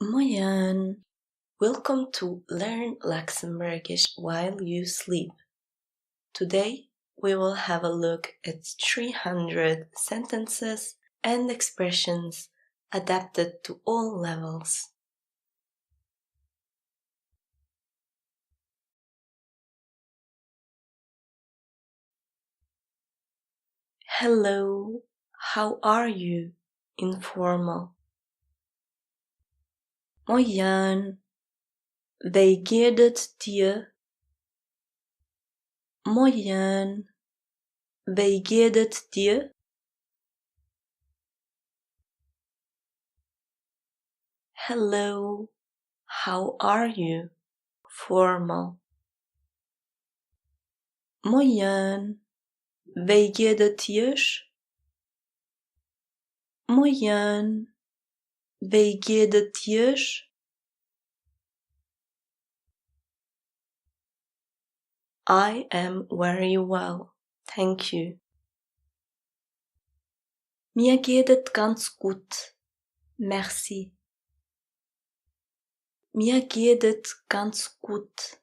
Moin! Welcome to Learn Luxembourgish while you sleep. Today we will have a look at 300 sentences and expressions adapted to all levels. Hello, how are you? Informal. Moin, wie geht es dir? Moin, wie geht es dir? Hello, how are you? Formal. Moin, wie geht es dir? Moin, wie geht es dir? I am very well, thank you. Mir geht es ganz gut, merci. Mir geht es ganz gut,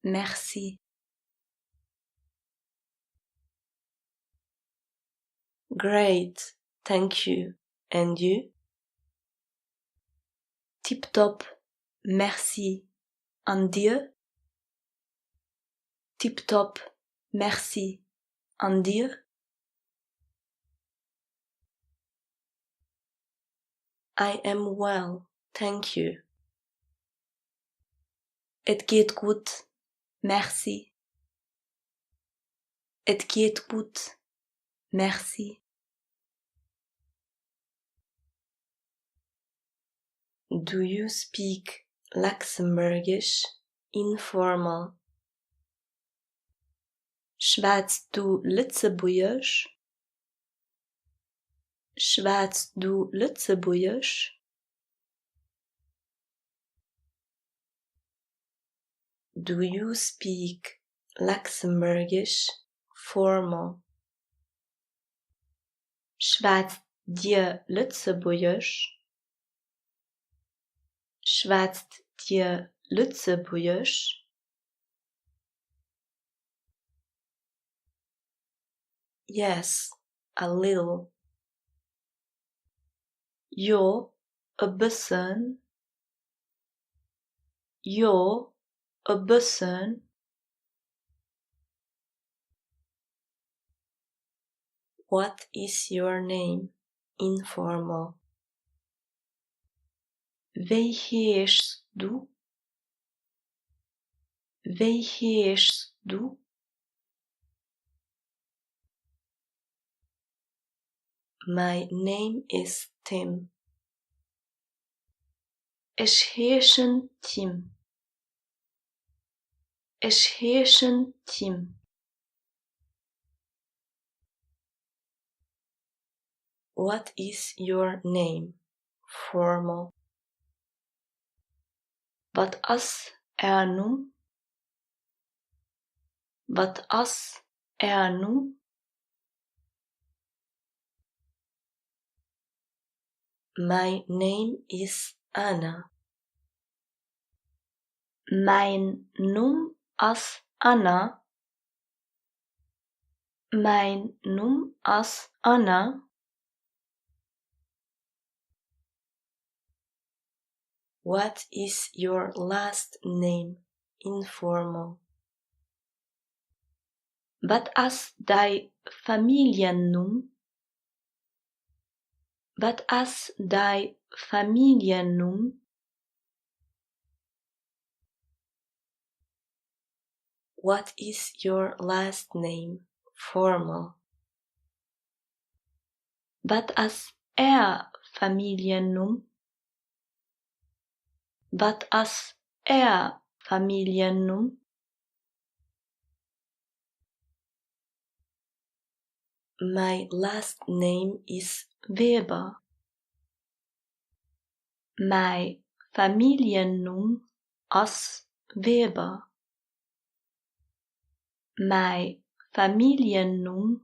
merci. Great, thank you. And you? Tip-top, merci. Und dir? Tip-top, merci. Und dir? I am well, thank you. Es geht gut, merci. Es geht gut, merci. Do you speak Luxembourgish? Informal. Schwätzt du Lützebuergisch? Schwätzt du Lützebuergisch? Do you speak Luxembourgish? Formal. Schwätzt dir Lützebuergisch? Schwätzt dir Lützebuergisch? Yes, a little. Jo, a bisschen. Jo, a bisschen. What is your name? Informal. Wie heißt du? Wie heißt du? My name is Tim. Ich heiße Tim. Ich heiße Tim. What is your name? Formal. Wat is nu? Wat is nu? My name is Anna. Mein Name is Anna. Mein Name is Anna. What is your last name? Informal. Wat is dein Familiennum? Wat is dein Familiennum? What is your last name? Formal. Wat is Familiennum? Wat is Familiennum? My last name is Weber. My Familiennum is Weber. My Familiennum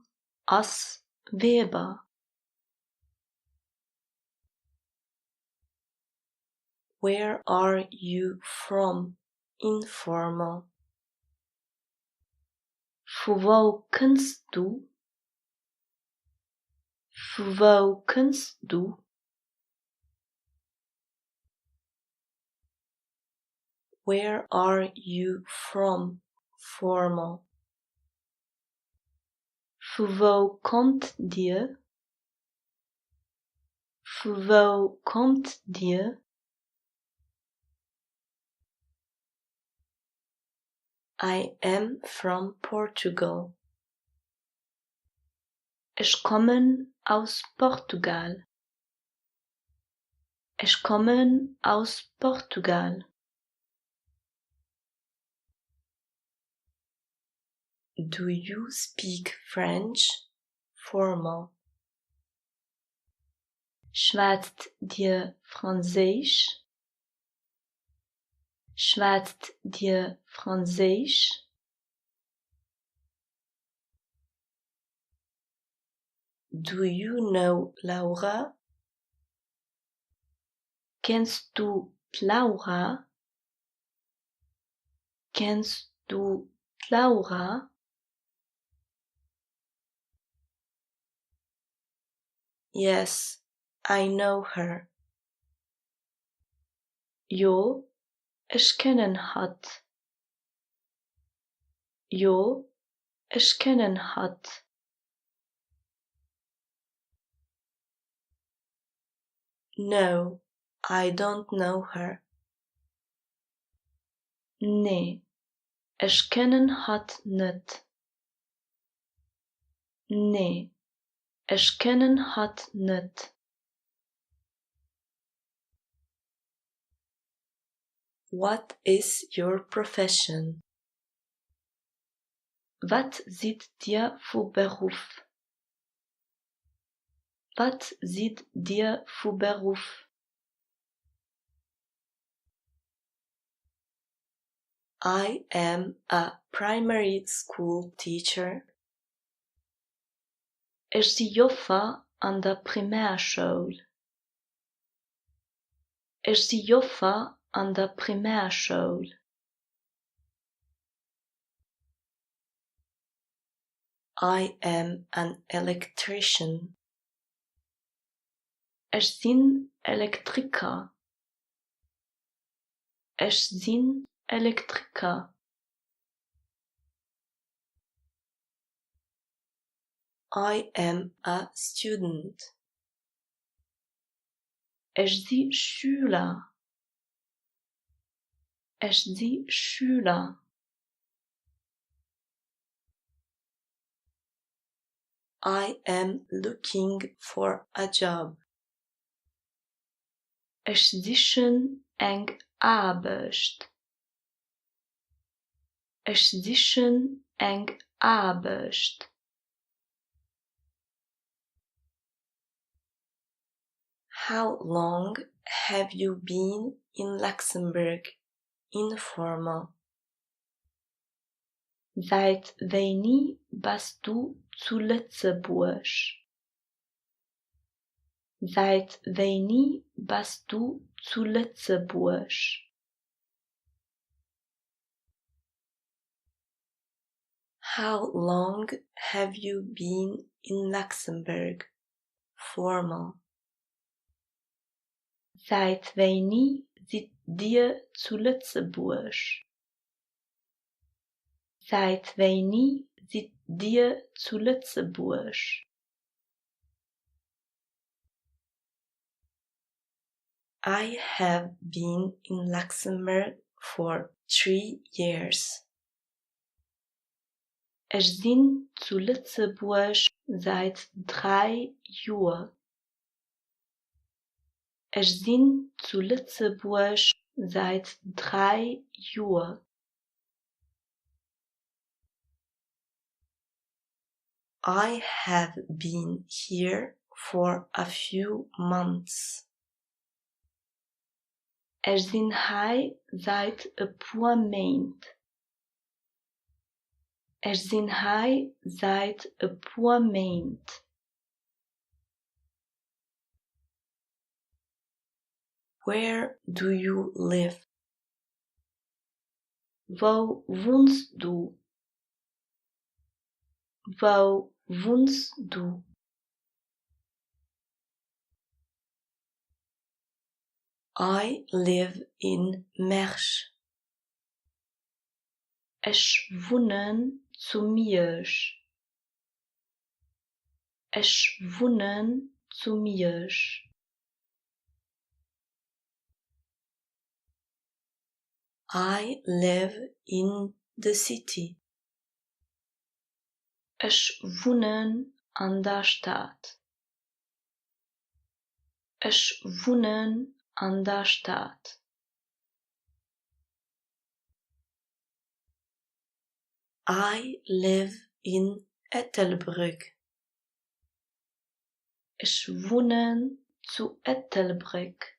is Weber. Where are you from? Informal. Wo kommst du? Wo kommst du? Where are you from? Formal. Wo kommt dir? Wo kommt dir? I am from Portugal. Ich komme aus Portugal. Ich komme aus Portugal. Do you speak French? Formal. Schwätzt dir Französisch? Schwätzt dir Französisch? Do you know Laura? Kennst du Laura? Kennst du Laura? Yes, I know her. Jo, ich kenne hat. Jo, ich kenne hat. No, I don't know her. Nee, ich kenne hat net. Nee, ich kenne hat net. What is your profession? Was sieht dir für Beruf? Was sieht dir für Beruf? I am a primary school teacher. Ich joffa an der Primärschule. Ich joffa an der Primärschule. I am an electrician. Ich bin Elektriker. Ich bin Elektriker. I am a student. Ich bin Schüler. Ich bin Schüler. I am looking for a job. Ich suche eng Arbeit. Ich suche eng Arbeit. How long have you been in Luxembourg? Informal. Seit wann bist du zu Lützeburg? Seit wann bist du zu Lützeburg? How long have you been in Luxembourg? Formal. Seit wann seid ihr zu Lützeburg? Seit wann seid ihr zu Lützeburg? I have been in Luxembourg for 3 years. Ich bin zu Lützeburg seit 3 Jahren. Ich bin zu Lützeburg seit 3 Jahren. I have been here for a few months. Ich bin hier seit ein paar Monaten. Ich bin hier seit ein paar Monaten. Where do you live? Wo wohnst du? Wo wohnst du? I live in Mersch. Ich wohnen zu Miersch. Ich wohnen zu Miersch. I live in the city. Ich wohne an der Stadt. Ich wohne an der Stadt. I live in Ettelbrück. Ich wohne zu Ettelbrück.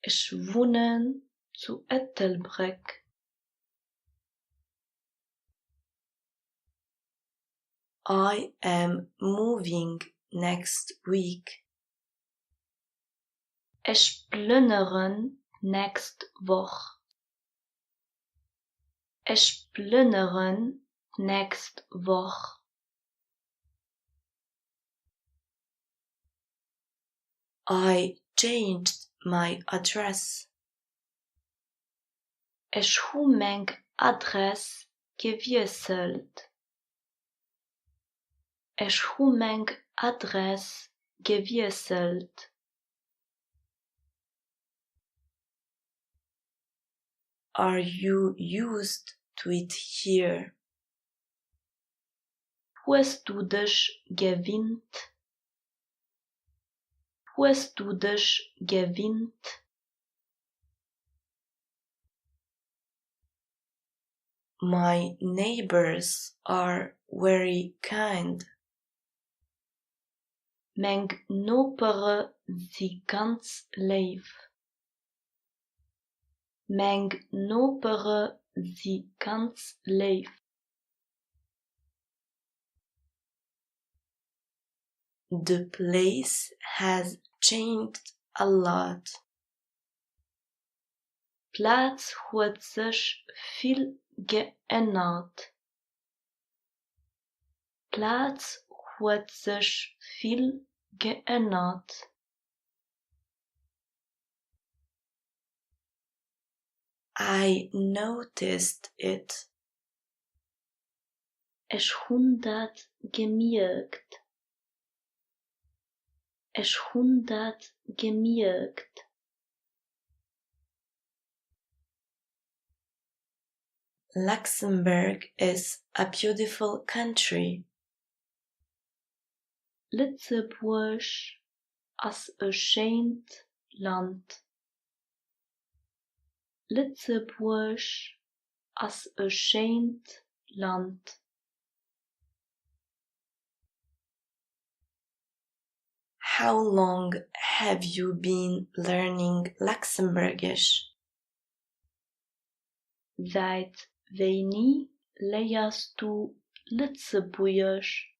Ich wohne zu Ettelbrück. I am moving next week. Ich plündere nächste Woche. Ich plündere nächste Woche. I changed my address. Ich hu mein Adresse gewechselt. Ich hu mein Adresse gewechselt. Are you used to it here? Hast du dich gewöhnt? Hast du dich gewöhnt? My neighbors are very kind. Mijn nopere sie ganz lief. Mijn nopere sie ganz lief. The place has changed a lot. Platz hat sich viel geändert. Platz hat sich viel geändert. I noticed it. Ich hundat gemerkt. Ich hundat gemerkt. Luxembourg is a beautiful country. Lützeburg as a schönt Land. Lützeburg as a schönt Land. How long have you been learning Luxembourgish? Seit wann lehrst du Lützeburgisch?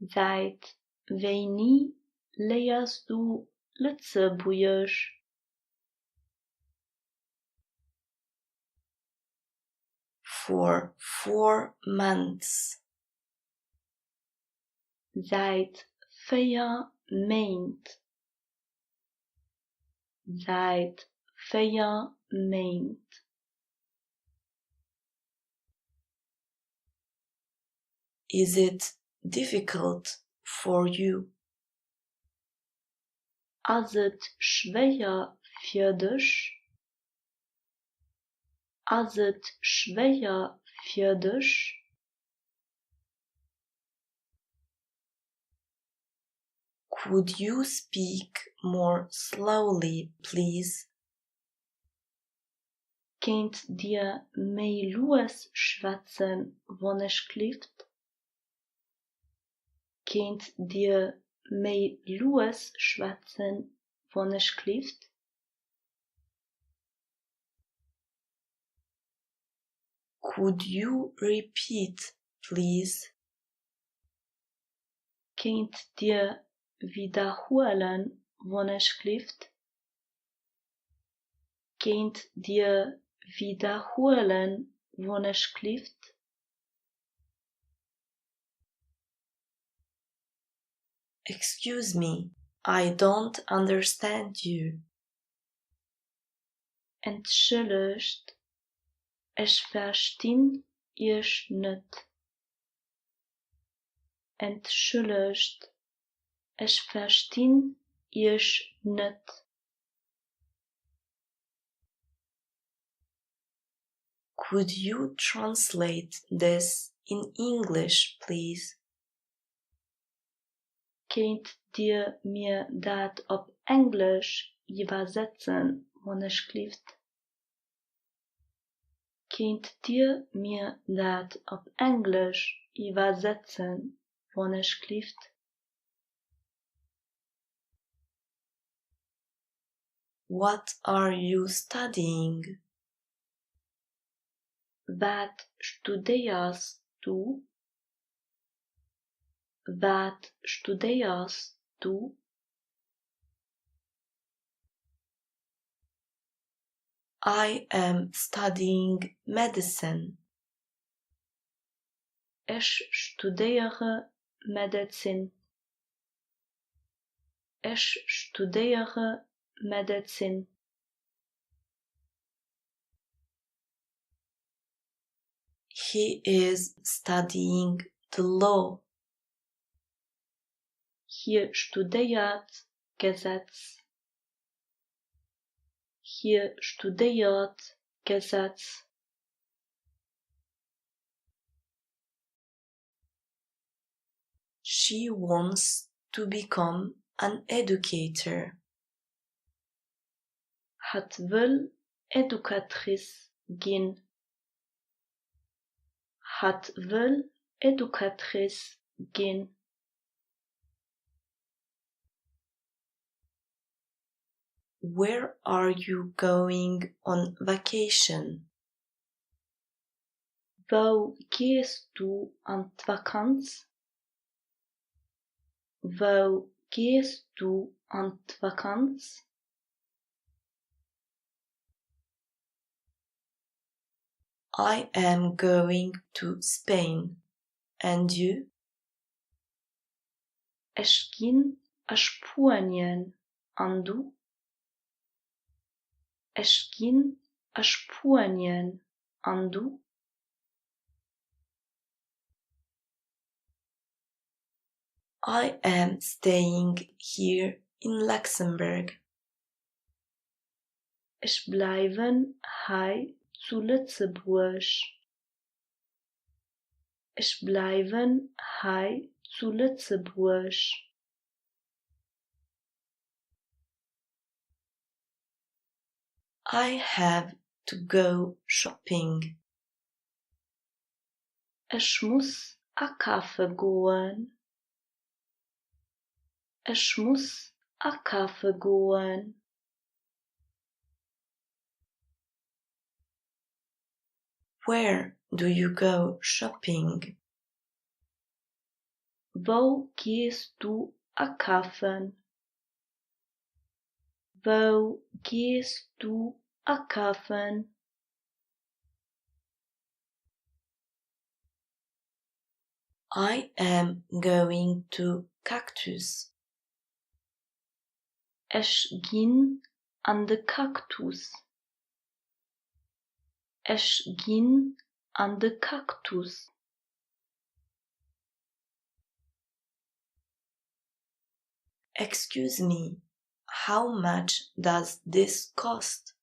Seit wann lehrst du Lützeburgisch? For 4 months. Seit 4 Monaten. Seit 4 Monaten. Is it difficult for you? Is het schwer für dich? Is het schwer für dich? Could you speak more slowly, please? Könnt dir mehr los schwätzen, wann es klifft? Könnt dir mehr los schwätzen, wann es klifft? Could you repeat, please? Könnt dir wiederholen, wanneer Könnt ihr wiederholen, wanneer Excuse me, I don't understand you. Entschuldigt, ich verstehe euch nicht. Entschuldigt, ich verstehe euch nicht. Could you translate this in English, please? Könnt ihr mir dat op Englisch übersetzen, wanneer Könnt ihr mir dat op Englisch übersetzen, wanneer What are you studying? Wat studierst du? Wat studierst du? I am studying medicine. Ich studiere Medizin. Ich studiere Medizin. He is studying the law. Hier studiert Gesetz. Hier studiert Gesetz. She wants to become an educator. Het wil educatrice gehen. Het wil educatrice gehen. Where are you going on vacation? Wo gehst du an die Vakanz? Wo gehst du an die Vakanz? I am going to Spain. And you? Ich ging a Spanien. Und du? Ich ging a Spanien. Und du? I am staying here in Luxembourg. Ich bleiben hei zu Lützeburg. Ich bleiben hei zu Lützeburg. I have to go shopping. Ich muss a Kaffee goen. Ich muss a Kaffee goen. Where do you go shopping? Wo gehst du a Kaffen? Wo gehst du a Kaffen? I am going to Cactus. Ich gin an de Kaktus. Ich gin an de Kaktus. Excuse me, how much does this cost?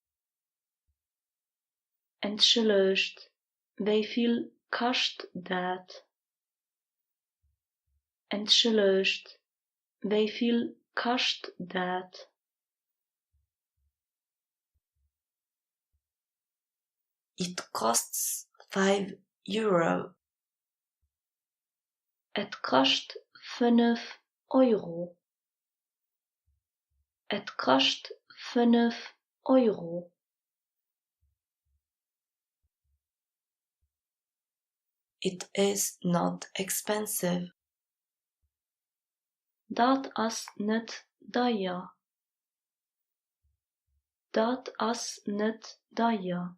Entschuldigt, wieviel kost dat? Entschuldigt, wieviel kost dat? It costs €5. Et kost 5 Euro. Et kost 5 Euro. It is not expensive. Dat as net daja. Dat as net daja.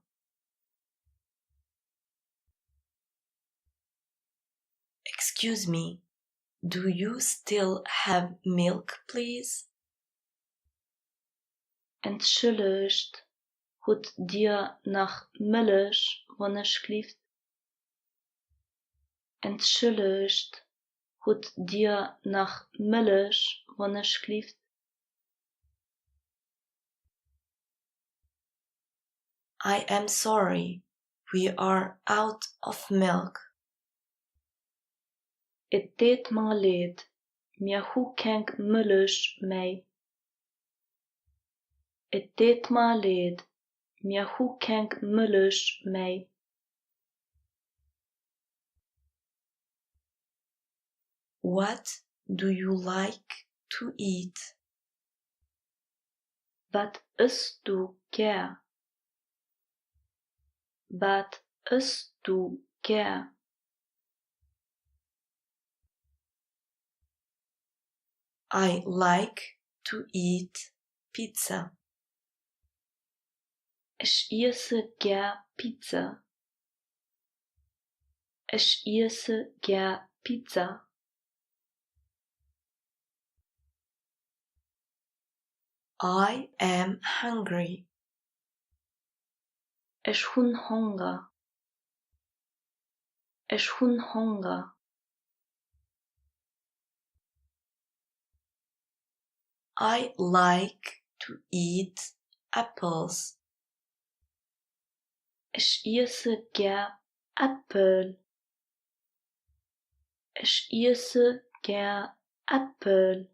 Excuse me, do you still have milk, please? Entschuldigt, hut dir nach Milch wannneschlieft? Entschuldigt, hut dir nach Milch wannneschlieft? I am sorry, we are out of milk. Het deed me leed, mir hoe kenk Milch mei. Het deed me leed, mir hoe kenk Milch mei. What do you like to eat? Wat isst du gern? Wat isst du gern? I like to eat pizza. Ich esse gern Pizza. Ich esse gern Pizza. I am hungry. Ich hun Hunger. Ich hun Hunger. I like to eat apples. Ich esse gern Äpfel. Ich esse gern Äpfel.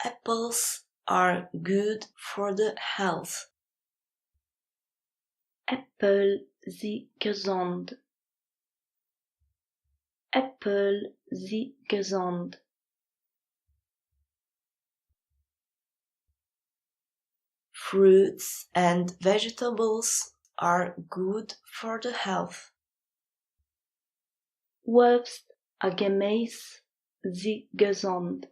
Apples are good for the health. Äpfel sie gesund. Äpfel sie gesund. Fruits and vegetables are good for the health. Obst a Gemüse sie gesund.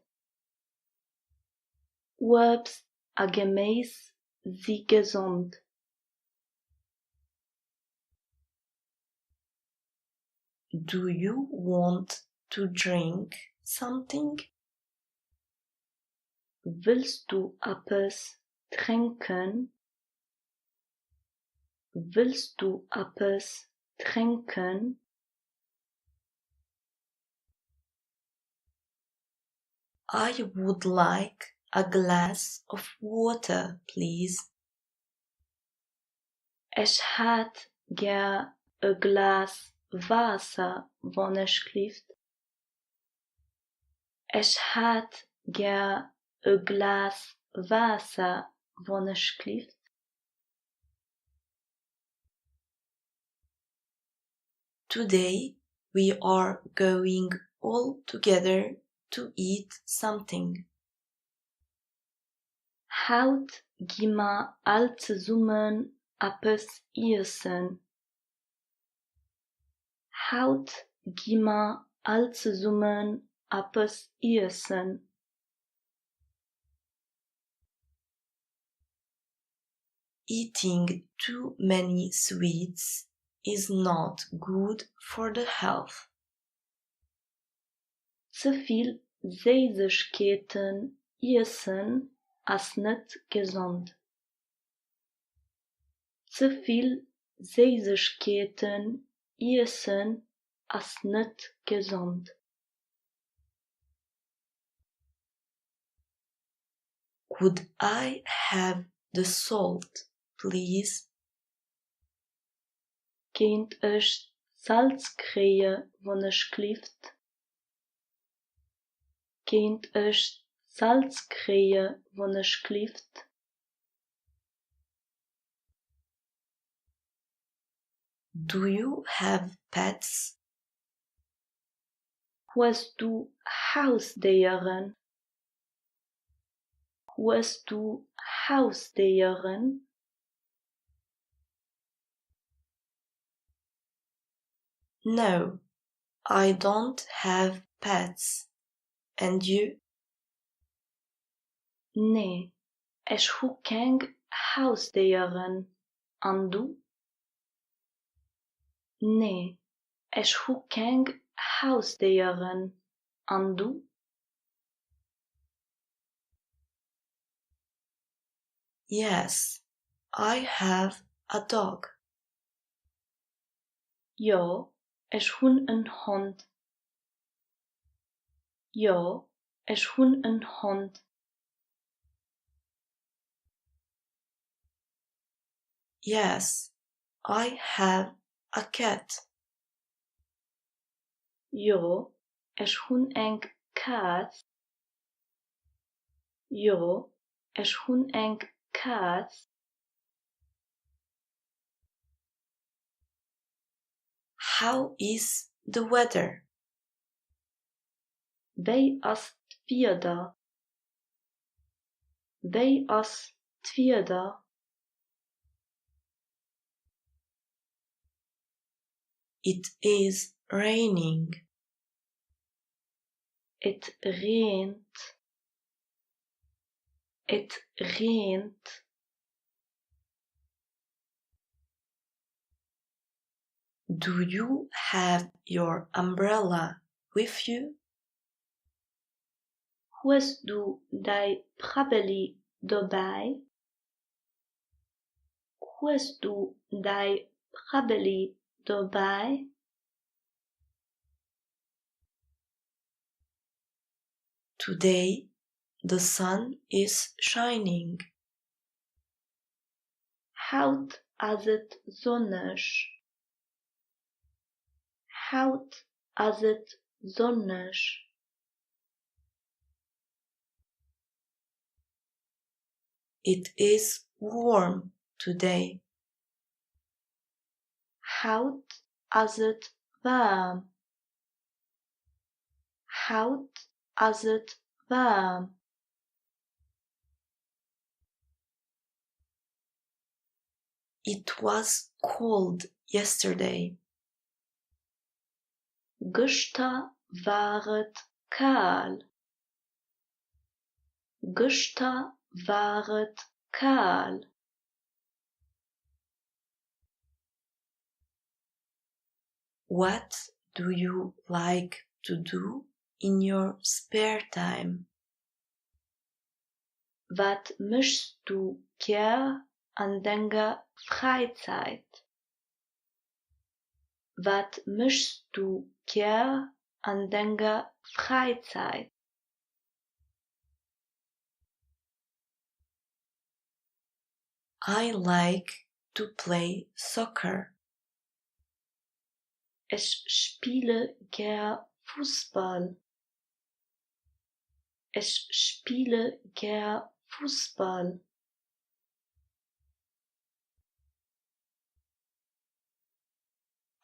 Obst a Gemüse sie gesund. Do you want to drink something? Willst du etwas trinken? Willst du etwas trinken? I would like a glass of water, please. Ich hätt gern a Glas Wasser, wannneschlieft. Ich hätt gern a Glas Wasser, wannneschlieft. Today we are going all together to eat something. Haut gimma all zusammen etwas essen. Haut gimma all zusammen etwas essen. Eating too many sweets is not good for the health. Zu viel Süßigkeiten essen ist nicht gesund. Zu viel Süßigkeiten essen ist nicht gesund. Could I have the salt, please? Könnt ich Salz kriegen, wannneschlieft? Könnt ich Salz kriegen, wannneschlieft? Do you have pets? Hast du Haustiere? Hast du Haustiere? No, I don't have pets. And you? Nee, ich hu keng huisdieren. En du? Nee, ich hu keng huisdieren. En du? Yes, I have a dog. Ja, ich hun een hond. Ja, ich hun een hond. Yes, I have a cat. Ja, ich hun eng kaas. Ja, ich hun eng kaas. How is the weather? Wei as t'wieder? Wei as t'wieder? It is raining. Et reent. Et reent. Do you have your umbrella with you? Huest du dei prabbeli dobij? Huest du dei prabbeli dobij? Today the sun is shining. Hout as het zonnisch. Hout as het zonnisch. It is warm today. Hout as het warm. Hout as het warm. It was cold yesterday. Gestern war het kaal. Gestern war het kaal. What do you like to do in your spare time? Wat mischst du gern an deiner Freizeit? Wat mischst du gern an deiner Freizeit? I like to play soccer. Ich spiele gern Fußball. Ich spiele gern Fußball.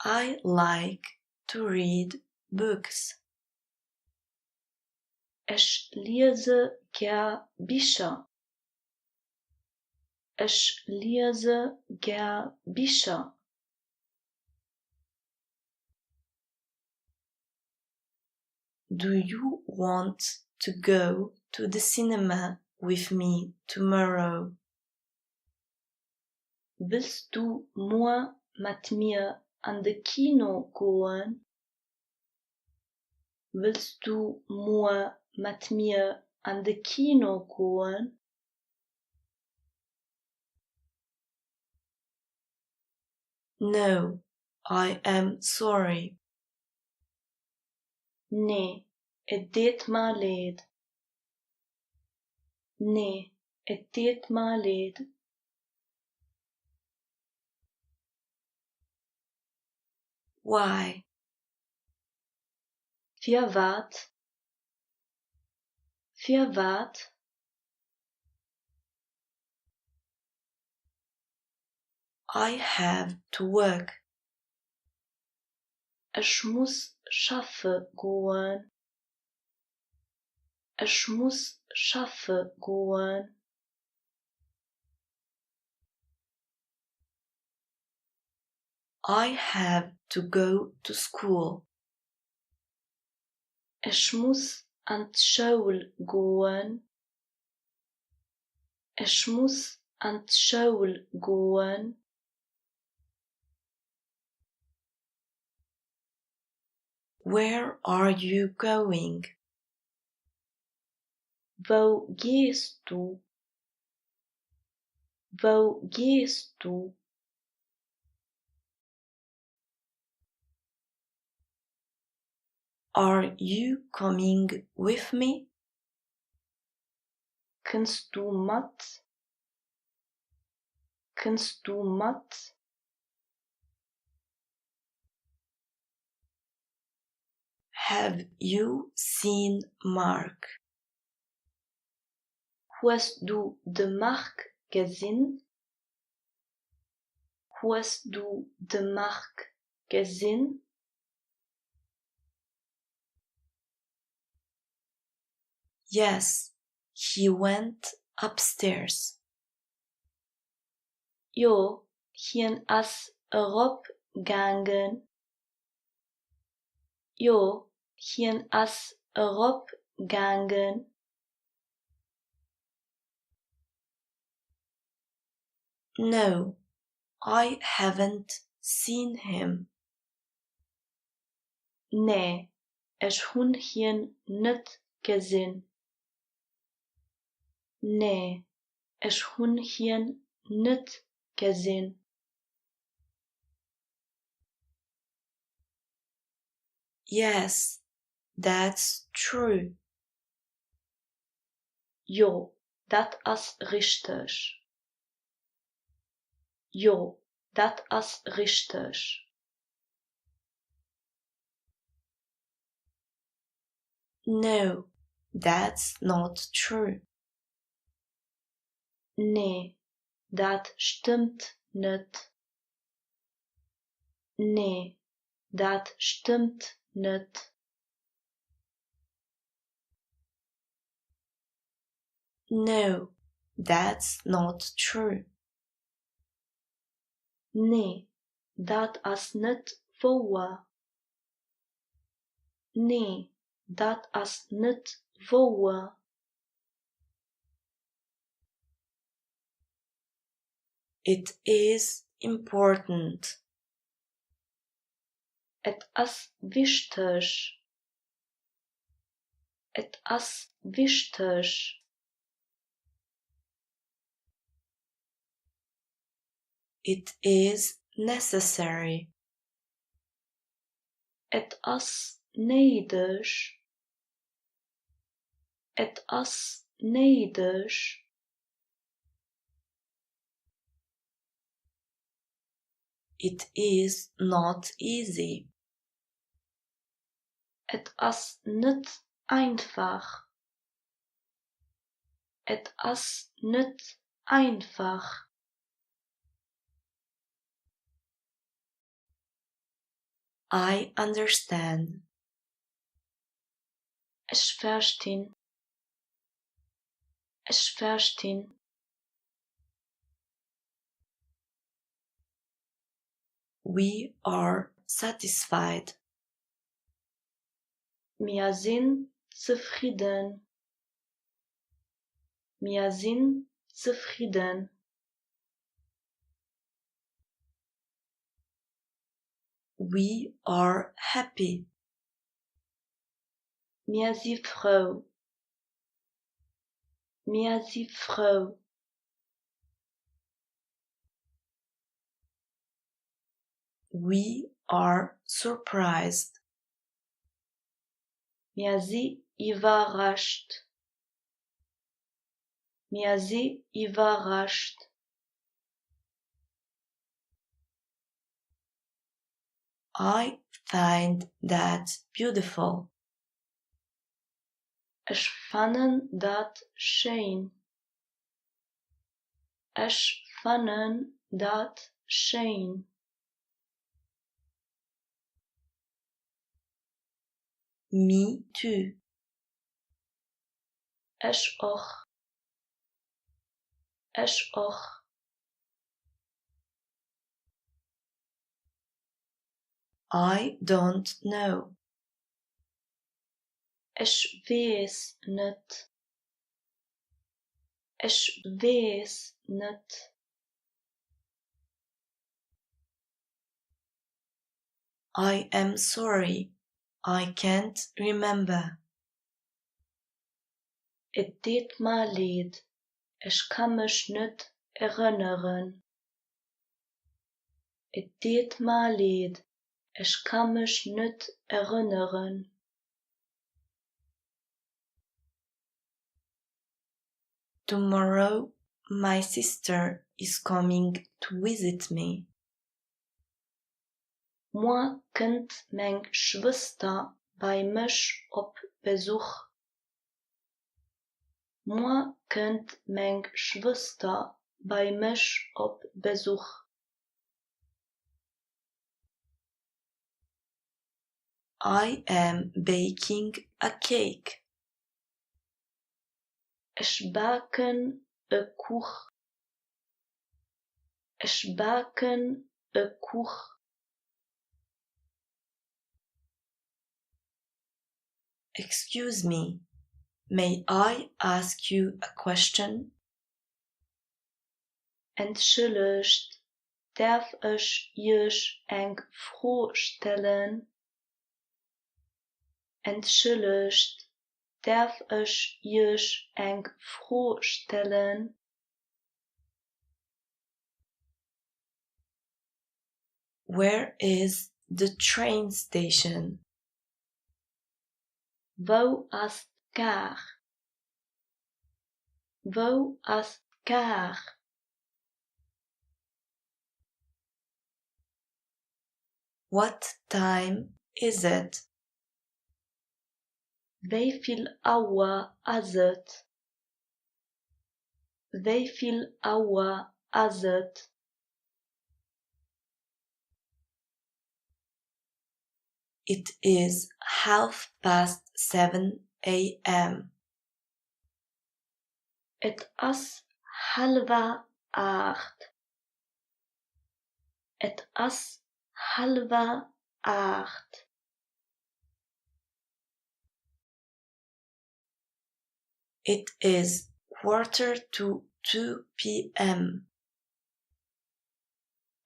I like to read books. Ich lese gern Bücher. Ich lese gern Bücher. Do you want to go to the cinema with me tomorrow? Willst du morgen mit mir an de Kino gehen? Willst du morgen mit mir an de Kino gehen? No, I am sorry. Nee, het deed maar leed. Nee, het deed maar leed. Why? Für wat? Für wat? I have to work. Ich muss schaffen gehen. Ich muss schaffen gehen. I have to go to school. Ich muss an die Schule gehen. Ich muss an die Schule gehen. Where are you going? Wo gehst du? Wo gehst du? Are you coming with me? Kannst du mit? Kannst du mit? Have you seen Mark? Hast du de Mark gesehen? Hast du de Mark gesehen? Yes, he went upstairs. Jo, hien as erop gangen. Jo, hien as erop gangen. No, I haven't seen him. Nee, ich hun hien net gesehen. Nee, ich hun hien net gesehen. Yes, that's true. Jo, dat as richtig. Jo, dat as richtig. No, that's not true. Nee, dat stimmt net. Nee, dat stimmt net. No, that's not true. Nee, dat as net waar. Nee, dat as net waar. It is important. Et as wichtig. Et as wichtig. It is necessary. Et as neidig. Et as neidig. It is not easy. Et as net einfach. Et as net einfach. I understand. Ich verstehen. Ich verstehen. We are satisfied. Wir sind zufrieden. Wir sind zufrieden. We are happy. Wir sind froh. Wir sind froh. We are surprised. Wir sind überrascht. Wir sind überrascht. I find that beautiful. Ich fand dat schön. Ich fand dat schön. Me too. Ich auch. Ich auch. I don't know. Ich weiß nicht. Ich weiß nicht. I am sorry, I can't remember. Es tut mir leid, ich kann mich nicht erinnern. Es tut mir leid, ich kann mich nicht erinnern. Tomorrow, my sister is coming to visit me. Morgen kommt meine Schwester bei mich auf Besuch. Morgen kommt meine Schwester bei mich auf Besuch. I am baking a cake. Ich backen a Kuch. Ich backen a Kuch. Excuse me, may I ask you a question? Entschuldigt, darf ich euch eine Frage stellen? Entschuldigt, darf ich euch eine Frage stellen? Where is the train station? Wo ist Gar? Wo ist Gar? What time is it? Wie viel Uhr ist es? Wie viel Uhr ist es? It is 7:30 a.m. Es ist 7:30. Es ist 7:30. It is 1:45 p.m.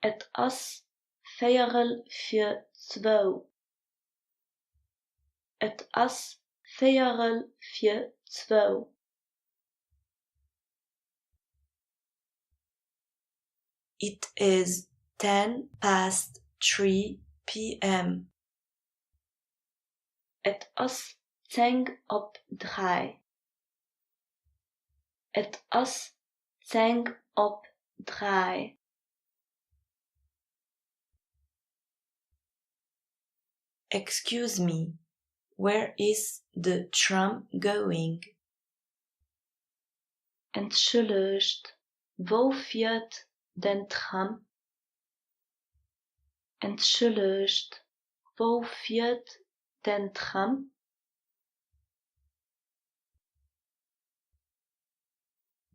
Es ist 2:45. Es ist 2:45. It is 3:10 p.m. Es ist 3:10. Es ist 3:10. Excuse me, where is the tram going? Entschuldigt, wo fährt den Tram? Entschuldigt, wo fährt den Tram?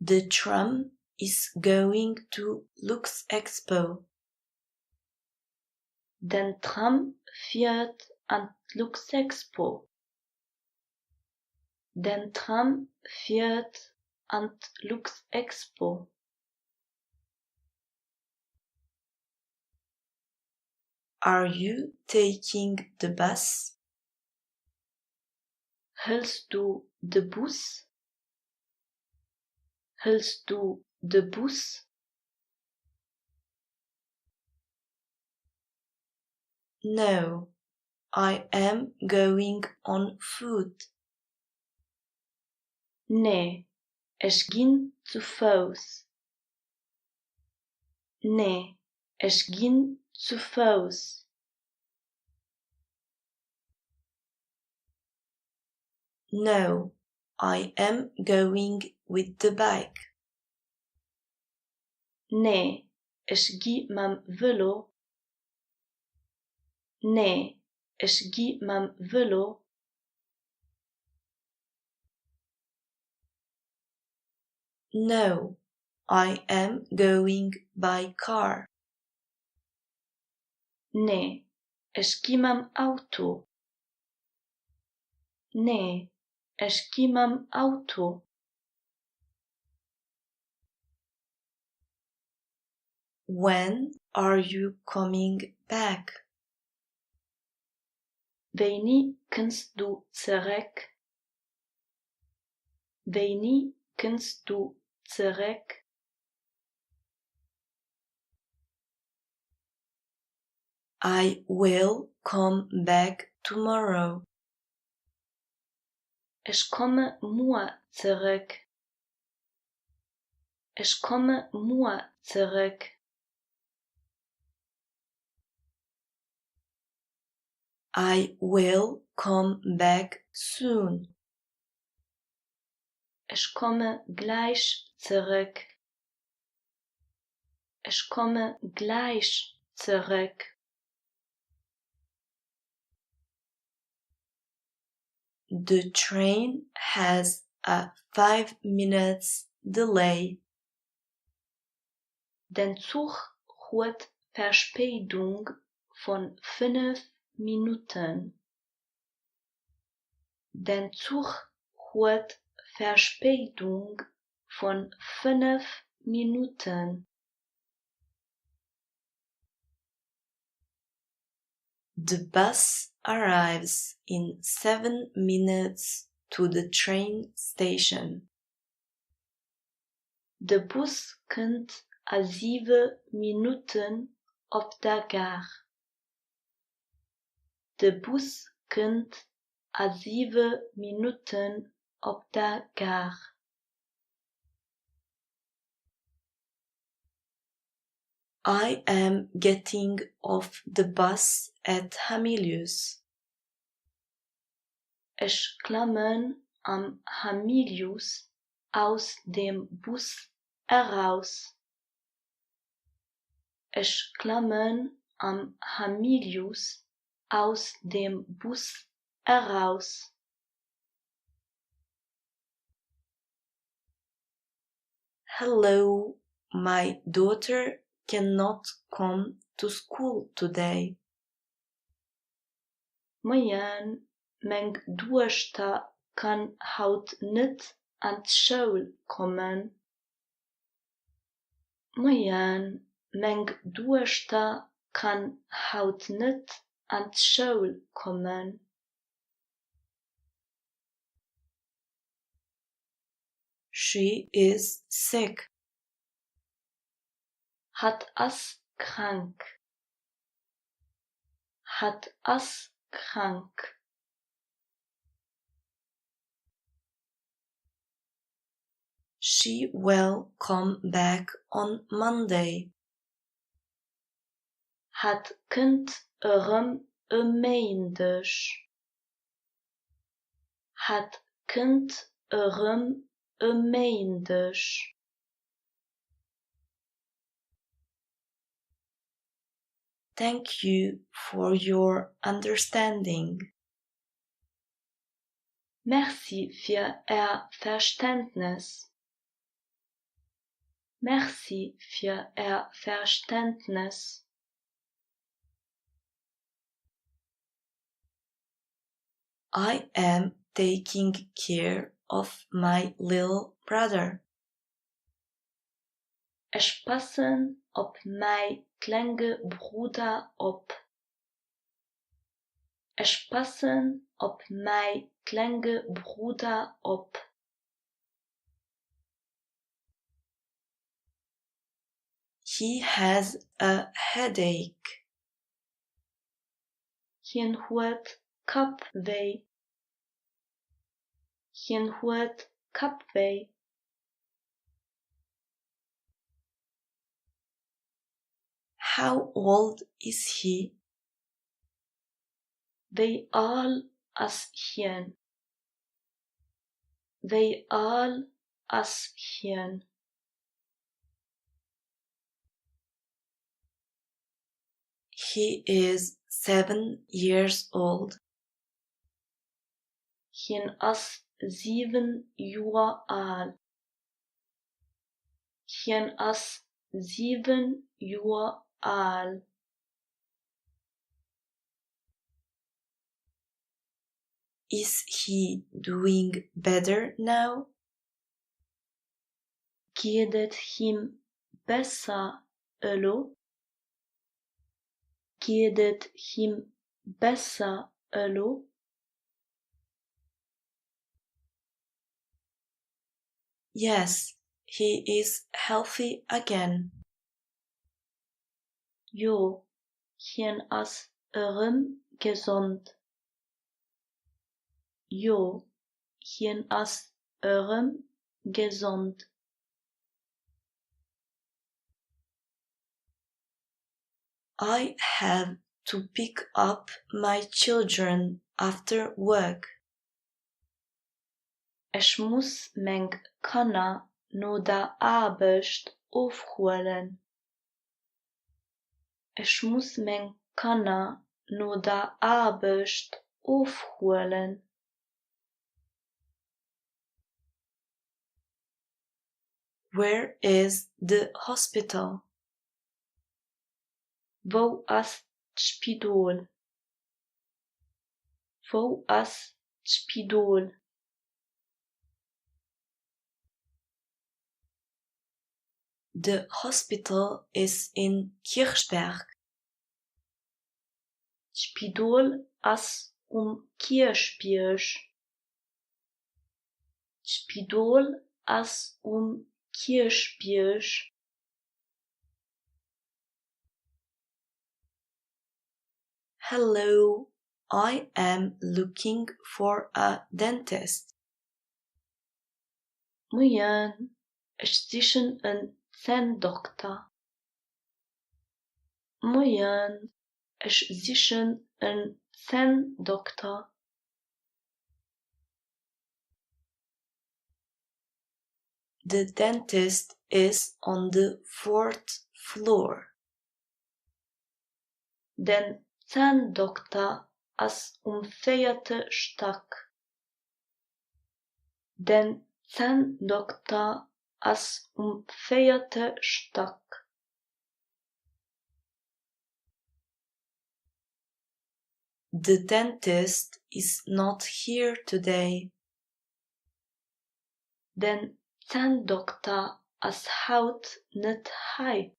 The tram is going to Lux Expo. Den Tram fährt an Luxexpo. Den Tram fährt an Luxexpo. Are you taking the bus? Hältst du de Bus? Hältst du de Bus? No, I am going on foot. Nee, ich ging zu Fuß. Nee, ich ging zu Fuß. No, I am going with the bike. Nee, ich geh mam Velo. Nee, ich geh mam Velo. No, I am going by car. Nee, ich geh mam Auto. Nee, e shkimam auto. When are you coming back? Wanneer kunst du zurück? Wanneer kunst du zurück? I will come back tomorrow. Ich komme morgen zurück. Ich komme morgen zurück. I will come back soon. Ich komme gleich zurück. Ich komme gleich zurück. The train has a 5 minutes delay. Den Zug hat Verspätung von 5 Minuten. Den Zug hat Verspätung von 5 Minuten. The bus arrives in 7 minutes to the train station. De bus komt a 7 minuten op de gar. De bus komt a 7 minuten op de gar. I am getting off the bus at Hamilius. Ich klammen am Hamilius aus dem Bus heraus. Ich klammen am Hamilius aus dem Bus heraus. Hello, my daughter cannot come to school today. Moin, mijn dochter kan haut niet aan school komen. Moin, mijn dochter kan haut niet aan school komen. She is sick. Hat as krank. Hat as krank. She will come back on Monday. Het kind maandag. Het kind maandag. Thank you for your understanding. Merci für Ihr Verständnis. Merci für Ihr Verständnis. I am taking care of my little brother. Ich passe op mijn kleine Bruder op. Ich passe op mijn kleine Bruder op. He has a headache. Hij heeft kopwee. Hij heeft kopwee. How old is he? Wie alt is hij? Wie alt is hij? He is 7 years old. Hij is 7 jaar alt. Hij is 7 jaar alt. Is he doing better now? Geht es ihm besser, Elo? Geht es ihm besser, Elo? Yes, he is healthy again. Jo, hien as gesund. Jo, hien as gesund. I have to pick up my children after work. Ich muss meng Kanner no der Arbeit aufholen. Ich muss meng Kanner no der Arbeit aufholen. Where is the hospital? Wo as Spidol? Wo as Spidol? The hospital is in Kirchberg. Spidol as Kirchberg. Spidol as Kirchberg. Hello, I am looking for a dentist. Moin, ich sichen een Zahndokter. Moin, ich sichen een Zahndokter. The dentist is on the 4th floor. Den Zahndokter as 4. Stock. Den Zahndokter as 4. Stock. The dentist is not here today. Den Zahndokter as haut net hei.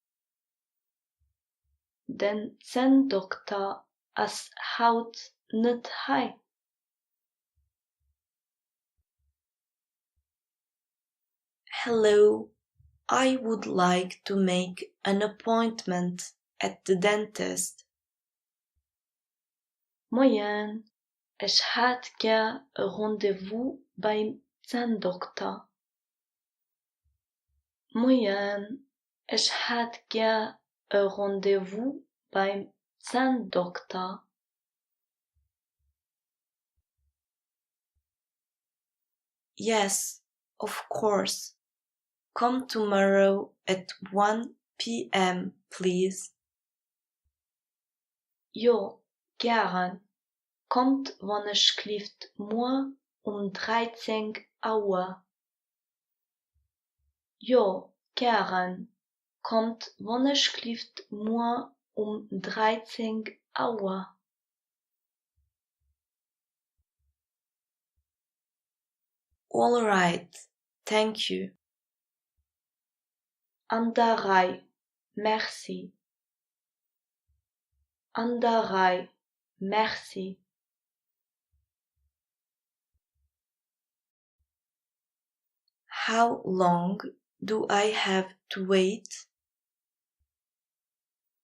Den Zahndokter as haut net hei. Hello, I would like to make an appointment at the dentist. Moin, ich hätt gern ein Rendezvous beim Zahndokter. Moin, ich hätt gern ein Rendezvous beim Zahndokter. Yes, of course. Come tomorrow at 1 p.m., please. Jo, gern. Kommt, wann ich klift mor 13 Uhr. Jo, gern. Kommt, wann ich klift mor 13 Uhr. All right, thank you. Anderei, merci. Anderei, merci. How long do I have to wait?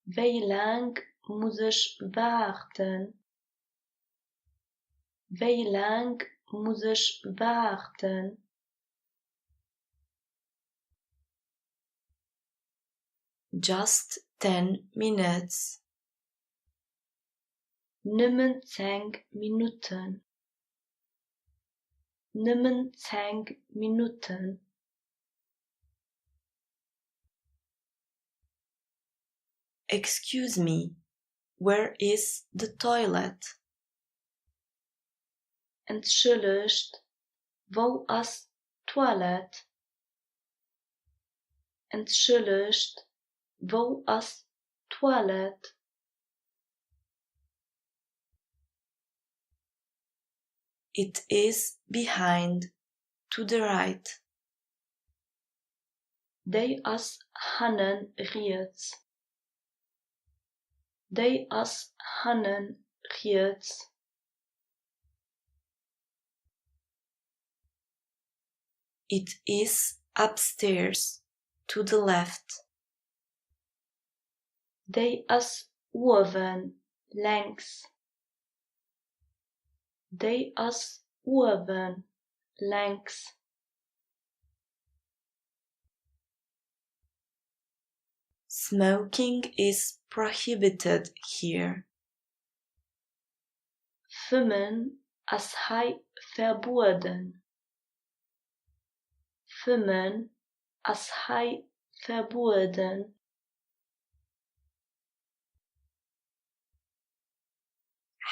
Wie lang muss ich warten? Wie lang muss ich warten? Just 10 minutes. Nimmen 10 Minuten. Nimmen 10 Minuten. Excuse me, where is the toilet? Entschuldigt, wo as Toilette? Entschuldigt, wo as Toilette? It is behind, to the right. Dei as hannen riets. Dei as hannen riets. It is upstairs, to the left. Dei as oven längs. Dei as oven längs. Smoking is prohibited here. Fummen as hei verboden. Fummen as hei verboden.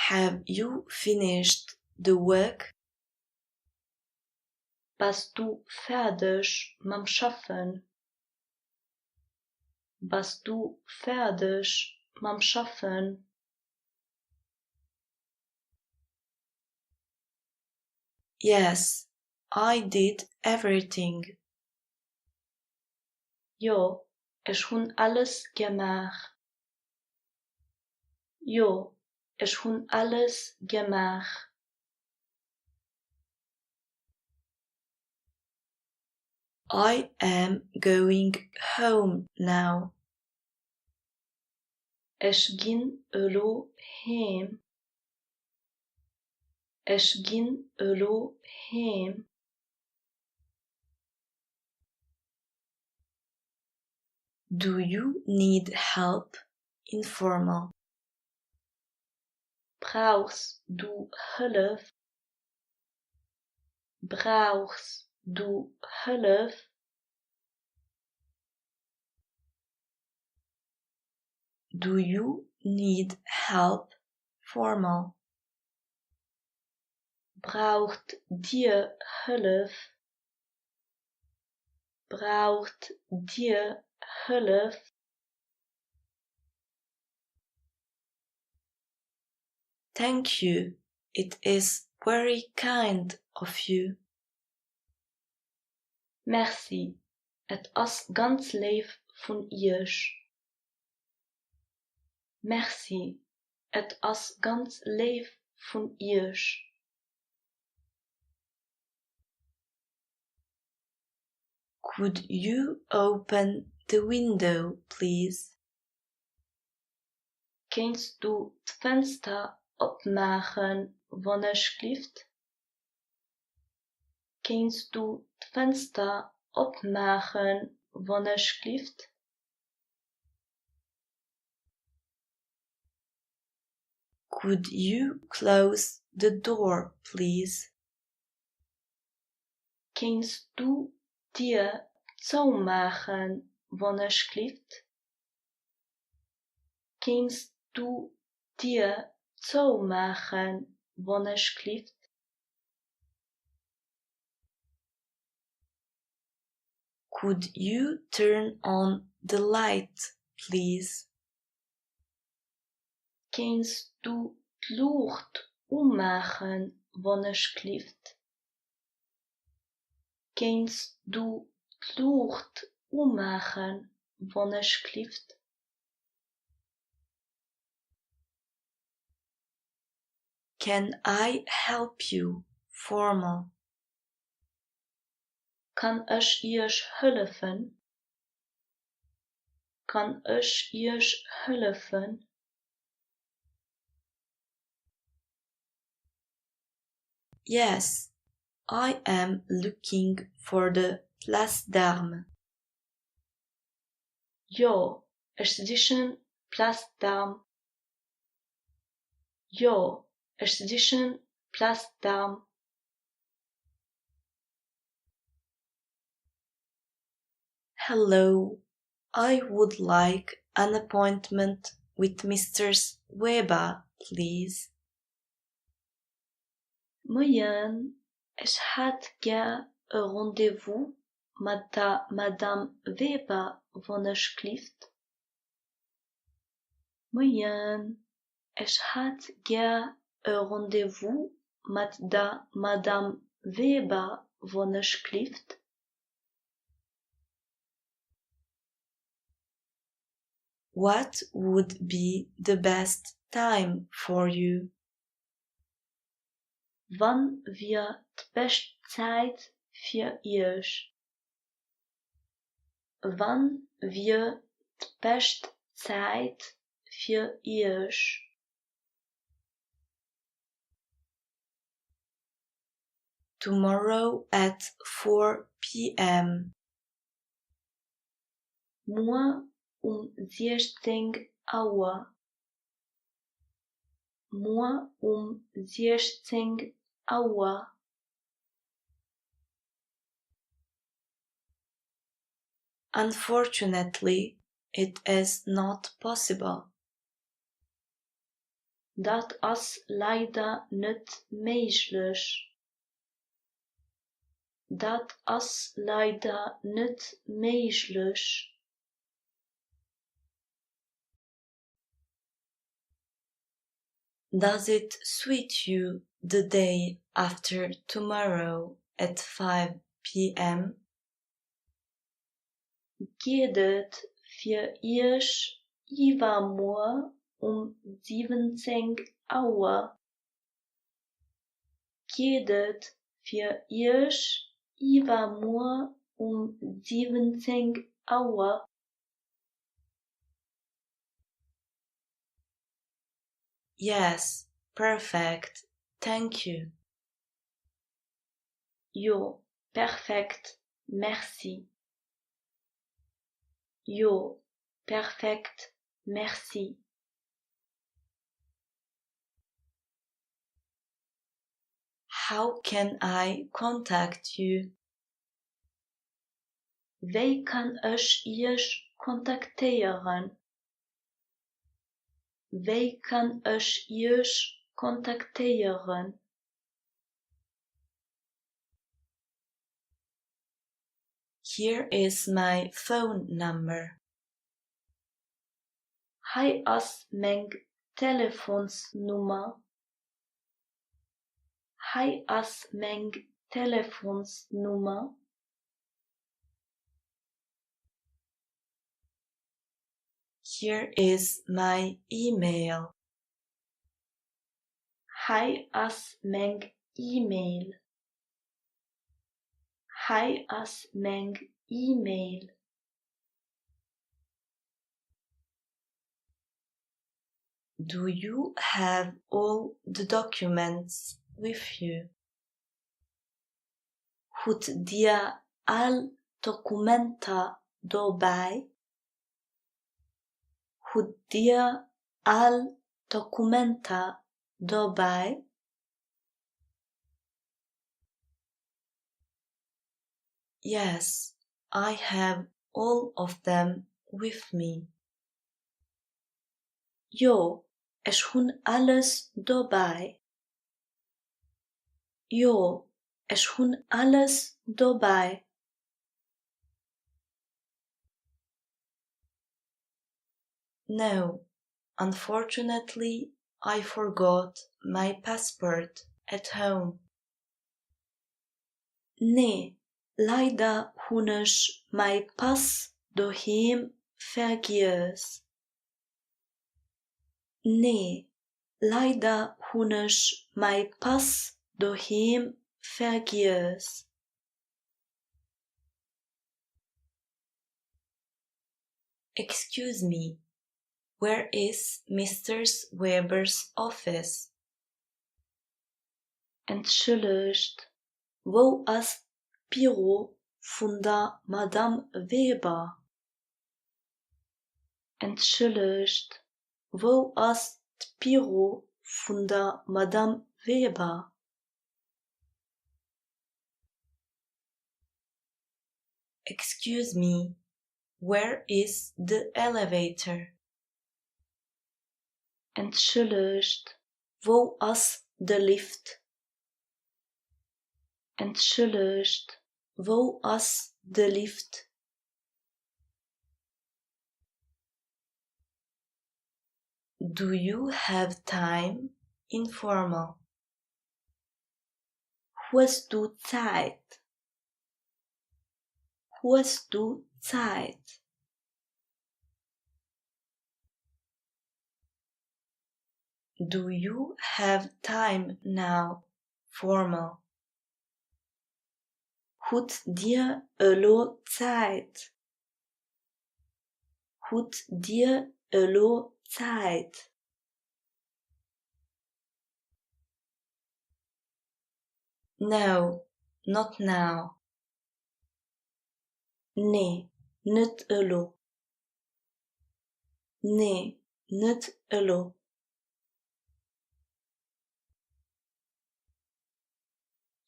Have you finished the work? Bist du fertig mam Schaffen? Bist du fertig mam Schaffen? Yes, I did everything. Jo, ich hun alles gemacht. Jo, ich hun alles gemacht. I am going home now. Ich gin elo heim. Ich gin elo heim. Do you need help? Informal. Brauchst du Hilfe? Brauchst du Hilfe? Do you need help? Formal. Braucht dir Hilfe? Braucht dir Hilfe? Thank you. It is very kind of you. Merci. Et as ganz lief von ihrsch. Merci. Et as ganz lief von ihrsch. Could you open the window, please? Kannst du d Fenster opmachen, wann ich klift? Kannst du d Fenster opmachen, wann ich klift? Could you close the door, please? Kannst du dir zumachen, wann ich klift? Kannst du dir zumachen, wann ich klift? Could you turn on the light, please? Kannst du d Lucht ummachen, wann ich klift? Kannst du d Lucht ummachen, wann ich klift? Can I help you? Formal. Kann ich ihrch helfen? Kann ich ihrch helfen? Yes, I am looking for the place d'armes. Jo, ich sichen Place d'Armes. Jo, ich sichen Place d'Armes. Hello, I would like an appointment with Mr. Weber, please. Moyen, ich hätt gern ein Rendezvous mit der Madame Weber, wann ich klift. Moyen, ich hätt gern ein Rendezvous da Madame Weber vonashklift? What would be the best time for you? Wann wird die beste Zeit für euch? Wann wird die beste Zeit für euch? Tomorrow at 4 p.m. Morgen 16 Uhr. Morgen 16 Uhr. Unfortunately, it is not possible. Dat is leider niet möglich. Dat is leider niet möglich. Does it suit you the day after tomorrow at 5 p.m.? Geht het für euch übermorgen 17 Uhr? Geht het für euch übermorgen 17 Uhr? Yes, perfect. Thank you. Jo, perfekt, merci. Jo, perfekt, merci. How can I contact you? Wie kan ich euch kontaktieren? Wie kan ich euch kontaktieren? Here is my phone number. Hij is mijn telefoonsnummer. Hij is mijn telefoonsnummer. Here is my email. Hij is mijn e-mail. Hij is mijn e-mail. Do you have all the documents with you? Goed dir al documenta dabei? Goed dir al documenta dabei? Yes, I have all of them with me. Jo, es hun alles dabei. Jo, es hun alles dabei. No, unfortunately, I forgot my passport at home. Nee, leider hun ich mein Pass daheim vergessen. Nee, leider hun ich mein Pass daheim vergessen. Excuse me, where is Mr. Weber's office? Entschuldigt, wo ist Büro von der Madame Weber? Entschuldigt, wo ist Büro von der Madame Weber? Excuse me, where is the elevator? Entschuldigt, wo ist der Lift? Entschuldigt, wo ist der Lift? Do you have time? Informal. Hast du Zeit? Hast du Zeit? Do you have time now? Formal. Hut dir elo Zeit? Hut dir elo Zeit? No, not now. Nee, nut elo. Nee, nut elo.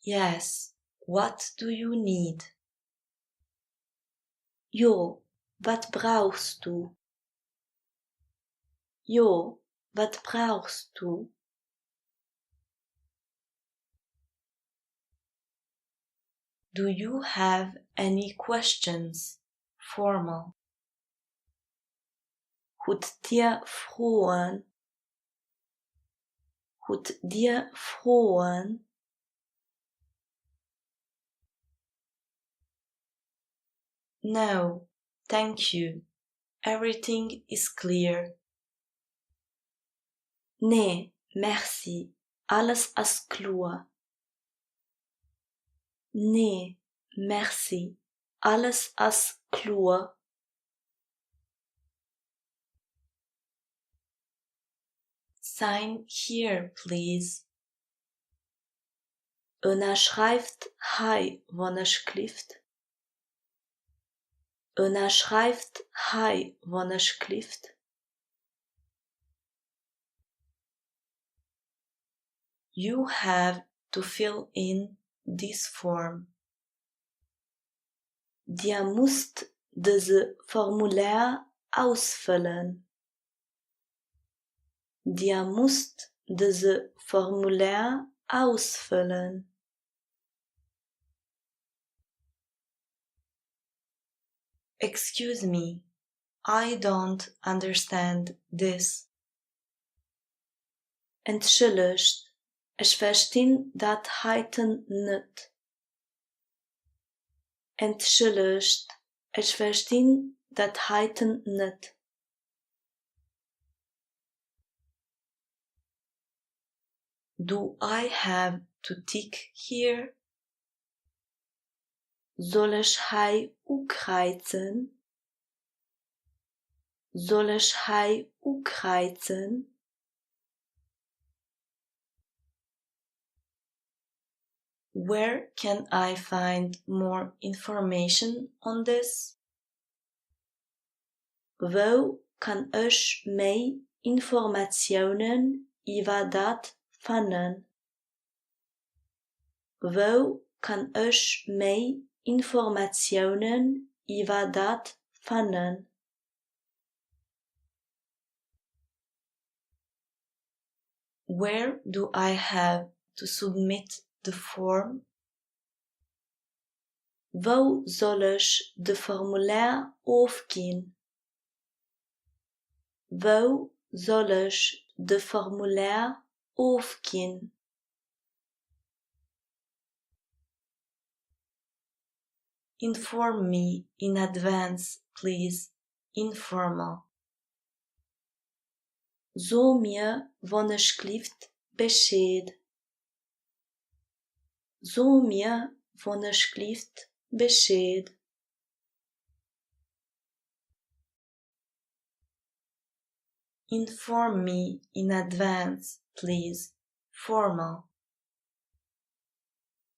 Yes, what do you need? Jo, wat brauchst du? Jo, wat brauchst du? Do you have any questions? Formal. Hut dir frohen? Hut dir frohen? No, thank you. Everything is clear. Nee, merci. Alles as klur. Nee, merci. Alles as klur. Sign here, please. Unterschreift hei, wonnesch klift. Unterschreift hei, wonnesch klift. You have to fill in this form. Dir musst diese Formular ausfüllen. Dir musst diese Formular ausfüllen. Excuse me, I don't understand this. Entschuldigt, ich verstehe dat heiten nüt. Entschuldigt, ich verstehe dat heiten nüt. Do I have to tick here? Soll ich hei ukreizen? Soll ich hei ukreizen? Where can I find more information on this? Wo kan ich mehr Informationen über dat finden? Wo kan ich mehr Informationen über dat finden? Where do I have to submit the form? Wo soll ich de Formular aufgehen? Wo soll ich de Formular aufgehen? Inform me in advance, please. Informal. Zo mir wonnesch klift Bescheid. Zo mir wonnesch klift Bescheid. Inform me in advance, please. Formal.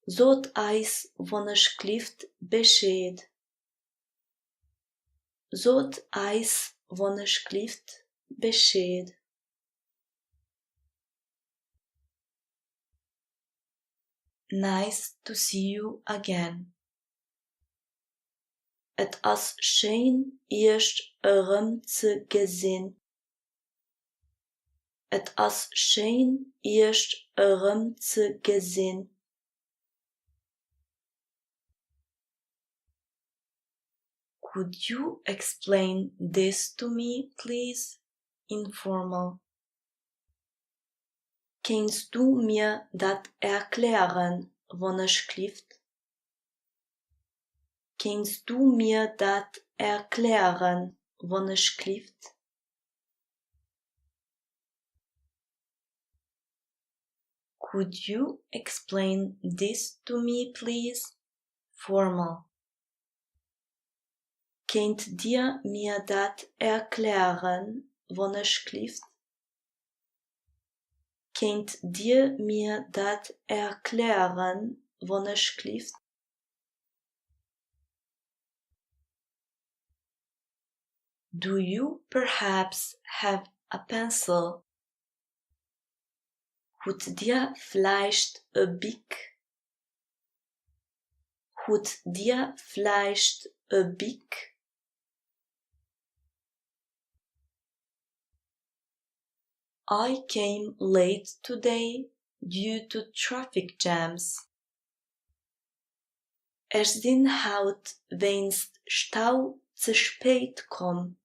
Zot eis wonnesch klift Bescheid. Zot eis wonnesch klift Bescheid. Nice to see you again. Et as schön erst eurem zu gesehen. Et as schön erst eurem zu gesehen. Could you explain this to me, please? Informal. Kannst du mir dat erklären? von der Schrift? Kannst du mir das erklären von der Schrift? Could you explain this to me, please? Formal. Könnt ihr mir das erklären von der Schrift? Könnt ihr mir das erklären von der Schrift? Do you perhaps have a pencil? Habt ihr vielleicht a Bic? Habt ihr vielleicht a Bic? I came late today due to traffic jams. Din haut weinst Stau zu spät kom.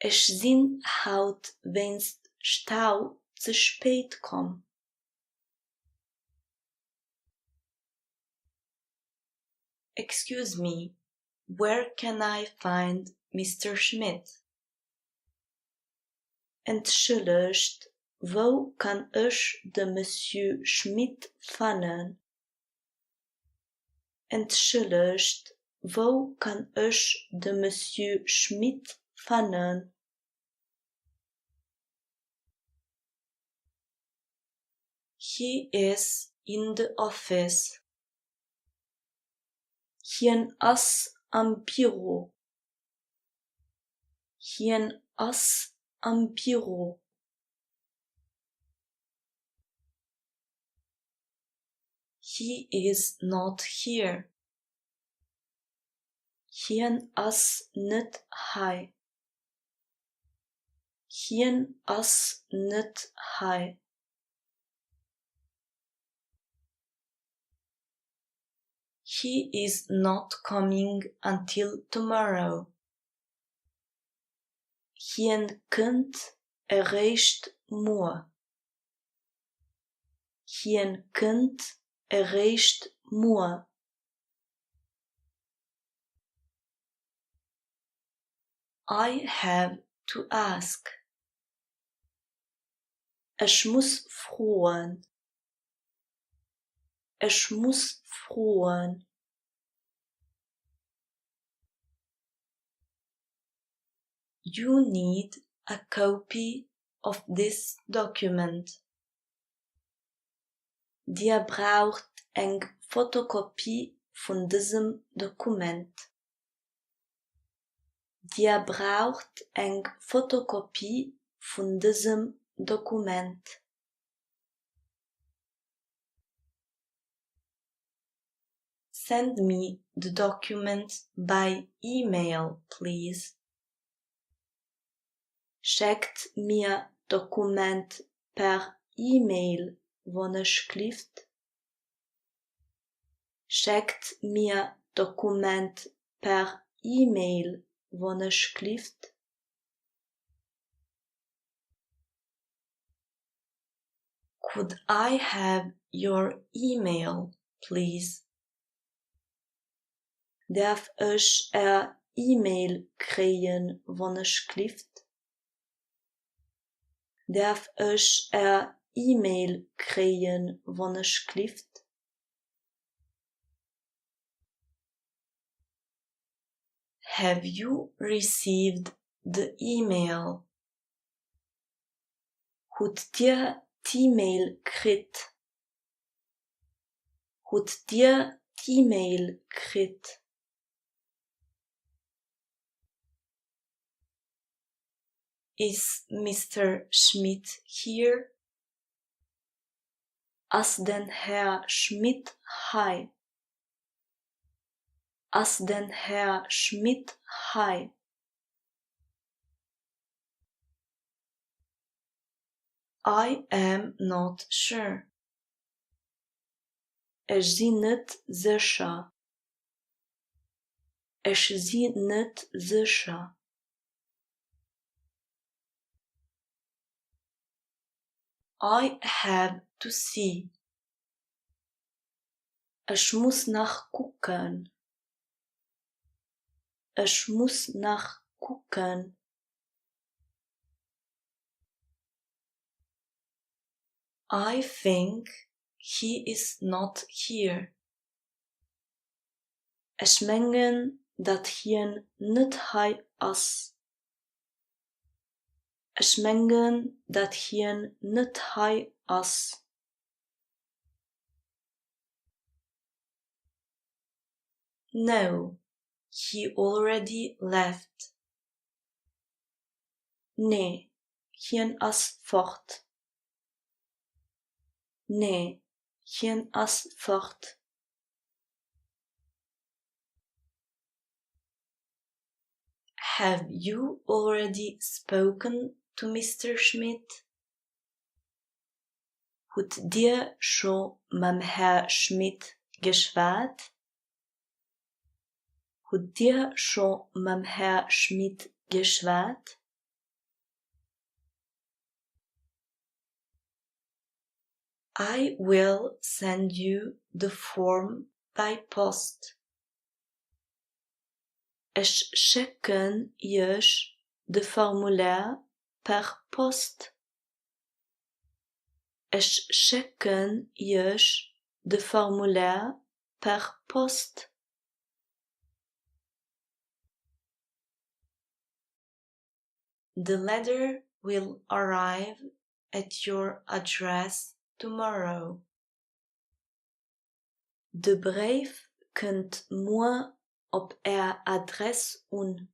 Din haut weinst Stau zu spät kom. Excuse me, where can I find Mr. Schmidt? Entschuldigt, wo kan ich de Monsieur Schmidt finden? Entschuldigt, wo kan ich de Monsieur Schmidt finden? He is in the office. Hien as am Büro. Hien as am Büro. He is not here. Hien as net high. Hien as net high. He is not coming until tomorrow. Hien kunt erreicht moe. Hien kunt erreicht moe. I have to ask. Ich muss fragen. Ich muss fragen. You need a copy of this document. Dir braucht eng Fotokopie von diesem Dokument. Dir braucht eng Fotokopie von diesem Dokument. Send me the document by email, please. Schickt mir Dokument per E-Mail von der Schrift. Schickt mir Dokument per E-Mail von der Schrift. Could I have your email, please? Darf ich E-Mail kriegen von der Schrift? Darf ich E-Mail kriegen von der Schrift? Have you received the email? Habt ihr die E-Mail gekriegt? Habt ihr die E-Mail gekriegt? Is Mr. Schmidt here? As den Herr Schmidt hei. As den Herr Schmidt hei. I am not sure. Ich zie net sicher. Ich zie net sicher. I have to see. Ich muss nachgucken. Ich muss nachgucken. I think he is not here. Ich mengen dat hien net hei as. Ich mengen dat hien net hei as. No, he already left. Nee, hien as fort. Nee, hien as fort. Have you already spoken to Mr. Schmidt? Hut dir schon mam Herr Schmidt geschwat? Hut dir schon mam Herr Schmidt geschwat? I will send you the form by post. Ich schicken euch de Formular per Post. Ich schicken euch de Formular per Post. The letter will arrive at your address tomorrow. De brief kunt morgen op adres un.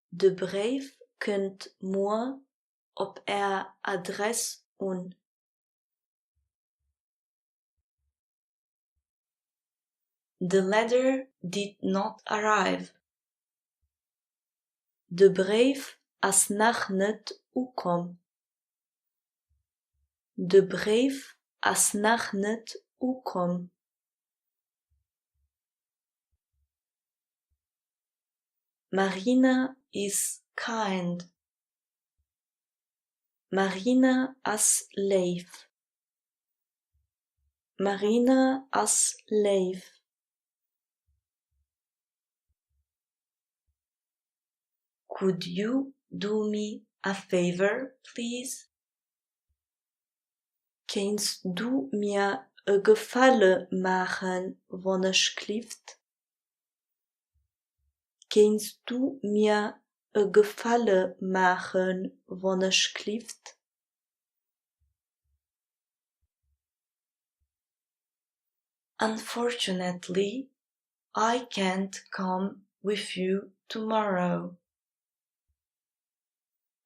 De brief kunt morgen op adres un. The letter did not arrive. De brief as nach net ukom. De brief as nach net ukom. Marina is kind. Marina as leef. Marina as leef. Could you do me a favor, please? Kannst du mir a Gefalle machen, wann ich klift? Kannst du mir a Gefalle machen, wann ich klift? Unfortunately, I can't come with you tomorrow.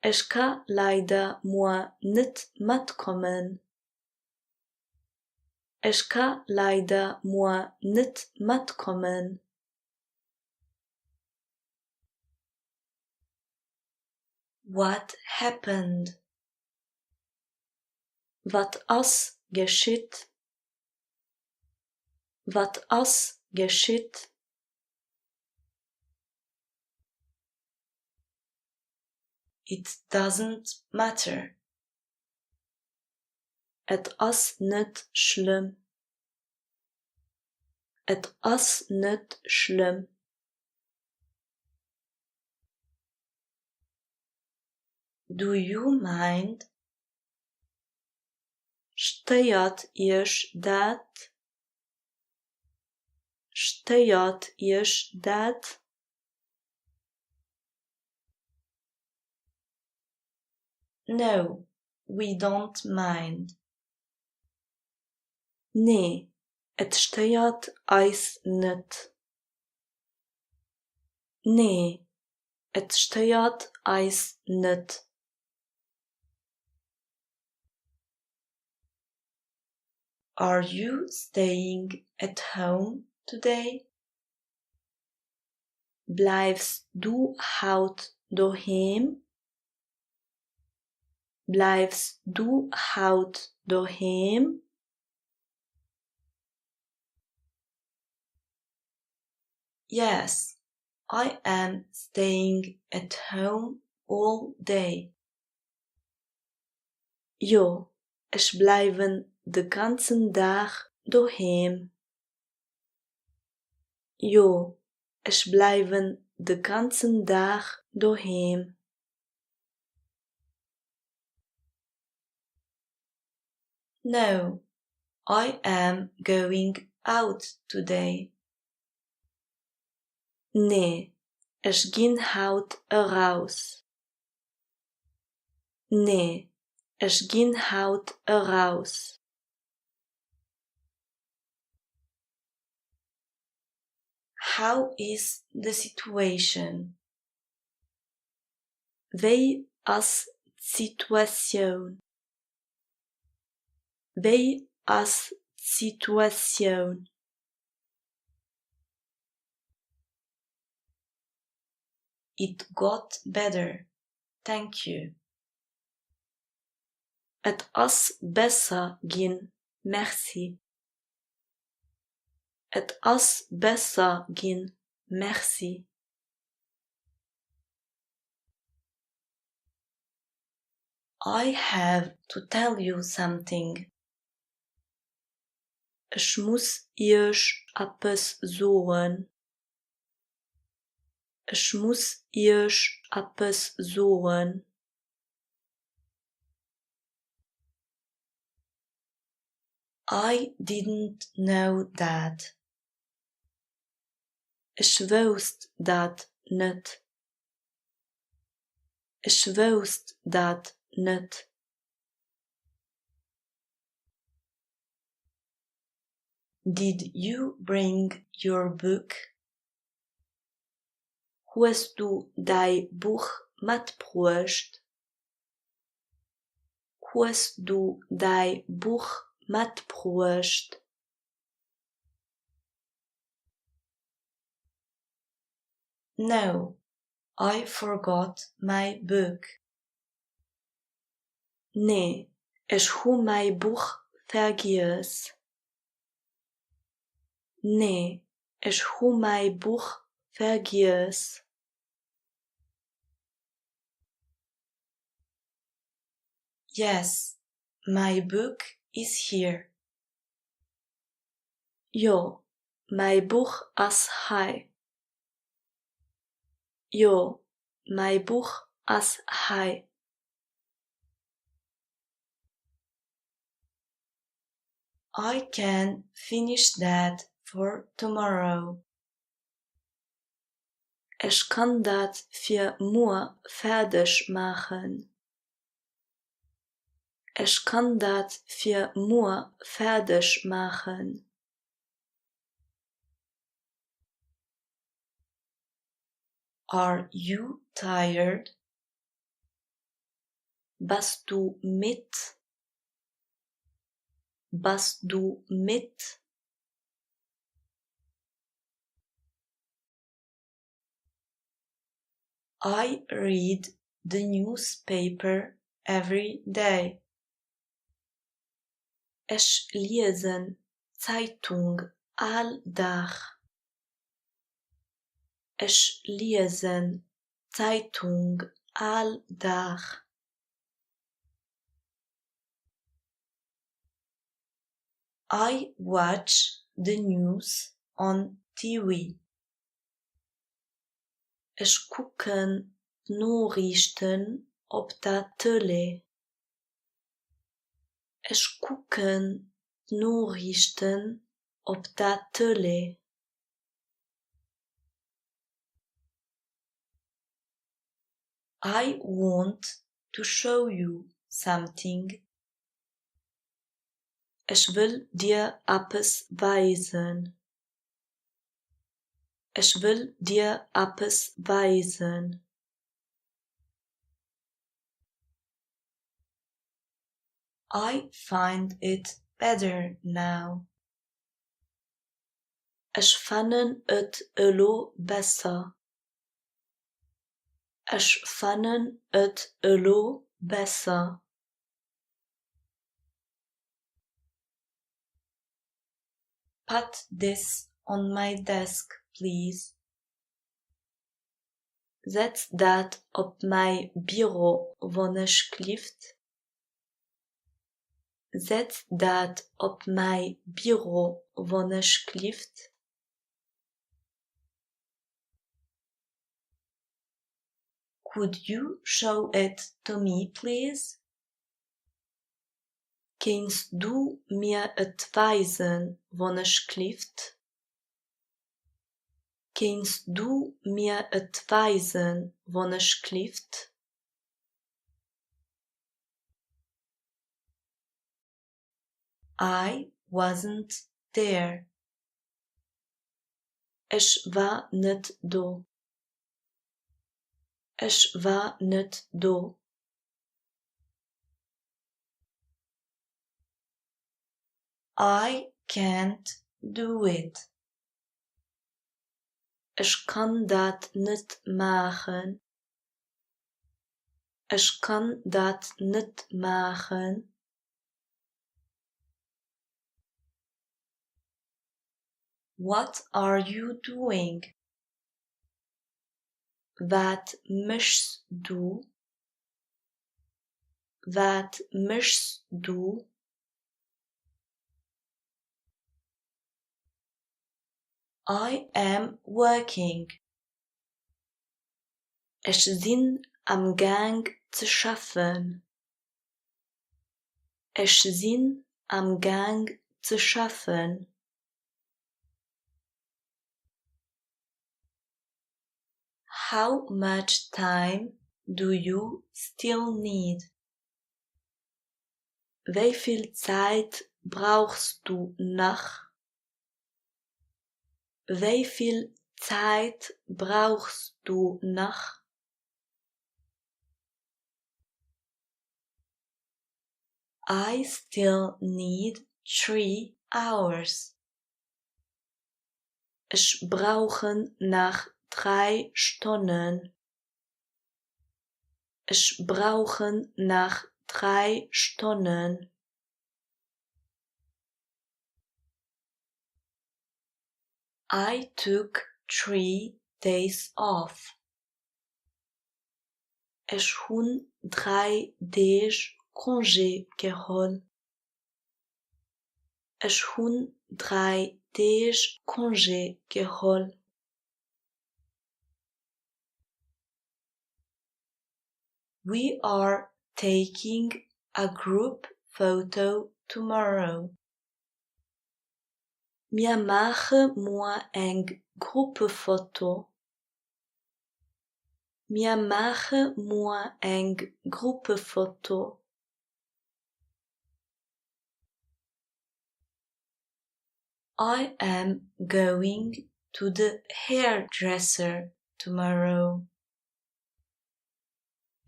Ich kann leider morgen nicht mitkommen. Ich kann leider morgen nicht mitkommen. What happened? Wat as geschieht? Wat as geschieht? It doesn't matter. Et as net schlimm. Et as net schlimm. Do you mind? Steuert ihr dat? Steuert ihr dat? No, we don't mind. Nee, et steuert eis net. Nee, et steuert eis net. Are you staying at home today? Bleibst du haut daheim? Bleibst du haut daheim? Yes, I am staying at home all day. Jo, ich bleiben den ganzen Tag daheim. Jo, ich bleiben den ganzen Tag daheim. No, I am going out today. Nee, ich geh haut raus. Nee, ich geh haut raus. How is the situation? Wie as Situation? Wie as Situation? It got better, thank you. Et as besser gin, merci. Et as besser gin, merci. I have to tell you something. Ich muss euch etwas sagen. Ich muss euch etwas sagen. I didn't know that. Ich wusste dat nicht. Ich wusste dat nicht. Did you bring your book? Hast du dein Buch mitgebracht? Hast du dein Buch mitgebracht? No, I forgot my book. Nee, ich hu mein Buch vergiss. Nee, ich hu mein Buch vergiss. Yes, my book is here. Jo, mein Buch as high. Jo, mein Buch as high. I can finish that for tomorrow. Ich kann dat für morgen fertig machen. Ich kann dat für morgen fertig machen. Are you tired? Bist du mit? Bist du mit? I read the newspaper every day. Ich lese Zeitung all Tag. Ich lese Zeitung all Tag. I watch the news on TV. Ich gucke Nachrichten op der Tele. Ich gucke Nachrichten op der Tele. I want to show you something. Ich will dir etwas weisen. Ich will dir etwas weisen. I find it better now. Ich fand et elo besser. Ich fand et elo besser. Put this on my desk, please. Setz dat op mijn bureau, wanneer schlift. zet dat op mijn bureau alsjeblieft. Could you show it to me, please? Kannst du mir het wijzen alsjeblieft? Kannst du mir het wijzen alsjeblieft? I wasn't there. Ich war nicht da. Ich war nicht da. I can't do it. Ich kann dat nicht machen. Ich kann dat nicht machen. What are you doing? Wat mischst du? Wat mischst du? I am working. Ich bin am Gang zu schaffen. Ich bin am Gang zu schaffen. How much time do you still need? Wie viel Zeit brauchst du noch? Wie viel Zeit brauchst du noch? I still need 3 hours. Ich brauche noch 3 Stunden. Ich brauche noch 3 Stunden. I took 3 days off. Ich hun 3 days congé geholt. Ich hun 3 days congé geholt. We are taking a group photo tomorrow. Wir machen morgen ein Gruppenfoto. Wir machen morgen ein Gruppenfoto. I am going to the hairdresser tomorrow.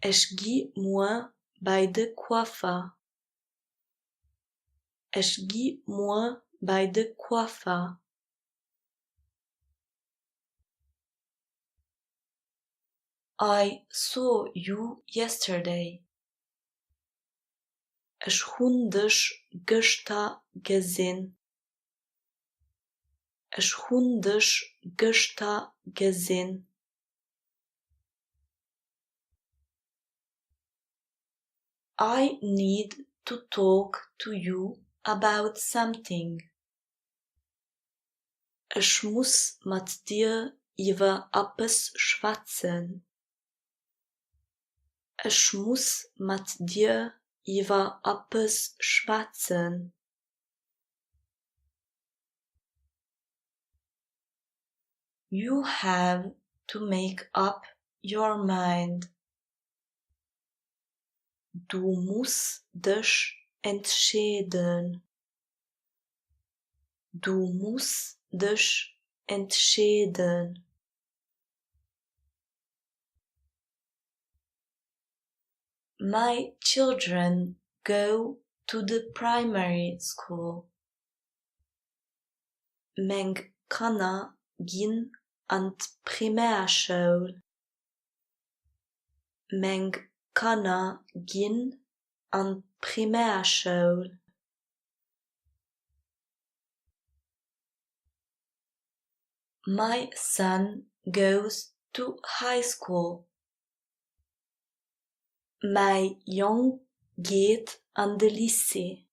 Ich gehe morgen bei der Coiffeur. Ich gehe morgen bei der Coiffeur. I saw you yesterday. Ich hun dich gestern gesehen. Ich hun dich gestern gesehen. I need to talk to you about something. Ich muss mit dir über etwas schwatzen. Ich muss mit dir über etwas schwatzen. You have to make up your mind. Du musst dich entscheiden. Du musst dich entscheiden. My children go to the primary school. Mijn kinderen gaan aan de primairschule. Mijn kinderen gaan aan de primairschule. My son goes to high school. Mijn jong gaat aan de lycée.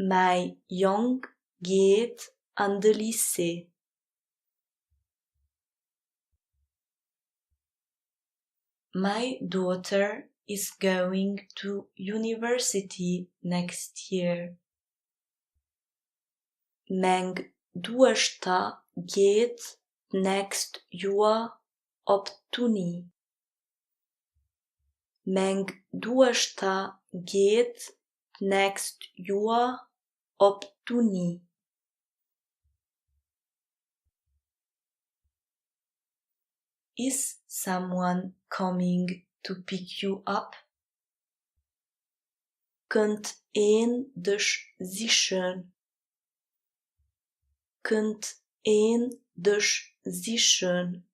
My young geht an de lycée. My daughter is going to university next year. Meng duosta geht next jaar op tuni. Meng duosta geht next jaar op tuni. Is someone coming to pick you up? Kunt een dus zischen? Kunt een dus zischen?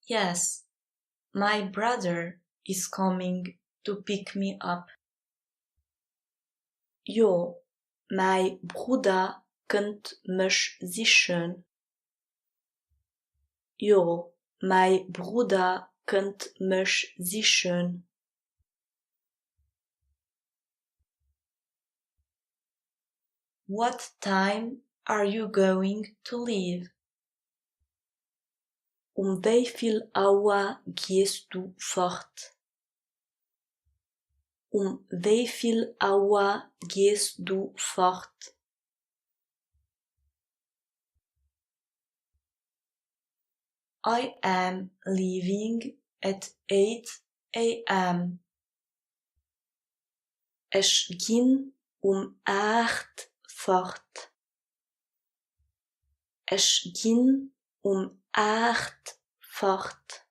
Yes, my brother is coming to pick me up. Jo, my Bruder kunt mich zischen. Jo, my Bruder kunt mich zischen. What time are you going to leave? Wieveel uur gehst du fort? Wieveel uur gehst du fort? I am leaving at 8 a.m. Ich ging 8 fort. Ich ging 8 fort.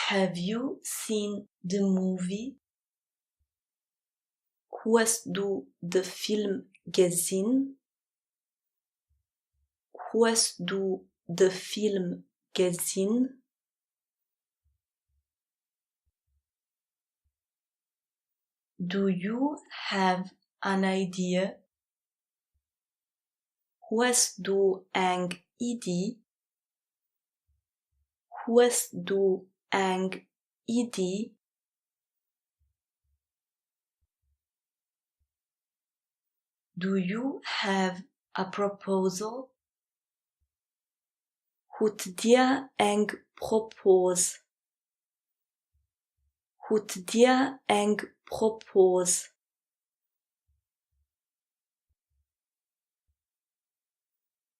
Have you seen the movie? Hast du den Film gesehen? Hast du den Film gesehen? Do you have an idea? Hast du eine Idee? Hast du eine Idee? Do you have a proposal? Hut dir ein Propos? Hut dir ein Propos?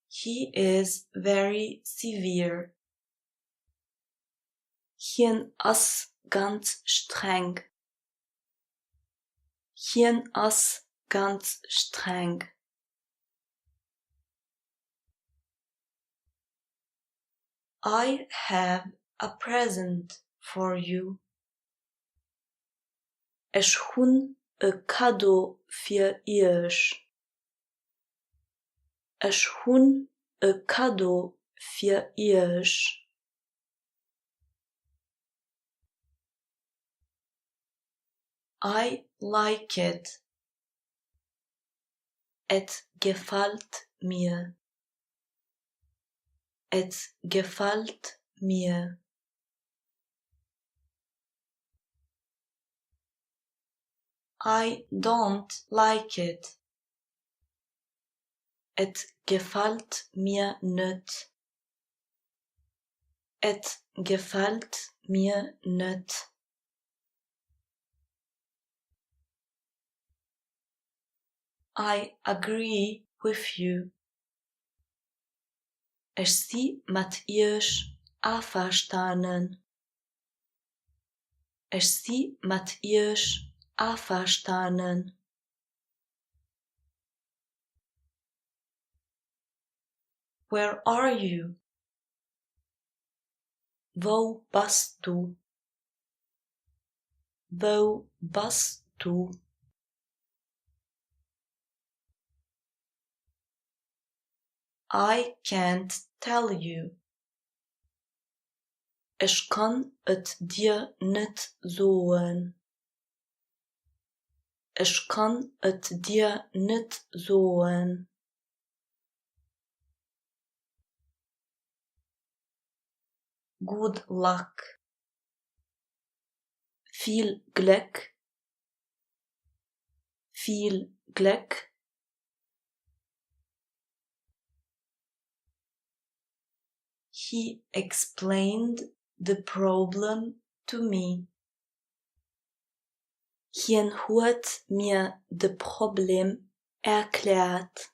He is very severe. Hien is ganz streng. Hien is ganz streng. I have a present for you. Ich hun a cadeau für euch. Ich hun a cadeau für euch. I like it. Et gefällt mir. Et gefällt mir. I don't like it. Et gefällt mir nicht. Et gefällt mir nicht. I agree with you. Ich zie met euch einverstanden. Ich zie met euch einverstanden. Where are you? Wo bist du? Wo bist du? I can't tell you. Ich kann et dir nicht sagen. Ich kann et dir nicht sagen. good luck, viel Glück, viel Glück. He explained the problem to me. Hien huet mir de Problem erklärt.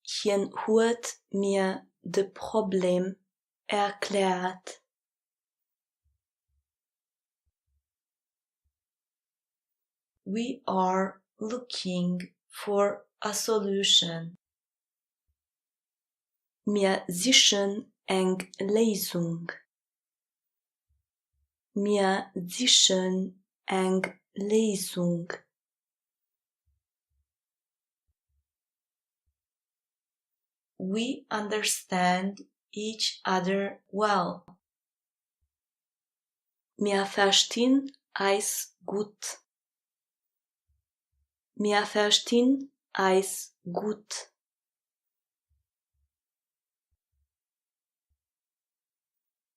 Hien huet mir de Problem erklärt. We are looking for a solution. Wir suchen eng Lösung. Wir suchen eng Lösung. We understand each other well. Wir verstehen eis gut. Wir verstehen eis gut.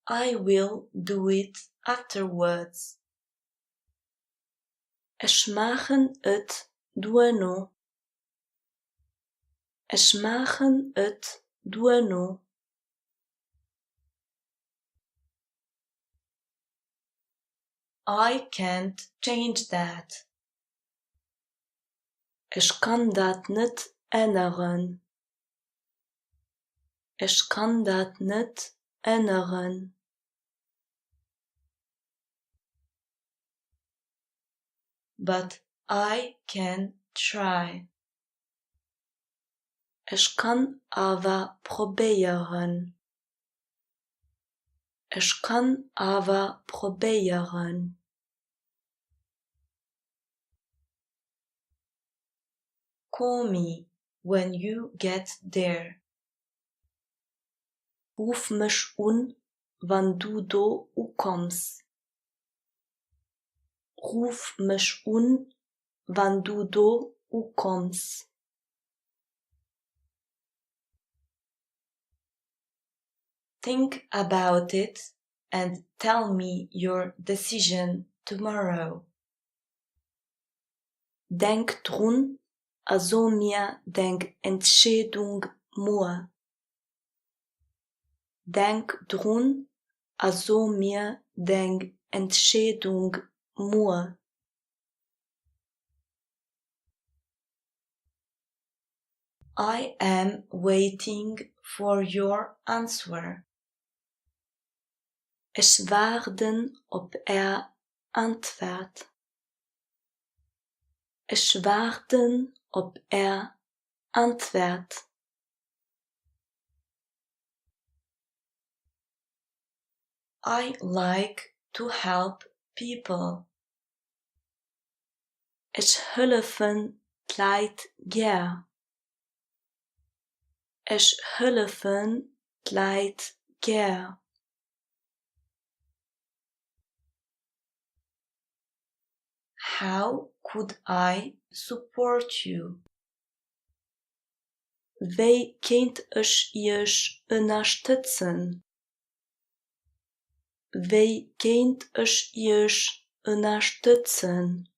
I will do it afterwards. Ich machen et dueno. Ich machen et dueno. I can't change that. Ich kann dat net ändern. Ich kann dat net ändern. But I can try. Ich kann aber probieren. Ich kann aber probieren. Call me when you get there. Ruf mich wann du do kommst. Ruf mich wann du do kommst. Think about it and tell me your decision tomorrow. Denk drun, also mir denk Entscheidung mua. Denk drun, also mir denk Entscheidung mua. I am waiting for your answer. Ich warten op Antwort. Ich warten op Antwort. I like to help people. Ich helfen Leid gern. Ich helfen Leid gern. How could I support you? Wie könnt ich euch unterstützen? Wie könnt ich euch unterstützen?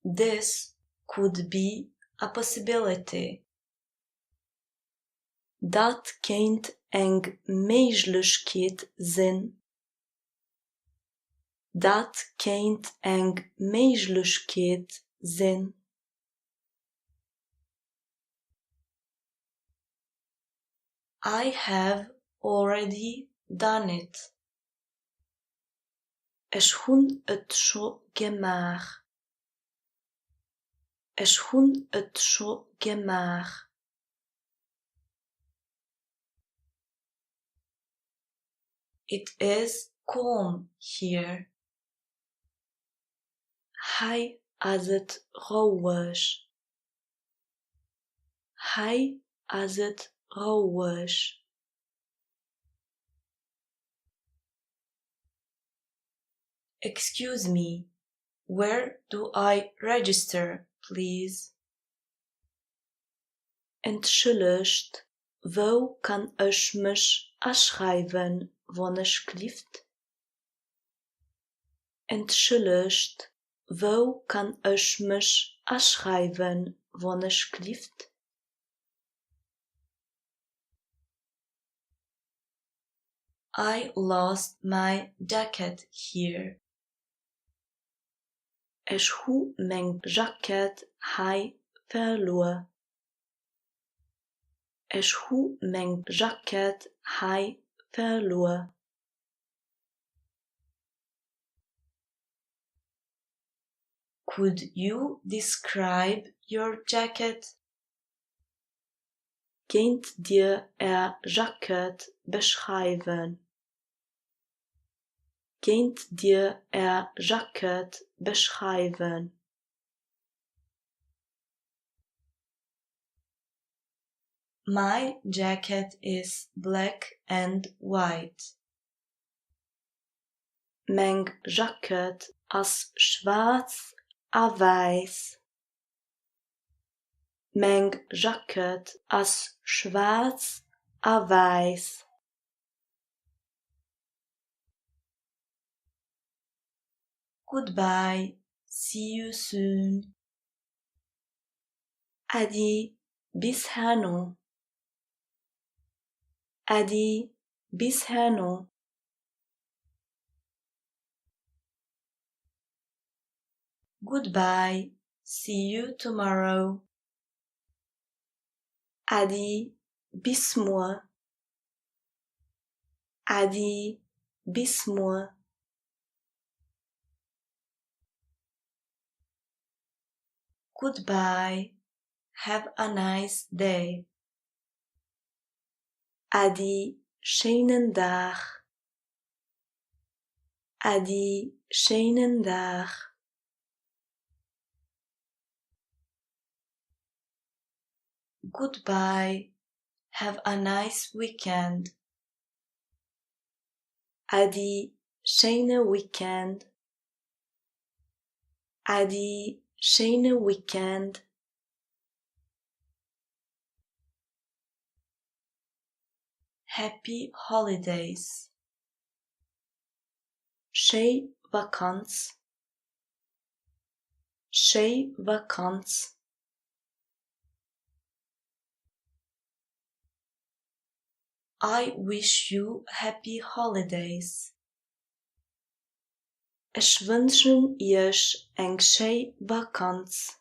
This could be a possibility. Dat könnt eng Möglichkeit sein. Dat könnt eng Möglichkeit sein. I have already done it. Ich hun et schon gemacht. Ich hun et schon gemacht. It is calm here. Hij as het ruhig. Hij as het ruhig. Excuse me, where do I register, please? Entschuldigt, wo kan ich mich aanschrijven alsjeblieft? Entschuldigt, wo kan ich mich aanschrijven alsjeblieft? I lost my jacket here. Ich hu mijn jacket hij verloor. Ich hu mijn jacket hij verloor. Could you describe your jacket? Kent dir jacket beschrijven? Kent dir jacket beschrijven? My jacket is black and white. Mijn jacket is schwarz en weiß. Mijn jacket is schwarz en weiß. Goodbye. See you soon. Adi, bis herno. Adi, bis herno. Goodbye. See you tomorrow. Adi, bis morgen. Adi, bis morgen. Goodbye. Have a nice day. Adi, schönen Tag. Adi, schönen Tag. Goodbye. Have a nice weekend. Adi, schöne Weekend. Adi, schöne Weekend. Happy holidays. Schöne Vakanz. Schöne Vakanz. I wish you happy holidays. Ich wünsche euch eine schöne Vakanz.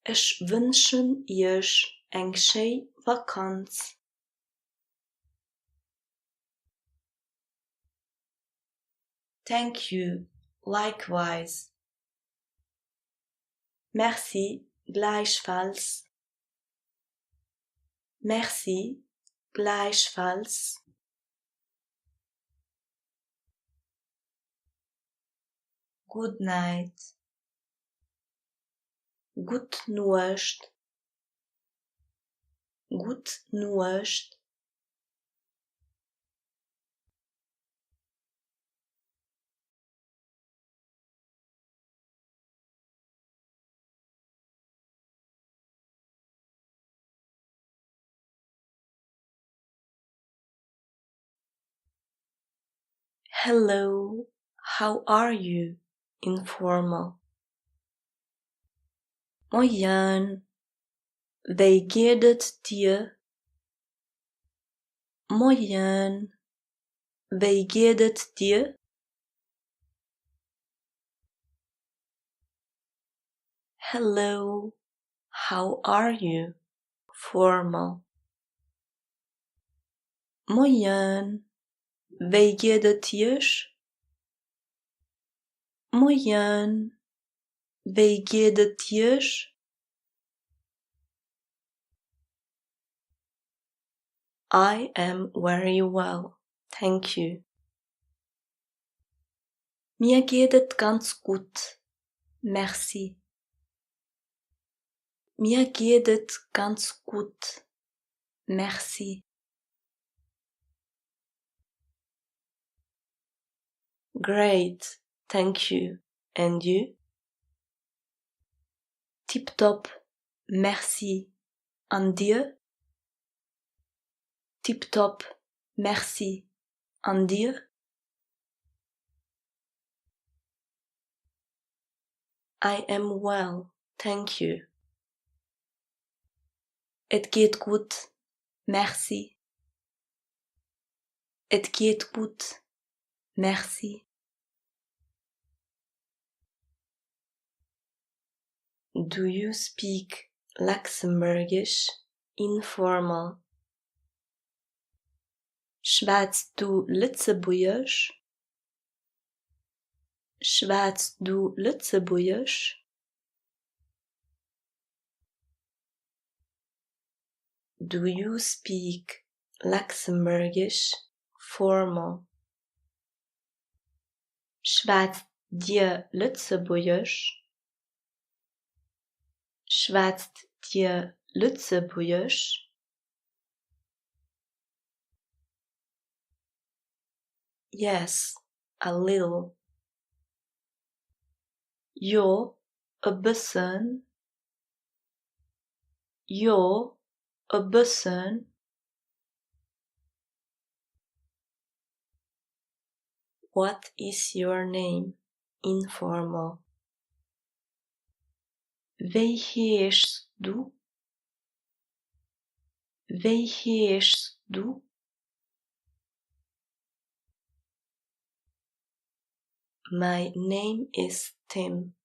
Ich wünsche euch eine schöne Vakanz. Thank you. Likewise. Merci, gleichfalls. Merci, gleichfalls. Good night. Gut Nacht. Gut Nacht. Hello. How are you? Informal. Moin. Wie geht es dir? Moin. Wie geht es dir? Hello. How are you? Formal. Moin. Wie geht es dir? Moin. Wie geht es dir? I am very well. Thank you. Mir geht es ganz gut. Merci. Mir geht es ganz gut. Merci. Great. Thank you. And you? Tipptopp. merci. An dir? Tipptopp, merci. An dir? I am well, thank you. Het geht gut, merci. Het geht gut, merci. Do you speak Luxemburgisch? Informal. Schwätzt du Lützebuergisch? Schwätzt du Lützebuergisch? Do you speak Luxemburgisch? Formal. Schwätzt dir Lützebuergisch? Schwätzt dir Lützebuergisch? Yes, a little. Jo, a bisschen. Jo, a bisschen. What is your name? Informal. Wie heißt du? Wie heißt du? My name is Tim.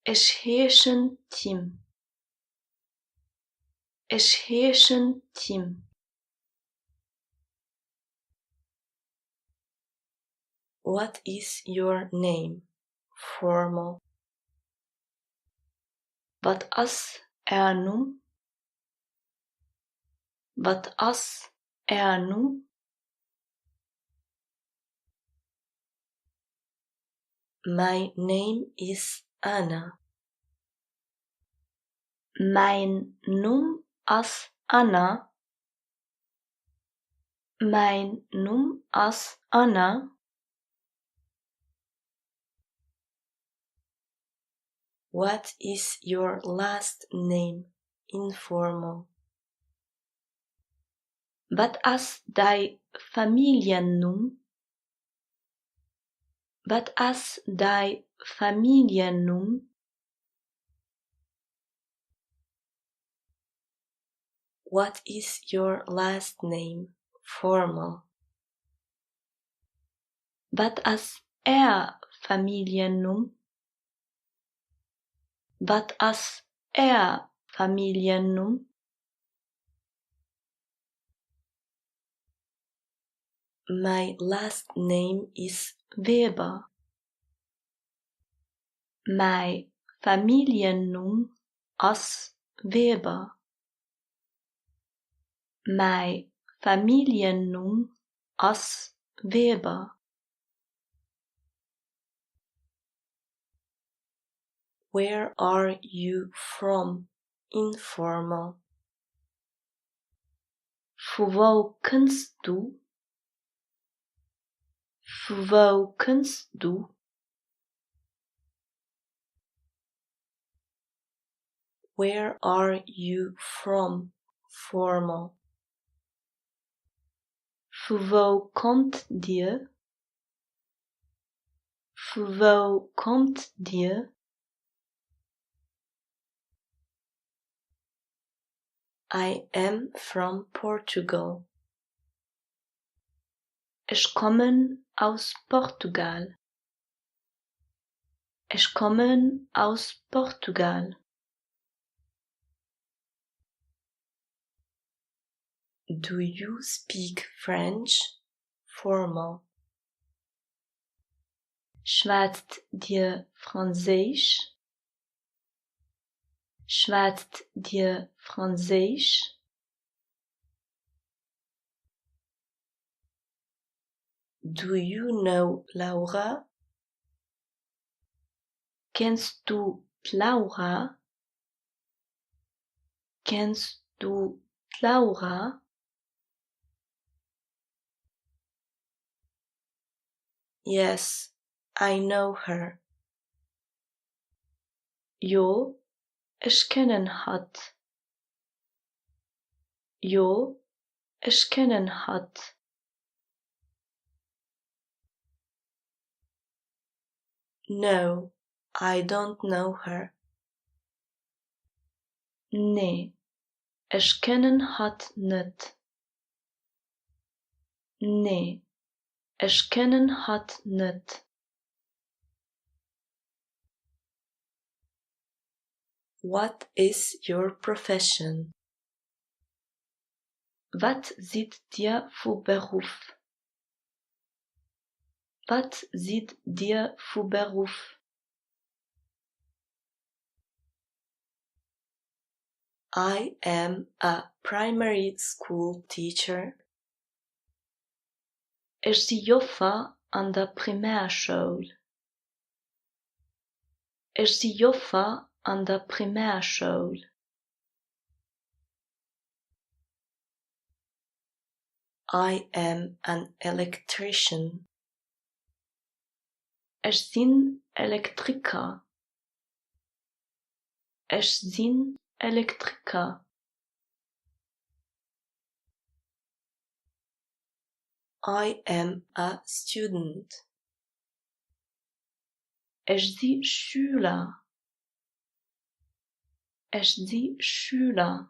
Ich heiße Tim. Ich heiße Tim. What is your name? Formal. Wat as nu? Wat as nu? My name is Anna. Mein Num as Anna. Mein Num as Anna. What is your last name? Informal. Wat as dei Familiennum? Wat as dei Familiennum? What is your last name? Formal. Wat as Familiennum? Wat as Familiennum? My last name is Weber. My Familiennum as Weber. My Familiennum as Weber. Where are you from? Informal. Wo kommst du? Wo kommst du? Where are you from? Formal. Wo kommt dir? Wo kommt dir? I am from Portugal. Ich komme aus Portugal. Ich komme aus Portugal. Do you speak French? Formal. Schwätzt dir Französisch? Schwätzt dir Französisch? Do you know Laura? Kennst du Laura? Kennst du Laura? Yes, I know her. Jo, ich kennen hat. Jo, ich kennen hat. No, I don't know her. Nee, ich kennen hat net. Nee, ich kennen hat net. What is your profession? Wat sieht dir für Beruf? Wat sieht dir für Beruf? I am a primary school teacher. Ich zie joffa an der Primärschule. Ich zie joffa an der Primärschule. I am an electrician. Ich bin Elektriker. Ich bin Elektriker. I am a student. Ich bin Schüler. Ich bin Schüler.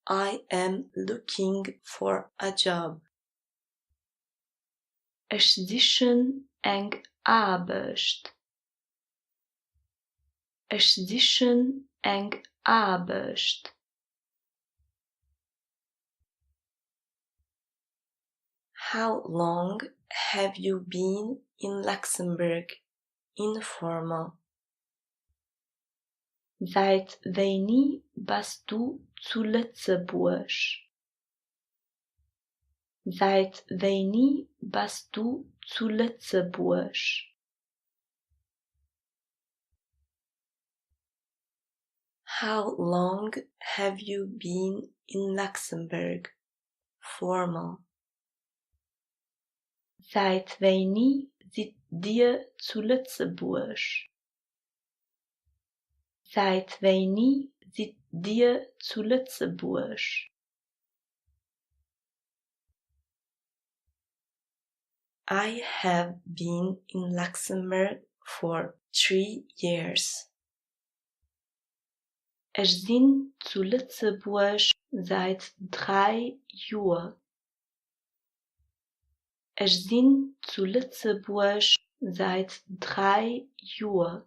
I am looking for a job. Ich sichen eng Arbeit. Ich sichen eng Arbeit. How long have you been in Luxembourg? Informal. Seit wann bist du zu Lützeburg? Seit wann bist du zu Lützeburg? How long have you been in Luxembourg? Formal. Seit wann seid ihr zu Lützeburg? Seit wann seid ihr zu Lützeburg? I have been in Luxembourg for 3 years. Ich bin zu Lützeburg seit 3 Jahren. Ich bin zu Lützeburg seit 3 Jahren.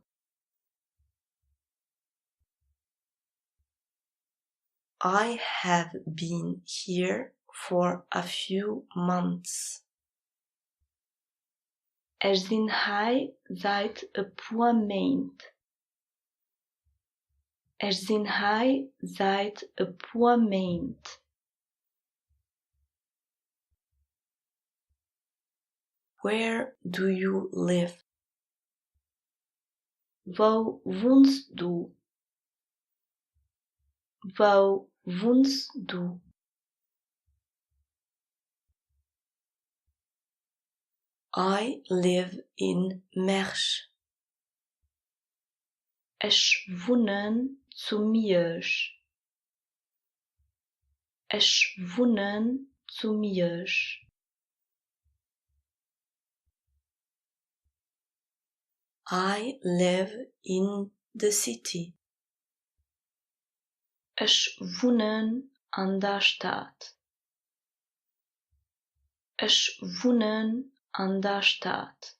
I have been here for a few months. Ich bin hier seit a paar Monaten. Ich bin hier seit a paar Monaten. Where do you live? Wo wohnst du? Wo wohnst du? I live in Mersch. Ich wohne zu Miersch. Ich wohne zu Miersch. I live in the city. Ich wohne an der Stadt. Ich wohne an der Stadt.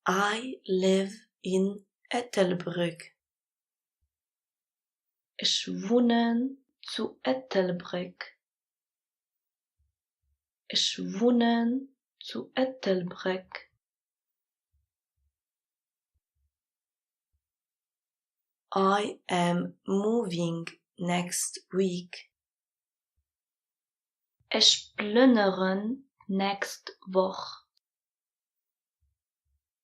I live in Ettelbrück. Ich wohne zu Ettelbrück. Ich wohne zu Ettelbrück. I am moving next week. Ich plündere nächste Woche.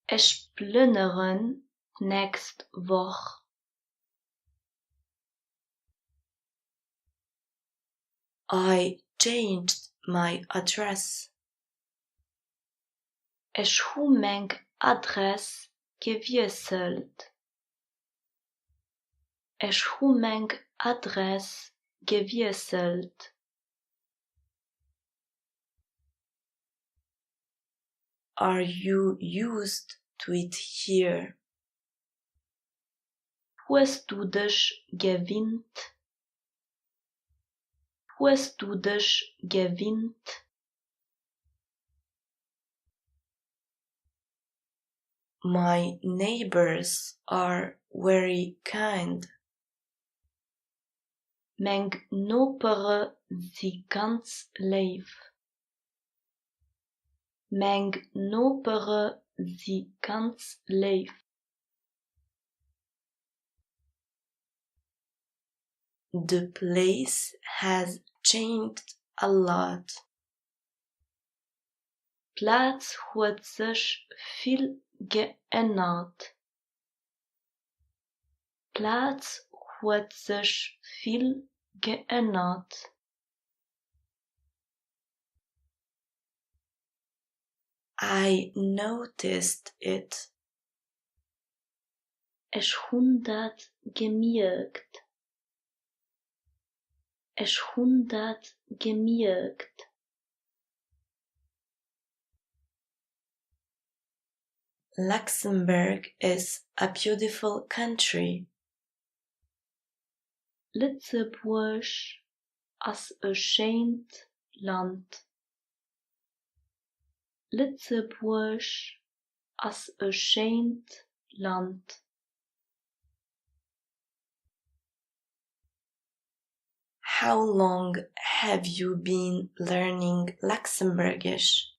Ich plündere nächste Woche. I changed my address. është humeng adres gewechselt. Është humeng adres gewechselt. Are you used to it here? Hast du dich gewöhnt? Hast du dich gewöhnt? My neighbors are very kind. Mijn nopere zie ganz lief. Mijn nopere zie ganz lief. The place has changed a lot. Plaats hat sich viel geändert. Plaats hat sich viel geändert. I noticed it. Ich hundat gemerkt. Ich hundat gemerkt. Luxembourg is a beautiful country. Lützeburg as een schönt land. Lützeburg as een schönt land. How long have you been learning Luxembourgish?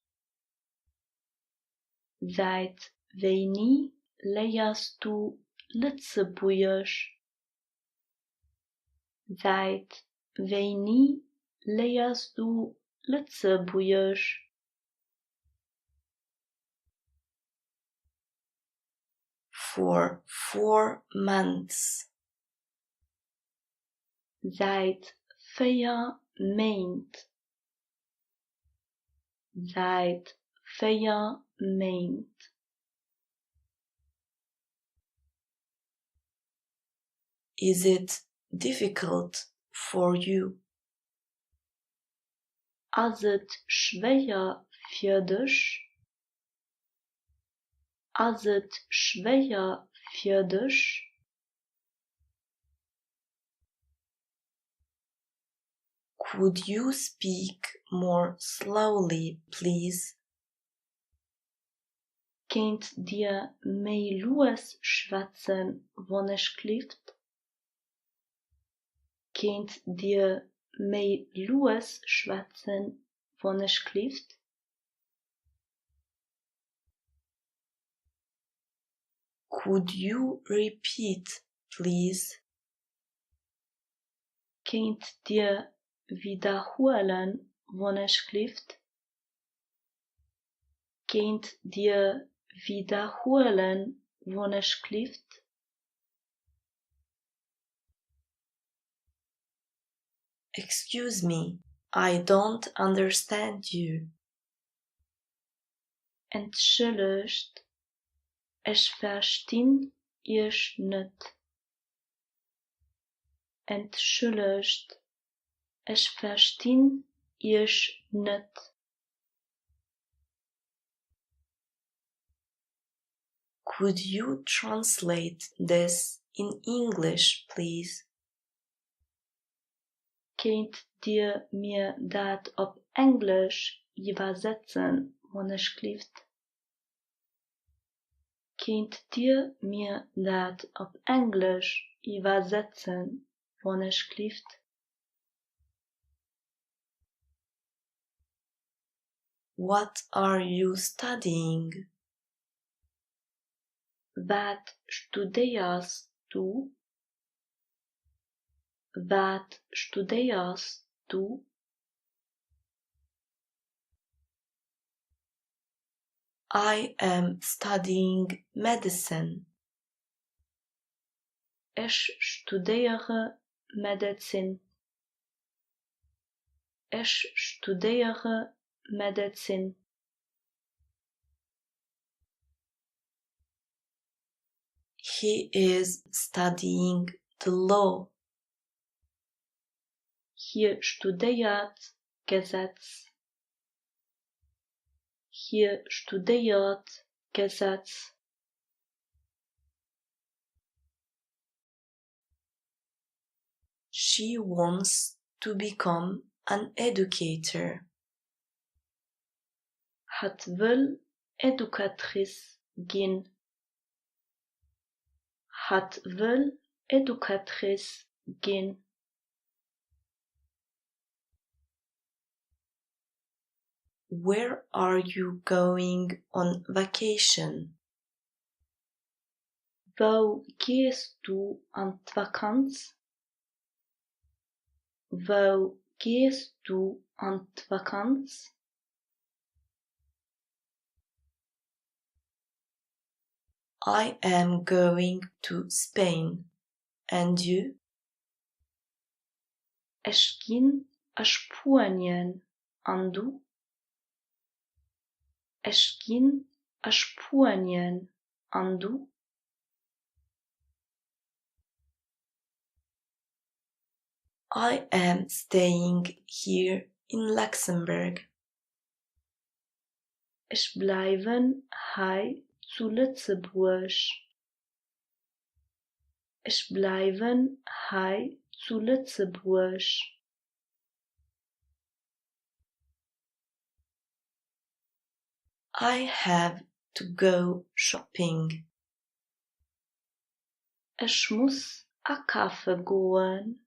Seit wanneer leerst du Lützeburgisch? Seit wanneer leerst du Lützeburgisch? For 4 months. Seit 4 maanden. Seit 4 maanden. Is it difficult for you? Is het schwer für dich? Is het schwer für dich? Could you speak more slowly, please? Könnt dir mehr los schwätzen, wenn es klifft? Könnt dir mehr los schwätzen, wenn es klifft? Could you repeat, please? Könnt dir wiederholen, wenn es klifft? Könnt dir wiederholen, wenn es klifft? Excuse me, I don't understand you. Entschuldigt, ich verstehe euch nicht. Entschuldigt, ich verstehe euch nicht. Could you translate this in English, please? Könnt ihr mir das auf Englisch übersetzen, wenn es klifft? Könnt ihr mir das auf Englisch übersetzen, wenn es klifft? What are you studying? Was studierst du? Was studierst du? I am studying medicine. Ich studiere Medizin. Ich studiere Medizin. He is studying the law. Hier studiert Gesetz. Hier studiert Gesetz. She wants to become an educator. Het wil educatrice gehen. Het wil educatrice gehen. Where are you going on vacation? Wo gehst du an die Vakanz? Wo gehst du an die Vakanz? I am going to Spain. And you? Ich gehen a Spanien. Und du? Ich gehen a Spanien. Und du? I am staying here in Luxembourg. Ich bleiben hei zu Lützeburg. Ich bleiben hei zu Lützeburg. I have to go shopping. Ich muss a Kaffee goen.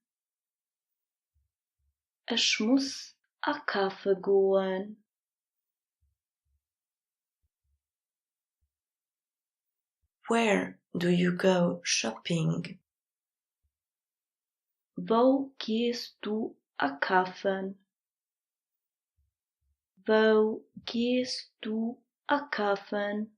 Ich muss a Kaffee goen. Where do you go shopping? Wo gehst du a Kaffen? Wo gehst du a Kaffen?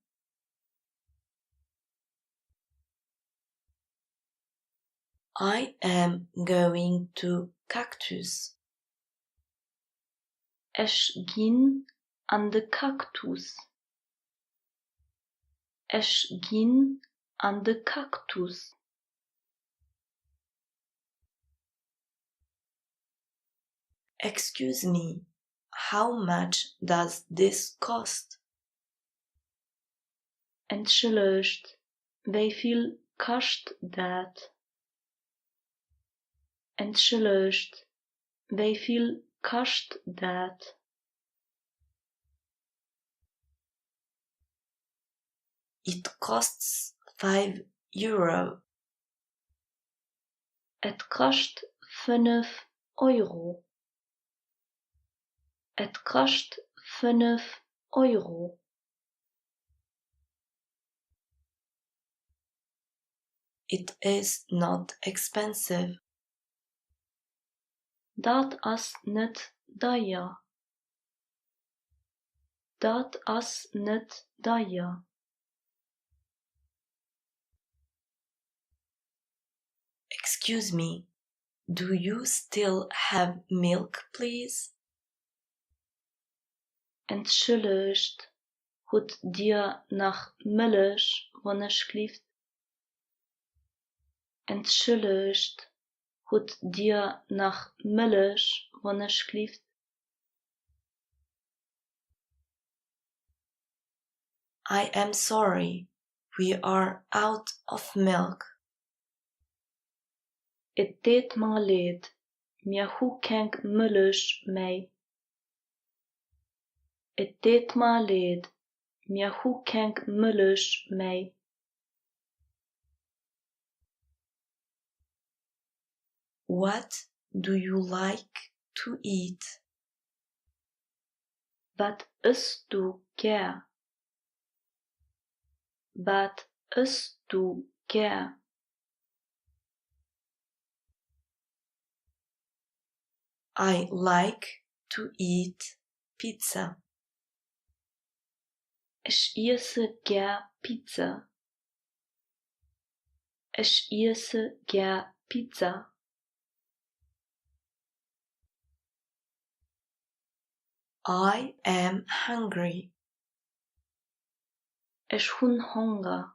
I am going to Cactus. Ich gehen an de Kaktus. Ich gehen an de Kaktus. Excuse me, how much does this cost? Entschuldigt, wieviel kost dat? Entschuldigt, wieviel kost dat? It costs €5. Et kost 5 Euro. Et kost 5 Euro. It is not expensive. Dat as net duier. Dat as net duier. Excuse me, do you still have milk, please? Entschuldigt, hut dir nach Milch, wann ich klieft? Entschuldigt, hut dir nach Milch, wann ich klieft? I am sorry, we are out of milk. Et deed me leed, mir hu kenk Milch mei. Et deed me leed, mir hu kenk Milch mei. What do you like to eat? Wat isst du gern? Wat isst du gern? I like to eat pizza. Ich esse gern Pizza. Ich esse gern Pizza. I am hungry. Ich hun Hunger.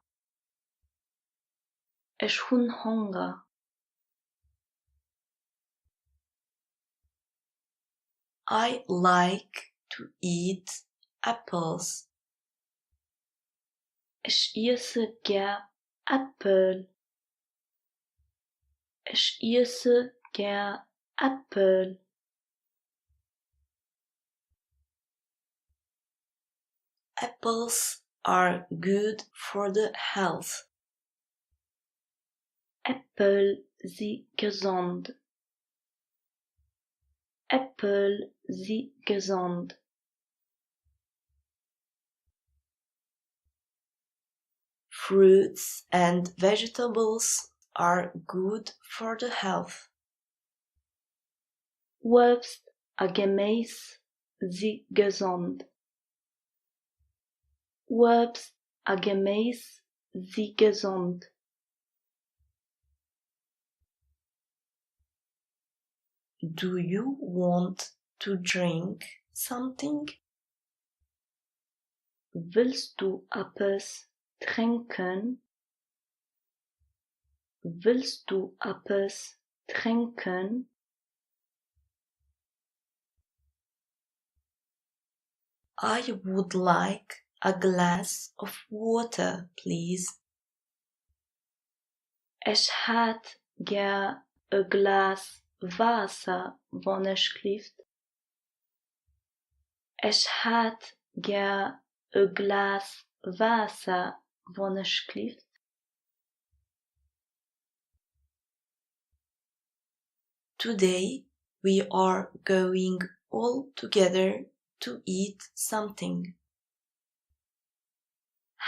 Ich hun Hunger. I like to eat apples. Ich esse gern Äpfel. Ich esse gern Äpfel. Apples are good for the health. Äpfel sind gesund. Äpfel sind gesund. Fruits and vegetables are good for the health. Obst und Gemüse sind gesund. Obst und Gemüse sind gesund. Do you want to drink something? Willst du etwas trinken? Willst du etwas trinken? I would like a glass of water, please. Ich hätte gern ein Glas Wasser, wenn ich klift. Ich hätte gern ein Glas Wasser, wenn ich klift. Today we are going all together to eat something.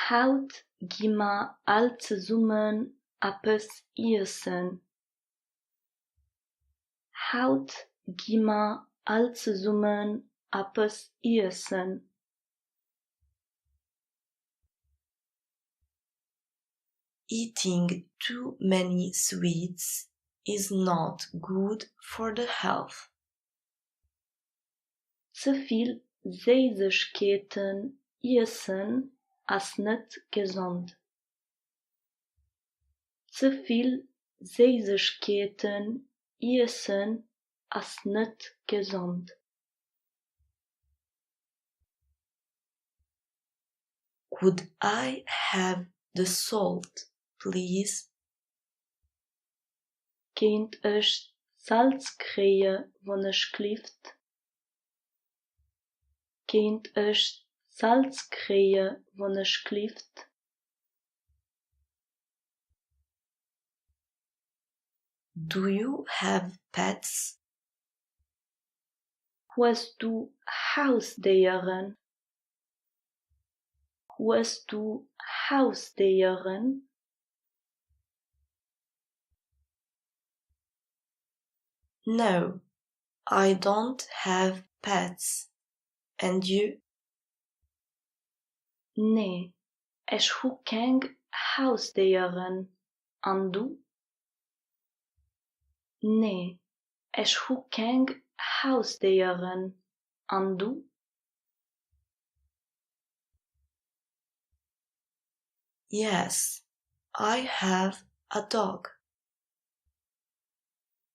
Heute gehen wir all zusammen etwas essen. Heute gehen wir all zusammen etwas essen. Eating too many sweets is not good for the health. Zu viel Süßigkeiten essen ist nicht gesund. Zu viel Süßigkeiten essen ist nicht gesund. Could I have the salt, please? Könnt ich Salz kriegen, wenn ich klift? Könnt ich Salz kriegen, wenn ich klift? Do you have pets? Hast du Haustiere? Hast du Haustiere? No, I don't have pets. And you? Nee, ich hab kein Haustiere. Und du? Nee, ich hab kein Haustiere. Und du? Yes, I have a dog.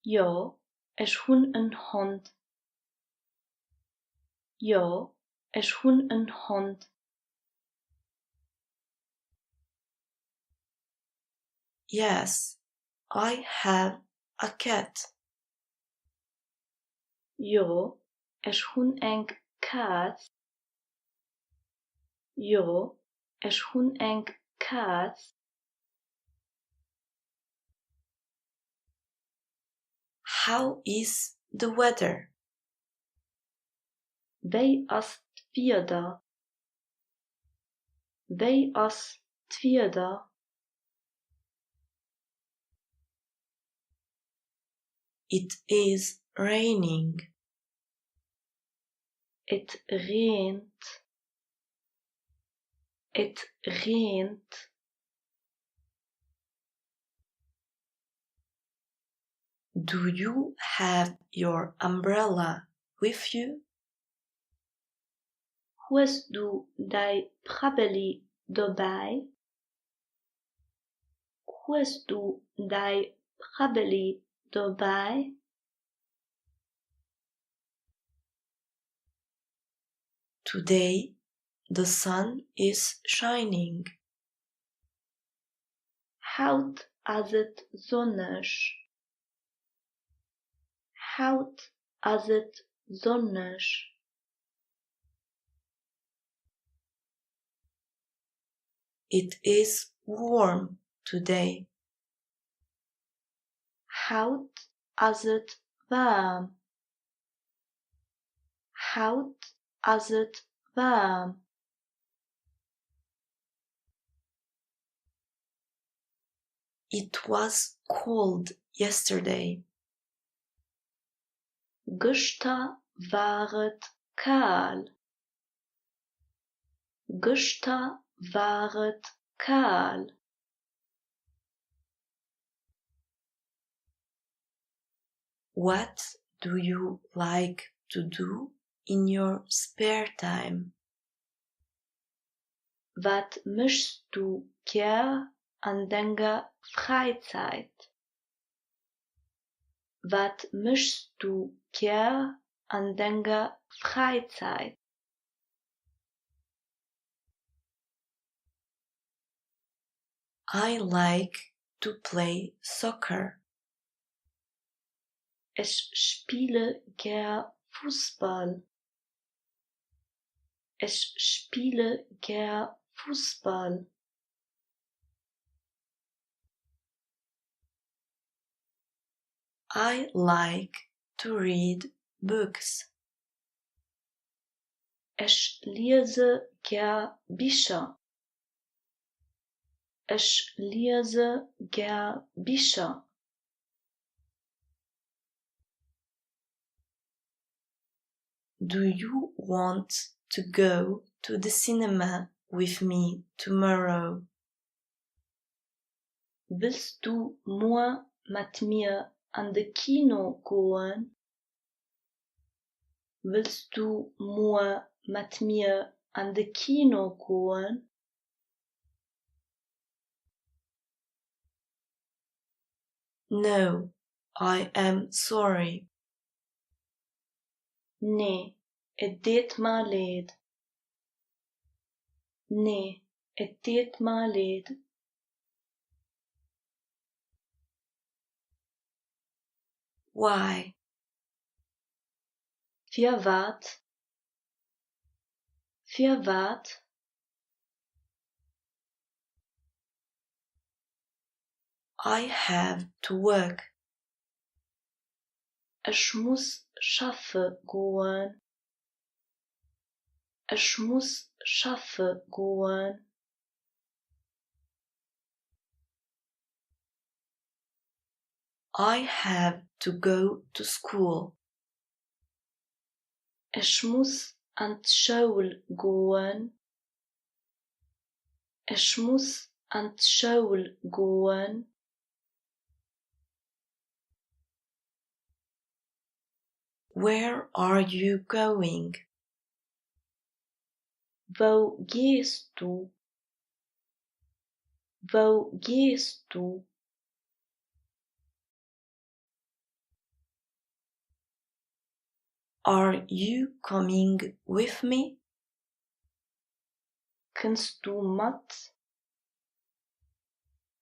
Ja, ich hun einen Hund. Ja, ich hun einen Hund. Yes, I have a cat. Ja, ich hun eng Katz. Ja, ich hun eng Katz. How is the weather? Wei as Twieder? Wei as Twieder? It is raining. It regent. It regent. Do you have your umbrella with you? Hast du dei Prabeli dabei? hoe is du dai prabeli dobai? Today the sun is shining. Hout as het zonnig. Hout as het zonnig. It is warm today. Hout as het warm. Hout as het warm. It was cold yesterday. Gestern war het kaal. Gestern war het kaal. What do you like to do in your spare time? Wat möchtest du gern an deiner Freizeit? Was möchtest du gern an deiner Freizeit? I like to play soccer. Ich spiele gern Fußball. Ich spiele gern Fußball. I like to read books. Ich lese gern Bücher. Ich lese gern Bücher. Do you want to go to the cinema with me tomorrow? Willst du morgen mit mir an de Kino gehen? Willst du morgen mit mir an de Kino gehen? No, I am sorry. Nee, het deed me leid. Nee, het deed me leid. Why? Für wat? Für wat? I have to work. Ich muss schaffen gehen. Ich muss schaffen gehen. I have to go to school. Ich muss an die Schule gehen. Ich muss an die Schule gehen. Where are you going? Wo gehst du? Wo gehst du? Are you coming with me? Kannst du mit?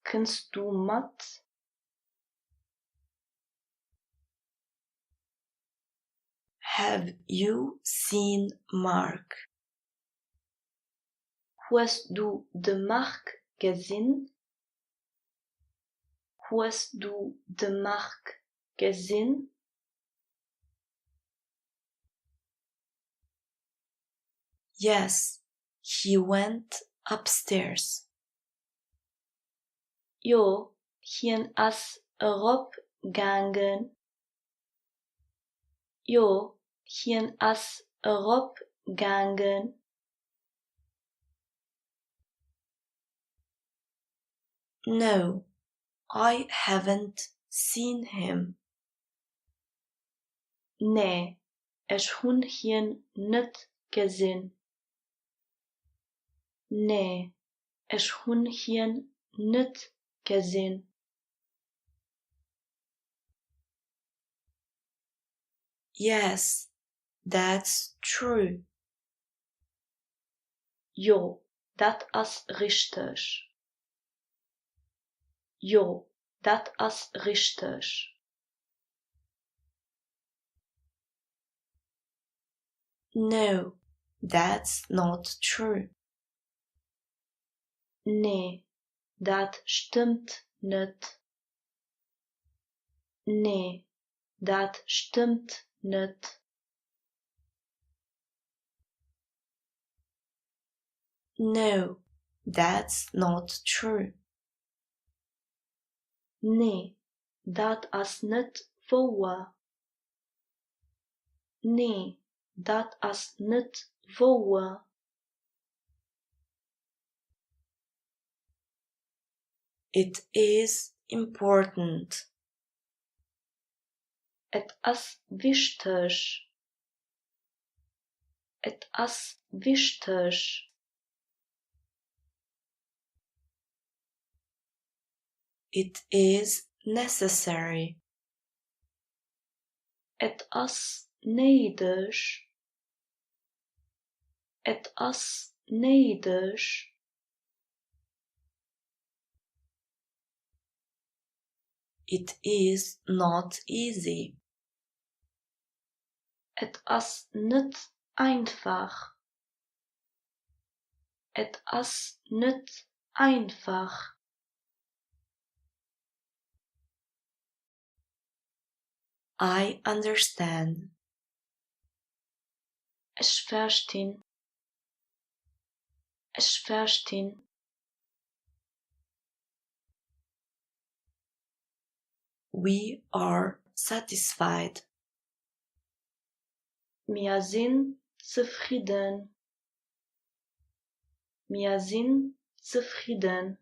Kannst du mit? Have you seen Mark? Hast du de Mark gesehen? Hast du de Mark gesehen? Yes, he went upstairs. Jo, hien as erop gangen. Jo, hien as erop gangen. No, I haven't seen him. Nee, ich hun hien net gesehen. Nee, ich hun hien net gesehen. Yes, that's true. Jo, dat as richtig. Jo, dat as richtig. No, that's not true. Nee, dat stimmt nicht. Nee, dat stimmt nicht. No, that's not true. Nee, dat as nicht wahr. Nee, dat as nicht wahr. It is important. Et as wichtig. Et as wichtig. It is necessary. Et as neidig. Et as neidig. It is not easy. Et as nit einfach. Et as nit einfach. I understand. Ich verstehn. Ich verstehn. We are satisfied. Wir sind zufrieden. Wir sind zufrieden.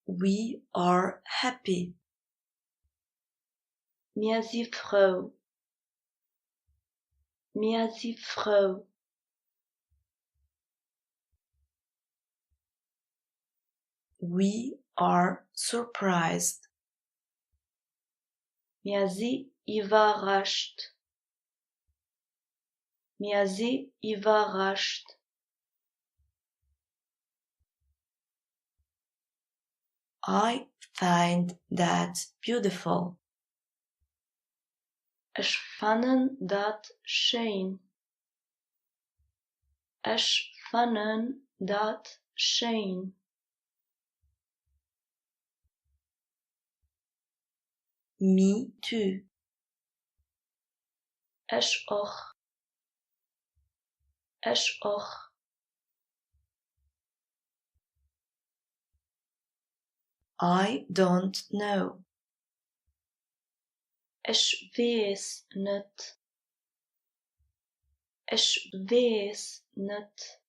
We are happy. Wir sind froh. Wir sind froh. We are surprised. Wir sind überrascht. Wir sind überrascht. I find that beautiful. Ich fanden dat schön. Ich fanden dat schön. Me too. Ich auch. Ich auch. I don't know. Ich weiß nicht. Ich weiß nicht.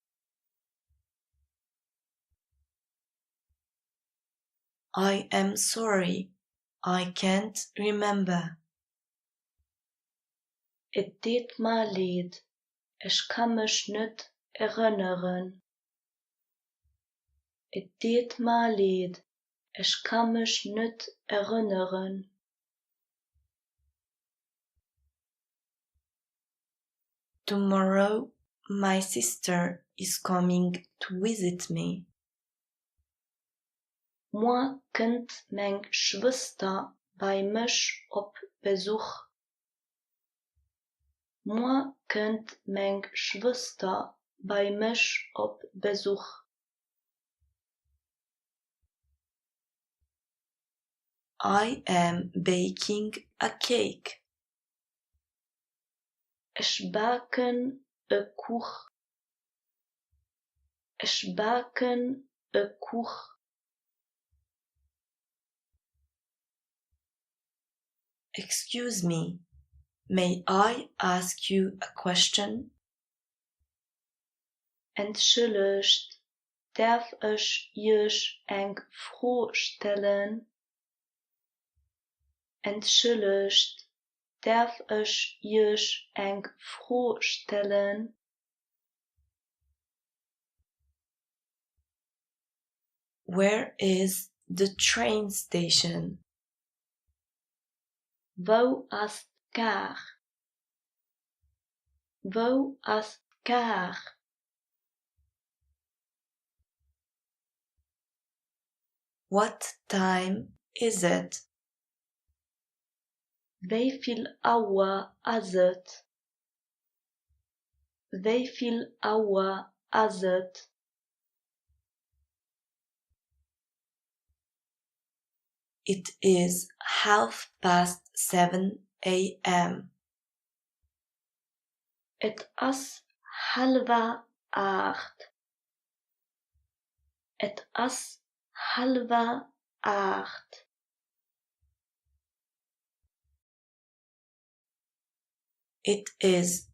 I am sorry. I can't remember. Es tut mir leid. Ich kann mich nicht erinnern. Es tut mir leid. Ich kann mich nicht erinnern. Tomorrow, my sister is coming to visit me. Morgen kommt meine Schwester bei mich op Besuch. Morgen kommt meine Schwester bei mich op Besuch. I am baking a cake. Ich backen e Kuch. Ich backen e Kuch. Excuse me, may I ask you a question? Entschuldigt, darf ich euch eng Frage stellen? Entschuldigt, darf ich euch eng Frage stellen? Where is the train station? Wo ist Kar? Wo ist Kar? What time is it? Hoeveel uur is het? Hoeveel uur is het? It is 7:30 a.m. Het is 7:30. Het is 7:30. It is 1:45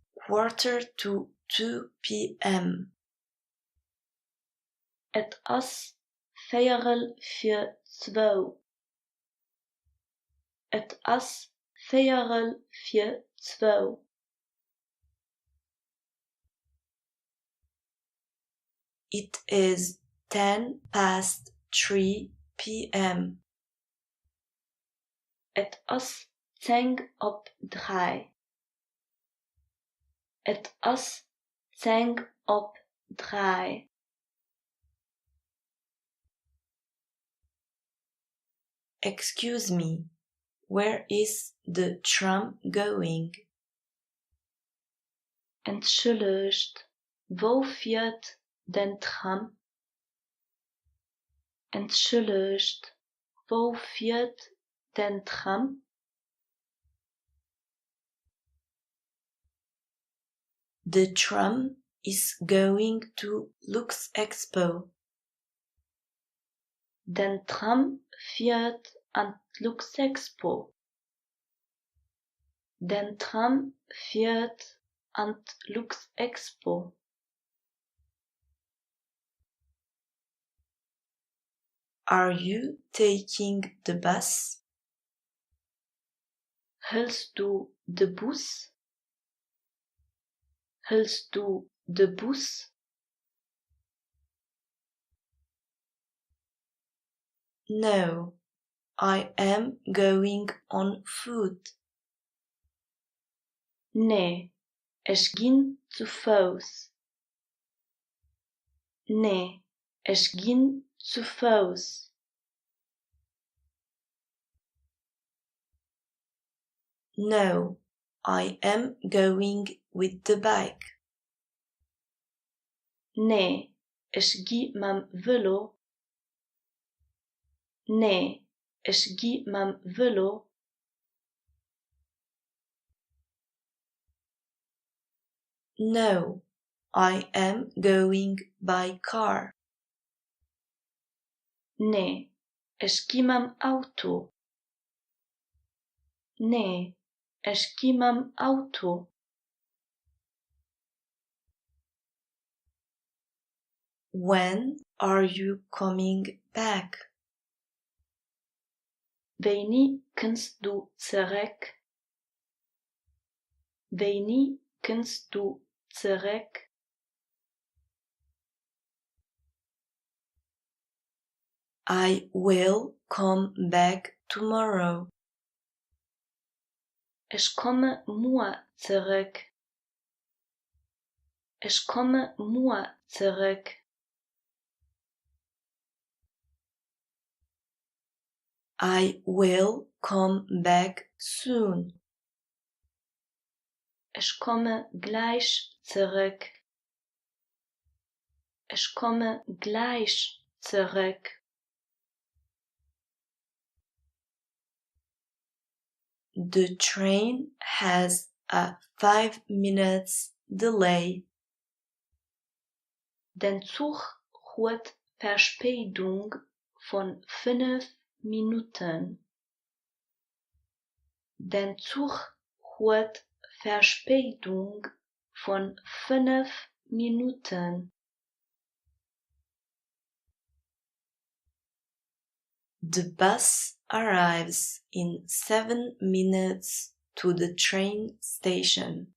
p.m. Het is 2:45. Het is 2:45. It is 3:10 p.m. Het is 3:10. Het is 3:10. Excuse me, where is the tram going? Entschuldigt, wo fährt den Tram? Entschuldigt, wo fährt den Tram? The tram is going to Lux Expo. Den Tram fährt an Luxexpo. Den Tram fährt an Luxexpo. Are you taking the bus? Hältst du de Bus? Hältst du de Bus? No, I am going on foot. Nee, ich ging zu Fuß. Nee, ich ging zu Fuß. No, I am going with the bike. Nee, ich geh mam Velo. Nee, ich geh mam Velo. No, I am going by car. Nee, ich geh mam Auto. Nee, ich geh mam Auto. When are you coming back? Wanneer kommst du zurück? Wanneer kommst du zurück? I will come back tomorrow. Ich komme morgen zurück. Ich komme morgen zurück. I will come back soon. Ich komme gleich zurück. Ich komme gleich zurück. The train has a 5 minutes delay. Den Zug hat Verspätung von 5 Minuten. Den Zug hat Verspätung von 5 Minuten. The bus arrives in 7 minutes to the train station.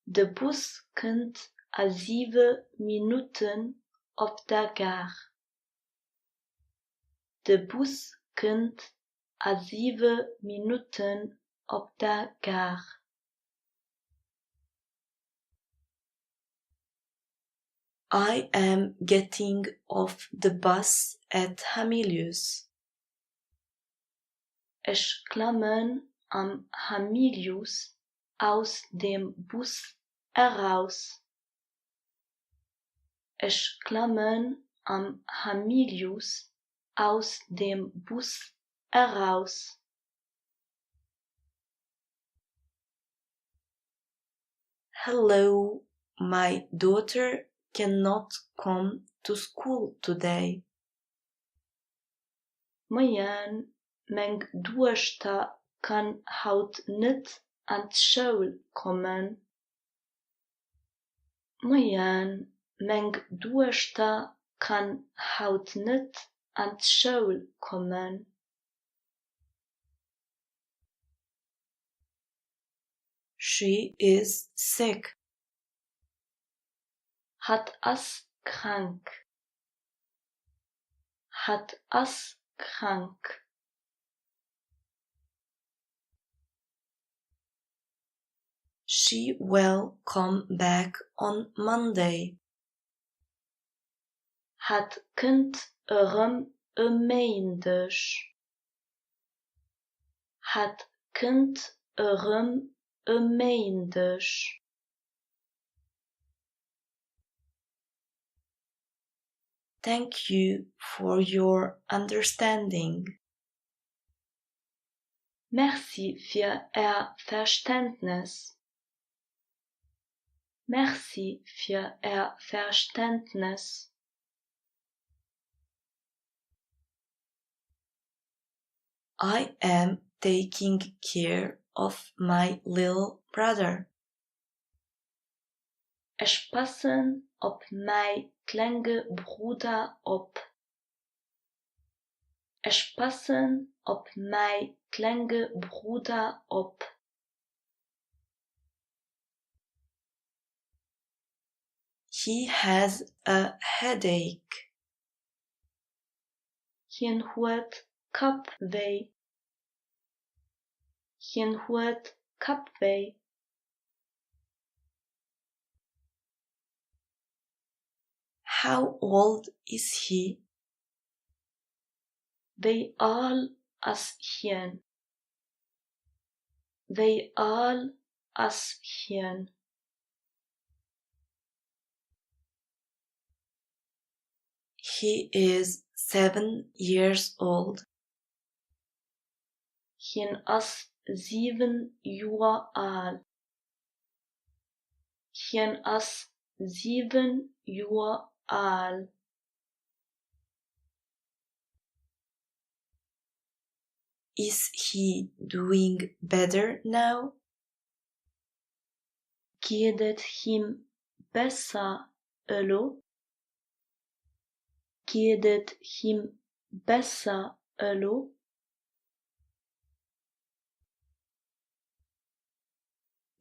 De Bus kommt a 7 Minuten op de gare. De bus komt a 7 minuten op de gare. I am getting off the bus at Hamilius. Ich klammen am Hamilius aus dem Bus heraus. Ich klammen am Hamilius aus dem Bus heraus. Hello, my daughter cannot come to school today. Măian, mijn dochter kan hout niet aan school komen. Măian, mijn dochter kan hout niet aan school komen. She is sick. Het is krank. Het is krank. She will come back on Monday. Het kind erom maandag. Het kind erom maandag. Thank you for your understanding. Merci für Ihr Verständnis. Merci für Ihr Verständnis. I am taking care of my little brother. Ich passe op mijn kleine Bruder op. Ich passe op mijn kleine Bruder op. He has a headache. Geen hoort kopwee. Geen hoort kopwee. How old is he? Wie alt is geen? Wie alt is geen? He is 7 years old. Geen is 7 jaar alt. Geen is 7 jaar alt. Is he doing better now? Geht het hem besser, Elo? Geht het hem besser, Elo?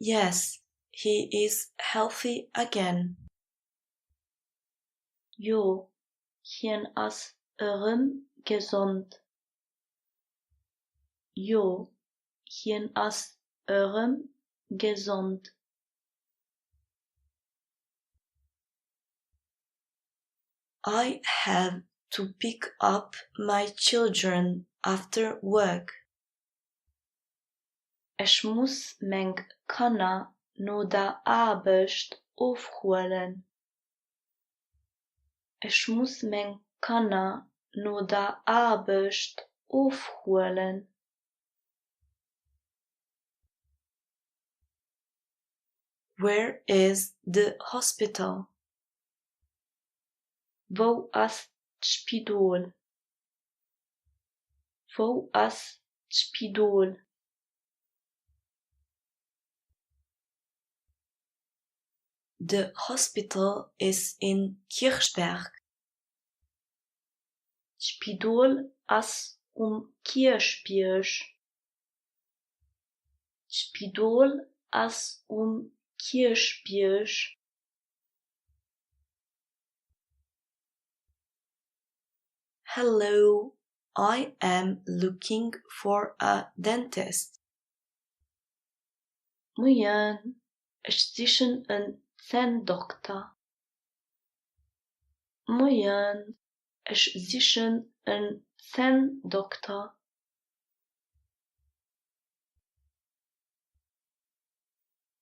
Yes, he is healthy again. Jo, geen is gesund. Jo, geen is gesund. I have to pick up my children after work. Ich muss mijn Kinder na der Arbeit aufholen. Ich muss mijn Kinder na der Arbeit aufholen. Where is the hospital? Wo ist Spital? Wo ist Spital? The hospital is in Kirchberg. Spital ist Kirchberg. Spital ist Kirchberg. Hello, I am looking for a dentist. Moin, ich suche einen Zahndoktor. Moin, ich suche einen Zahndoktor.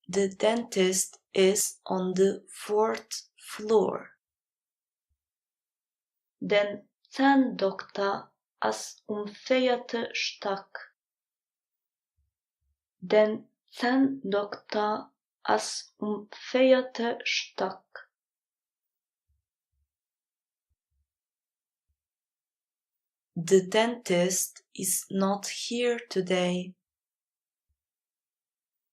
The dentist is on the 4th floor. Den Zahndoktor ist 4. Stock. Den Zahndoktor ist 4. Stock. The dentist is not here today.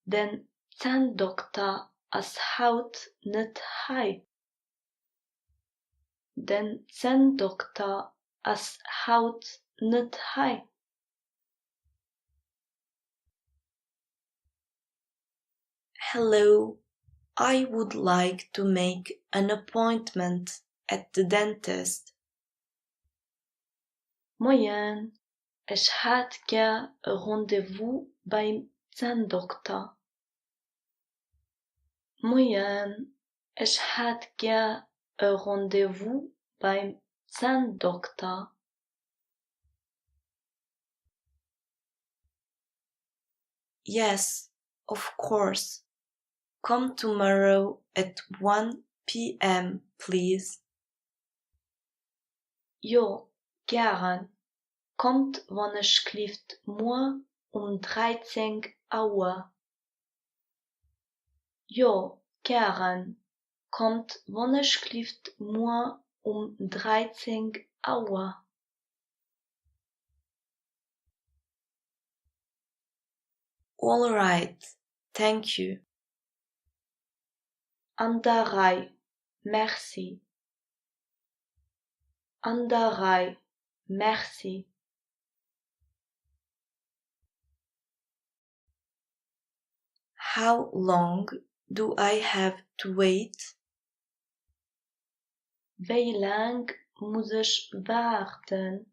Den Zahndoktor ist heute nicht hier. Den Zahndoktor ist heute nicht hier. Hello, I would like to make an appointment at the dentist. Moin, ich hätte gern ein Rendezvous beim Zahndoktor. Moin, ich hätte gern ein Rendezvous beim Zahndoktor. Yes, of course. Come tomorrow at 1 p.m., please. Jo, gern. Kommt, wann ich klieft morgen 13 Uhr. Jo, gern. Kommt, wann ich klieft morgen 13 Uhr. All right, thank you. Anderei, merci. Anderei, merci. How long do I have to wait? Wie lang muss ich warten?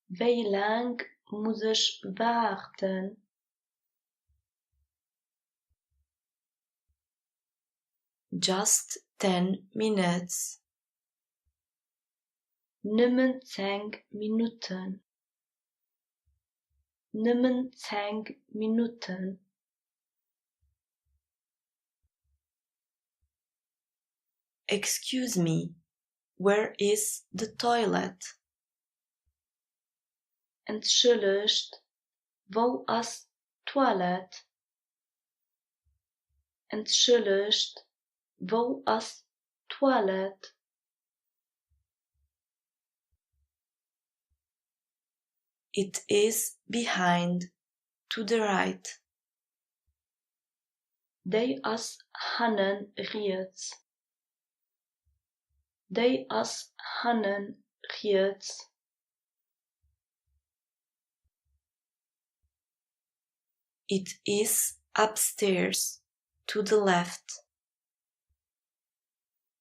Wie lang muss ich warten? Just 10 minutes. Nimmen 10 Minuten. Nimmen 10 Minuten. Excuse me, where is the toilet? Entschuldigt, wo ist Toilette? Entschuldigt, wo ist Toilette? It is behind, to the right. Die ist hannen rechts. Die ist hannen rechts. It is upstairs, to the left.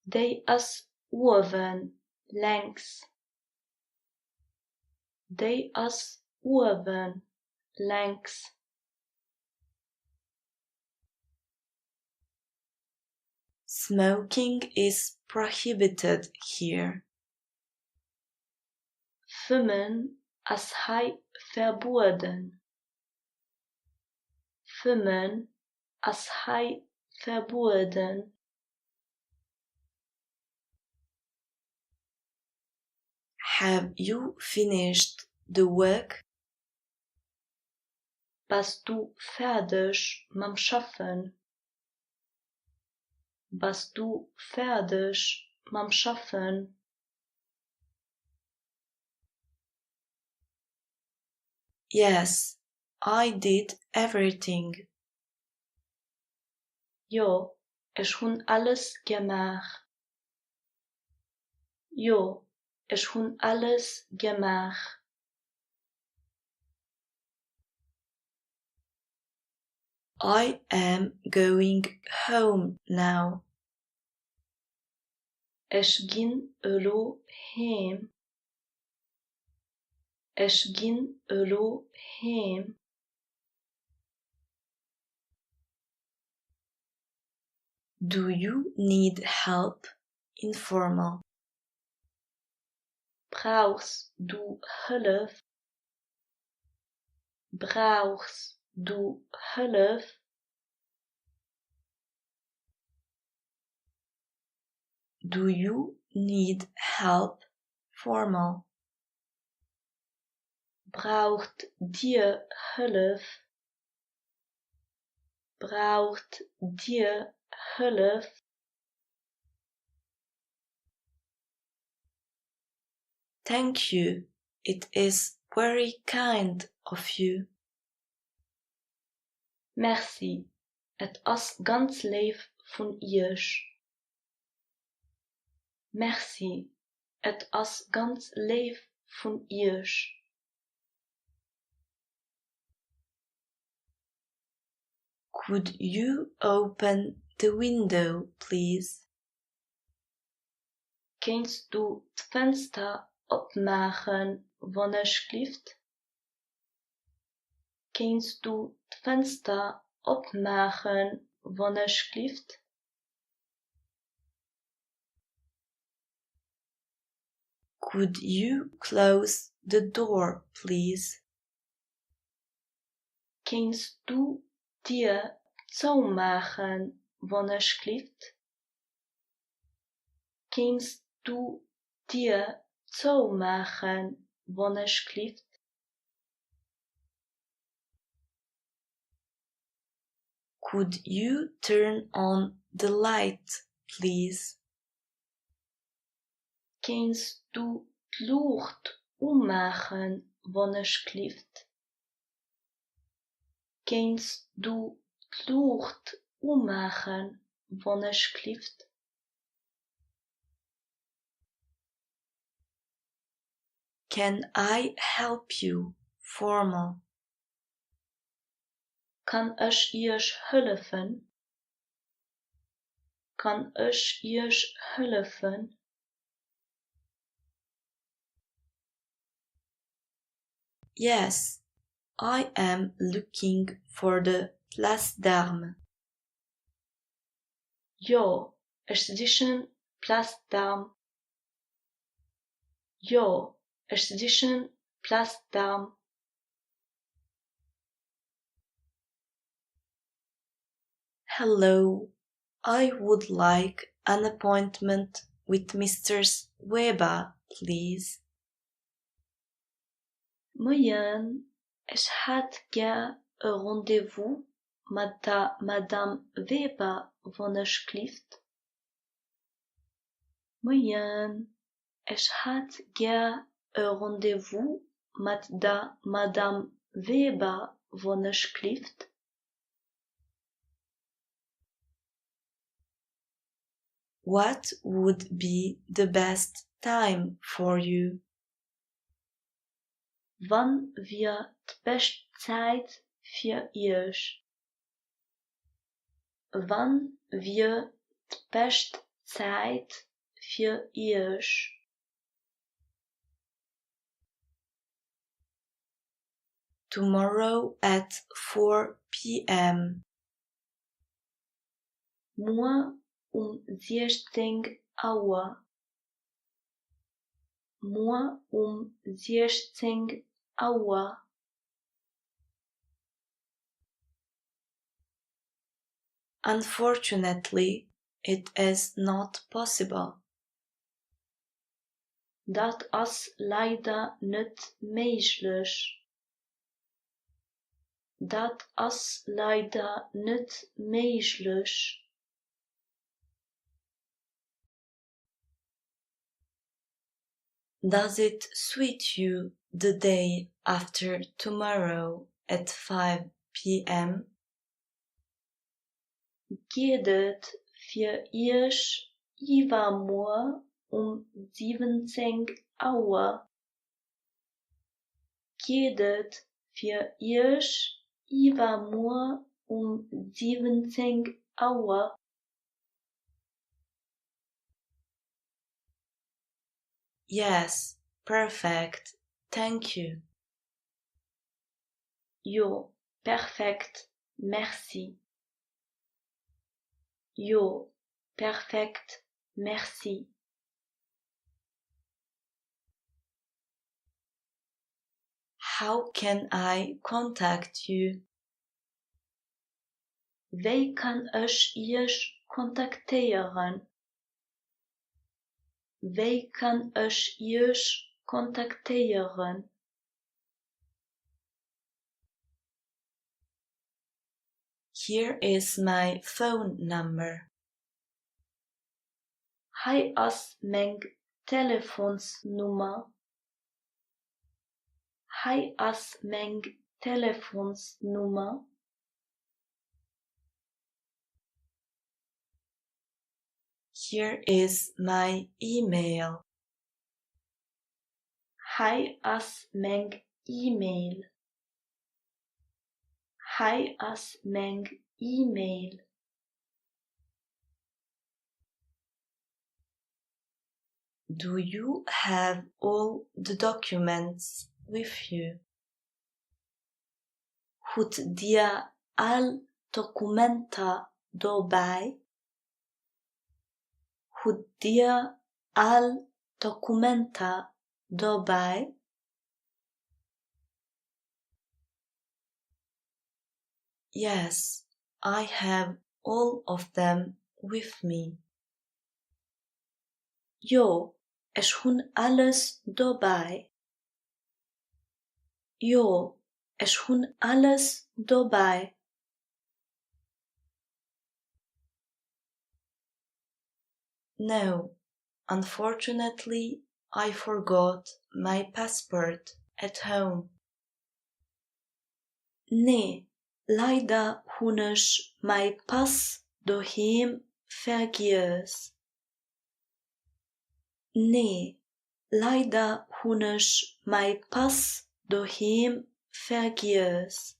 Die ist oben links. Die ist oben links. Smoking is prohibited here. Fummen ist hier verboten. Fummen ist hier verboten. Have you finished the work? Bist du fertig mit Schaffen? Bist du fertig mit Schaffen? Yes, I did everything. Jo, ich hun alles gemacht. Jo, ich hun alles gemacht. I am going home now. اش جين ألو هيم اش جين ألو هيم Do you need help? Informal. Brauchst du Hilfe? Brauchst du Hilfe? Do you need help? Formal. Braucht dir Hilfe? Braucht dir Hilfe? Thank you. It is very kind of you. Merci. Et as ganz lief von iers. Merci. Et as ganz lief von iers. Could you open the window, please? Kannst du das Fenster aufmachen, wenn es schläft? Kannst du das Fenster aufmachen, wenn es schläft? Could you close the door, please? Kannst du dir zumachen, wenn es schläft? Kannst du dir zumachen, wenn es schläft? Could you turn on the light, please? Kannst du die Lucht ummachen, wenn es schläft? Kannst du die Lucht ummachen, wenn es schläft? Can I help you? Formal. Kann ich ihr helfen? Kann ich ihr helfen? Yes, I am looking for the place d'armes. Ja, ich sehe Place d'Armes. Ja, ich sehe Place d'Armes. Hello, I would like an appointment with Mr. Weber, please. Moyen, ich hätte gern ein Rendezvous mit der Madame Weber, wenn es schläft. Moyen, ich hätte gern ein Rendezvous mit der Madame Weber, wenn es schläft. What would be the best time for you? Wann wird die beste Zeit für euch? Wann wird die beste Zeit für euch? Tomorrow at 4 p.m. Morgen 16 Uhr. Morgen 16 Uhr. Unfortunately, it is not possible. Das ist leider nicht möglich. Das ist leider nicht möglich. Does it suit you the day after tomorrow at 5 p.m.? Geht es für euch übermorgen 17 Uhr? Geht es für euch übermorgen 17 Uhr? Yes, perfect. Thank you. Jo, perfekt, merci. Jo, perfekt, merci. How can I contact you? Wie kan ich euch kontaktieren? Wie kan ich euch kontaktieren? Here is my phone number. Hij is mijn telefoonsnummer. Hij is mijn telefoonsnummer. Here is my email. Hij is mijn e-mail. Hij is mijn e-mail. Do you have all the documents with you? Goed dia al documenta dobij? Goed dia al documenta dobij? Yes, I have all of them with me. Jo, ich hun alles dobij. Jo, ich hun alles dobij. No, unfortunately, I forgot my passport at home. Nee, leider hun ich mein Pass daheim vergiss. Nee, leider hun ich mein Pass daheim vergiss.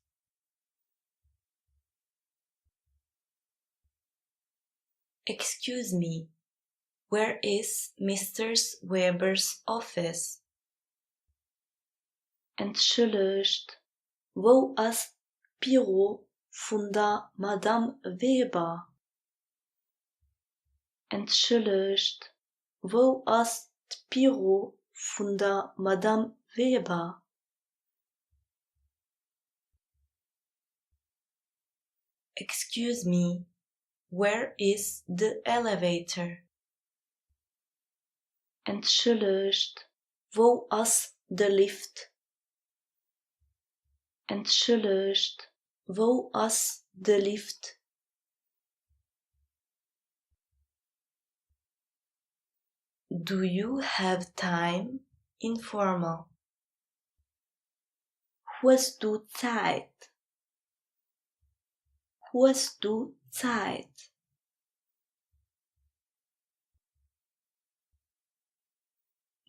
Excuse me, where is Mr. Weber's office? Entschuldigt, wo ist Büro von der Madame Weber? Entschuldigt, wo ist Büro von der Madame Weber? Excuse me, where is the elevator? Entschuldigt, wo ist der Lift? Entschuldigt, wo ist der Lift? Do you have time? Informal. Hast du Zeit? Hast du Zeit?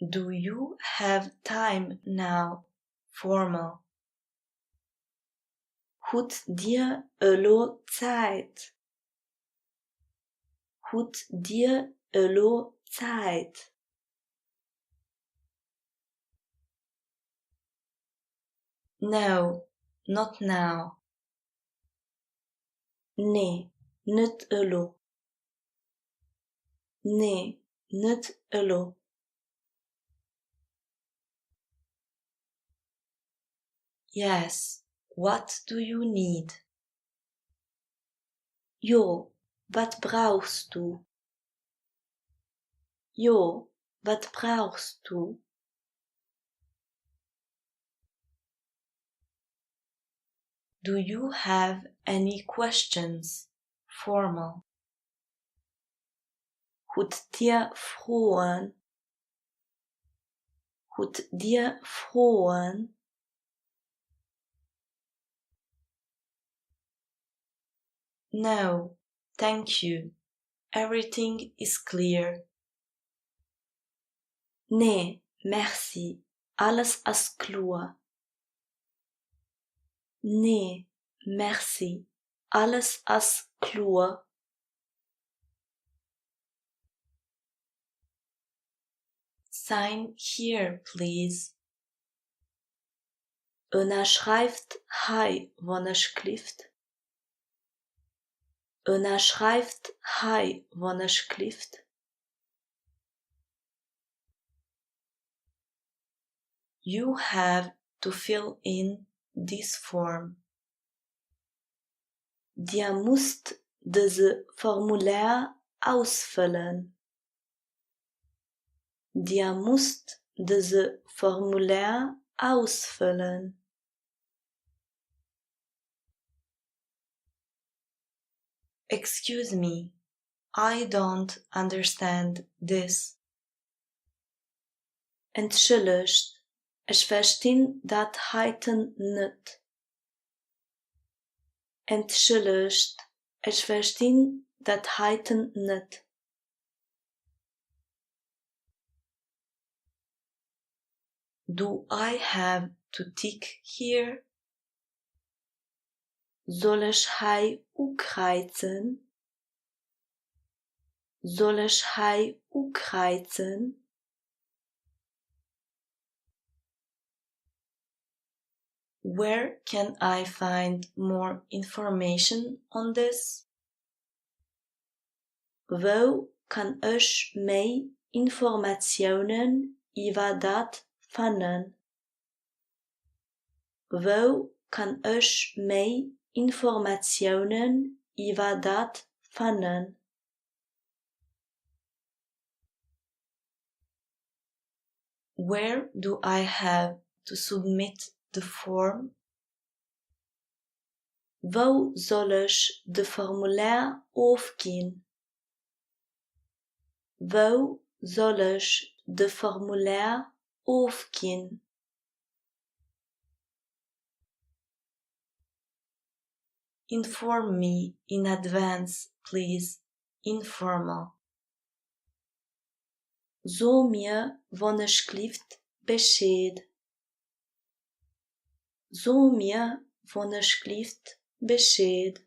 Do you have time now? Formal. Hut dir elo Zeit? Hut dir elo Zeit? No, not now. Nee, niet elo. Nee, niet elo. Yes, what do you need? Jo, wat brauchst du? Jo, wat brauchst du? Do you have any questions? Formal. Hut dir frohen? Hut dir frohen? No, thank you. Everything is clear. Nee, merci. Alles ist klar. Nee, merci. Alles ist klar. Sign here, please. Underschrijft hij wanneer schrijft? Underschrijft hij wanneer schrijft? You have to fill in this form. Dir musst diese Formular ausfüllen. Dir musst diese Formular ausfüllen. Excuse me, I don't understand this. Entschuldigt, ich verstehe dat heiten nicht. Entschuldigt, ich verstehe dat heiten nicht. Do I have to tick here? Soll ich hij ukreizen? Soll ich hij ukreizen? Where can I find more information on this? Wo kan ich mehr Informationen über dat finden? Wo kan ich mehr Informationen über dat finden? Where do I have to submit the form? Wo soll ich de Formular aufgehen? Wo soll ich de Formular aufgehen? Inform me in advance, please. Informal. Zo mir wanneer schrijft Bescheid. Zo mir wanneer schrijft Bescheid.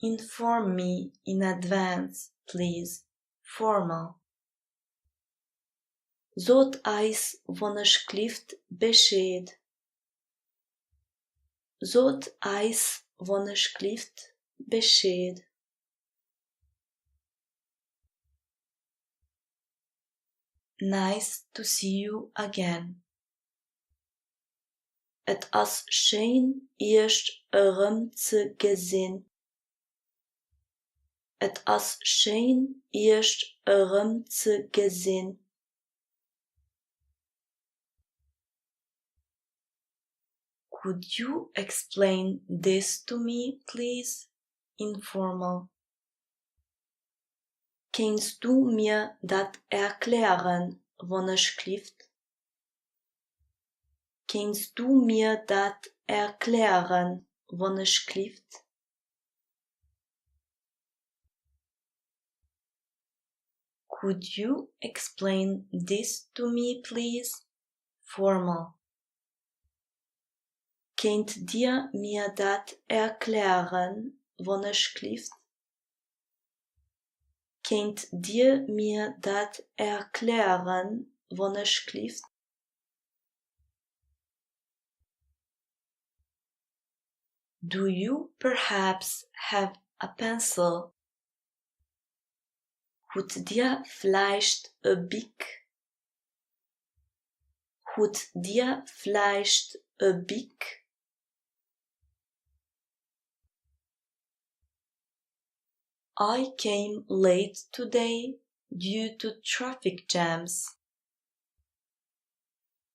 Inform me in advance, please. Formal. Zot eis wanneer schrijft Bescheid. Zot eis wanneer schrijft Bescheid. Nice to see you again. Het as schön eerst te gezien. Het as schön eerst te gezien. Could you explain this to me, please? Informal. Kannst du mir dat erklären, wanneer schrijft? Kannst du mir dat erklären, wanneer schrijft? Could you explain this to me, please? Formal. Könnt dir mir dat erklären, wanneer schrijft? Könnt dir mir dat erklären, wanneer schrijft? Do you perhaps have a pencil? Goed dir vielleicht a Bic? Goed dir vielleicht a Bic? I came late today due to traffic jams.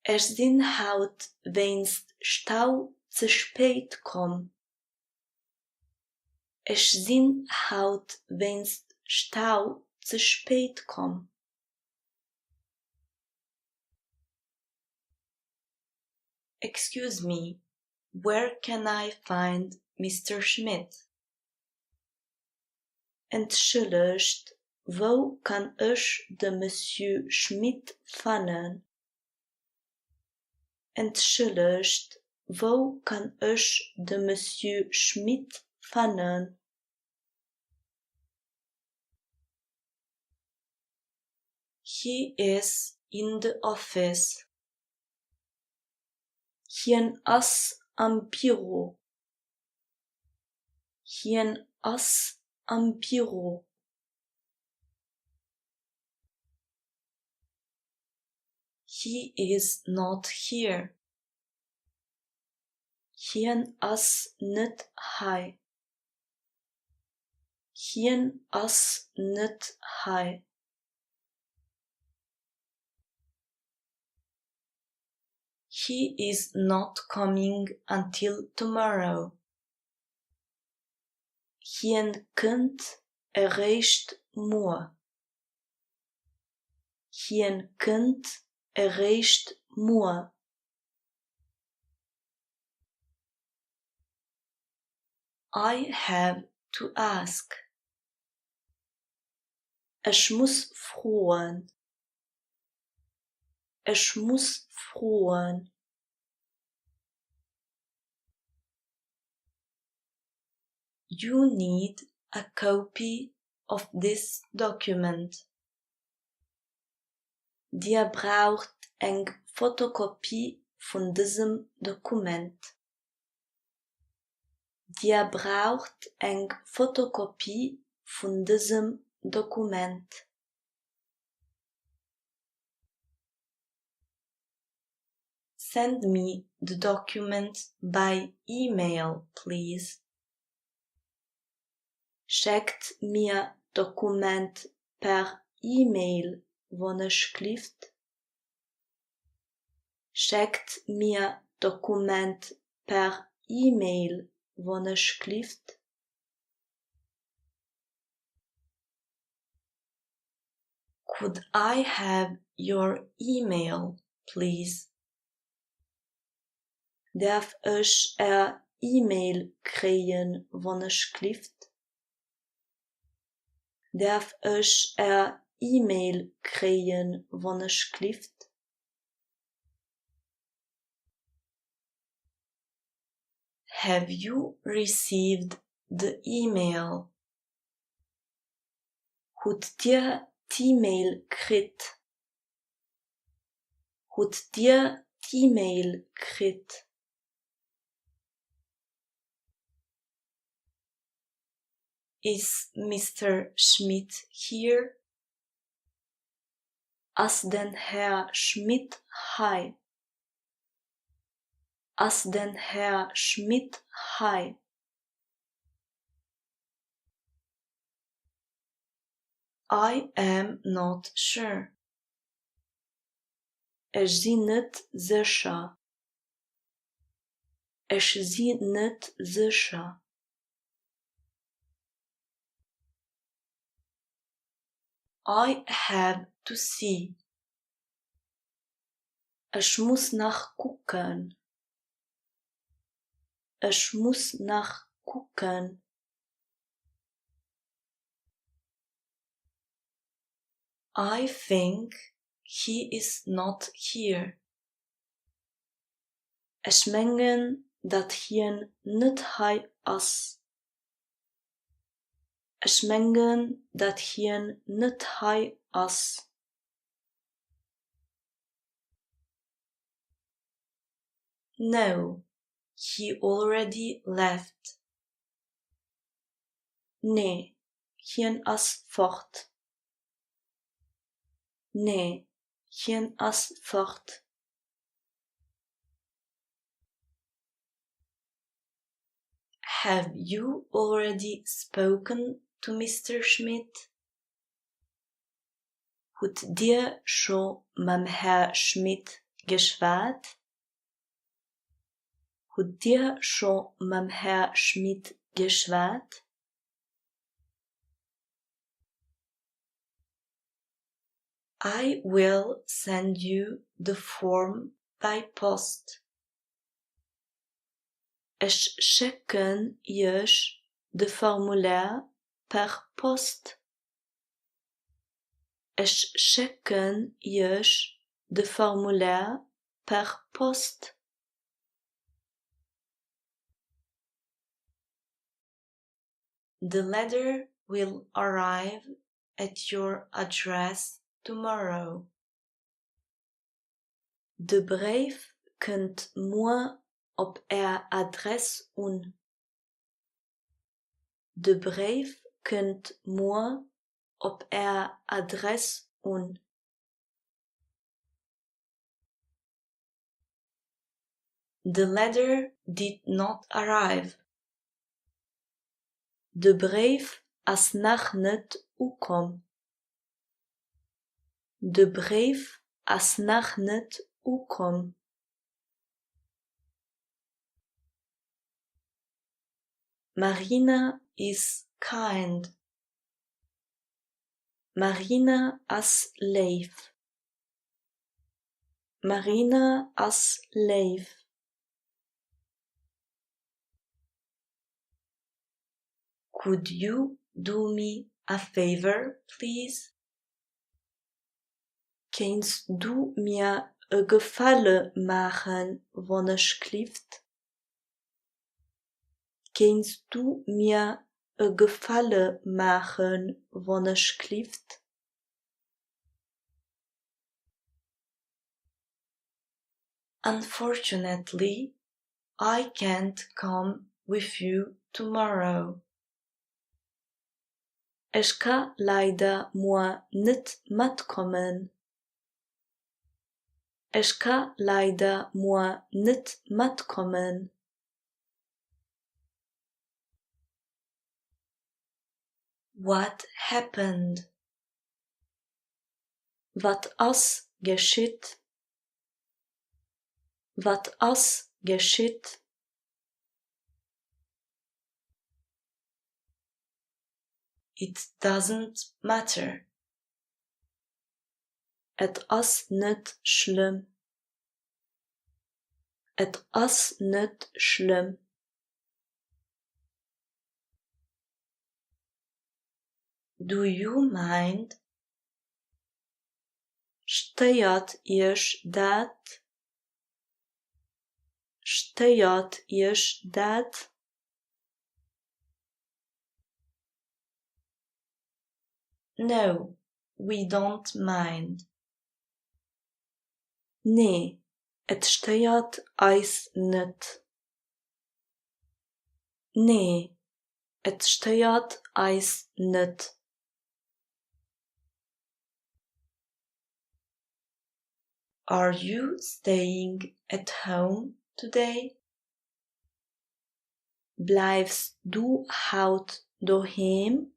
Ich bin heute wegen Stau zu spät kom. Ich bin heute wegen Stau zu spät kom. Excuse me, where can I find Mr. Schmidt? Entschuldigt, wo kan ich de Monsieur Schmidt finden? Entschuldigt, wo kan ich de Monsieur Schmidt finden? He is in the office. Hien as am Büro. Hien as am Büro. He is not here. Hien as net hai. Hien as net hai. He is not coming until tomorrow. Hien kunt erreicht moe. Hien kunt erreicht moe. I have to ask. Ich muss frohen. Ich muss frohen. You need a copy of this document. Dir braucht eng Fotokopie von diesem Dokument. Dir braucht eng Fotokopie von diesem Dokument. Send me the document by email, please. Schickt mir Dokument per E-Mail, wonneschlieft. Schickt mir Dokument per E-Mail, wonneschlieft. Could I have your email, please? Darf ich E-Mail kriegen, wonneschlieft? Darf ich E-Mail kriegen, wonneschlieft? Have you received the email? Hut dir E-Mail krit? Hut dir E-Mail krit? Is Mr. Schmidt here? As den Herr Schmidt hai. As den Herr Schmidt hai. I am not sure. Ich zie net sicher. Ich zie net sicher. I have to see. Ich muss nachgucken. Ich muss nachgucken. I think he is not here. Ich mengen dat hien net hai as. Ich mengen dat hien net hai as. No, he already left. Nee, hien as fort. Nee, hien as fort. Have you already spoken to Mr. Schmidt? Hut dir schon mam Herr Schmidt geschwat? Hut dir schon mam Herr Schmidt geschwat? I will send you the form by post. Ich schicken euch de Formular per Post. Ich schicken euch de Formular per Post. The letter will arrive at your address tomorrow. De brief kunt moi op adres un. De brief kunt moi op adres un. The letter did not arrive. De brief as nog niet ukom. De brief as nog niet ukom. Marina is kind. Marina as lief. Marina as lief. Could you do me a favor, please? Kennst du mir een Gefallen machen, alsjeblieft? Kennst du mir een Gefallen machen, alsjeblieft? Unfortunately, I can't come with you tomorrow. Ich kan leider moi niet metkommen. Ich kan leider moi niet metkommen. What happened? Wat as geschied? Wat as geschied? It doesn't matter. Het as niet schlimm. Het as niet schlimm. Do you mind? Stört ihr dat? Stört ihr dat? No, we don't mind. Nee, het stört uns nicht. Nee, het stört uns nicht. Are you staying at home today? Blijfst du heute daheim?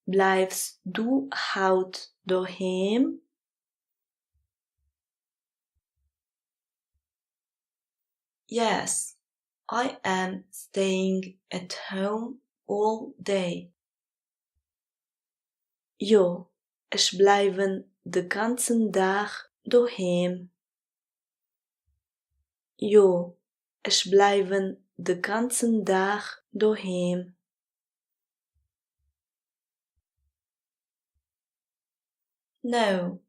Blijfst du heute daheim? Yes, I am staying at home all day. Jo, ich bleibe den ganzen Tag daheim. Jo, ich bleibe den ganzen Tag daheim. No,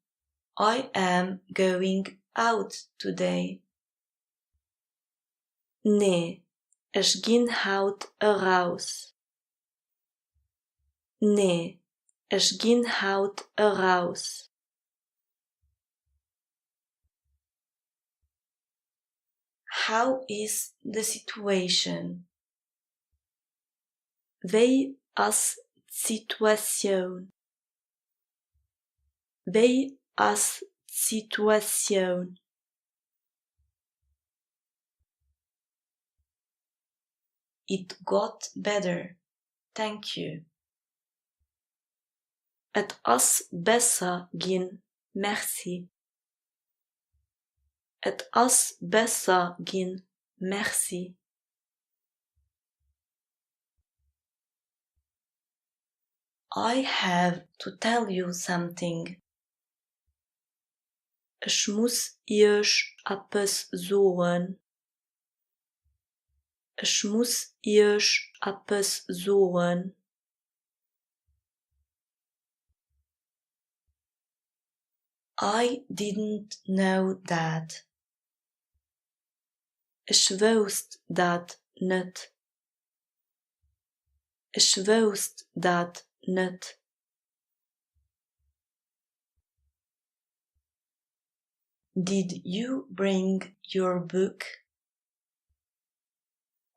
I am going out today. Nee, ich ging heute raus. Nee, ich ging heute raus. How is the situation? Wie is Situation? Wie is Situation? It got better, thank you. Het is besser gin, merci. Het is besser gin, merci. I have to tell you something. Ich muss euch etwas sagen. Ich muss euch etwas sagen. I didn't know that. Ich wusste dat nicht. Ich wusste dat nicht. Did you bring your book?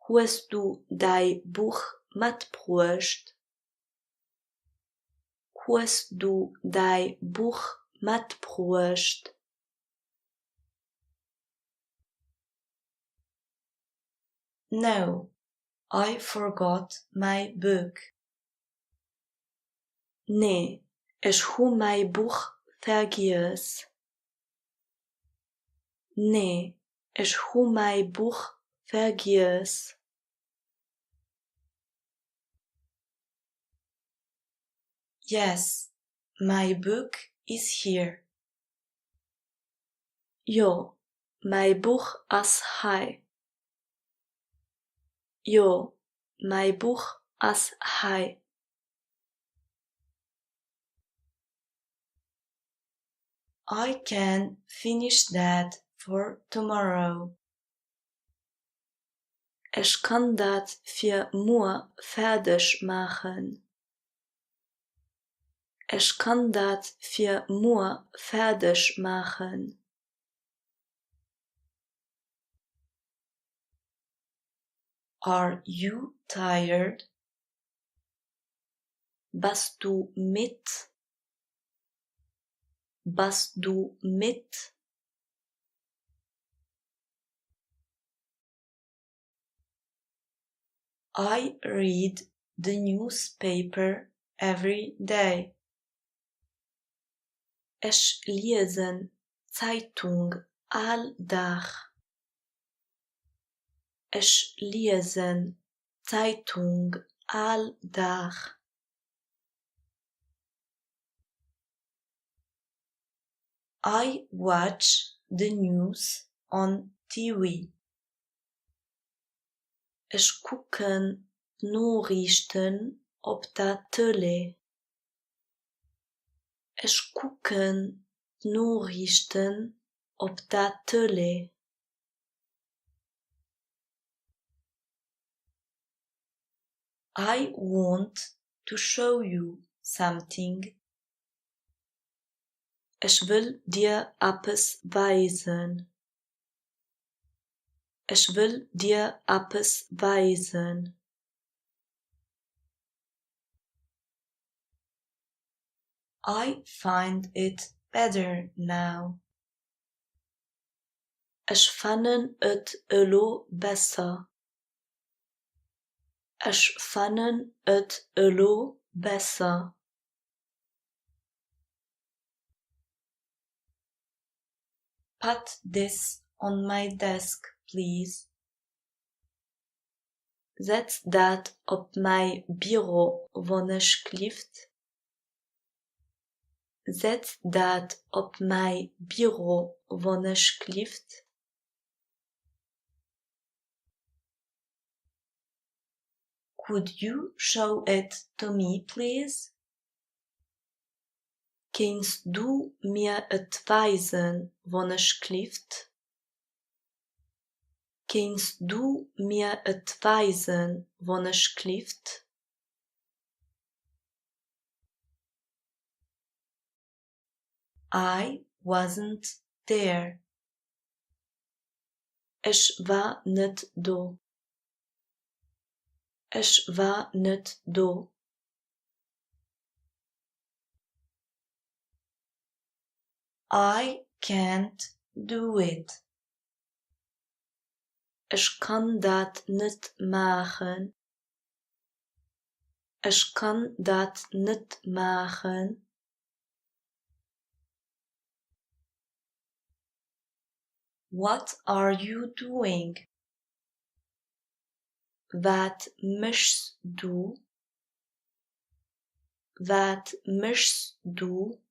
Hast du dein Buch mitgebracht? Hast du dein Buch mitgebracht? No, I forgot my book. Nee, ich hu mein Buch vergiss. Nee, ich hu mein Buch vergiss. Yes, my book is here. Jo, mein Buch is hier. Jo, mein Buch is hier. I can finish that for tomorrow. Ich kann das für morgen fertig machen. Ich kann das für morgen fertig machen. Are you tired? Bist du mit? Bist du mit? I read the newspaper every day. Ich lese Zeitung all Tag. Ich lese Zeitung all Tag. I watch the news on TV. Ich gucke Nachrichten auf der Tele. Ich gucke Nachrichten auf der Tele. I want to show you something. Ich will dir etwas weisen. Ich will dir etwas weisen. I find it better now. Ich fand it elo besser. Ich fand it elo besser. Put this on my desk, please. Setz dat op mijn bureau wanneer schlift. Setz dat op mijn bureau wanneer schlift. Could you show it to me, please? Kannst du mir het weisen wanneer schlift? Kannst du mir het weisen wanneer schlift? I wasn't there. Ich war nicht da. Ich war nicht da. I can't do it. Ich kann dat nicht machen. Ich kann dat nicht machen. What are you doing? Wat mischst du? Wat mischst du?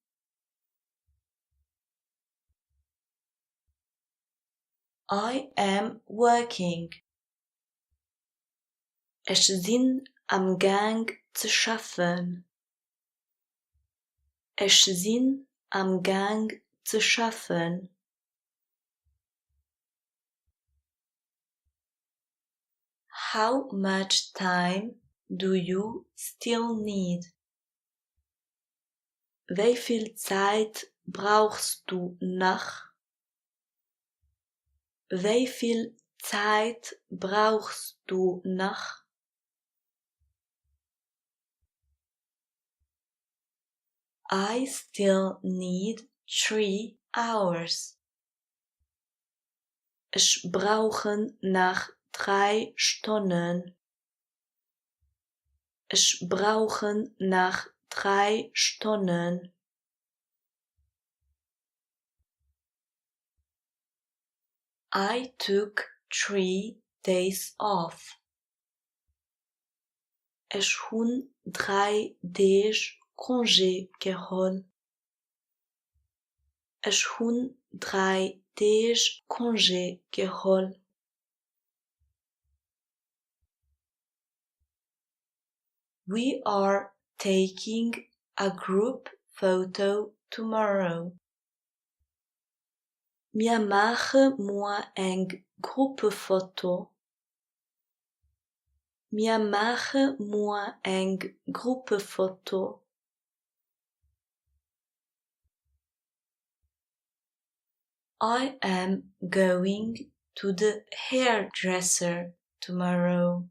I am working. Ich bin am Gang zu schaffen. Ich bin am Gang zu schaffen. How much time do you still need? Wie viel Zeit brauchst du noch? Wie viel Zeit brauchst du noch? I still need 3 hours. Ich brauche noch 3 Stunden. Ich brauche noch 3 Stunden. I took 3 days off. Ich hun 3 Tage Congé geholt. Ich hun 3 Tage Congé geholt. We are taking a group photo tomorrow. Wir machen morgen ein Gruppenfoto. Wir machen morgen ein Gruppenfoto. I am going to the hairdresser tomorrow.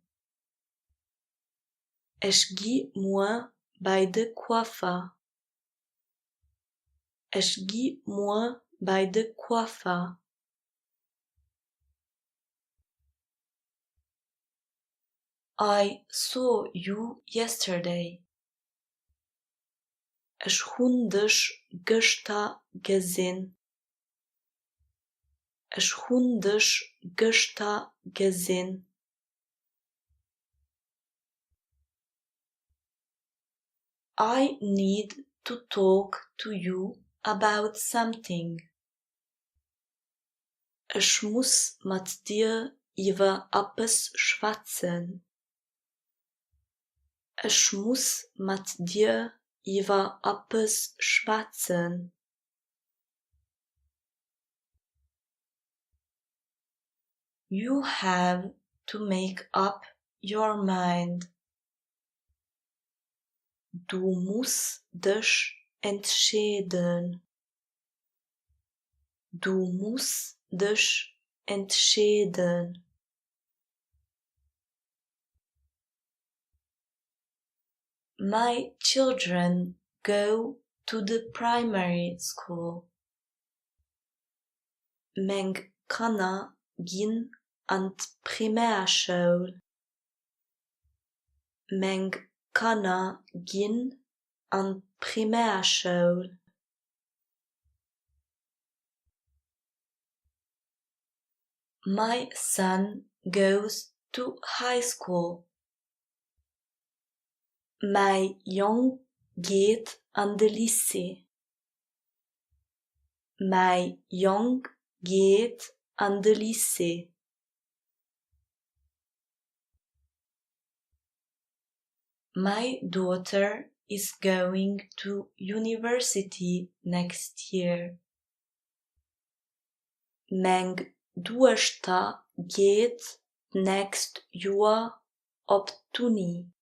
Ich gehe morgen bei der Coiffeur. Ich gehe morgen bei der Coiffeur. I saw you yesterday. Ich hun dich gestern gesehen. Ich hun dich gestern gesehen. I need to talk to you about something. Ich muss mit dir über etwas schwatzen. Ich muss mit dir über etwas schwatzen. You have to make up your mind. Du musst dich entscheiden. Du musst dich entscheiden. My children go to the primary school. Mijn kinderen gaan aan de primairskool. Mijn kinderen gaan aan de primairskool. My son goes to high school. Mijn jong gaat aan de lycée. Mijn jong gaat aan de lycée. My daughter is going to university next year. Mijn dochter gaat next year op Unie.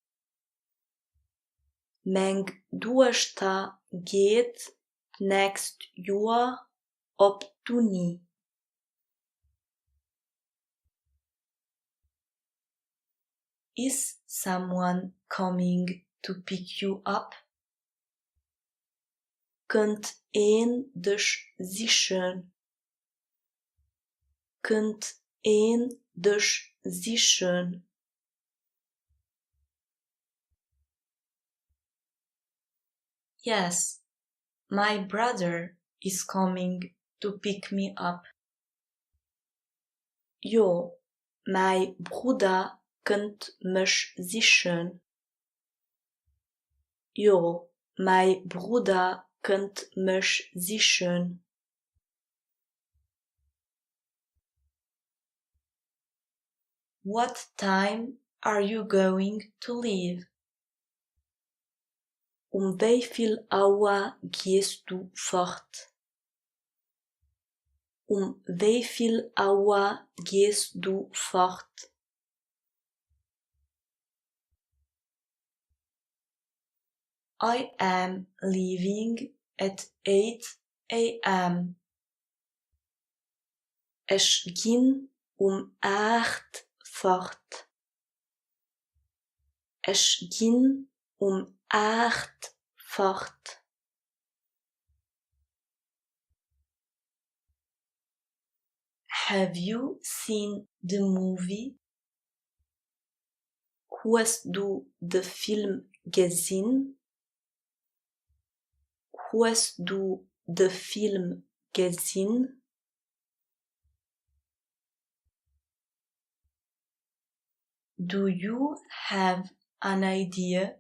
Mijn dochter gaat next year op Unie. Is someone coming to pick you up? Kunt een dus zischen? Kunt een dus zischen? Yes, my brother is coming to pick me up. Jo, mijn broeder kunt mich zischen. Jo, mijn broeder kunt mich zischen. What time are you going to leave? Wieveel uur gehst du fort? Wieveel uur gehst du fort? I am leaving at 8 a.m. Es ging 8 fort. Es ging 8 fort. Have you seen the movie? Hast du den Film gesehen? Hast du den Film gesehen? Do you have an idea?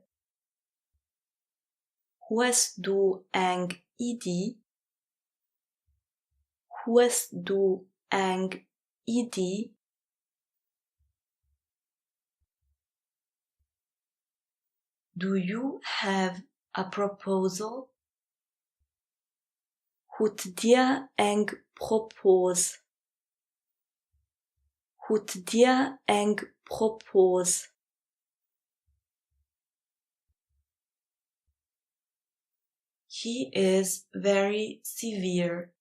Hast du eine Idee? Hast du eine Idee? Do you have a proposal? Hut dir ein Propos? Hut dir ein Propos? He is very severe.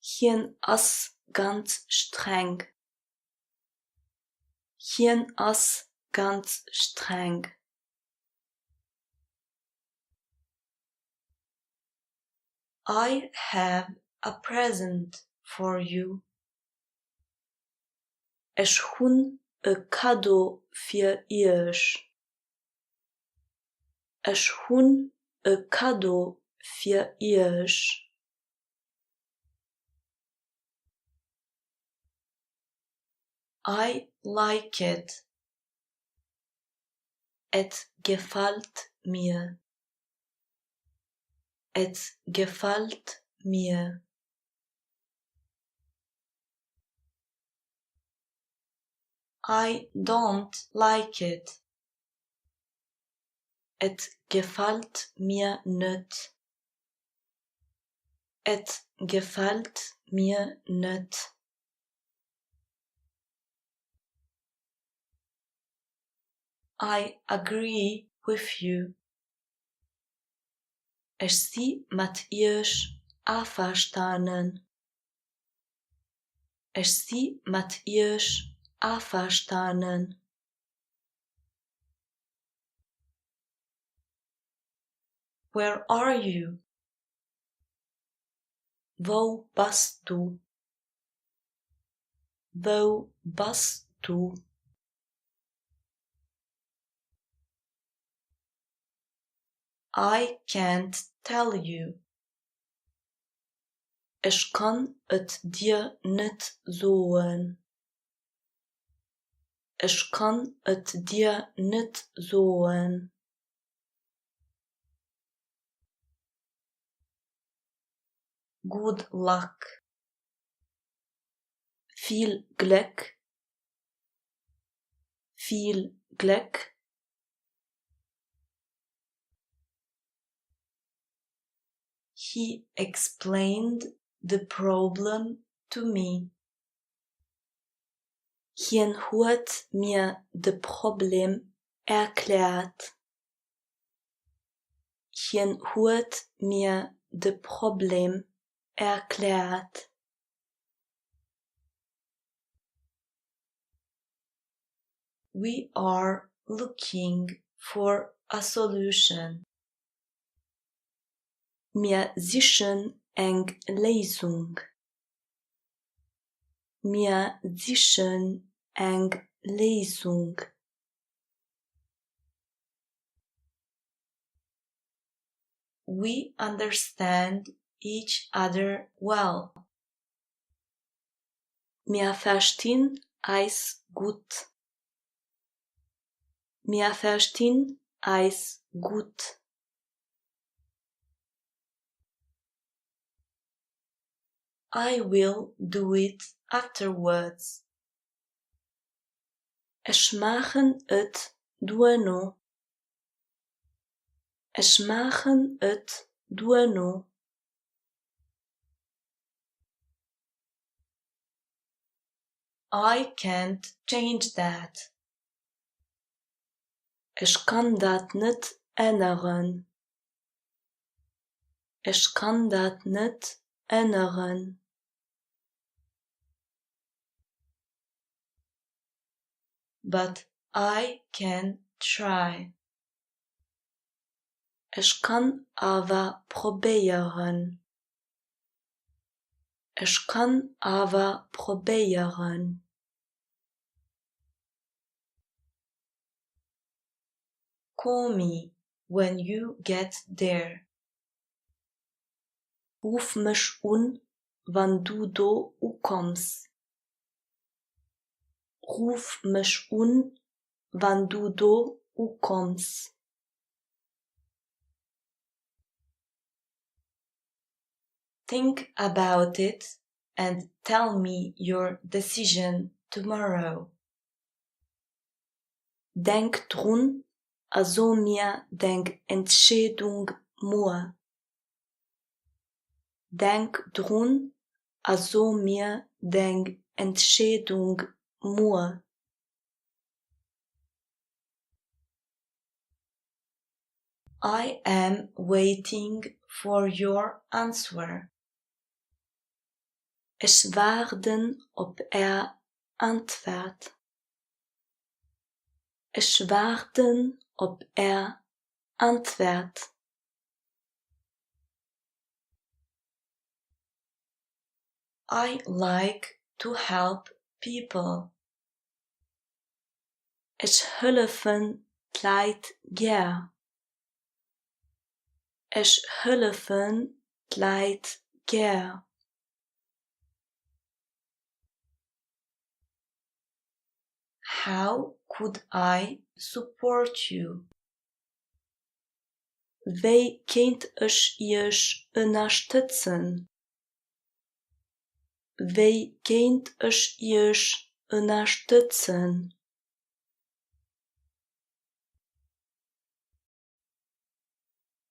Hien is ganz streng. Hien is ganz streng. I have a present for you. Ich hun a cadeau für euch. Ich hun a cadeau für euch. I like it. Et gefällt mir. Et gefällt mir. I don't like it. Et gefällt mir nicht. Et gefällt mir nicht. I agree with you. Ich zie met euch einverstanden. Ich zie met euch einverstanden. Where are you? Wo bist du? Wo bist du? I can't tell you. Ich kann et dir nicht sagen. Ich kann et dir nicht sagen. Good luck. Viel Glück. Viel Glück. He explained the problem to me. Hien hat mir de Problem erklärt. Hien hat mir de Problem erklärt. We are looking for a solution. Wir suchen eng Lösung. Wir suchen eng Lösung. We understand each other well. Wir verstehen eis gut. Wir verstehen eis gut. I will do it afterwards. Ich machen et duano. Ich machen et duano. I can't change that. Ich kann dat nicht ändern. Ich kann dat nicht ändern. but I can try. Ich kan aber probieren. Ich kan aber probieren. Call me when you get there. Ruf mich wann du do kommst. Ruf mich wann du do kommst. Think about it and tell me your decision tomorrow. Denk drun, also mir denk Entscheidung mua. Denk drun, also mir denk Entscheidung mua. I am waiting for your answer. Ich warte op Antwort. Ich warte op Antwort. I like to help people. Ich helfe Leid gern. Ich helfe Leid gern. How could I support you? Wie könnt ich euch unterstützen? Wie könnt ich euch unterstützen?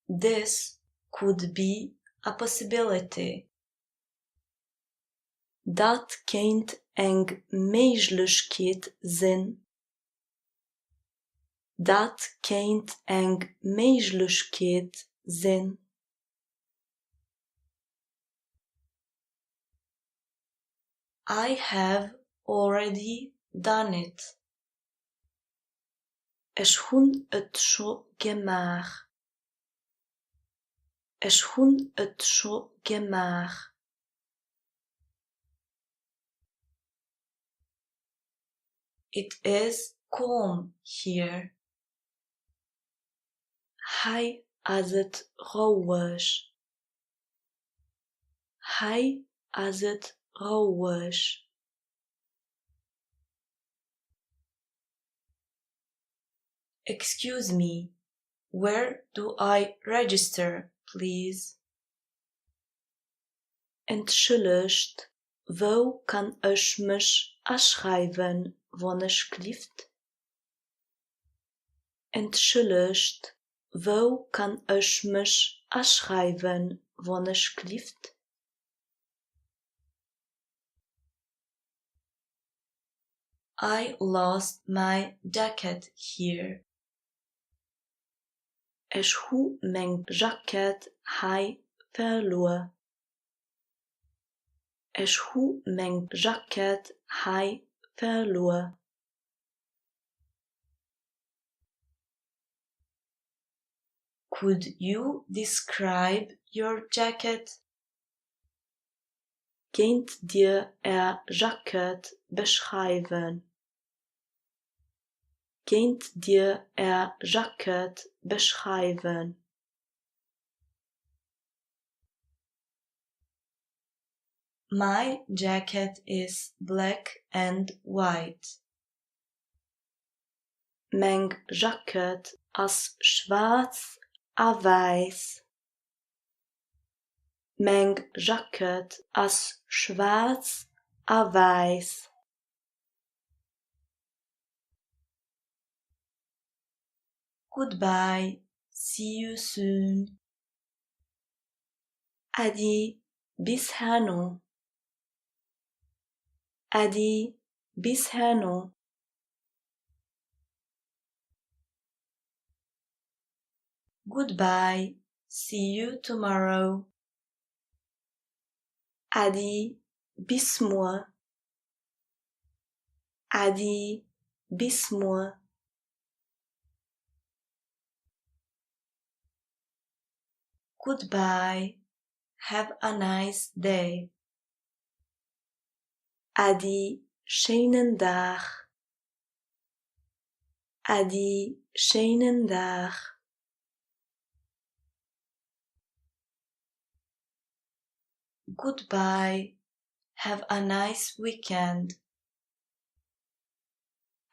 This could be a possibility. Dat könnte eng Möglichkeit sein. Dat könnte eng Möglichkeit sein. I have already done it. Ich hun et schon gemacht. Ich hun et schon gemacht. It is calm here. Hij as het ruhig. Hij as het ruhig. Excuse me, where do I register, please? Entschuldigt, wo kann ich mich anschreiben, wann ich klift? Entschuldigt, wo kann ich mich anschreiben, wann ich klift? I lost my jacket here. Ich hu mein Jacket hai verloren. Ich hu mein Jacket hai verloren. Could you describe your jacket? Könnt dir Jacket beschreiben? Könnt dir Jacket beschreiben? My jacket is black and white. Mein Jacket is schwarz a weiß. Mein Jacket is schwarz a weiß. Goodbye. See you soon. Adi, bisher noch. Adi, bisher noch. Goodbye. See you tomorrow. Adi, bis morgen. Adi, Bis morgen. Goodbye. Have a nice day. Adi, schönen Tag. Adi, schönen Tag. Goodbye. Have a nice weekend.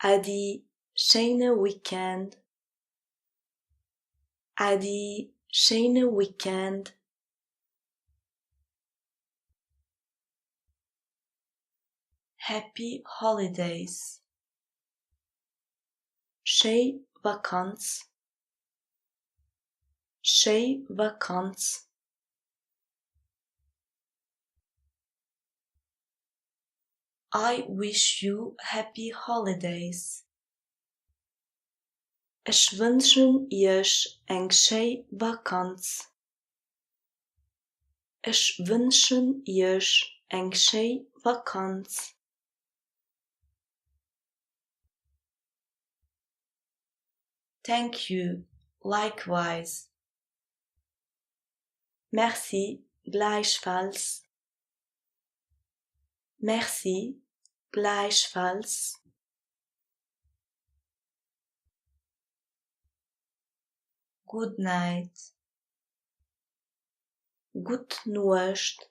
Adi, schöne Weekend. Adi, schöne Weekend. Happy holidays. Schöne Vakanz. Schöne Vakanz. I wish you happy holidays. Ich wünsche euch eine schöne Vakanz. Ich wünsche euch eine schöne Vakanz. Thank you. Likewise. Merci. Gleichfalls. Merci. Gleichfalls. Good night. Good Nacht.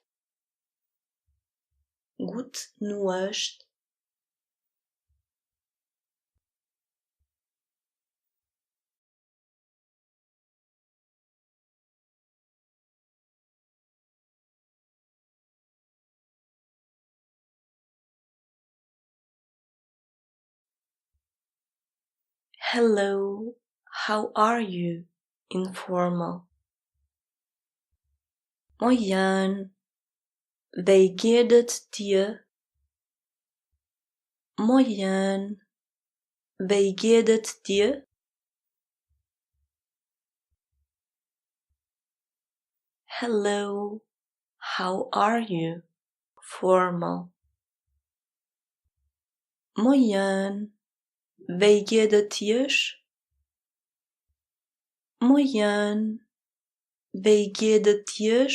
Good Nacht. Hello, how are you? Informal. Moin, wie geht es dir? Moin, wie geht es dir? Hello, how are you? Formal. Moin, wie geht es dir? Moin, wie geht es dir?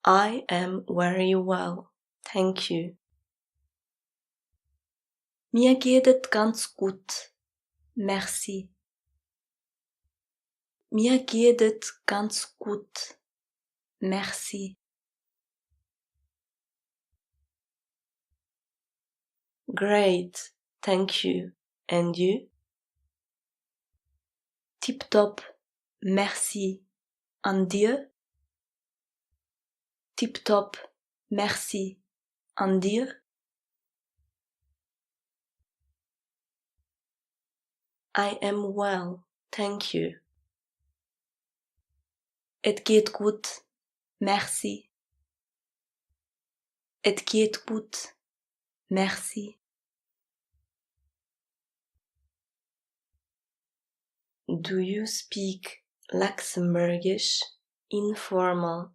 I am very well, thank you. Mir geht es ganz gut, merci. Mir geht es ganz gut, merci. Great, thank you. And you? Tip top, merci. And dir? Tip top, merci. And dir? I am well, thank you. Et geht gut, merci. Et geht gut, merci. Do you speak Luxembourgisch? Informal.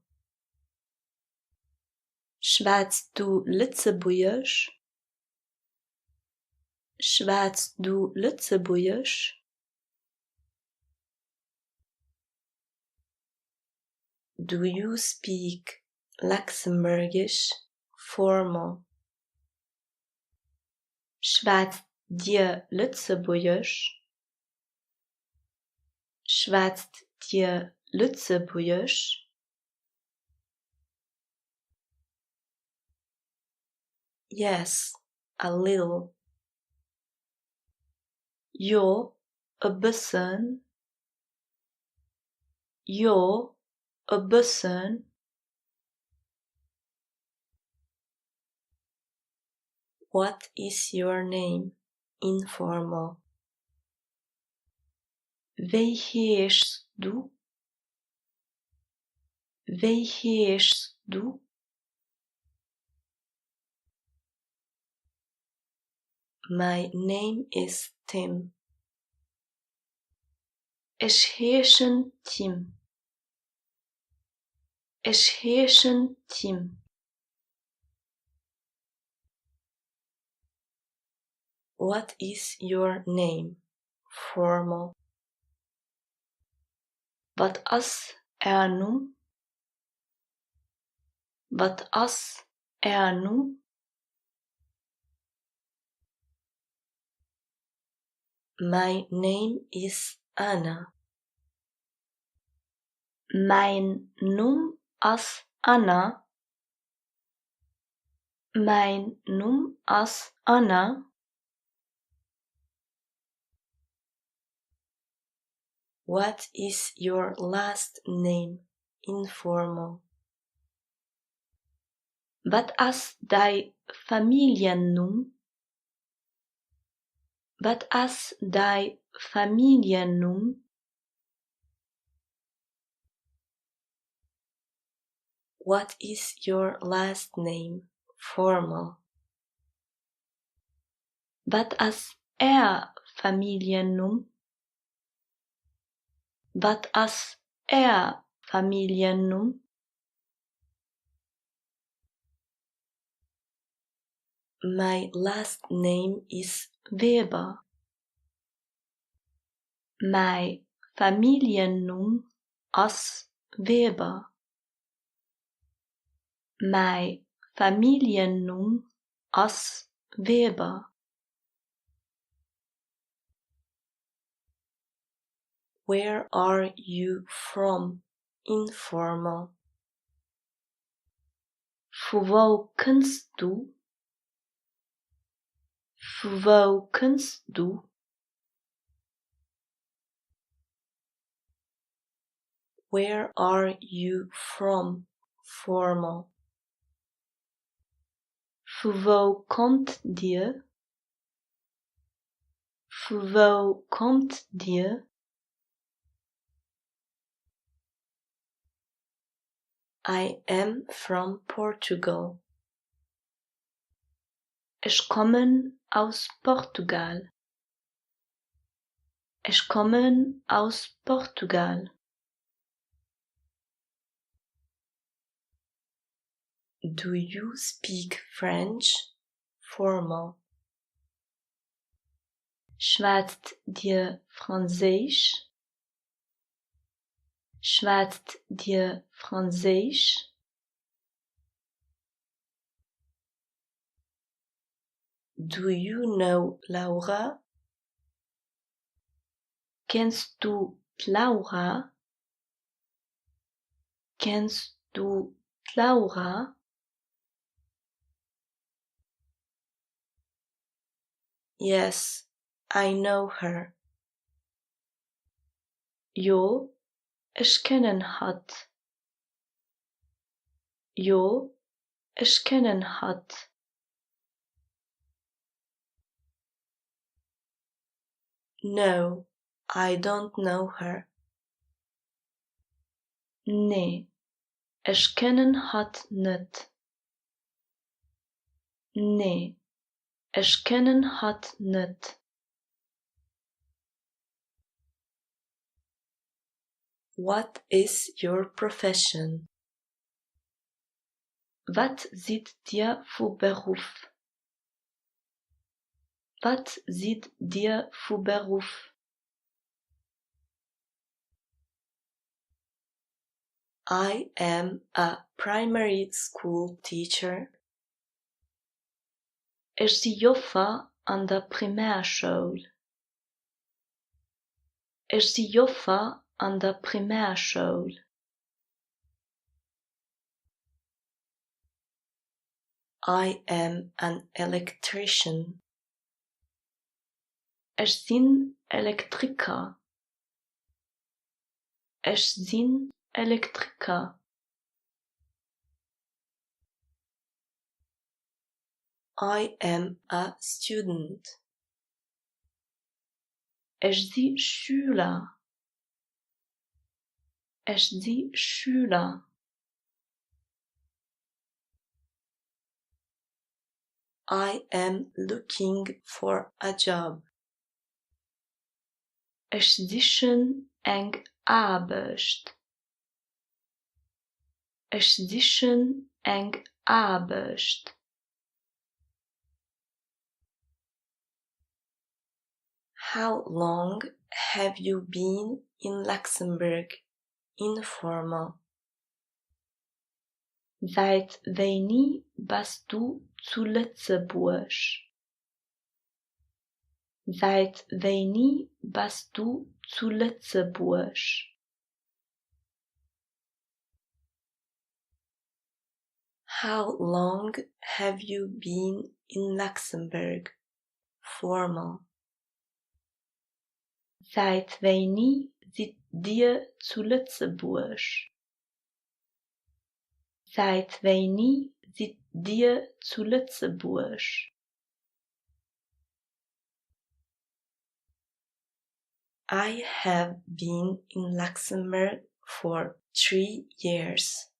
Schwätzt du Lützebuergisch? Schwätzt du Lützebuergisch? Do you speak Luxembourgisch? Formal. Schwätzt dir Lützebuergisch? Schwätzt dir Lützebuergisch? Yes, a little. Jo, a bisschen. Jo, a bisschen. What is your name? Informal. Wie heißt du? Wie heißt du? My name is Tim. Ich heiße Tim. Ich heiße Tim. What is your name? Formal. Wat as nu? Wat as nu? My name is Anna. Mijn noem as Anna. Mijn noem as Anna. What is your last name? Informal. Wat as dij familiennoem? Wat as dij familiennoem? What is your last name? Formal. Wat as familiennoem? Wat as familiennoem? My last name is Weber. Mijn familiennoem as Weber. Mijn familiennoem as Weber. Where are you from? Informal. Wo kommst du? Wo kommst du? Where are you from? Formal. Wo kommt dir? Wo kommt dir? I am from Portugal. Ich komme aus Portugal. Ich komme aus Portugal. Do you speak French? Formal. Schwätzt dir Französisch? Schwätzt dir Französisch? Do you know Laura? Kennst du Laura? Kennst du Laura? Yes, I know her. Jo, ich kenne hat. Jo, ich kenne hat. No, I don't know her. Nee, ich kenne hat net. Nee, ich kenne hat net. What is your profession? Wat sieht dir für Beruf? Wat sieht dir für Beruf? I am a primary school teacher. Ich zie joffa an der Primärschule. Ich zie joffa an der Primärschule. I am an electrician. Ich bin Elektriker. Ich bin Elektriker. I am a student. Ich bin Schüler. Ich bin Schüler. I am looking for a job. Ich suche eng Arbeit. Ich suche eng Arbeit. How long have you been in Luxembourg? Informal. Seit wann bist du zu Lützeburg? Seit wann bist du zu Lützeburg? How long have you been in Luxembourg? Formal. Seit wann seid ihr zu Lützeburg? Seit wann seid ihr zu Lützeburg? I have been in Luxembourg for 3 years.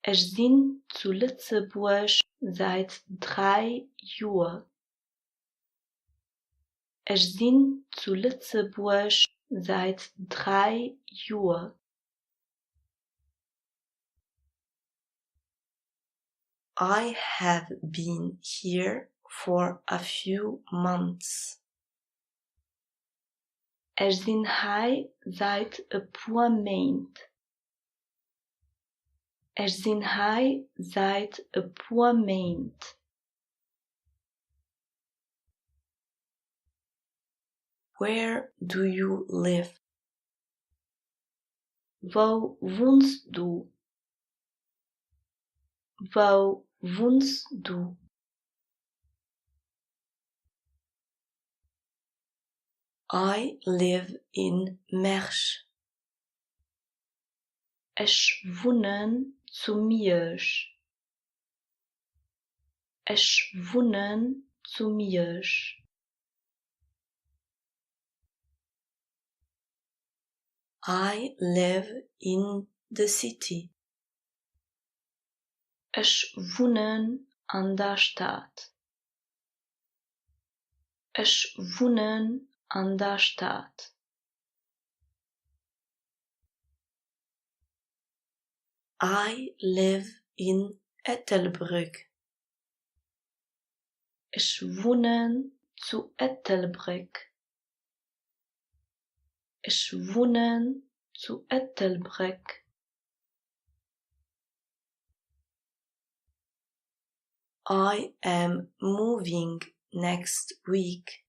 Ich bin zu Lützeburg seit 3 Jahren. Ich bin zu Lützeburg seit 3 Jahren. I have been here for a few months. Ich bin hier seit ein paar Monaten. Ich bin hier seit ein paar Monaten. Where do you live? Wo wohnst du? Wo wohnst du? I live in Mersch. Ich wohne zu Miersch. Ich wohne zu Miersch. I live in the city. Ich wohne an der Stadt. Ich wohne an der Stadt. I live in Ettelbrück. Ich wohne zu Ettelbrück. Ich wohne zu Ettelbrück. I am moving next week.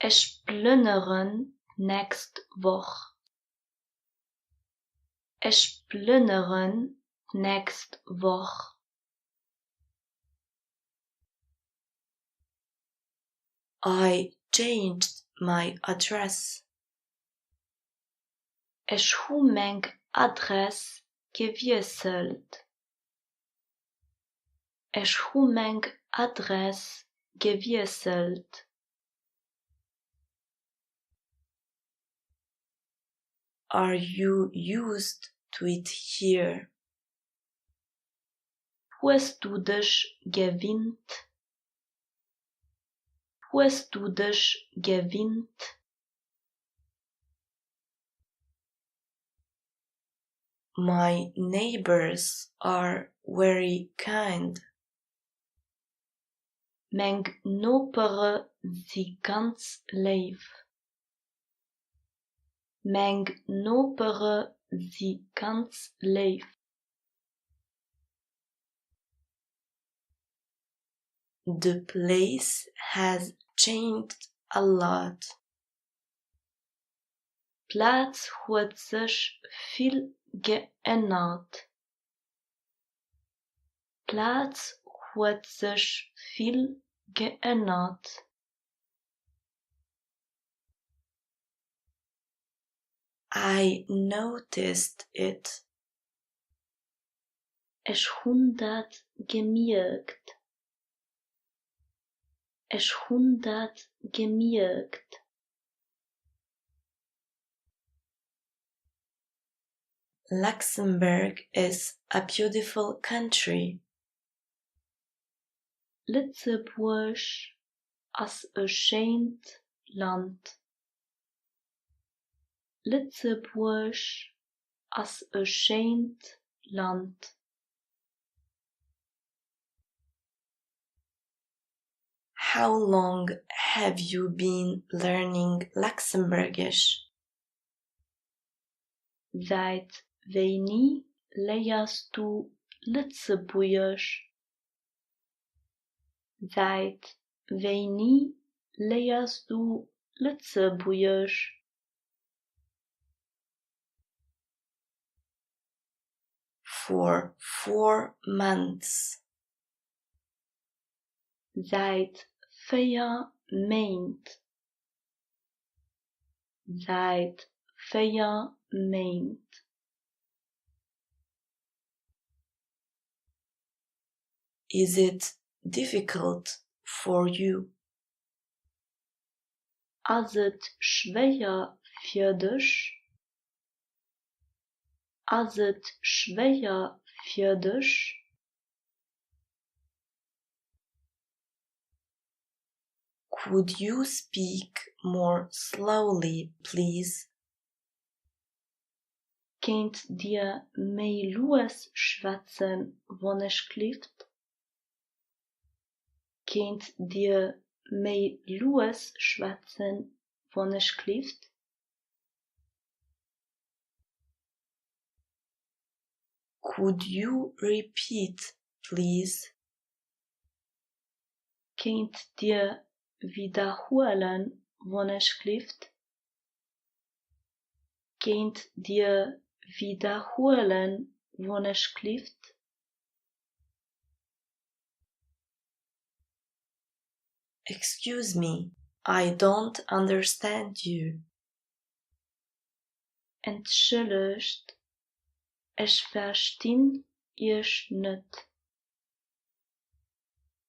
Ich plündere nächste Woche. Ich plündere nächste Woche. I changed my address. Ich habe meine Adresse gewechselt. Ich habe meine Adresse gewechselt. Are you used to it here? Hast du dich gewöhnt? Hast du dich gewöhnt? My neighbors are very kind. Mijn nopere zie ganz lief. Mijn nopere zie ganz lief. The place has changed a lot. Plaats hat sich viel geändert. Plaats hat sich viel geändert. I noticed it. Ich habe das gemerkt. Ich habe das gemerkt. Luxembourg is a beautiful country. Lützeburg is een schönes Land. Lützeburg is een schönes Land. How long have you been learning Luxembourgish? Seit wanneer leerst du Lützebuersch? Seit wanneer leerst du Lützebuersch? For 4 months. Seit 4 maand. Seit 4 maand. Is it difficult for you? As het schwer für dich? As het schwer für dich? Could you speak more slowly, please? Kent dir mei lues schwatzen, wann es klift? Kent dir mei lues schwatzen, wann es klift? Could you repeat, please? Kent dir wiederholen, wann es klift? Kent dir wiederholen, wann es klift? Excuse me, I don't understand you. Entschuldigt, ich versteh ich nicht.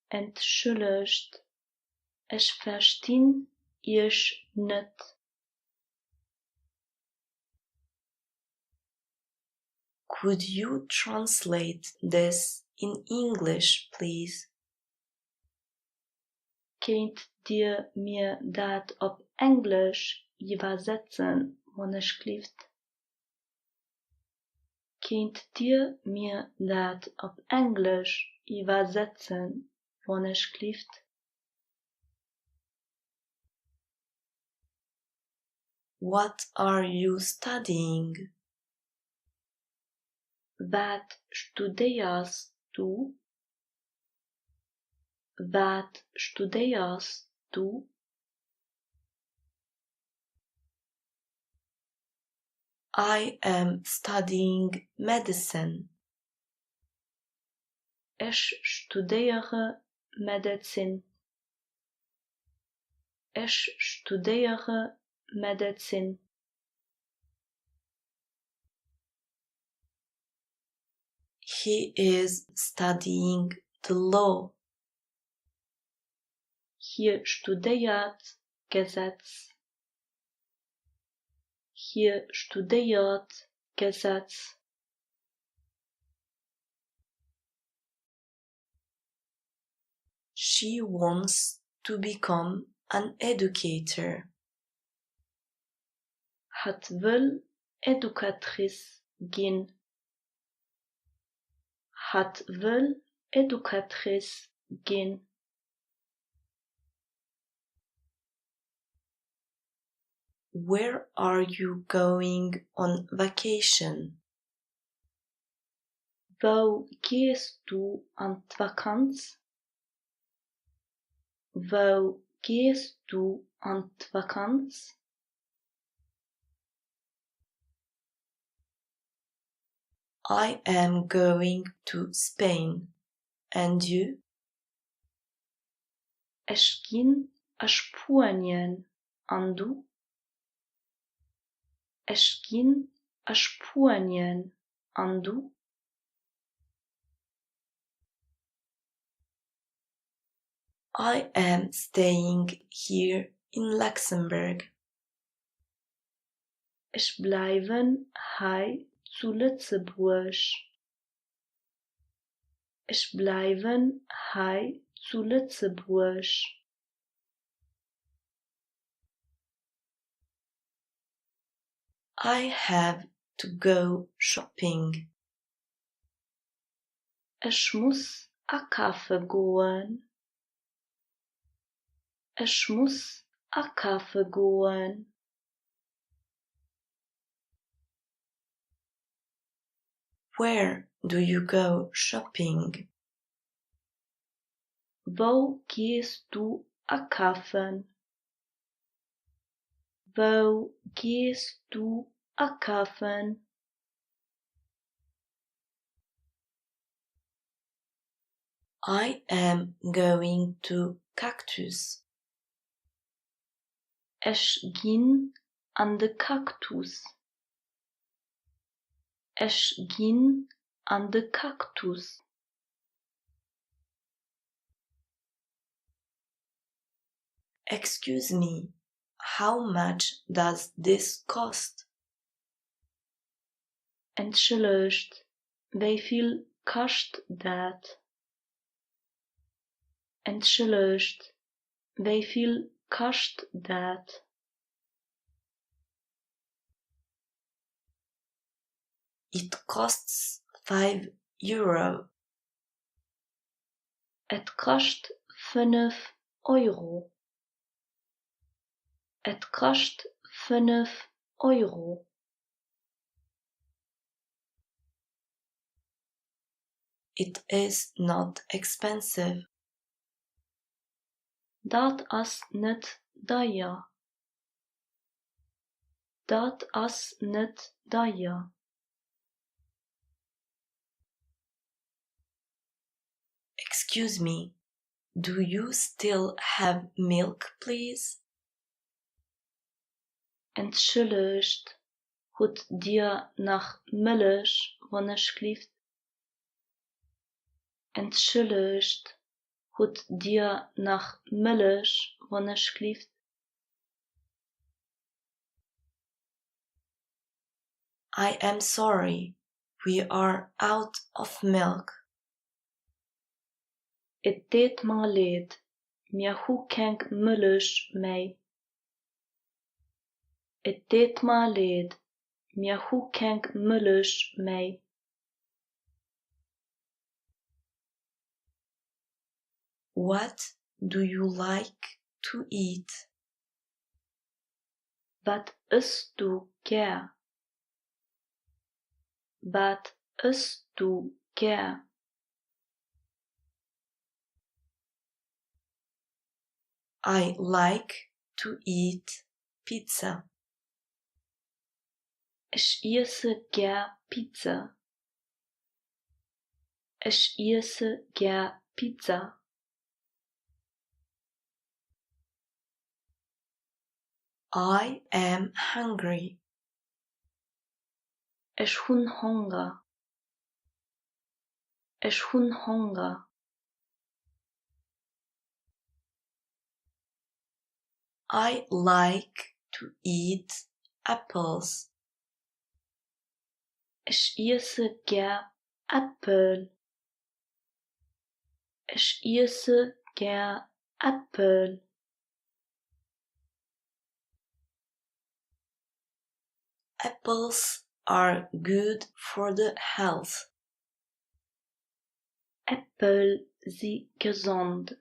Entschuldigt, ich versteh ich nicht. Could you translate this in English, please? Könnt dir mir dat op Englisch übersetzen, wann es klift? Könnt dir mir dat op Englisch übersetzen, wann es klift? What are you studying? Wat studierst du? Wat studierst du? I am studying medicine. Ich studiere Medizin. Ich studiere Medizin. He is studying the law. Hier studiert Gesetz. Hier studiert Gesetz. She wants to become an educator. Het wil educatrice gehen. Het wil educatrice gehen. Where are you going on vacation? Wo gehst du an die Vakanz? Wo gehst du an die Vakanz? I am going to Spain. And you? Ich ging a Spanien. Und du? Ich ging a Spanien. Und du? I am staying here in Luxembourg. Ich bleiben hei zu Lützeburg. Ich bleiben hei zu Lützeburg. I have to go shopping. Ich muss a Kaffee goen. Ich muss a Kaffee gehen. Where do you go shopping? Wo gehst du a Kaffen? Wo gehst du a Kaffen? I am going to Cactus. Ich gin an de Kaktus. Ich gin an de Kaktus. Excuse me, how much does this cost? Entschuldigt, wieviel kost dat? Entschuldigt, wieviel kost dat? It costs €5. Et kost 5 Euro. Et kost 5 Euro. It is not expensive. Dat as net duier. Dat as net duier. Excuse me, do you still have milk, please? Entschuldigt, hut dir nach Milch wannneschlieft? Entschuldigt, hut dir nach Milch wannneschlieft? I am sorry, we are out of milk. Et deed me leed, mir hu kenk Milch mei. Et deed me leed, mir hu kenk Milch mei. What do you like to eat? Wat isst du gern? Wat isst du gern? I like to eat pizza. Ich esse gern Pizza. Ich esse gern Pizza. I am hungry. Ich hun Hunger. Ich hun Hunger. I like to eat apples. Ich esse gern Äpfel. Ich esse gern Äpfel. Apples are good for the health. Äpfel sie gesund.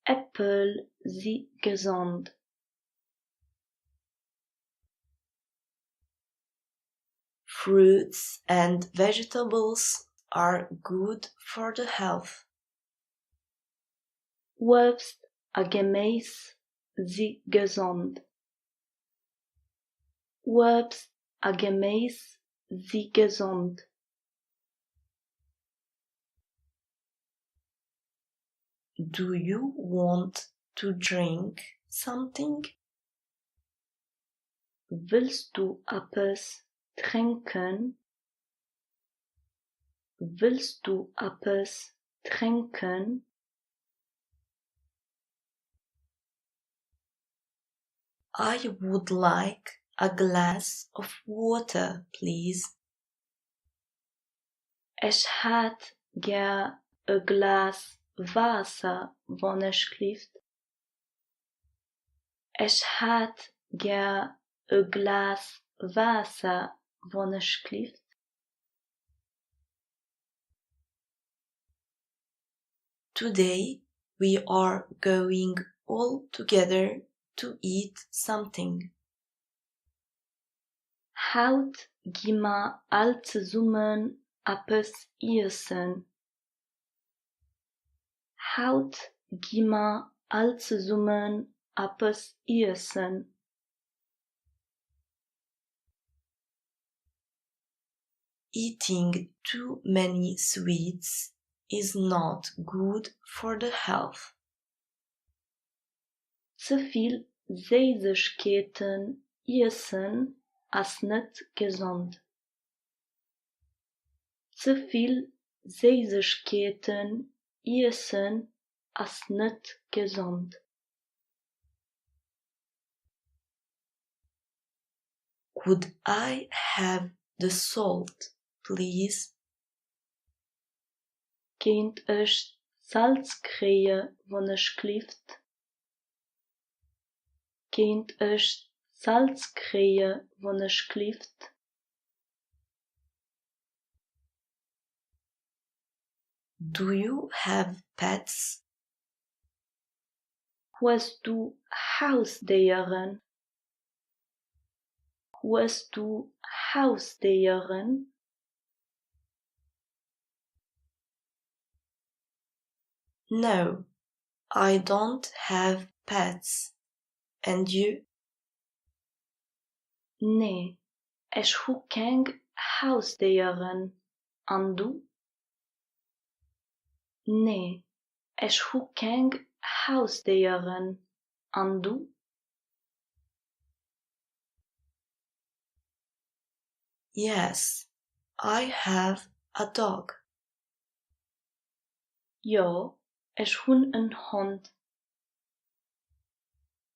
Äpfel sie gesund. Fruits and vegetables are good for the health. Obst a Gemüse sie gesund. Obst a Gemüse sie gesund. Do you want to drink something? Willst du etwas trinken? Willst du etwas trinken? I would like a glass of water, please. Ich hätt gern a Glas Wasser, wannneschlieft. Ich hätt gern a Glas Wasser, wannneschlieft. Today We are going all together to eat something. Haut gima altsummen appes iessen. Haut gima altsummen appes iessen. Eating too many sweets is not good for the health. Zu viel Süßigkeiten essen ist nicht gesund. Zu viel Süßigkeiten essen ist nicht gesund. Could I have the salt, please? Kunt ich Salz kriegen, wenn ich klieft? Kunt ich Salz kriegen, wenn ich klieft? Do you have pets? Hast du Haustiere? Hast du Haustiere? No, I don't have pets. And you? Nee, ich hu kein Haustiere. Und du? Nee, ich hu kein Haustiere. Und du? Yes, I have a dog. Ja, ich hun een Hund.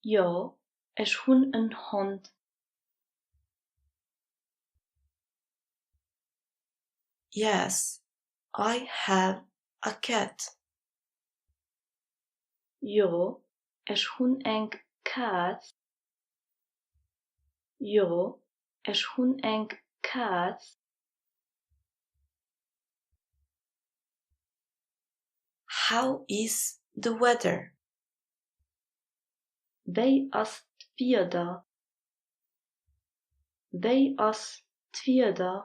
Ja, ich hun een Hund. Yes, I have a cat. Ja, ich hun eng Kat. Ja, ich hun eng Kat. How is the weather? Wei as Twieder? Wei as Twieder?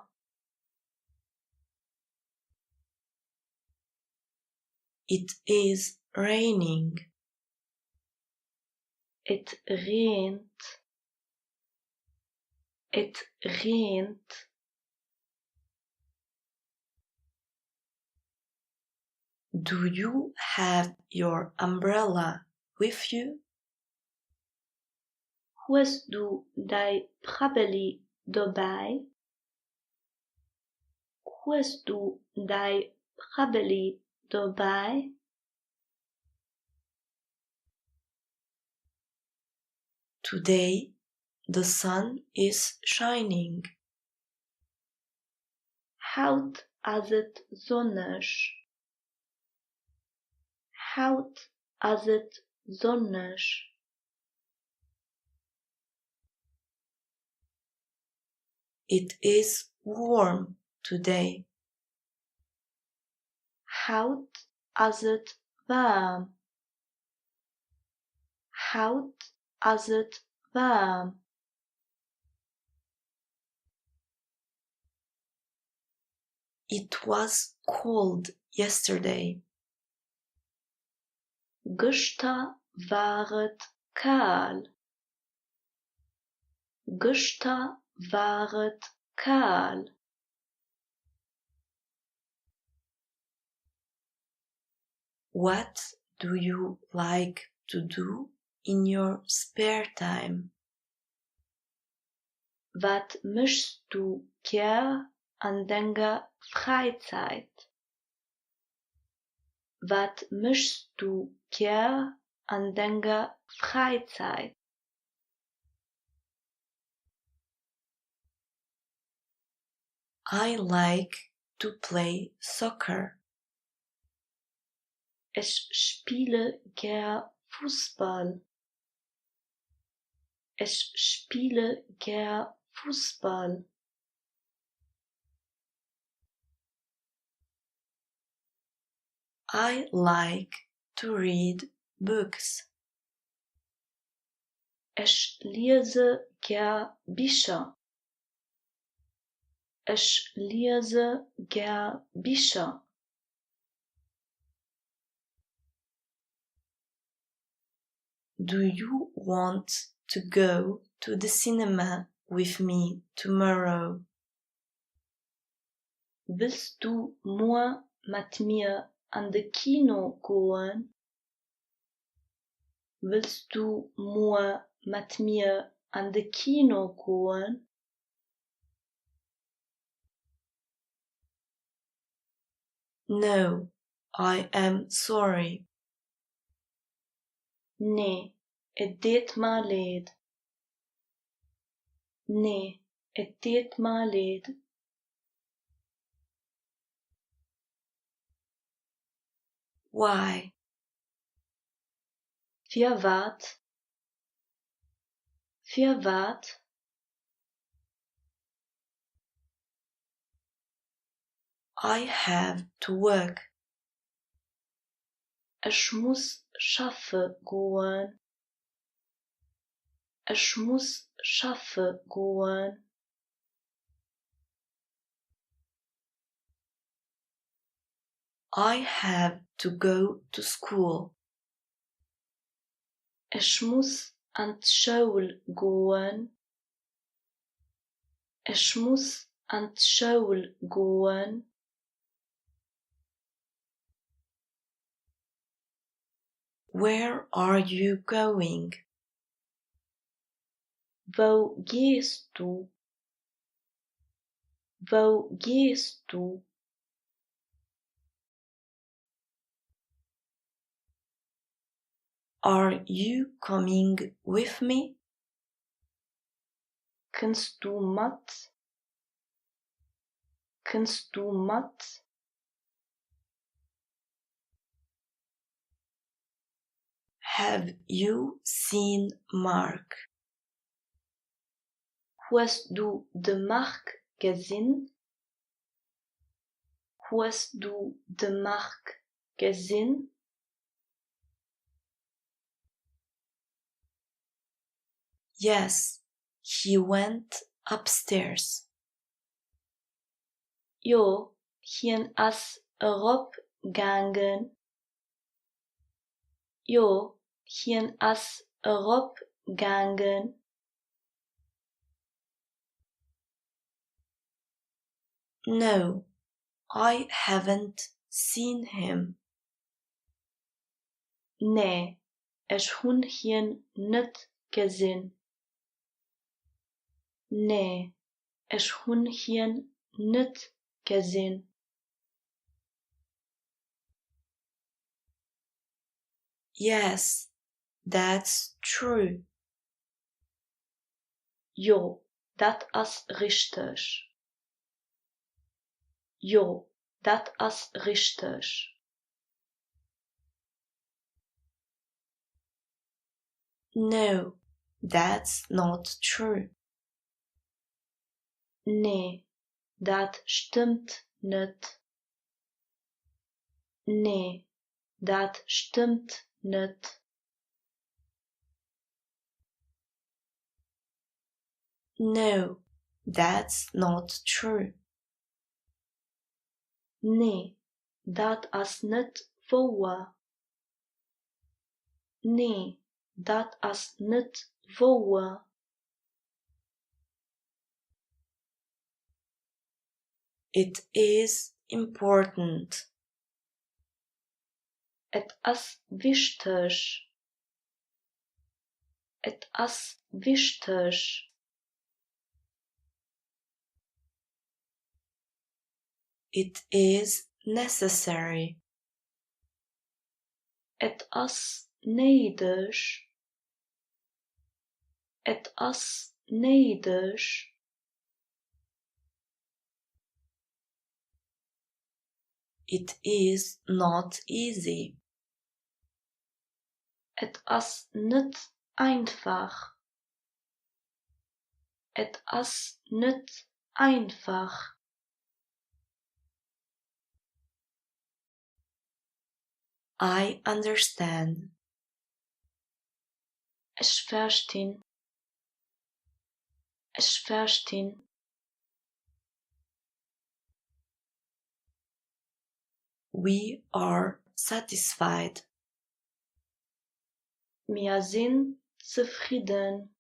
It is raining. It reent. It reent. Do you have your umbrella with you? Hast du dei Prabeli dabei? Hast du dei Prabeli dabei? Today the sun is shining. Hout as het zonnig. Hout as het zonnig. It is warm today. Hout as het warm. Hout as het warm. It was cold yesterday. Gestern war het kaal. Gestern war het kaal. What do you like to do in your spare time? Wat möchtest du gern an deiner Freizeit? Wat möchtest du gern an deiner Freizeit? I like to play soccer. Ich spiele gern Fußball. Ich spiele gern Fußball. I like to read books. Ich lese gern Bücher. Ich lese gern Bücher. Do you want to go to the cinema with me tomorrow? Willst du morgen mit mir an de Kino gehen? Willst du morgen mit mir an de Kino gehen? No, I am sorry. Nee, het deed me leid. Nee, het deed me leid. Why? Für wat? Für wat? I have to work. Ich muss schaffen gehen. Ich muss schaffen gehen. I have to go to school. Ich muss an die Schule gehen. Ich muss an die Schule gehen. Where are you going? Wo gehst du? Wo gehst du? Are you coming with me? Kannst du mit? Kannst du mit? Have you seen Mark? Hast du de Mark gesehen? Hast du de Mark gesehen? Yes, he went upstairs. Jo, hien as erop gangen. Jo, hien as erop gangen. No, I haven't seen him. Nee, ich hun hien net gesehen. Nee, ich hun hien net gesehen. Yes, that's true. Jo, dat as richtig. Jo, dat as richtig. No, that's not true. Nee, dat stimmt net. Nee, dat stimmt net. No, that's not true. Nee, dat as net waar. Nee, dat as net waar. It is important. Et as wichtig. Et as wichtig. It is necessary. Et as neidig. Et as neidig. It is not easy. Et as net einfach. Et as net einfach. I understand. Ich verstehe. Ich verstehe. We are satisfied. Wir sind zufrieden.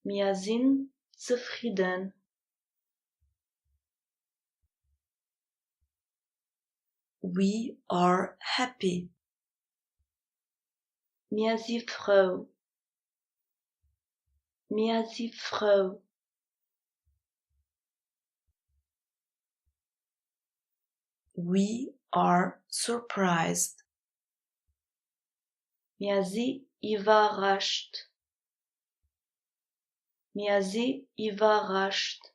Wir sind zufrieden. We are happy. Wir sind froh. Wir sind froh. We are surprised. Wir sind überrascht. Wir sind überrascht.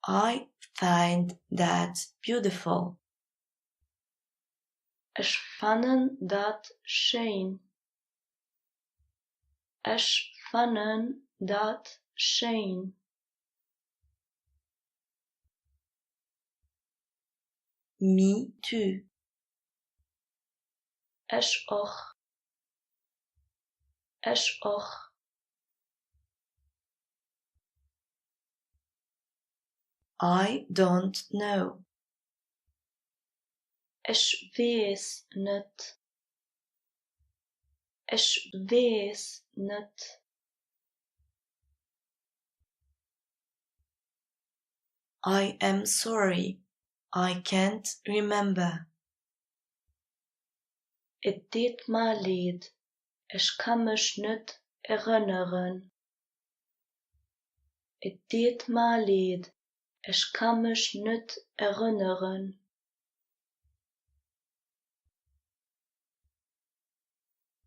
I find that beautiful. Ich fand dat schön. Ich fand dat schön. Me too. Ich auch. Ich auch. I don't know. Ich weiß nicht. Ich weiß nicht. I am sorry. I can't remember. Es tut mir leid. Ich kann mich nicht erinnern. Es tut mir leid. Ich kann mich nicht erinnern.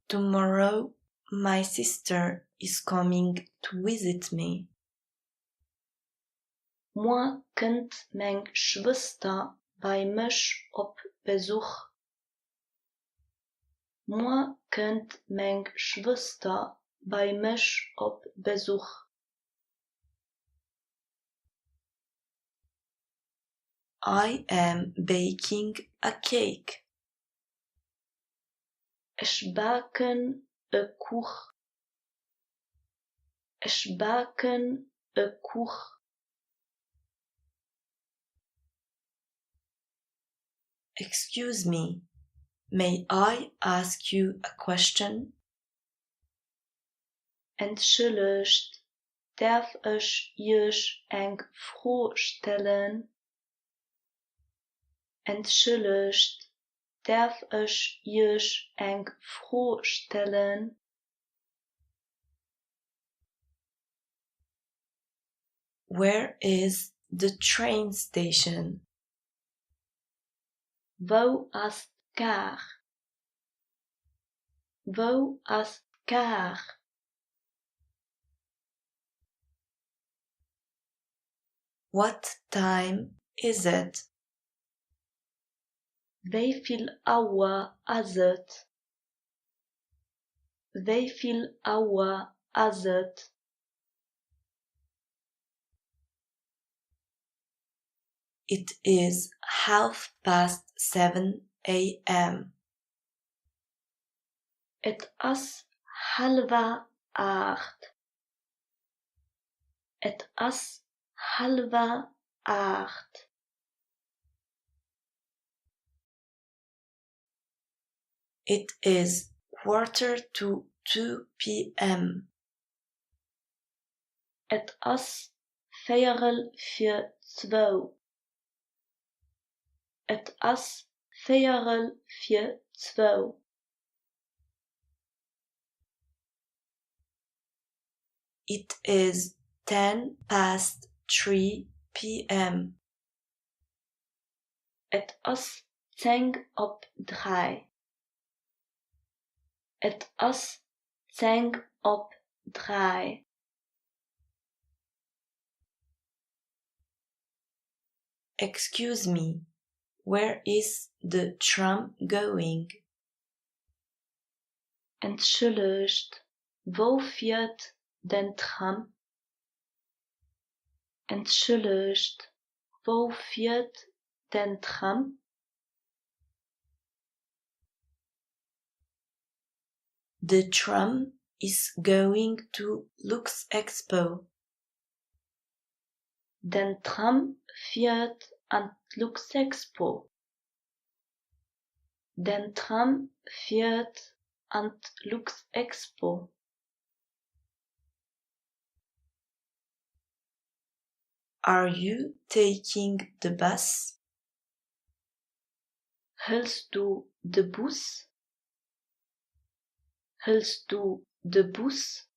Tomorrow, my sister is coming to visit me. Morgen kommt meine Schwester bei mich auf Besuch. Morgen kommt meine Schwester bei mich auf Besuch. I am baking a cake. Ich backe een Kuch. Ich backe een Kuch. Excuse me, may I ask you a question? Entschuldigt, darf ich euch eine Frage stellen? Entschuldigt, darf ich euch eine Frage stellen? Where is the train station? Wo ist Kar? Wo ist Kar? What time is it? Wie viel Uhr ist es? Wie viel Uhr ist es? It is 7:30 a.m. Es ist 7:30. Es ist 7:30. It is 1:45 p.m. Es ist 2:45. Es ist 2:45. It is 3:10 p.m. Es ist 3:10. Es ist 3:10. Excuse me, where is the tram going? Entschuldigt, wo fährt den Tram? Entschuldigt, wo fährt den Tram? The tram is going to Lux Expo. Den Tram fährt an Luxexpo. Den Tram fährt an Luxexpo. Are you taking the bus? Hältst du de Bus? Hältst du de Bus?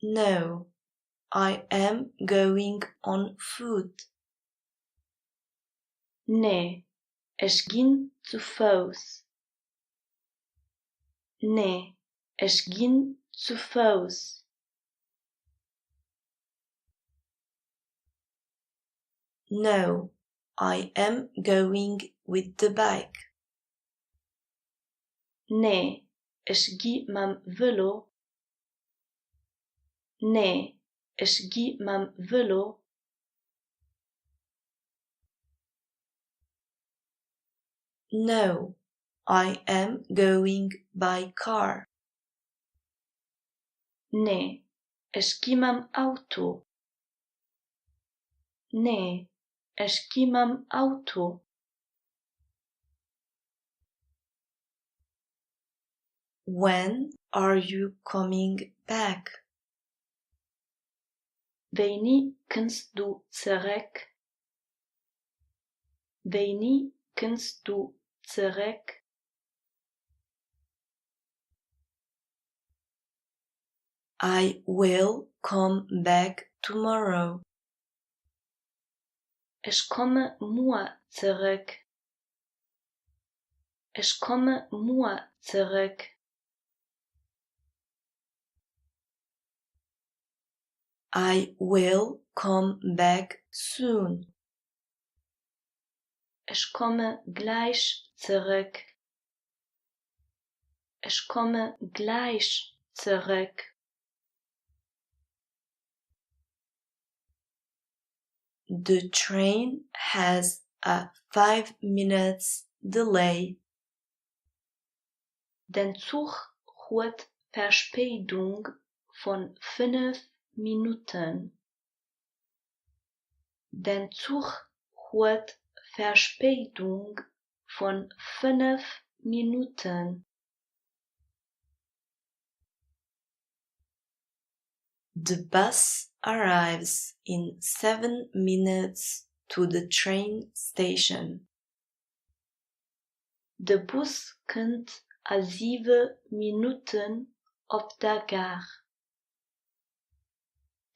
No, I am going on foot. Nee, ich ging zu Fuß. Nee, ich ging zu Fuß. No, I am going with the bike. Nee, ich geh mam Velo. Nee, ich geh mam Velo. No, I am going by car. Nee, ich geh mam Auto. Nee, ich geh mam Auto. When are you coming back? Wanneer kommst du zurück? Wanneer kommst du zurück? I will come back tomorrow. Ich komme morgen zurück. Ich komme morgen zurück. I will come back soon. Ich komme gleich zurück. Ich komme gleich zurück. The train has a 5 minutes delay. Den Zug hat Verspätung von 5 Minuten. Den Zug hat Verspätung von 5 Minuten. The bus arrives in 7 minutes to the train station. Der Bus kommt a 7 Minuten op der Gar.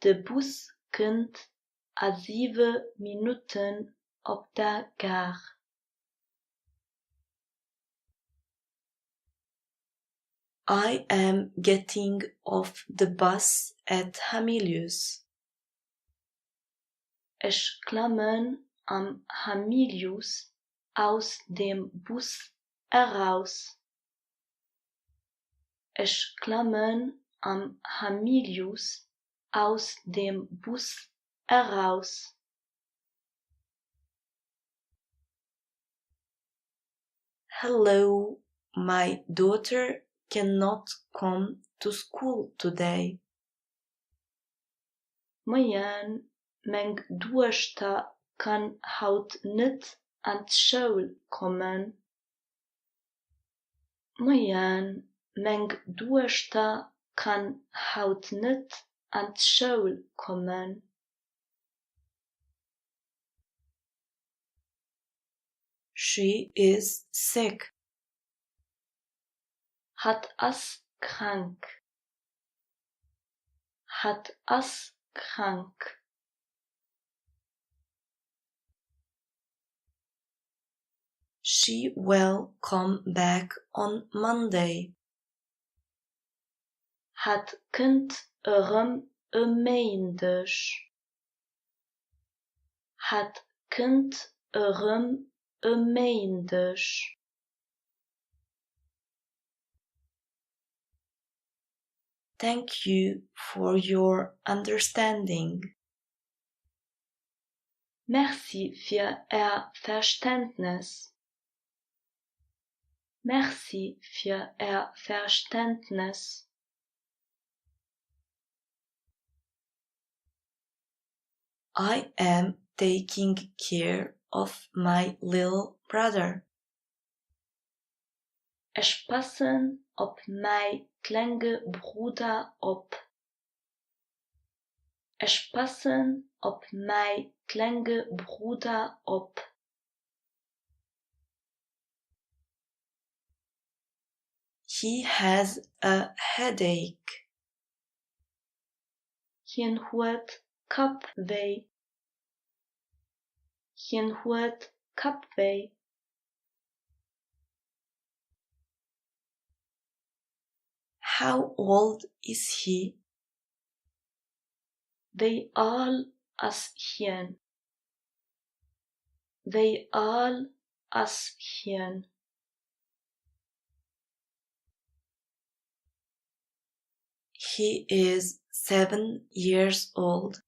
Der Bus kommt a 7 Minuten op der Gar. I am getting off the bus at Hamilius. Ich klammen am Hamilius aus dem Bus heraus. Ich klammen am Hamilius aus dem Bus heraus. Hello, my daughter cannot come to school today. Moin, mijn dochter kan haut niet aan school kommen. Moin, mijn dochter kan haut niet aan school kommen. She is sick. Hat as krank. Hat as krank. She will come back on Monday. Het kind maandag. Het kind maandag. Thank you for your understanding. Merci für Ihr Verständnis. Merci für Ihr Verständnis. I am taking care of my little brother. Ich passen op mijn kleine Bruder op. Ich passen op mijn kleine Bruder op. He has a headache. Hien hoort kopwee. Hien hoort kopwee. How old is he? Wie al as hien. Wie al as hien. He is 7 years old.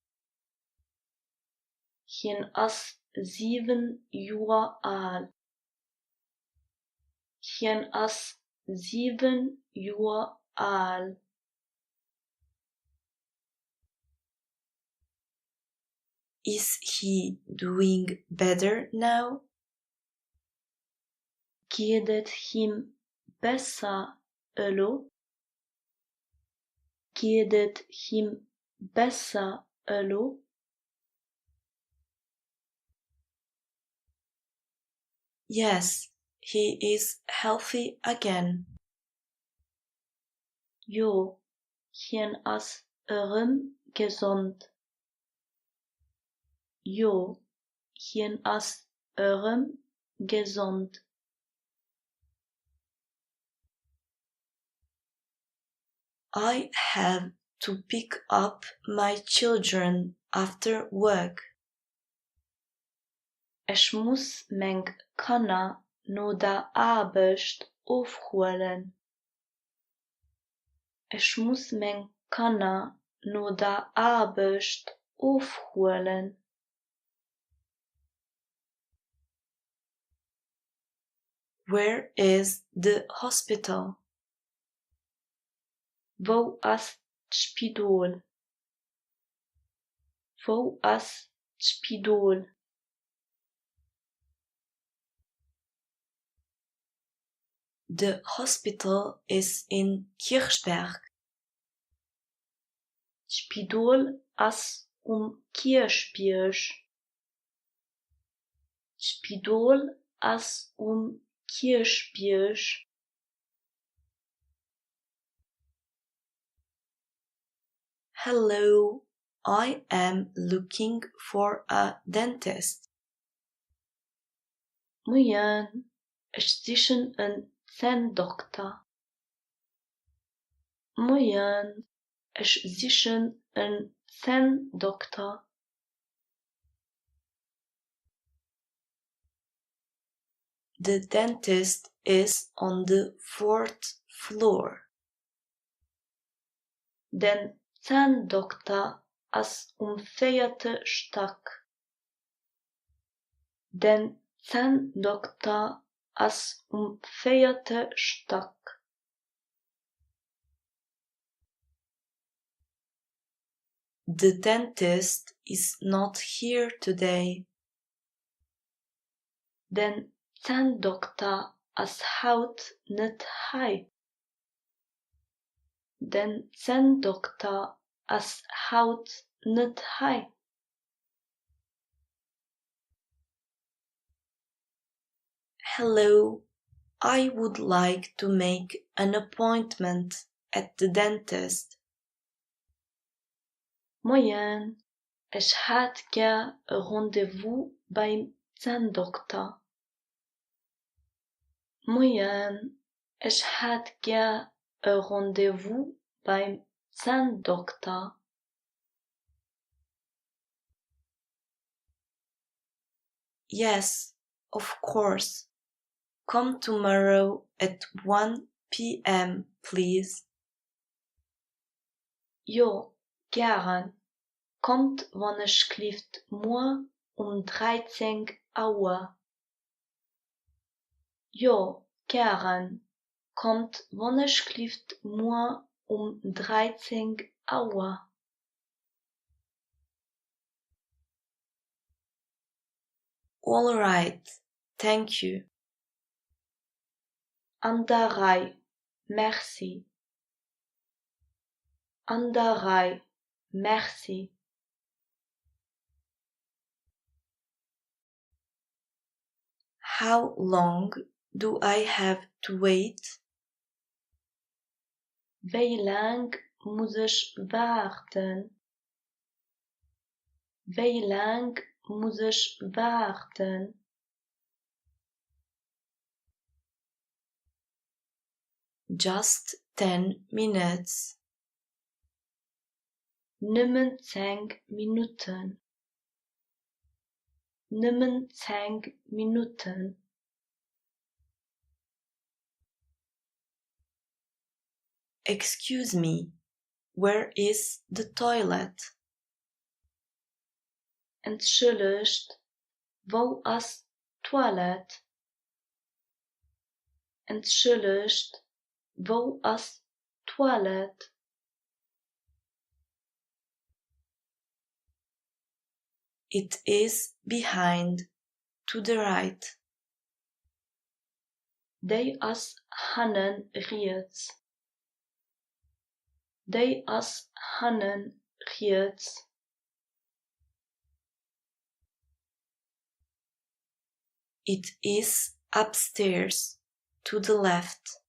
Hien as 7 jaar al. Hien as 7 jaar al. Is he doing better now? Geht het hem besser, Elo? Geht het hem besser, Elo? Yes, he is healthy again. Jo, hien as gesund. Jo, hien as gesund. I have to pick up my children after work. Ich muss mijn kanna no da arbeid aufholen. Ich muss mijn kanna no da arbeid aufholen. Where is the hospital? Wo as Spidol? Wo as Spidol? The hospital is in Kirchberg. Spidol as Kirchberg. Spidol as Kirchberg. Hello, I am looking for a dentist. Moin, ich sichen een Zahndokter. Moin, ich sichen een Zahndokter. The dentist is on the 4th floor. Den Zahndokter as 4. Stock. Den Zahndokter as 4. Stock. The dentist is not here today. Den Zahndokter as hout net hai. Den Zahndokter as hout net hai. Hello, I would like to make an appointment at the dentist. Moin, ich had ger een rendezvous beim Zahndokter. Moin, ich had ger een rendezvous beim Zahndokter. Yes, of course. Come tomorrow at 1 p.m., please. Jo, gern. Kommt wann schlieft morgen 13 Uhr. Jo, gern. Kommt wann schlieft morgen 13 Uhr. All right, thank you. Anderei, merci. Anderei, merci. How long do I have to wait? Wie lang muss ich warten? Wie lang muss ich warten? Just 10 minutes. Nimmen 10 Minuten. Nimmen 10 Minuten. Excuse me, where is the toilet? Entschuldigt, wo ist Toilette? Entschuldigt, wo ist Toilette? It is behind, to the right. Die ist hannen rechts. Die ist hannen rechts. It is upstairs, to the left.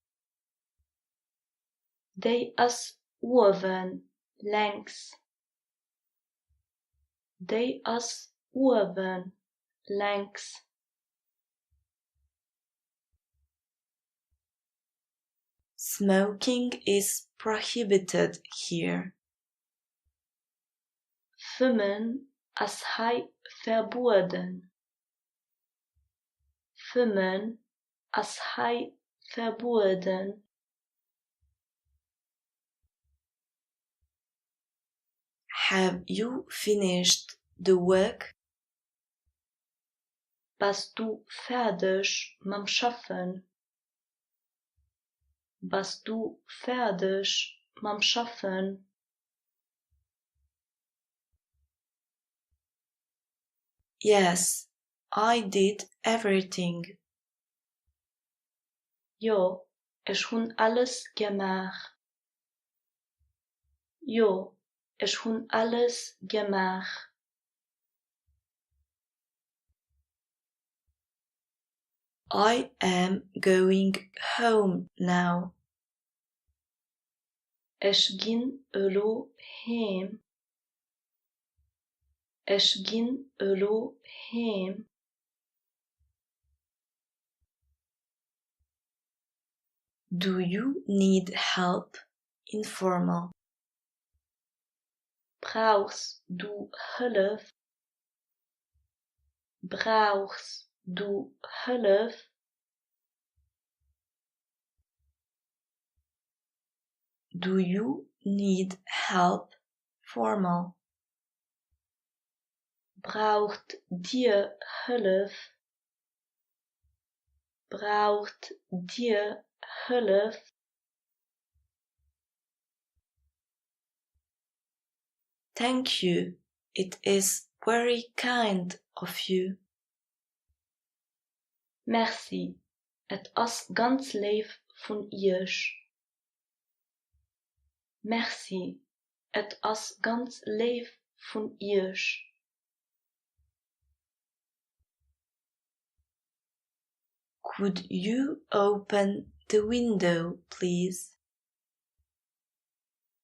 Die ist oben längs. Die ist oben längs. Smoking is prohibited here. Fummen ist hei verboten. Fummen ist hei verboten. Have you finished the work? Bist du fertig mit Schaffen? Bist du fertig mit Schaffen? Yes, I did everything. Jo, ich hun alles gemacht. Jo, ich hun alles gemacht. I am going home now. Ich gin elo heim. Ich gin elo heim. Do you need help? Informal. Brauchst du Hilfe? Brauchst du Hilfe? Do you need help? Formal. Braucht dir Hilfe? Braucht dir Hilfe? Thank you. It is very kind of you. Merci. Et is ganz lief von ihr. Merci. Et is ganz lief von ihr. Could you open the window, please?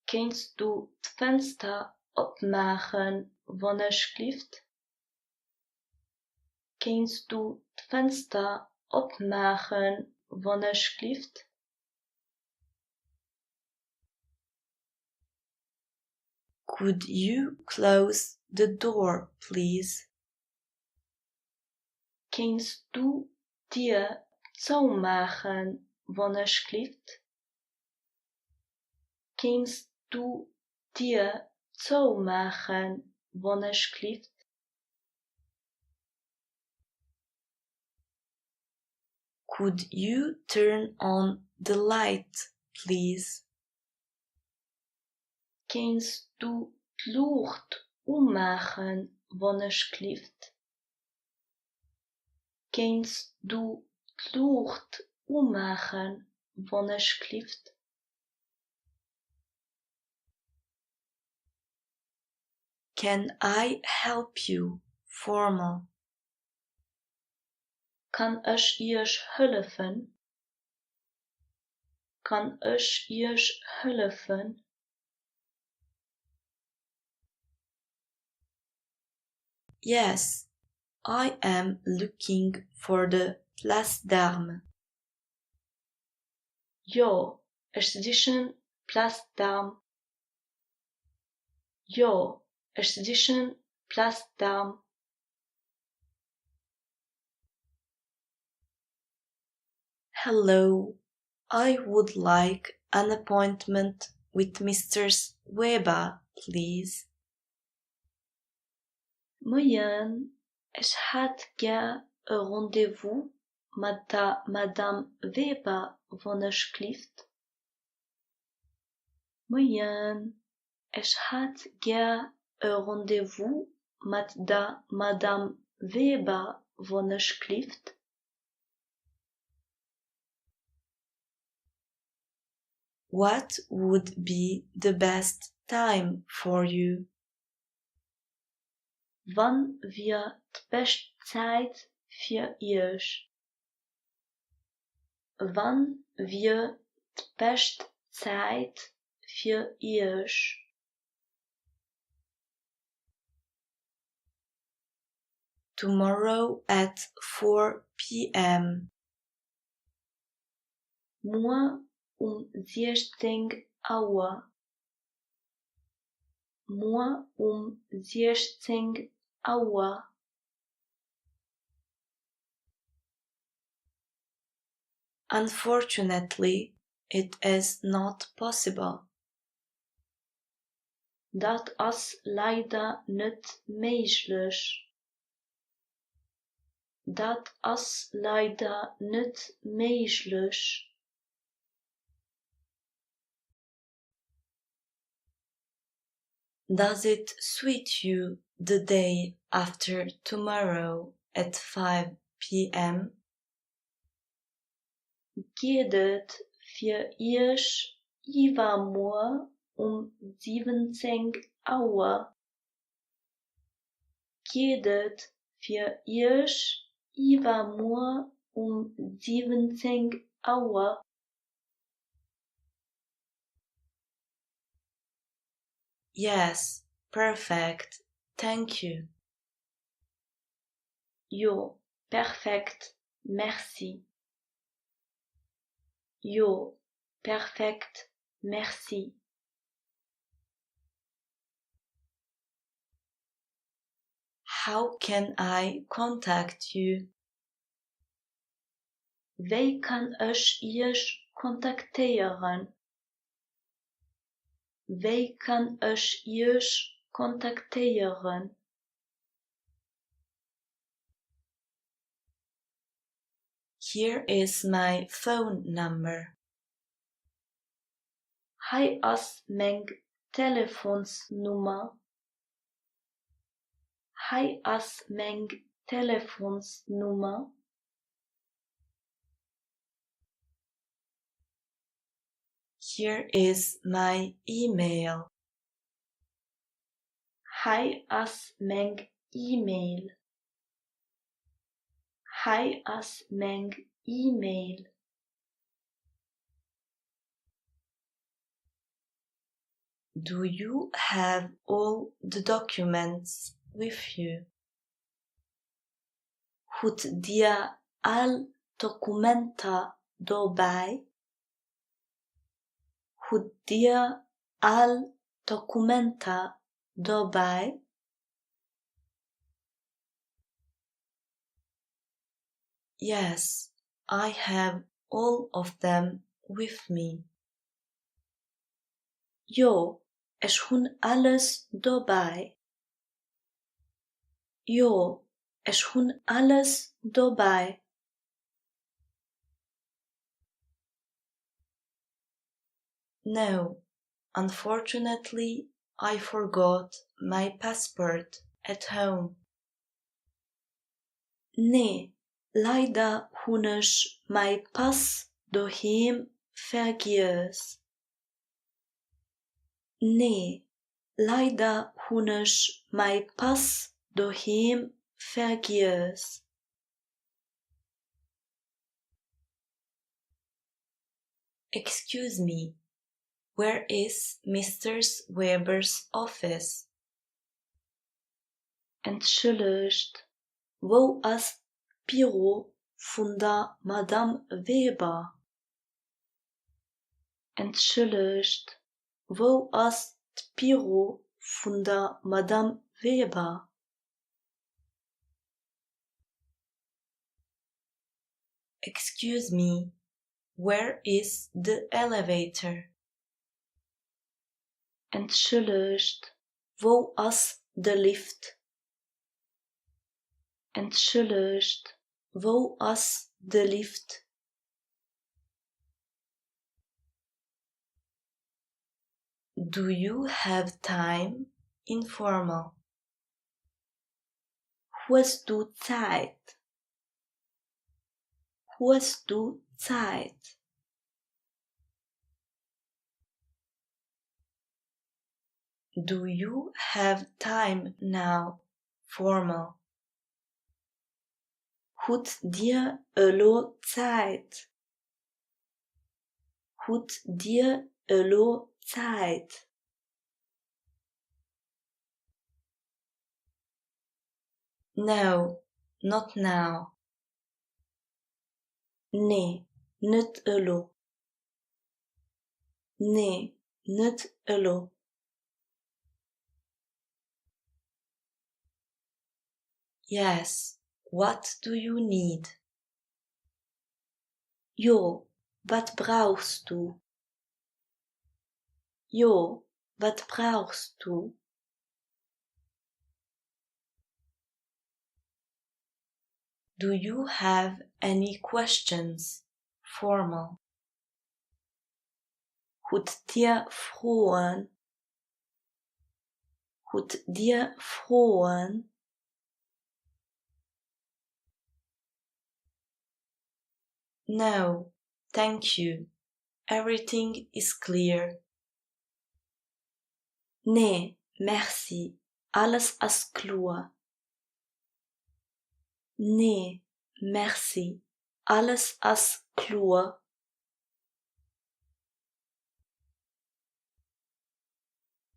Kannst du das Fenster aufmachen, wann es schläft? Kannst du das Fenster aufmachen, wann es schläft? Could you close the door, please? Kannst du dir zumachen, wann es schläft? Kannst du dir zumachen, alsjeblieft? Could you turn on the light, please? Kannst du die Lucht ummachen, alsjeblieft? Kannst du die Lucht ummachen, alsjeblieft? Can I help you? Formal. Kan ich ihr helfen? Kan ich ihr helfen? Yes, I am looking for the place d'armes. Ja, ich zwischen Place d'Armes. Ja, ich zwischen Place d'Armes. Hello, I would like an appointment with Mr. Weber, please. Moyen, ich hätte gern ein Rendezvous mit der Madame Weber, alsjeblieft. Moyen, ich hätte gern ein Rendezvous mit der Madame Weber, alsjeblieft. What would be the best time for you? Wann wird die beste Zeit für euch? Wann wird die beste Zeit für euch? Tomorrow at 4 p.m. Morgen 16 Uhr. Morgen 16 Uhr. Unfortunately, it is not possible. Dat is leider nicht möglich. Dat is leider nicht möglich. Does it suit you the day after tomorrow at 5 p.m.? Geht het für euch übermorgen 17 Uhr? Geht het für euch übermorgen 17 Uhr? Yes, perfect. Thank you. Jo, perfekt, merci. Jo, perfekt, merci. How can I contact you? Wie kann ich euch kontaktieren? Wie kann ich euch kontaktieren? Here is my phone number. Hij is mijn telefoonsnummer. Hij is mijn telefoonsnummer. Here is my email. Hij is mijn e-mail. Hij is mijn e-mail. Do you have all the documents with you? Goed dia al documenta daarbij? Goed dia al documenta daarbij? Yes, I have all of them with me. Jo, is hun alles dabei. Jo, is hun alles dabei. No, unfortunately, I forgot my passport at home. Nee, leider hun ich mein Pass daheim vergiss. Nee, leider hun ich mein Pass daheim vergiss. Excuse me, where is Mr. Weber's office? Entschuldigt, wo ist Büro von der Madame Weber? Entschuldigt, wo ist Büro von der Madame Weber? Excuse me, where is the elevator? Entschuldigt, wo ist der Lift? Entschuldigt, wo ist der Lift? Do you have time? Informal. Hast du Zeit? Hast du Zeit? Do you have time now? Formal. Hat dir elo Zeit? Hat dir elo Zeit? No, not now. Nee, nicht elo. Nee, nicht elo. Yes, what do you need? Jo, wat brauchst du? Jo, wat brauchst du? Do you have any questions? Formal. Hat dir frohen? Hat dir frohen? No, thank you. Everything is clear. Nee, merci. Alles ist klar. Nee, merci. Alles ist klar.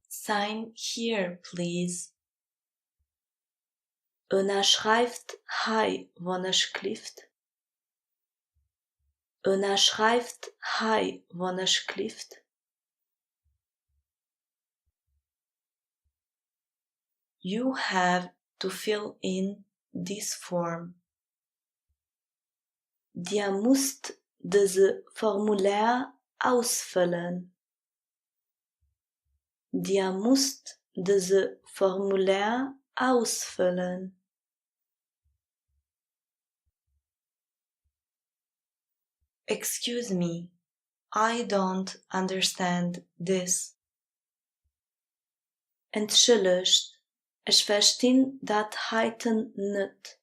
Sign here, please. Unterschreift hei, wann ich klift. Unterschreift hei, wann ich klift. You have to fill in this form. Dir musst diese Formular ausfüllen. Dir musst diese Formular ausfüllen. Excuse me, I don't understand this. Entschuldigt, ich verstehe dat heiten nicht.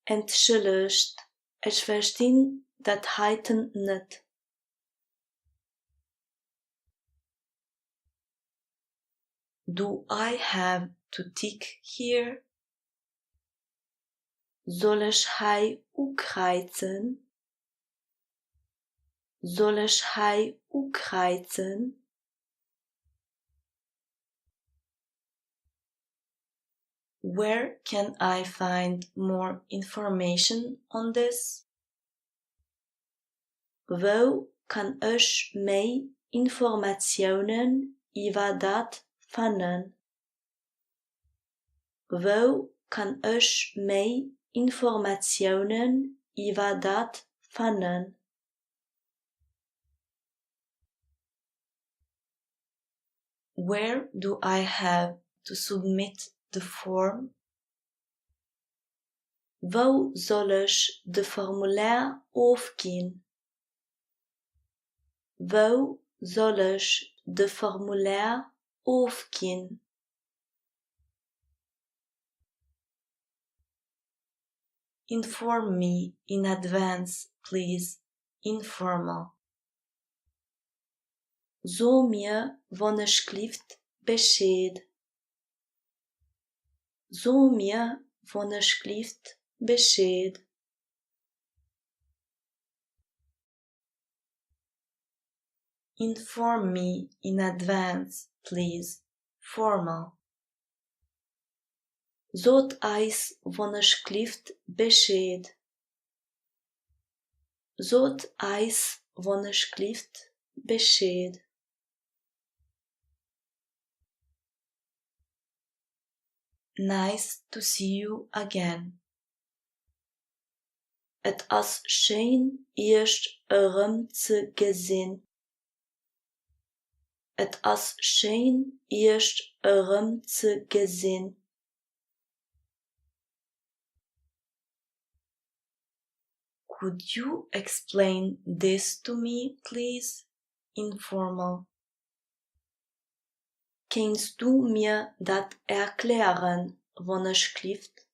Entschuldigt, ich verstehe dat heiten nicht. Do I have to tick here? Soll ich hei ukreizen? Soll ich hei ukreizen? Where can I find more information on this? Wo kann ich mehr Informationen über dat finden? Wo kann ich mehr Informationen über dat finden? Where do I have to submit the form? Wo soll ich de Formular aufgehen? Wo soll ich de Formular aufgehen? Inform me in advance, please. Informal. Zo mir wann ich klift Bescheid. Zo mir wann ich klift Bescheid. Inform me in advance, please. Formal. Zot eis wann ich klift Bescheid. Zot eis wann ich klift Bescheid. Nice to see you again. Et as schön erst zu gesehen. Et as schön erst zu gesehen. Could you explain this to me, please? Informal. Kannst du mir dat erklären, wann ich klift?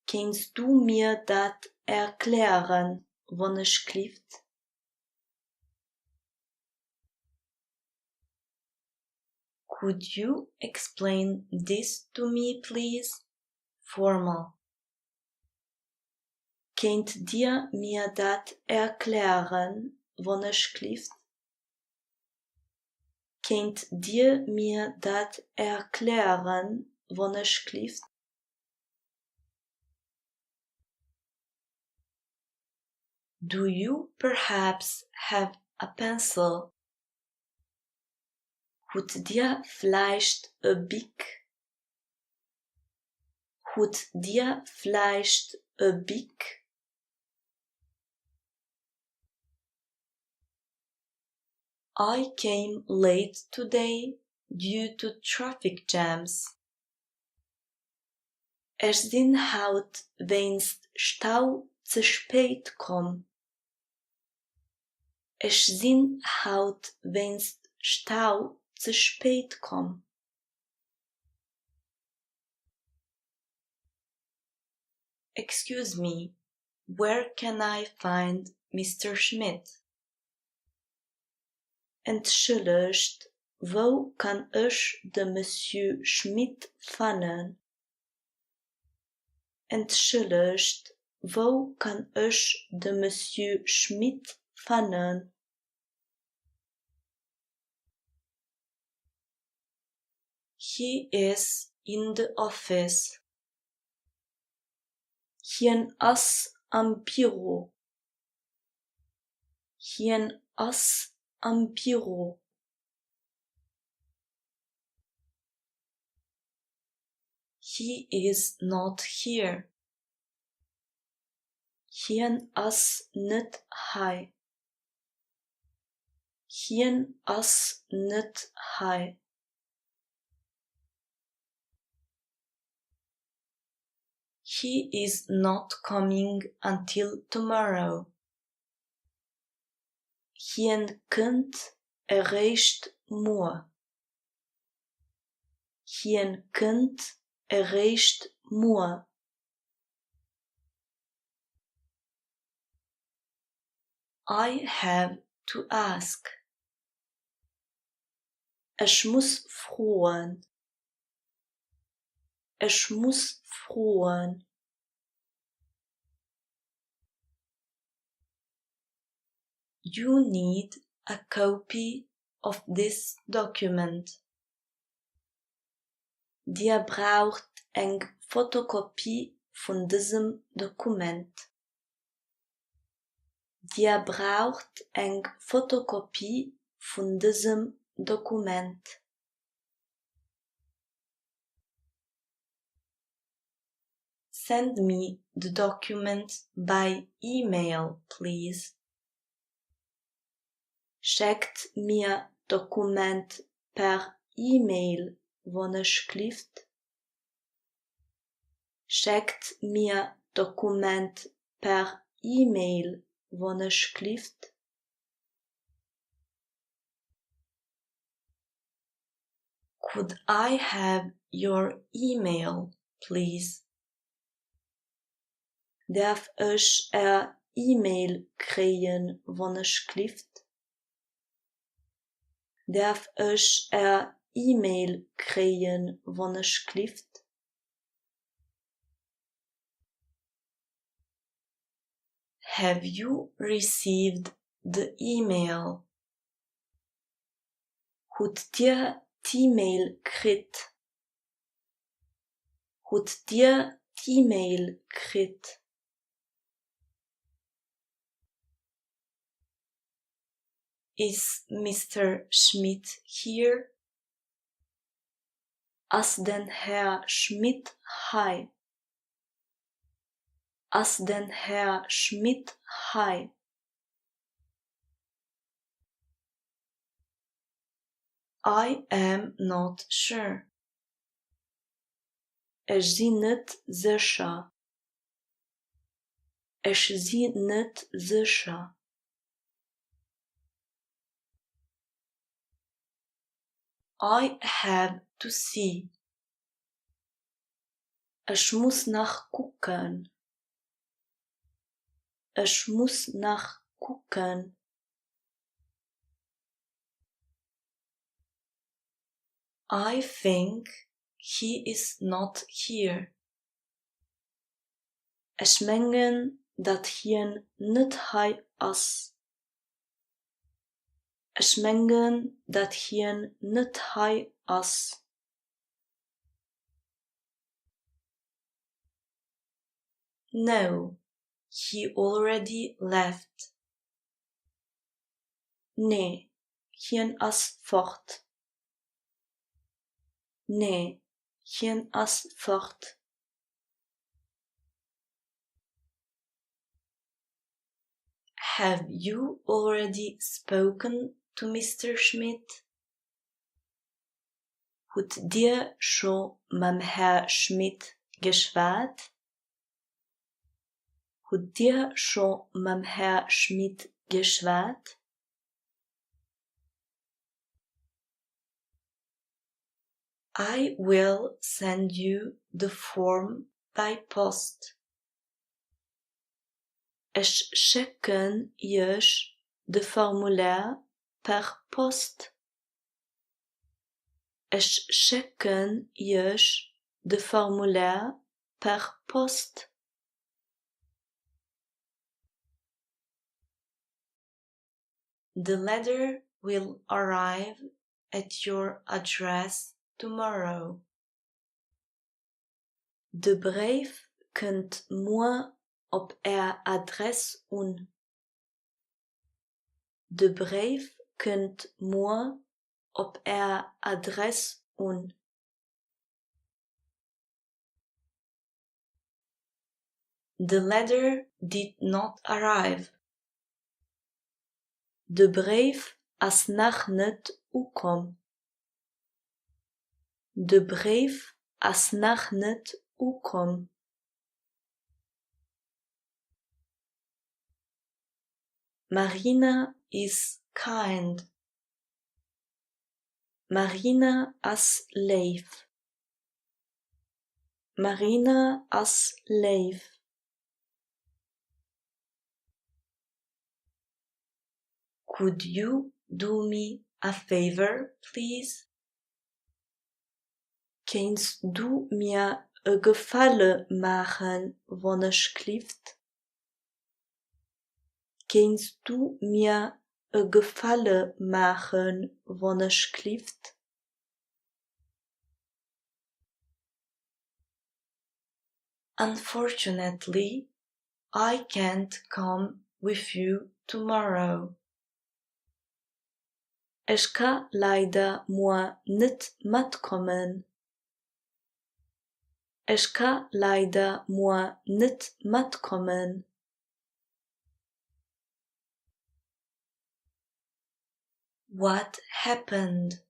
Kannst du mir dat erklären, wann ich klift? Could you explain this to me, please? Formal. Könnt dir mir dat erklären, wann ich klift? Könnt dir mir dat erklären, wann ich klift? Do you perhaps have a pencil? Hut dir vielleicht a Bic? Hut dir vielleicht a Bic? I came late today due to traffic jams. Ich bin haut weinst Stau zu spät kom. Ich bin haut weinst Stau zu spät kom. Excuse me, where can I find Mr. Schmidt? Entschuldigt, wo kann ich de Monsieur Schmidt finden? Entschuldigt, wo kann ich de Monsieur Schmidt finden? He is in the office. Hien as am Büro. Hien as am Büro. He is not here. Hien as net hai. Hien as net hai. He is not coming until tomorrow. Hien kunt erreicht moe. Hien kunt erreicht moe. I have to ask. Ich muss fragen. Ich muss fragen. You need a copy of this document. Dir braucht eng Fotokopie von diesem Dokument. Dir braucht eng Fotokopie von diesem Dokument. Send me the document by email, please. Schickt mir dokument per e-mail wanneer schrift? Schickt mir dokument per e-mail wanneer schrift? Could I have your email, please? Darf ich e-mail krijgen wanneer schrift? Darf ich e-mail krijgen wanneer schrift? Have you received the email? Hebt je e-mail gekrijgt? Hebt je e-mail gekrijgt? Is Mr. Schmidt here? As den Herr Schmidt hai. As den Herr Schmidt hai. I am not sure. Ich zie niet sicher. Ich zie niet sicher. I have to see. Ich muss nachgucken. Ich muss nachgucken. I think he is not here. Ich mengen dat hien niet hij is. Ich mengen dat hien niet hij is. No, he already left. Nee, hien is fort. Nee, hien is fort. Have you already spoken to Mr. Schmidt? Hebt dir schon mit Herr Schmidt geschwätzt? Hebt dir schon mit Herr Schmidt geschwätzt? I will send you the form by post. Ich schicken euch de formulier per post. Ich schicken euch de formulier per post. The letter will arrive at your address tomorrow. De brief kunt morgen op adres un. De brief kunt morgen op adres un. The letter did not arrive. De brief is nog niet ukom. De brief is nog niet ukom. Marina is kind. Marina is lief. Marina is lief. Could you do me a favor, please? Kannst du mir een Gefallen machen, wanneer schrift? Kannst du mir een Gefallen machen, wanneer schrift? Unfortunately, I can't come with you tomorrow. Ich kan leider morgen niet metkommen. Ich kan leider morgen niet metkommen. What happened?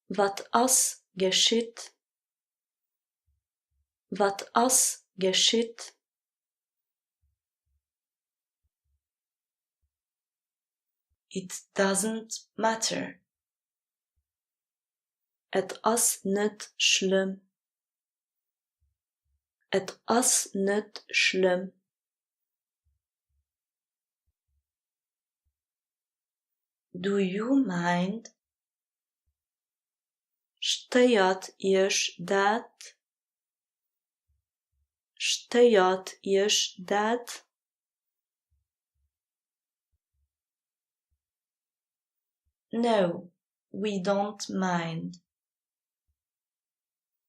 Wat as geschieht? Wat as geschieht? It doesn't matter. Et as net schlimm. Et as net schlimm. Do you mind? Stört ihr dat? Stört ihr dat? No, we don't mind.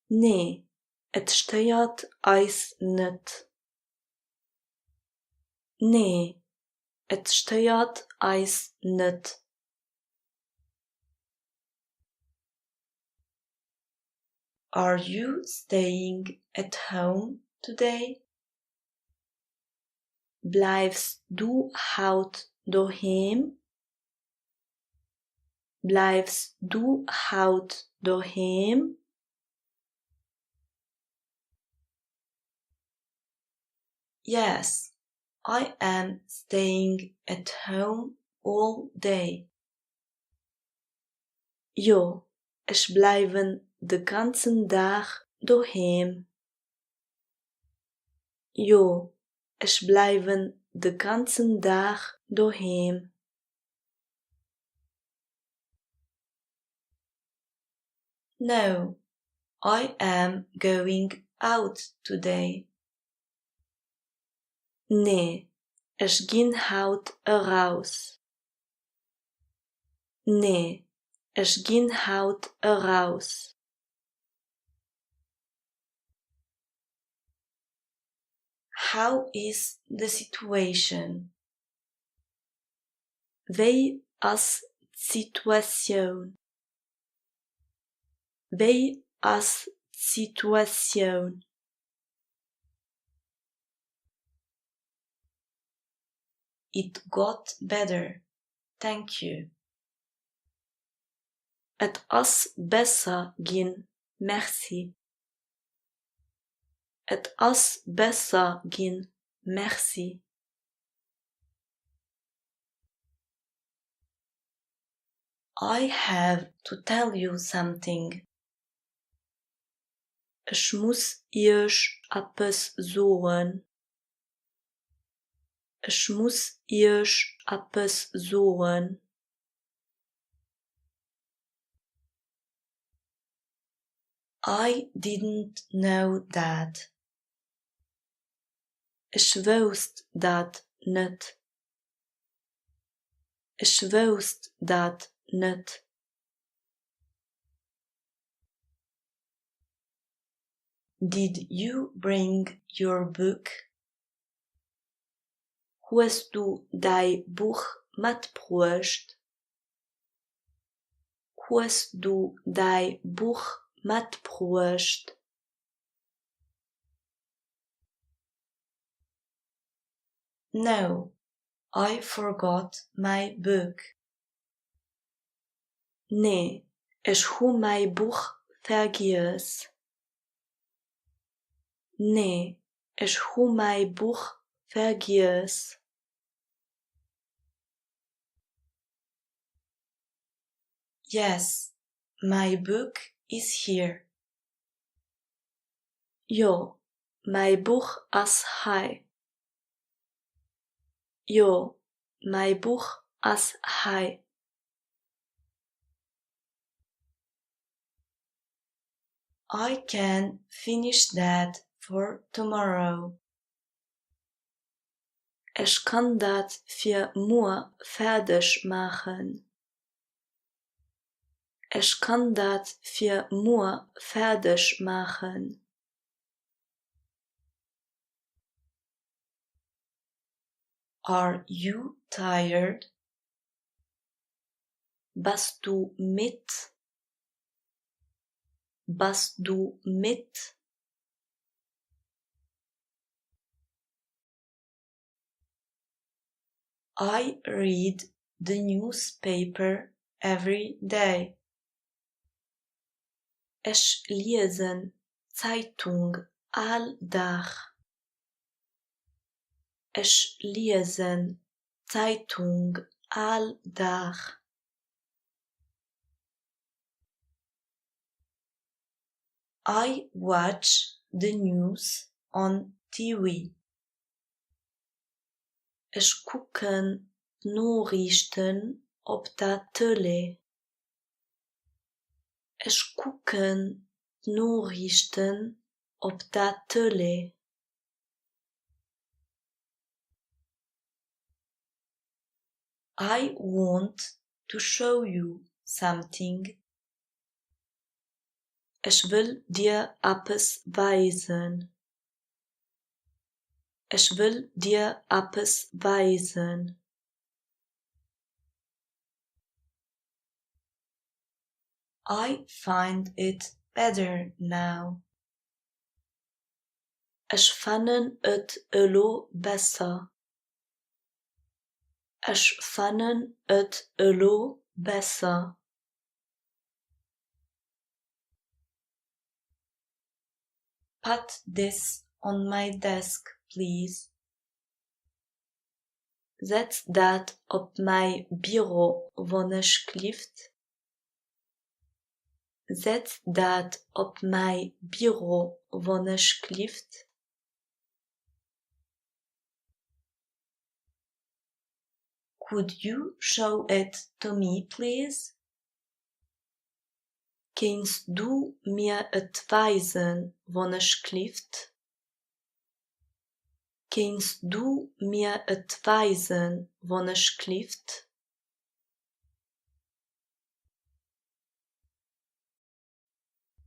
Nee, et stört eis net. Nee, et stört eis net. Are you staying at home today? Blijfst du haut daheim? Blijfst du haut daheim? Yes, I am staying at home all day. Jo, ich bleiben den ganzen Tag daheim. Jo, ich bleiben den ganzen Tag daheim. No, I am going out today. Nee, ich geh haut raus. Nee, ich geh haut raus. How is the situation? Wie as Situation? Wie as Situation? It got better, thank you. Et as besser gin, merci. Et as besser gin, merci. I have to tell you something. Ich muss euch etwas sagen. Ich muss euch etwas sagen. I didn't know that. Ich wusste dat net. Ich wusste dat net. Did you bring your book? Hast du dein Buch mitgebracht? Hast du dein Buch mitgebracht? No, I forgot my book. Nee, ich hu mein Buch vergiss. Nee, ich hu mein Buch vergiss. Yes, my book is here. Jo, mein Buch is hier. Jo, mein Buch is hier. I can finish that for tomorrow. Ich kann dat für morgen fertig machen. Ich kann dat für morgen fertig machen. Are you tired? Bist du mit? Bist du mit? I read the newspaper every day. Ich lese Zeitung alldach. Ich lese Zeitung alldach. I watch the news on TV. Ich gucke Nachrichten op der Tele. Ich gucke Nachrichten op der Tele. I want to show you something. Ich will dir etwas weisen. Ich will dir etwas weisen. I find it better now. Ich fand het elo besser. Ich fand het elo besser. Put this on my desk, please. Zet dat op mijn bureau wanneer schlieft. Zet dat op mijn bureau wanneer schlieft. Could you show it to me, please? Kannst du mir het weisen wanneer schlieft? Kannst du mir het weisen wanneer schlieft?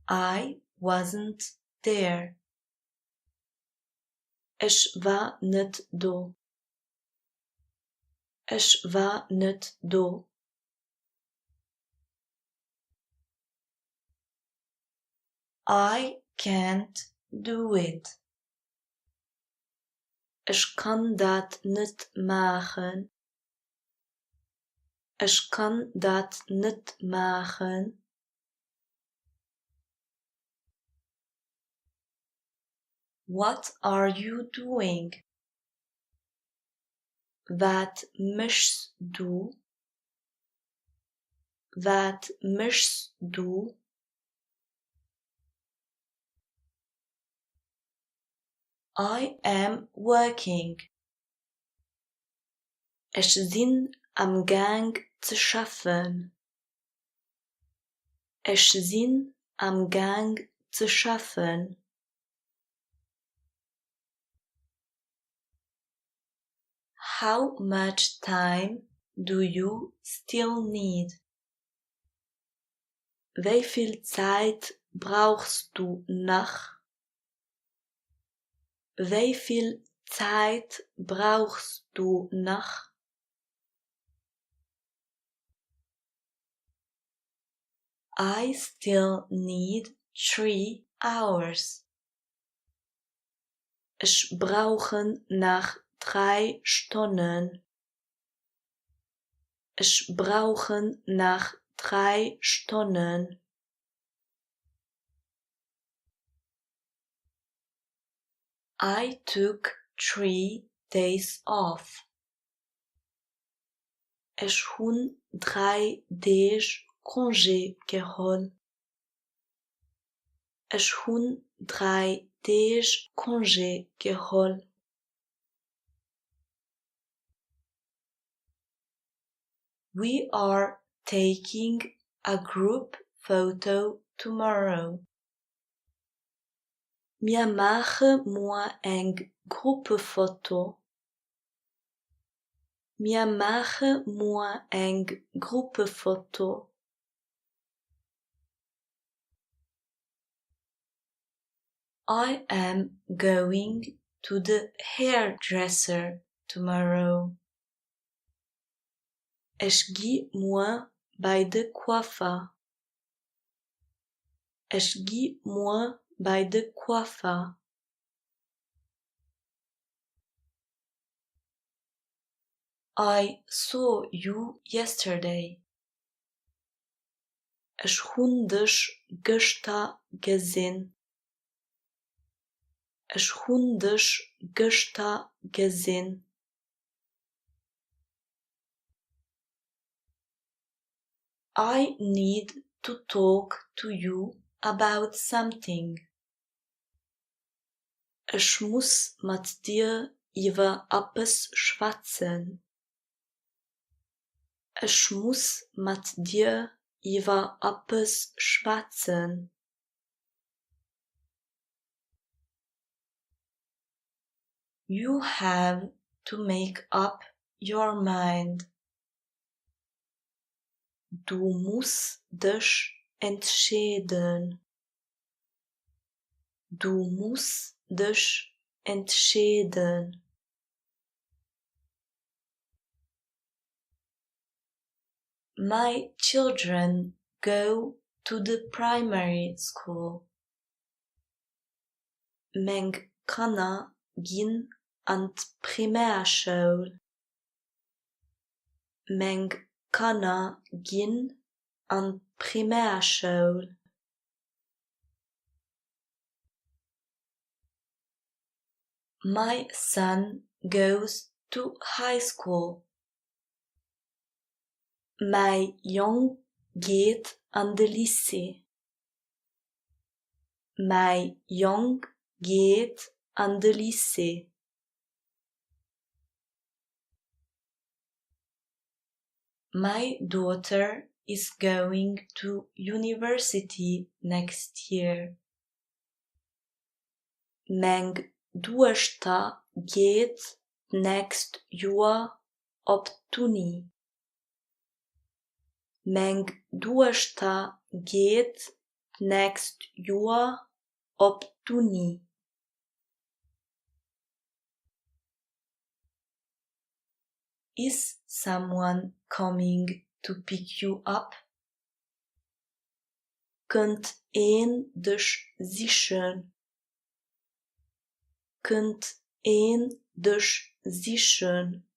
I wasn't there. Ich war nicht da. Ich war nicht da. I can't do it. Ich kann dat nicht machen. Ich kann dat nicht machen. What are you doing? Wat machst du? Wat machst du? I am working. Ich bin am Gang zu schaffen. Ich bin am Gang zu schaffen. How much time do you still need? Wie viel Zeit brauchst du noch? Wie viel Zeit brauchst du noch? I still need 3 hours. Ich brauche noch 3 Stunden. Ich brauche noch 3 Stunden. I took 3 days off. Ich hun 3 Tage Congé geholt. Ich hun 3 Tage Congé geholt. We are taking a group photo tomorrow. Wir machen morgen ein Gruppenfoto. Wir machen morgen ein Gruppenfoto. I am going to the hairdresser tomorrow. Ich gehe morgen bei der Coiffeur. Ich gehe morgen bei der Coiffeur. I saw you yesterday. Është hundësh gështa gesehen. Është hundësh gështa gesehen. I need to talk to you about something. Ich muss mit dir über etwas schwatzen. Ich muss mit dir über etwas schwatzen. You have to make up your mind. Du musst dich entscheiden. Du musst dich entscheiden. My children go to the primary school. Mijn kanna gin aan t primærskool. Mijn kanna gin aan primærskool. My son goes to high school. Mijn jong geht aan de lycée. Mijn jong geht aan de lycée. My daughter is going to university next year. Mijn dochter geht next year op Tuni. Mijn dochter geht next year op Tuni. Is someone coming to pick you up? Kunt een dus zischen? Kunt een dus zischen?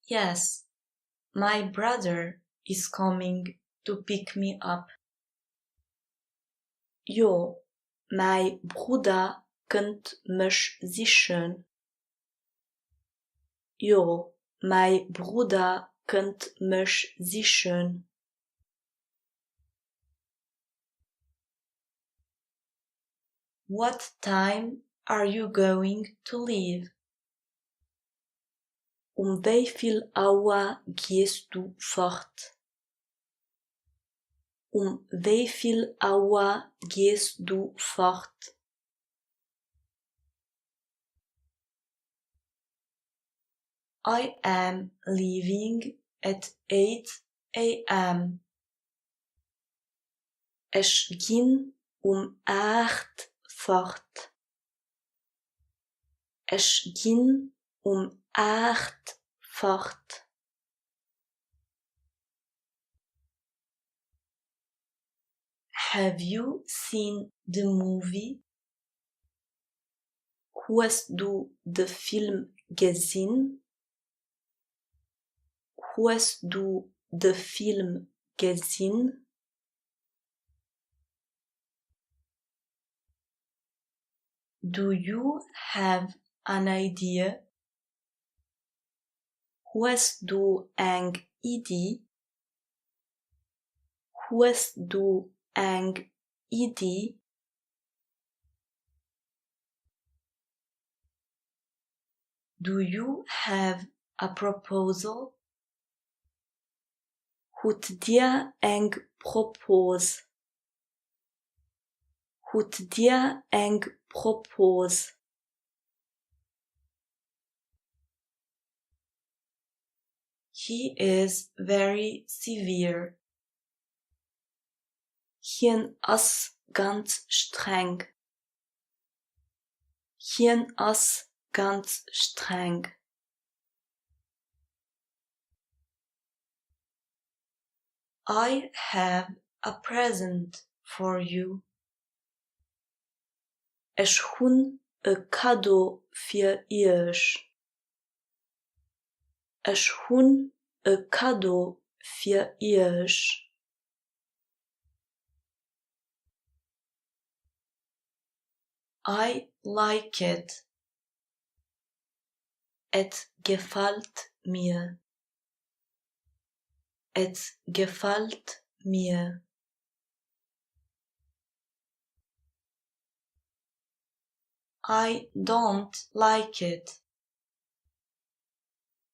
Yes, my brother is coming to pick me up. Jo, mein Bruder kunt mich zischen. Jo, mein Bruder kunt mich zischen. What time are you going to leave? Wieviel Uhr gehst du fort? Wieviel Uhr gehst du fort? I am leaving at 8 a.m. Ich ging 8 fort. Ich ging 8 fort. Have you seen the movie? Hast du den Film gesehen? Hast du den Film gesehen? Do you have an idea? Hast du eine Idee? Hast du eine Idee? Do you have a proposal? Hut dir eng propose? Hut dir eng propose? He is very severe. Hien as ganz streng. Hien as ganz streng. I have a present for you. Ich hun cadeau für euch. Ich hun cadeau für euch. I like it. Et gefällt mir. Et gefällt mir. I don't like it.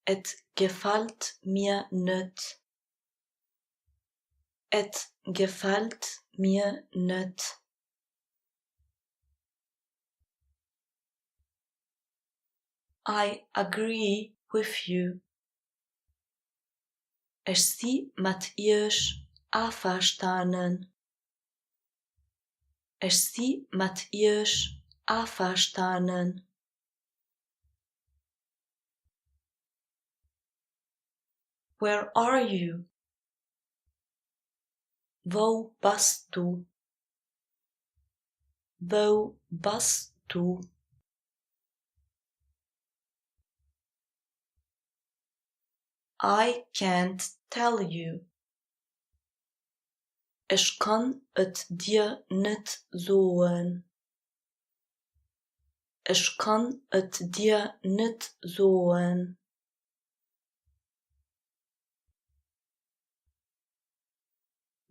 Et gefällt mir nicht. Et gefällt mir nicht. I agree with you. Ich zie met euch einverstanden. Ich zie met euch einverstanden. Where are you? Wo bist du? Wo bist du? I can't tell you. Ich kann et dir nicht sagen. Ich kann et dir nicht sagen.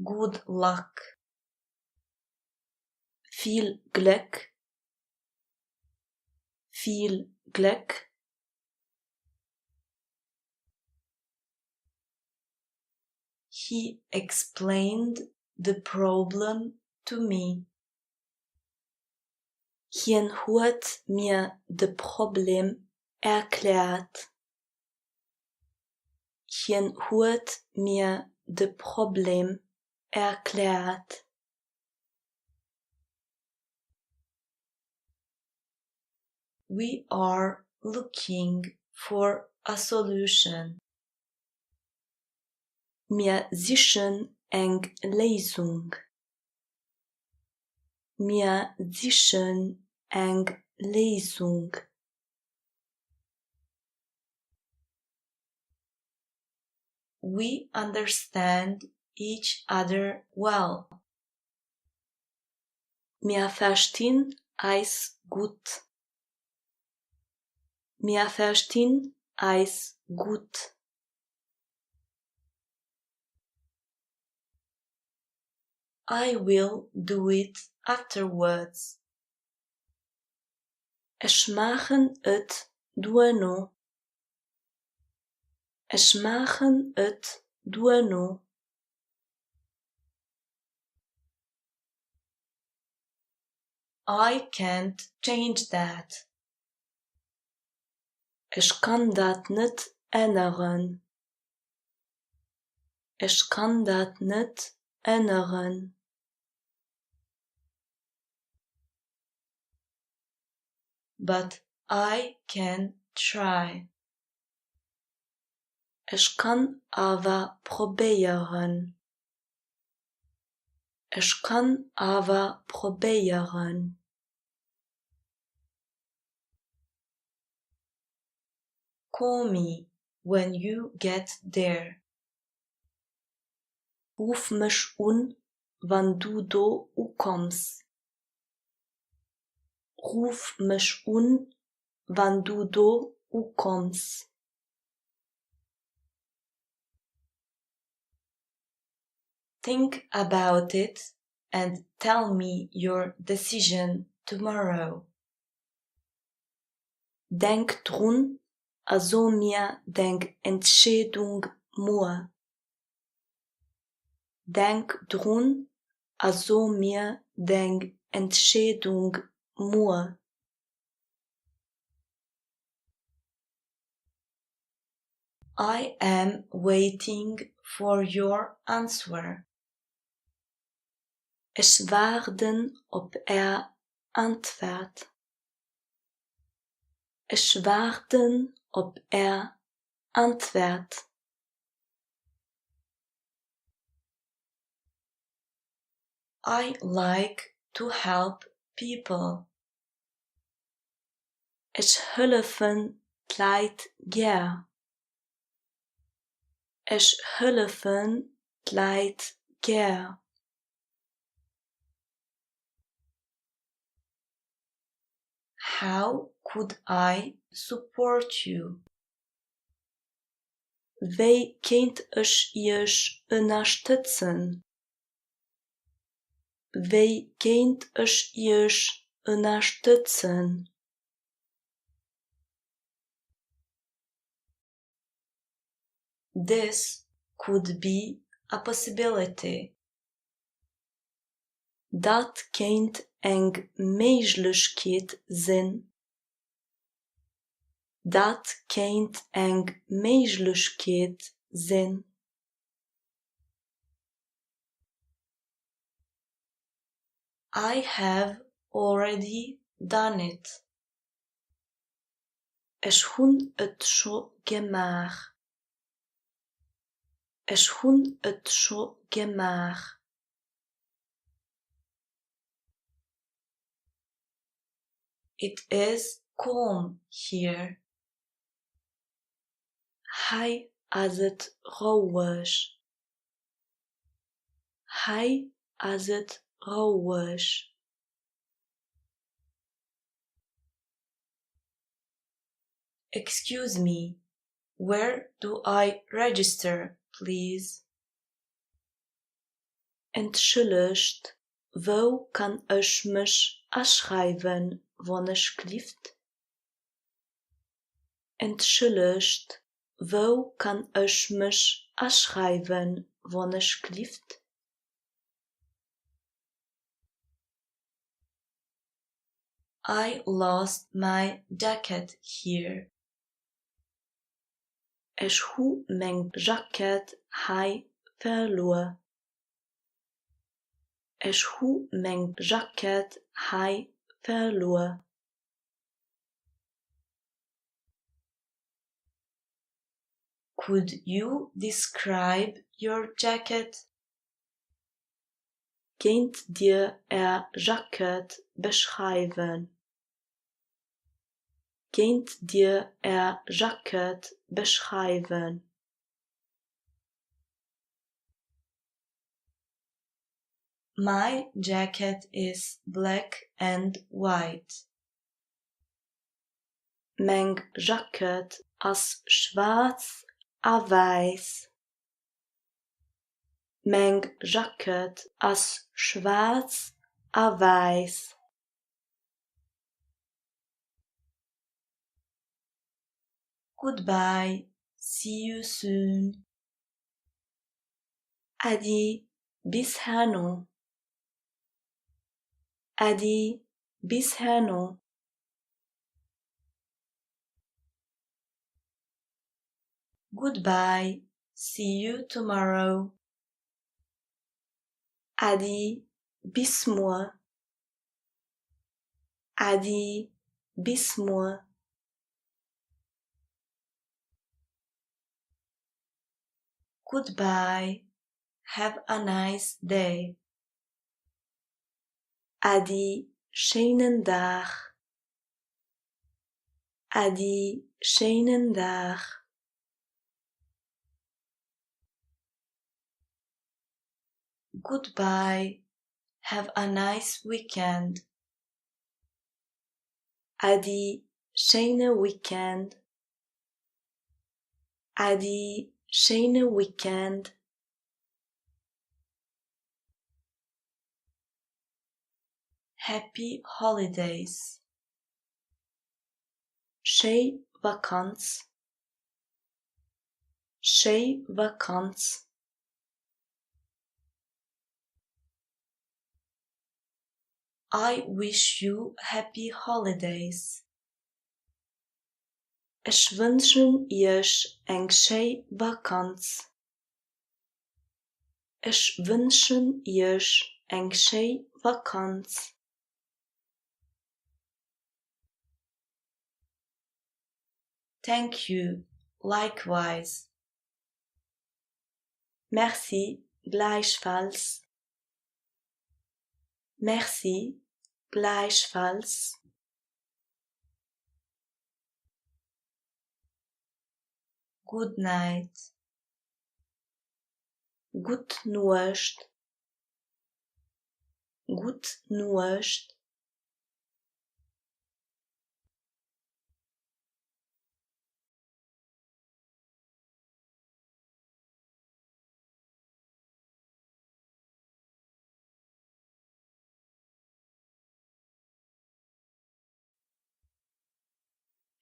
Good luck. Viel Glück. Viel Glück. He explained the problem to me. Hien huet mir de Problem erklärt. Hien huet mir de Problem erklärt. We are looking for a solution. Wir suchen eng Lösung. Wir suchen eng Lösung. We understand each other well. Wir verstehen eis gut. Wir verstehen eis gut. I will do it afterwards. Ich machen et dueno. Ich machen et dueno. I can't change that. Ich kann dat net ändern. Ich kann dat net ändern. But I can try. Ich kann aber probieren. Ich kann aber probieren. Call me when you get there. Ruf mich wann du do kommst. Ruf mich wann du do kommst. Think about it and tell me your decision tomorrow. Denk drun, also mir denk Entscheidung mua. Denk drun, also mir denk Entscheidung mua. I am waiting for your answer. Ich warte op Antwort. Ich warte op Antwort. I like to help people. Ich helfen tleit gär. Ich helfen tleit gär. How could I support you? Wie könnt ich euch unterstützen? Wie könnt ich euch unterstützen? This could be a possibility. Dat könnte eng Möglichkeit sein. Dat könnte eng Möglichkeit sein. I have already done it. Ich hun et schon gemacht. Ich hun et schon gemacht. It is calm here. Hij as het ruhig. Hij as het ruhig. Excuse me, where do I register, please? Entschuldigt, wo kann ich mich anschreiben, wann ich klift? Entschuldigt, wo kann ich mich anschreiben, wann ich klift? I lost my jacket here. Ich hu mein Jacket hai verloren. Ich hu mein Jacket hai verloren. Could you describe your jacket? Könnt dir Jacket beschreiben? Könnt dir Jacket beschreiben? My jacket is black and white. Mein Jacket is schwarz a weiß. Mein Jacket is schwarz a weiß. Goodbye. See you soon. Adi, bisher noch. Adi, bisher noch. Goodbye. See you tomorrow. Adi, bis morgen. Adi, bis morgen. Goodbye. Have a nice day. Adi, schönen Tag. Adi, schönen Tag. Goodbye. Have a nice weekend. Adi, schöne Weekend. Adi, schöne Weekend. Happy holidays. Schöne Vakanz. Schöne Vakanz. I wish you happy holidays. Ich wünsche euch eine schöne Vakanz. Ich wünsche euch eine schöne Vakanz. Thank you. Likewise. Merci. Gleichfalls. Merci. Gleichfalls. good night, good noite, good noite.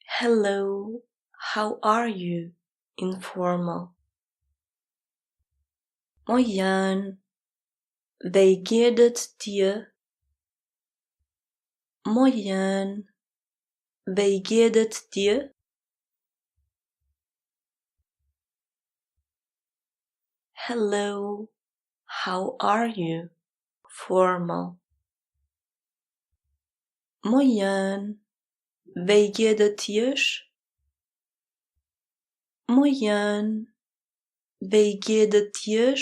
Hello, how are you? Informal. Moin, wie geht es dir? Moin, wie geht es dir? Hello, how are you? Formal. Moin, wie geht es dir? Moin, wie geht es dir?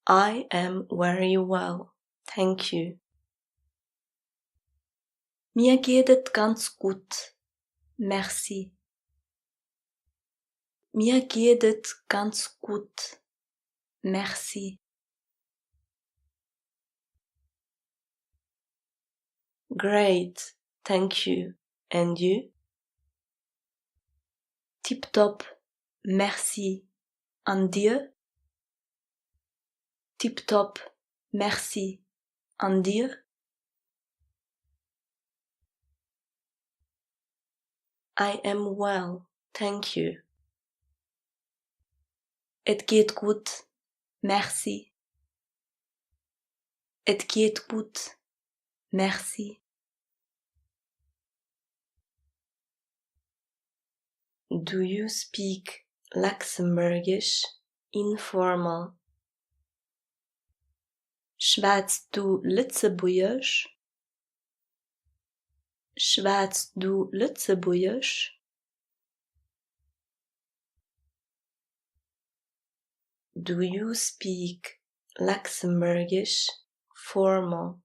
I am very well, thank you. Mir geht es ganz gut, merci. Mir geht es ganz gut, merci. Great, thank you. And you? Tip top, merci. Und dir? Tip top, merci. Und dir? I am well, thank you. Es geht gut, merci. Es geht gut, merci. Do you speak Luxembourgisch? Informal. Schwätzt du Lützebuergisch? Schwätzt du Lützebuergisch? Do you speak Luxembourgisch? Formal.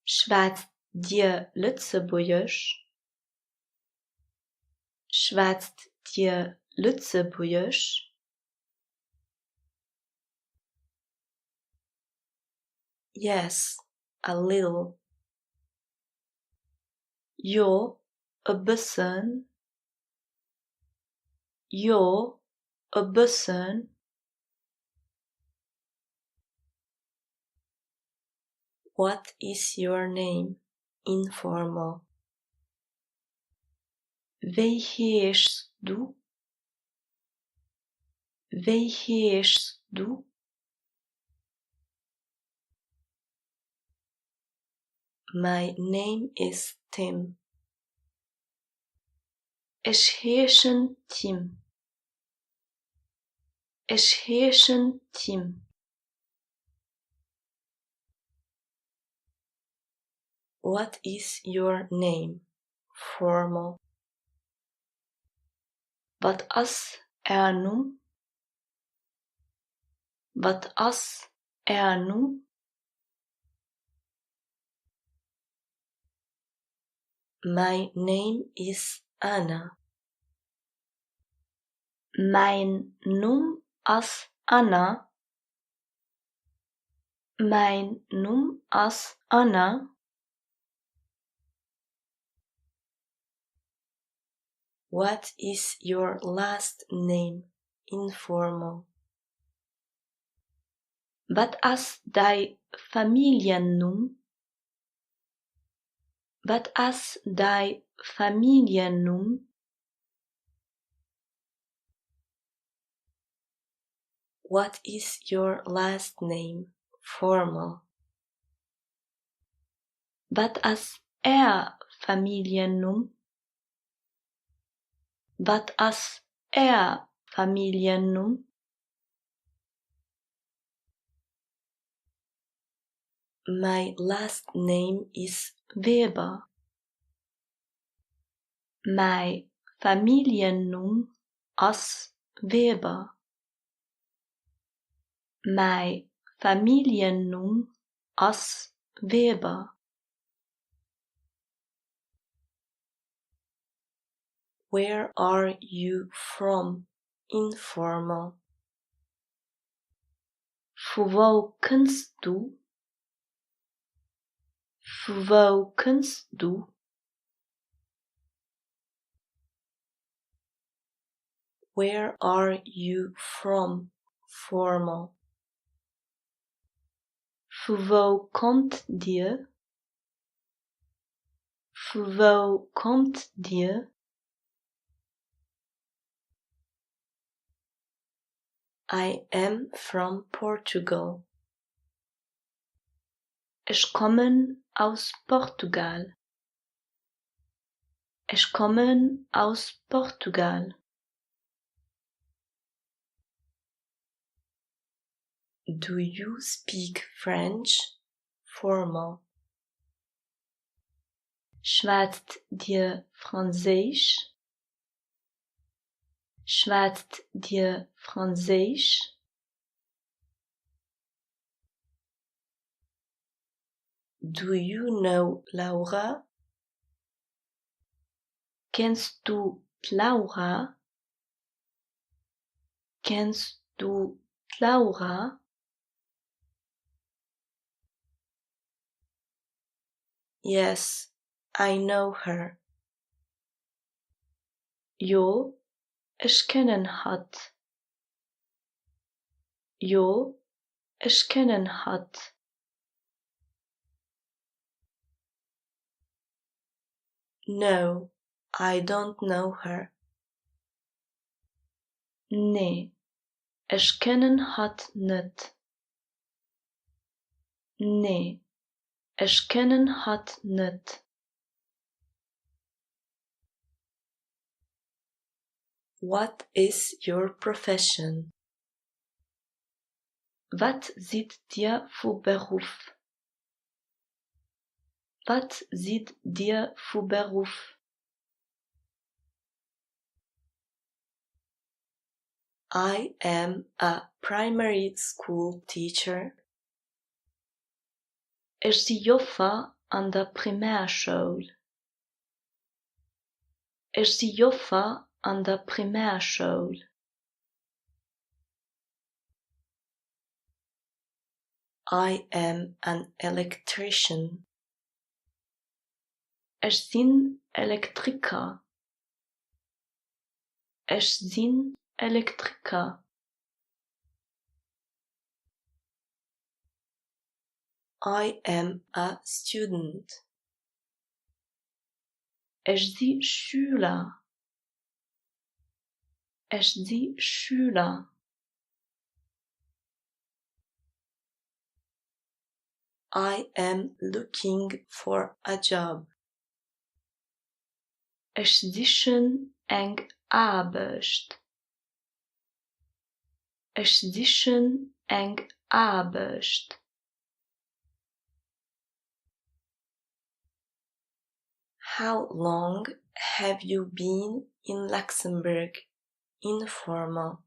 Schwätzt dir Lützebuergisch? Schwätzt dir Lützebuergisch? Yes, a little. Jo, a bisschen. Jo, a bisschen. What is your name? Informal. Wie heißt du? Wie heißt du? My name is Tim. Ich heiße Tim. Ich heiße Tim. What is your name? Formal. Wat as nu? Wat as nu? My name is Anna. Mein Num as Anna. Mein Num as Anna. What is your last name? Informal. Wat as dei Familiennum? Wat as dei Familiennum? What is your last name? Formal. Wat as Familiennum? Wat as Familiennum? My last name is Weber. My Familiennum as Weber. My Familiennum as Weber. Where are you from? Informal. Wo kommst du? Wo kommst du? Where are you from? Formal. Wo kommt dir? Wo kommt dir? I am from Portugal. Ich komme aus Portugal. Ich komme aus Portugal. Do you speak French? Formal. Schwätzt dir Französisch? Schwätzt dir Französisch? Do you know Laura? Kennst du Laura? Kennst du Laura? Yes, I know her. Jo, ich kenne hat. Jo, ich kenne hat. No, I don't know her. Nee, ich kenne hat nicht. Nee, ich kenne hat nicht. What is your profession? Was sieht dir für Beruf? Was sieht dir für Beruf? I am a primary school teacher. Ich jobba an der Primärschule. Ich jobba an der Primärschule. I am an electrician. Ich bin Elektriker. Ich bin Elektriker. I am a student. Ich bin Schüler. Ich bin Schüler. I am looking for a job. Ich suche eng Arbeit. Ich suche eng Arbeit. How long have you been in Luxembourg? Informal.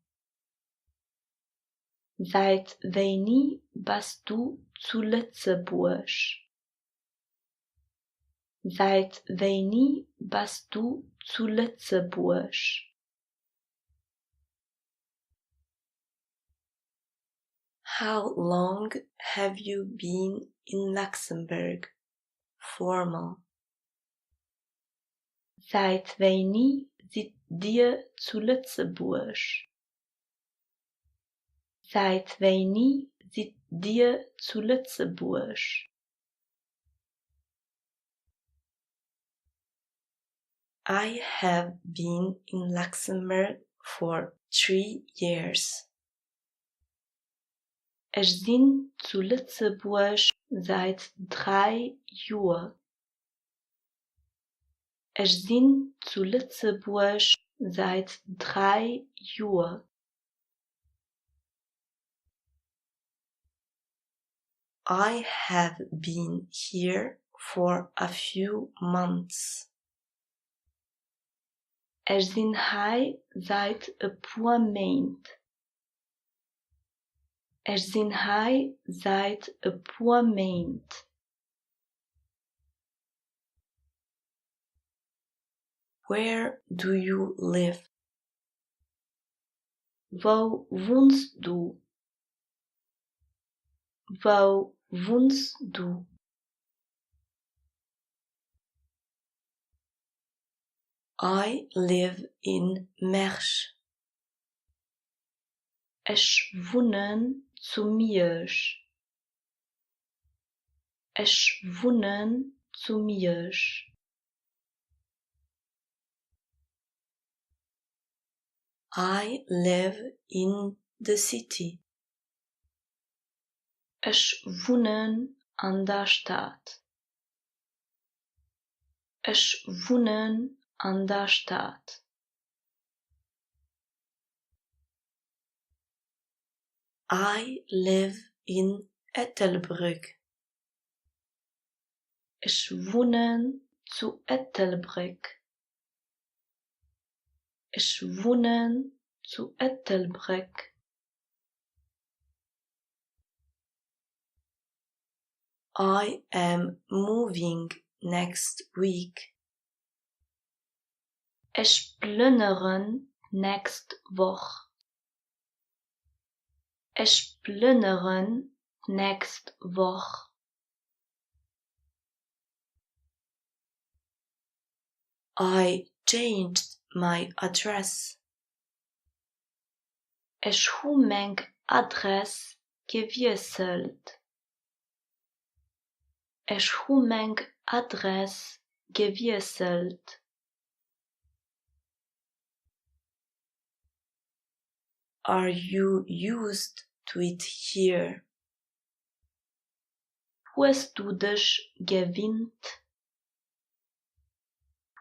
Seit wann bist du zu Lützeburg? Seit wann bist du zu Lützeburg? How long have you been in Luxembourg? Formal. Seit wann seid ihr zu Lützeburg? Seit wann seid ihr zu Lützeburg? I have been in Luxembourg for 3 years. Ich bin zu Lützeburg seit 3 Jahren. Ich bin zu Lützeburg seit 3 Jahren. I have been here for a few months. Ich bin hier seit ein paar Monaten. Ich bin hier seit ein paar Monaten. Where do you live? Wo wohnst du? Wo wohnst du? I live in Mersch. Ich wohne zu Miersch. Ich wohne zu Miersch. I live in the city. Ich wohne an der Stadt. Ich wohne an der Stadt. I live in Ettelbrück. Ich wohne zu Ettelbrück. Ich wohne zu Ettelbrück. I am moving next week. Ich plündere nächste Woche. Ich plündere nächste Woche. I changed my address. Ich hu mein Adresse gewechselt. Ich hu mein Adresse gewechselt. Are you used to it here? Hast du dich gewöhnt?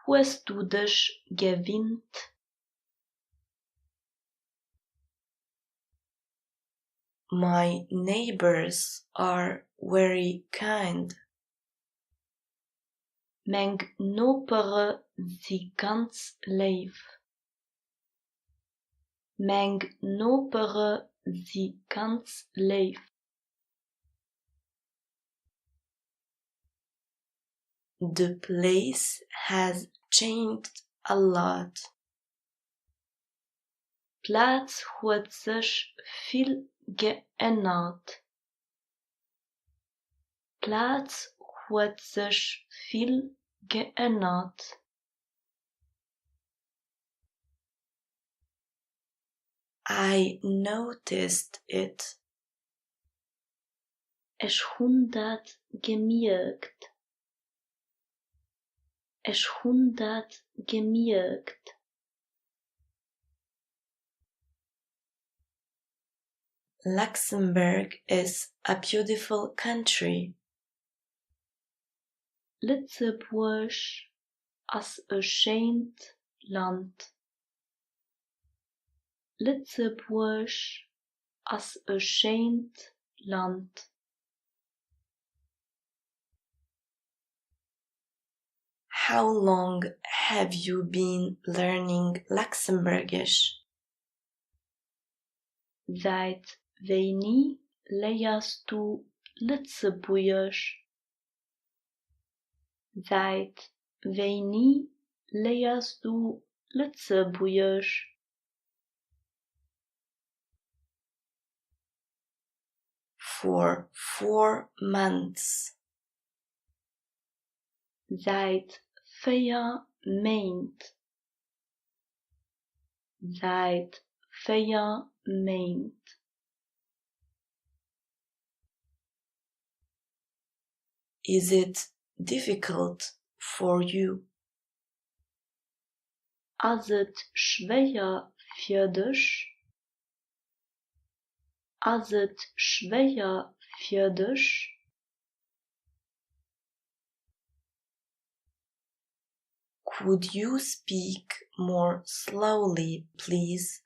Hast du dich gewöhnt? My neighbors are very kind. Mijn nopere sie ganz lief. Mijn nopere sie ganz lief. The place has changed a lot. Platz hat sich viel geändert. Platz hat sich viel geändert. I noticed it. Ich hundert gemerkt. Ich hundert gemerkt. Luxembourg is a beautiful country. Lützeburg as a schönt Land. Lützeburg as a schönt Land. How long have you been learning Luxembourgish? Seit wann lehrst du Lützeburgisch? Seit wann lehrst du Lützeburgisch? For 4 months. Seit 4 Maand. Seit 4 Maand. Is it difficult for you? Is het schwer für dich? Is het schwer für dich? Could you speak more slowly, please?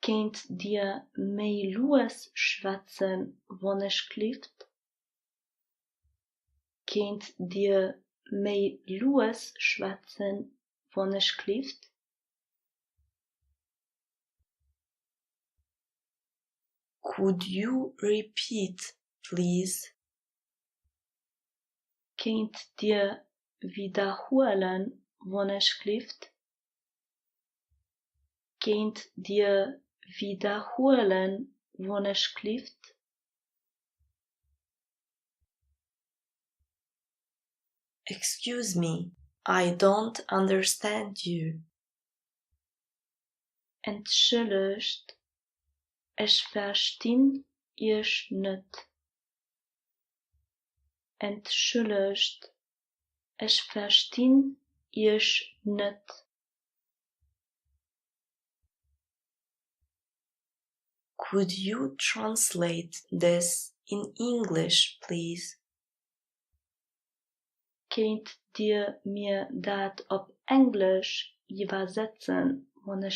Könnt dir mehr los schwätzen, wenn es klifft? Könnt dir mehr los schwätzen, wenn es klifft? Could you repeat, please? Könnt dir wiederholen, wanneer Kent dir wiederholen, wanneer Excuse me, I don't understand you. Entschuldigt, ich verstehe euch nicht. Entschuldigt, ich verstehe euch nicht. Could you translate this in English, please? Könnt ihr mir dat op Englisch übersetzen, wanneer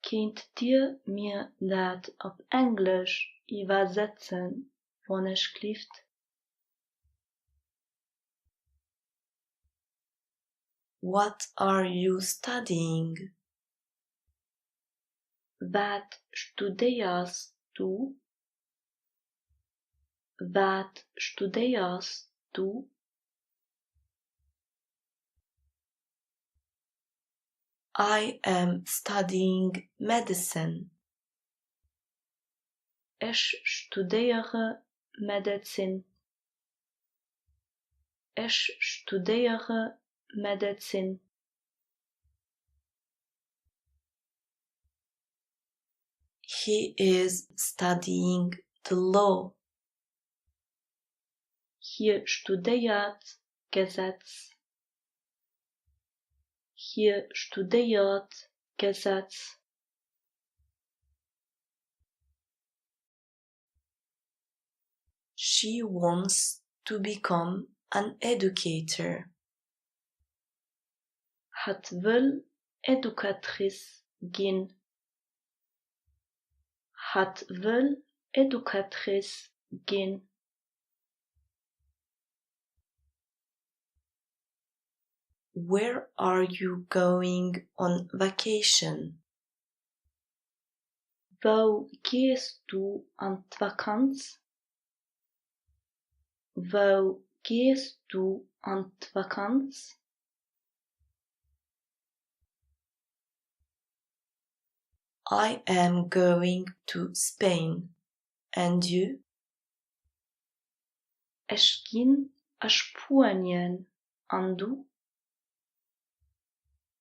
Könnt ihr mir dat op Englisch übersetzen, wanneer What are you studying? Wat studierst du? Wat studierst du? I am studying medicine. Ich studiere Medizin. Ich studiere Medizin. He is studying the law. Hier studiert Gesetz. Hier studiert Gesetz. She wants to become an educator. Het wil educatrice gehen. Het wil educatrice gehen. Where are you going on vacation? Wo gehst du an die Vakanz? Wo gehst du an die Vakanz? I am going to Spain. And you? Ich ging a Spanien. Und du?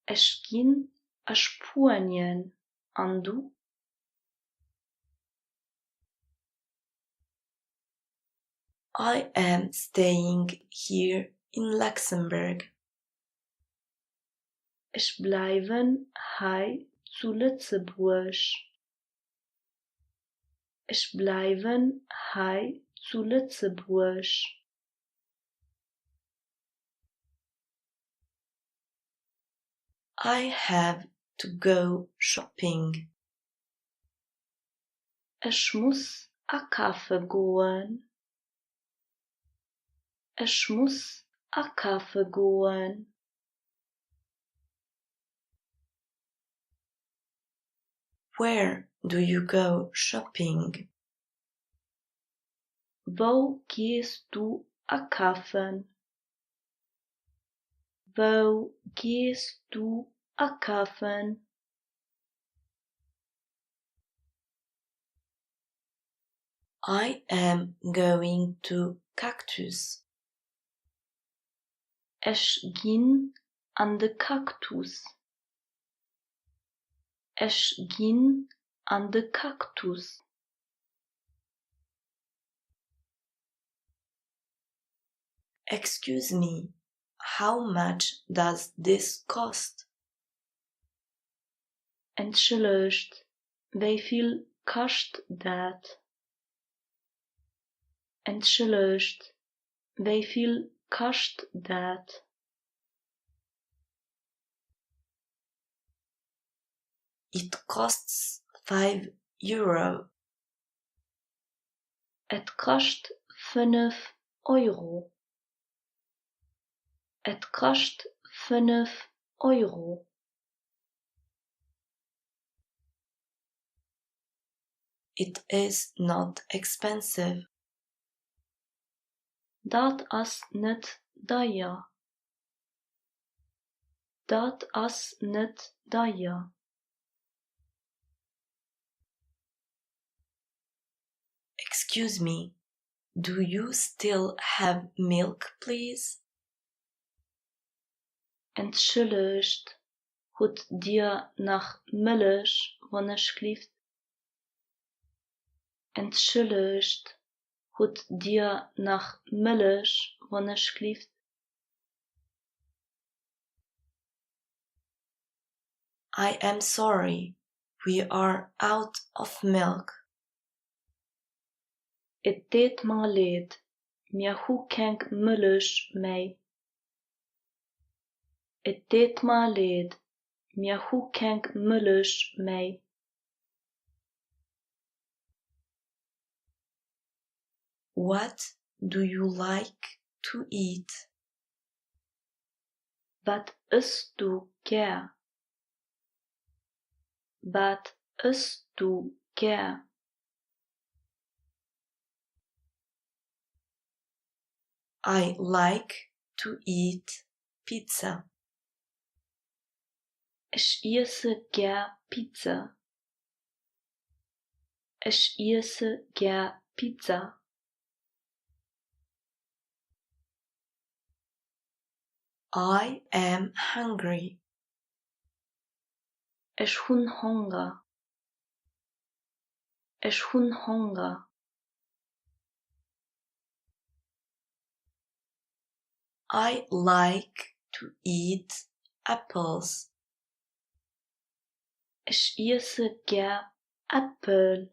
Ich ging a Spanien. Und du? I am staying here in Luxembourg. Ich bleiben hei zu Lützeburg. Ich bleiben hei zu Lützeburg. I have to go shopping. Ich muss a Kaffee goen. Ich muss a Kaffee goen. Where do you go shopping? Wo gehst du a Kaffen? Wo gehst du a Kaffen? I am going to Cactus. Ich gin an de Kaktus. Ich gin an de Kaktus. Excuse me, how much does this cost? Entschuldigt, wieviel kost dat? Entschuldigt, wieviel kost dat? It costs €5. Et kost 5 Euro. Et kost 5 Euro. It is not expensive. Dat as net daja. Dat as net daja. Excuse me, do you still have milk, please? Entschuldigt, goed dir nach Milch, wonneschlieft. Entschuldigt, goed dir nach Milch, wonneschlieft. I am sorry, we are out of milk. Het deed me leed, mir hoe kenk Milch mei. Het deed me leed, mir hoe kenk Milch mei. What do you like to eat? Wat isst du gern? Wat isst du gern? I like to eat pizza. Ich esse gern Pizza. Ich esse gern Pizza. I am hungry. Ich hun Hunger. Ich hun Hunger. I like to eat apples. Ich esse gern Äpfel.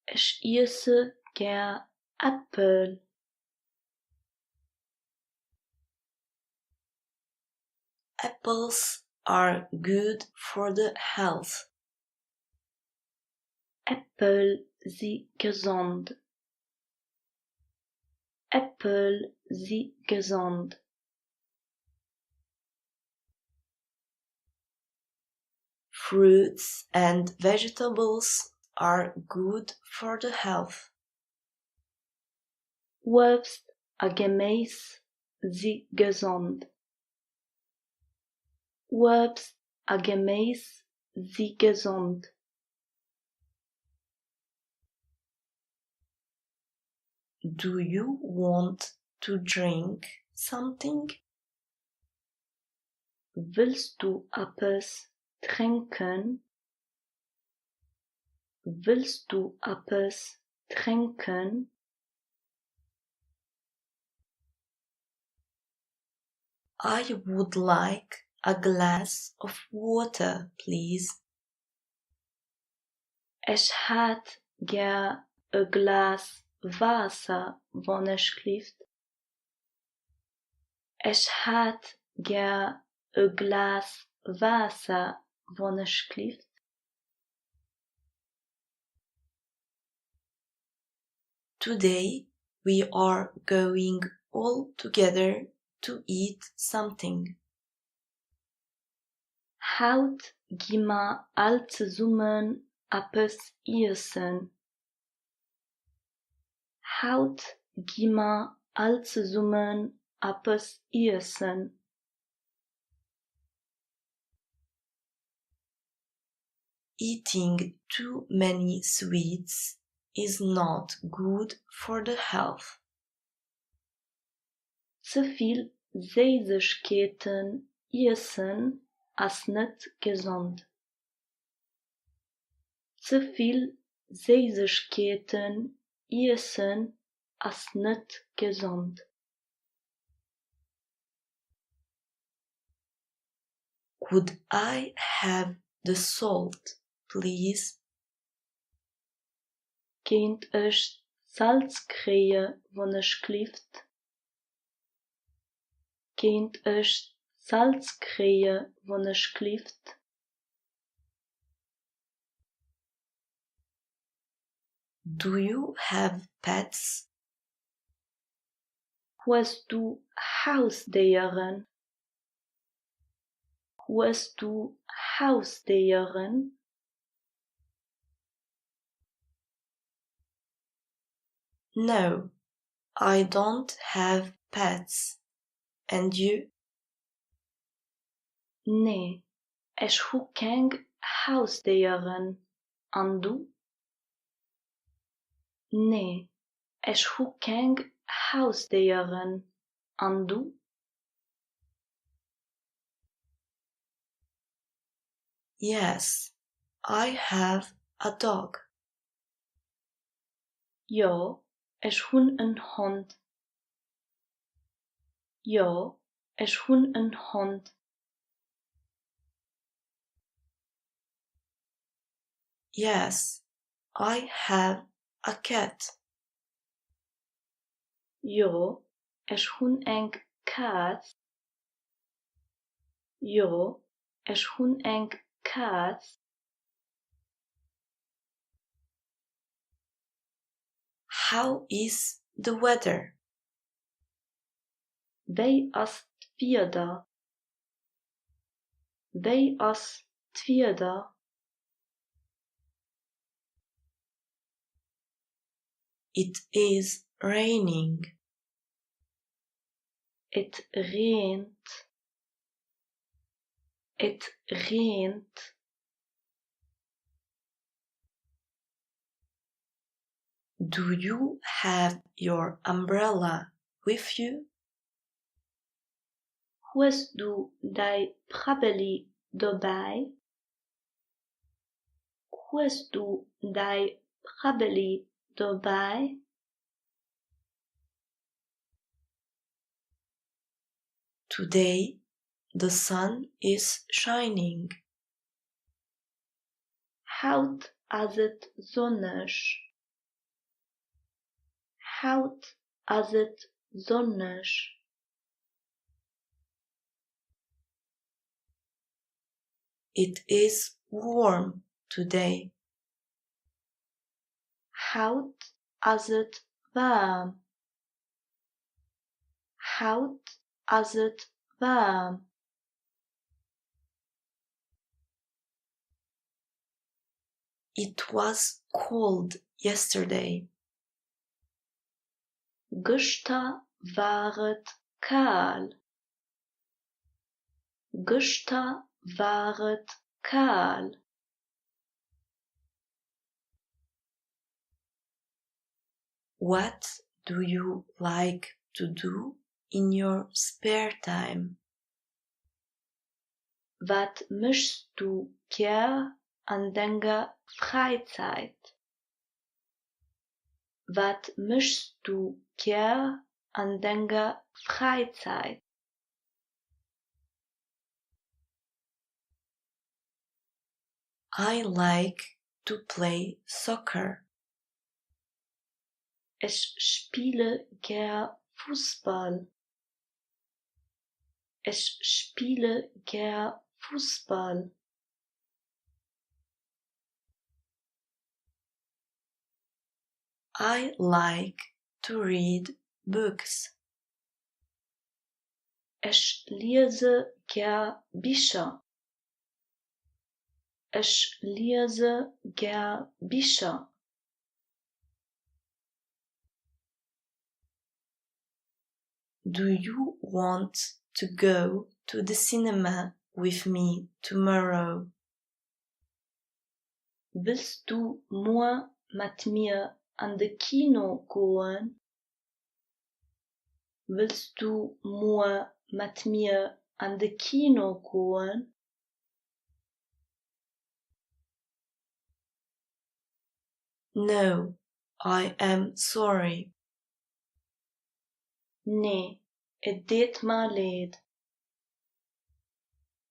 Ich esse gern Äpfel. Apples are good for the health. Äpfel sie gesund. Äpfel sie gesund. Fruits and vegetables are good for the health. Obst a Gemüse sie gesund. Obst a Gemüse sie gesund. Do you want to drink something? Willst du etwas trinken? Willst du etwas trinken? I would like a glass of water, please. Ich hätt gern a Glas Wasser, wonneschlieft. Ich hätt gern a Glas Wasser, wonneschlieft. Today we are going all together to eat something. Haut gimma all zusammen etwas essen. Haut gimma all zusammen etwas essen. Eating too many sweets is not good for the health. Zu viel Süßigkeiten essen ist nicht gesund. Zu viel Süßigkeiten essen ist nicht gesund. Could I have the salt, please? Könnt ich Salz kriegen, wonneschlieft? Könnt ich Salz kriegen, wonneschlieft? Do you have pets? Hast du Haustiere? Hast du Haustiere? No, I don't have pets. And you? Nee, ich hu keng huisdieren. En du? Nee, ich hu keng huisdieren. En du? Yes, I have a dog. Ja, ich hun een hond. Ja, ich hun een hond. Yes, I have a cat. Ja, ich hun eng kaat. Ja, ich hun eng kaat. How is the weather? Wei as twierder? Wei as twierder? It is raining. It reent. It reent. Do you have your umbrella with you? Hues du dei prabeli dobij? Hues du dei prabeli dobij? Today the sun is shining. Hout as het zonnig. Hout as het zonnig. It is warm today. Hout as het warm. Hout as het warm. It was cold yesterday. Gestern war het kaal. Gestern war het kaal. What do you like to do in your spare time? Wat möchtest du gern an deiner Freizeit? Wat möchtest du gern an deiner Freizeit? I like to play soccer. Ich spiele gern Fußball. Ich spiele gern Fußball. I like to read books. Ich lese gern Bücher. Ich lese gern Bücher. Do you want to go to the cinema with me tomorrow? Willst du morgen mit mir an de Kino gehen? Willst du morgen mit mir an de Kino gehen? No, I am sorry. Nee, het deed me leid.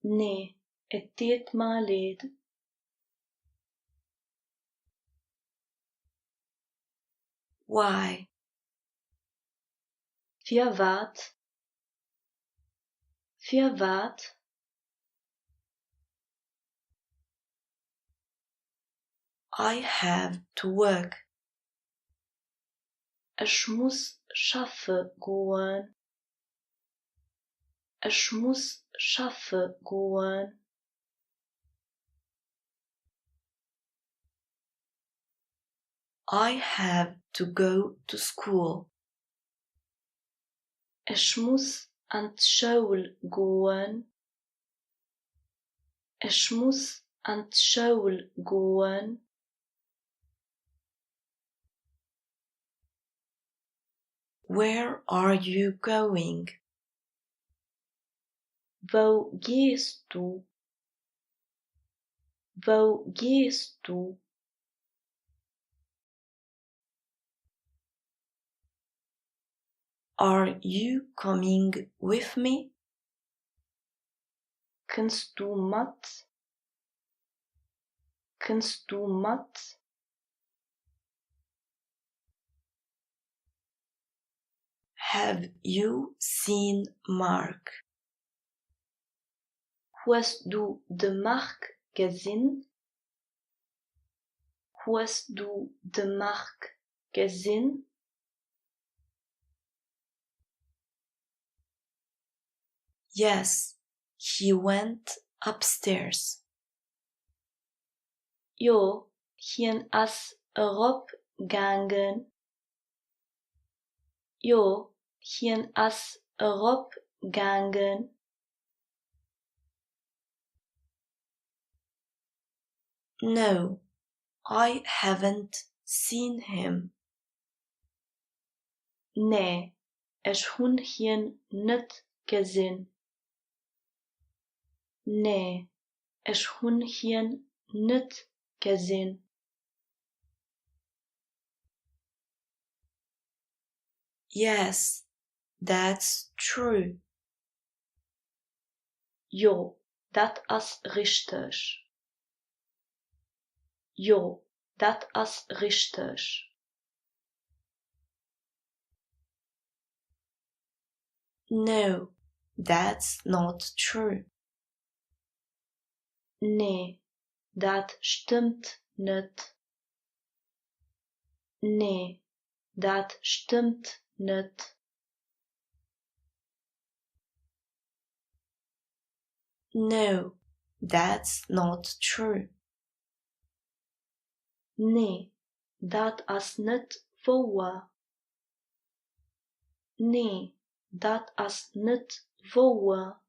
Nee, het deed me leid. Why? Für wat? Für wat? I have to work. Ich muss schaffen gehen. Ich muss schaffen gehen. I have to go to school. Ich muss an die Schule gehen. Ich muss an die Schule gehen. Where are you going? Wo gehst du? Wo gehst du? Are you coming with me? Kannst du mit? Kannst du mit? Have you seen Mark? Hast du de Mark gesehen? Hast du de Mark gesehen? Yes, he went upstairs. Jo, hien as erop gangen. Jo, hien as erop gangen. No, I haven't seen him. Nee, ich hun hien net gesehen. Nee, ich hun hien net gesehen. Yes, that's true. Jo, dat as richtig. Jo, dat as richtig. No, that's not true. Nee, dat stimmt net. Nee, dat stimmt net. No, that's not true. Nee, dat as net waar. Nee, dat as net waar.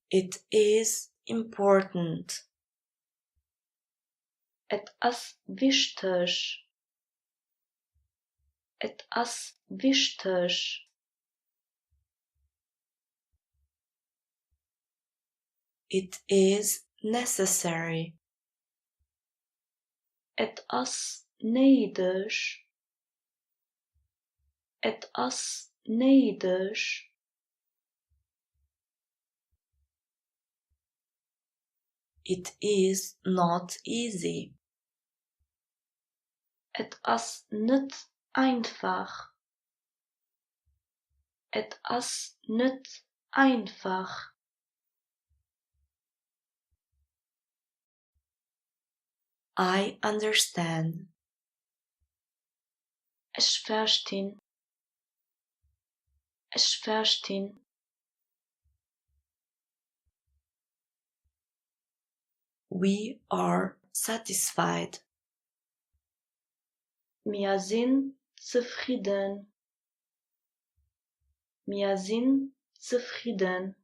It is important. Et as wichtig. Et as wichtig. It is necessary. Et as neidig. Et as neidig. It is not easy. Et as net einfach. Et as net einfach. I understand. Ich verstehen. Ich verstehen. We are satisfied. Wir sind zufrieden. Wir sind zufrieden.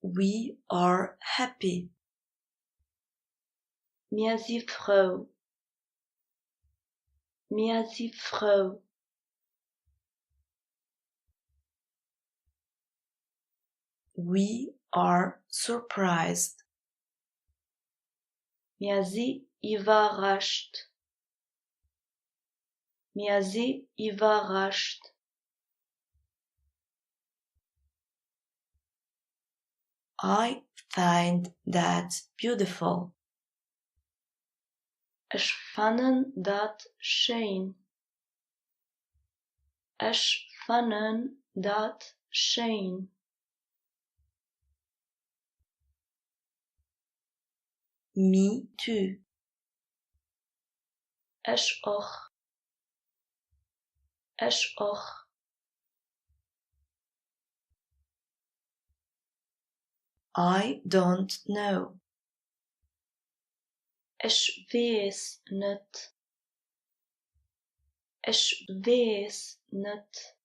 We are happy. Wir sind froh. Wir sind froh. We are surprised. Wir sind überrascht. Wir sind überrascht. I find that beautiful. Ich fand dat schön. Ich fand dat schön. Me too. Ich auch. Ich auch. I don't know. Ich weiß nicht. Ich weiß nicht.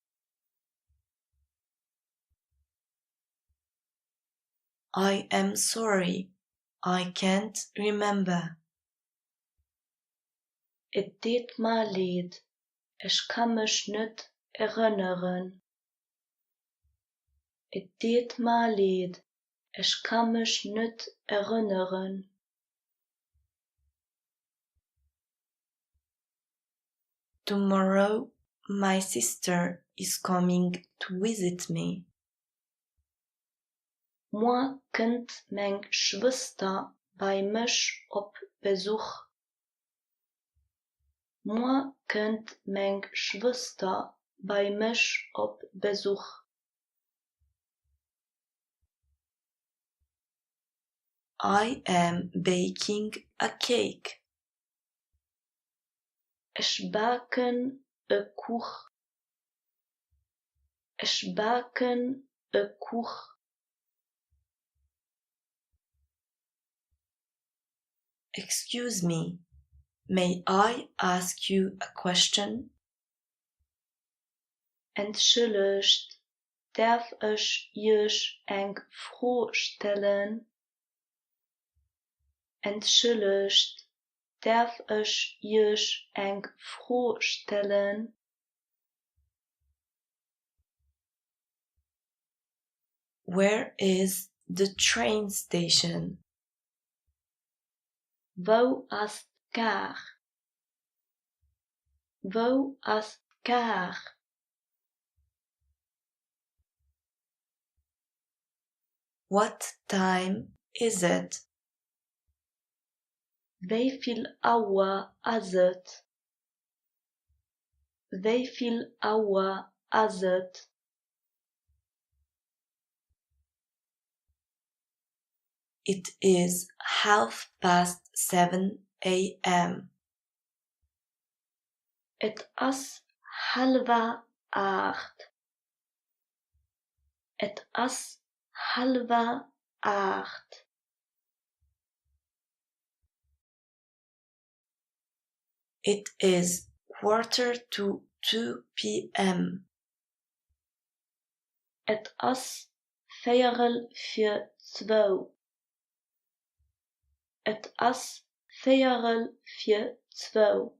I am sorry, I can't remember. Het tut mir leid, ich kann mich nicht erinnern. Het tut mir leid, ich kann mich nicht erinnern. Tomorrow, my sister is coming to visit me. Morgen kommt meine Schwester bei mich auf Besuch. Morgen kommt meine Schwester bei mich auf Besuch. I am baking a cake. Ich backen a Kuch. Ich backen a Kuch. Excuse me, may I ask you a question? Entschuldigt, darf ich euch eine Frage stellen? Entschuldigt, darf ich euch eine Frage stellen? Where is the train station? Wo ist Kar? Wo ist Kar? What time is it? Wie viel Uhr ist es? Wie viel Uhr ist es? It is 7:30 a.m. Het is 7:30. Het is 7:30. It is 1:45 p.m. Het is 2:45. Het is 2:45.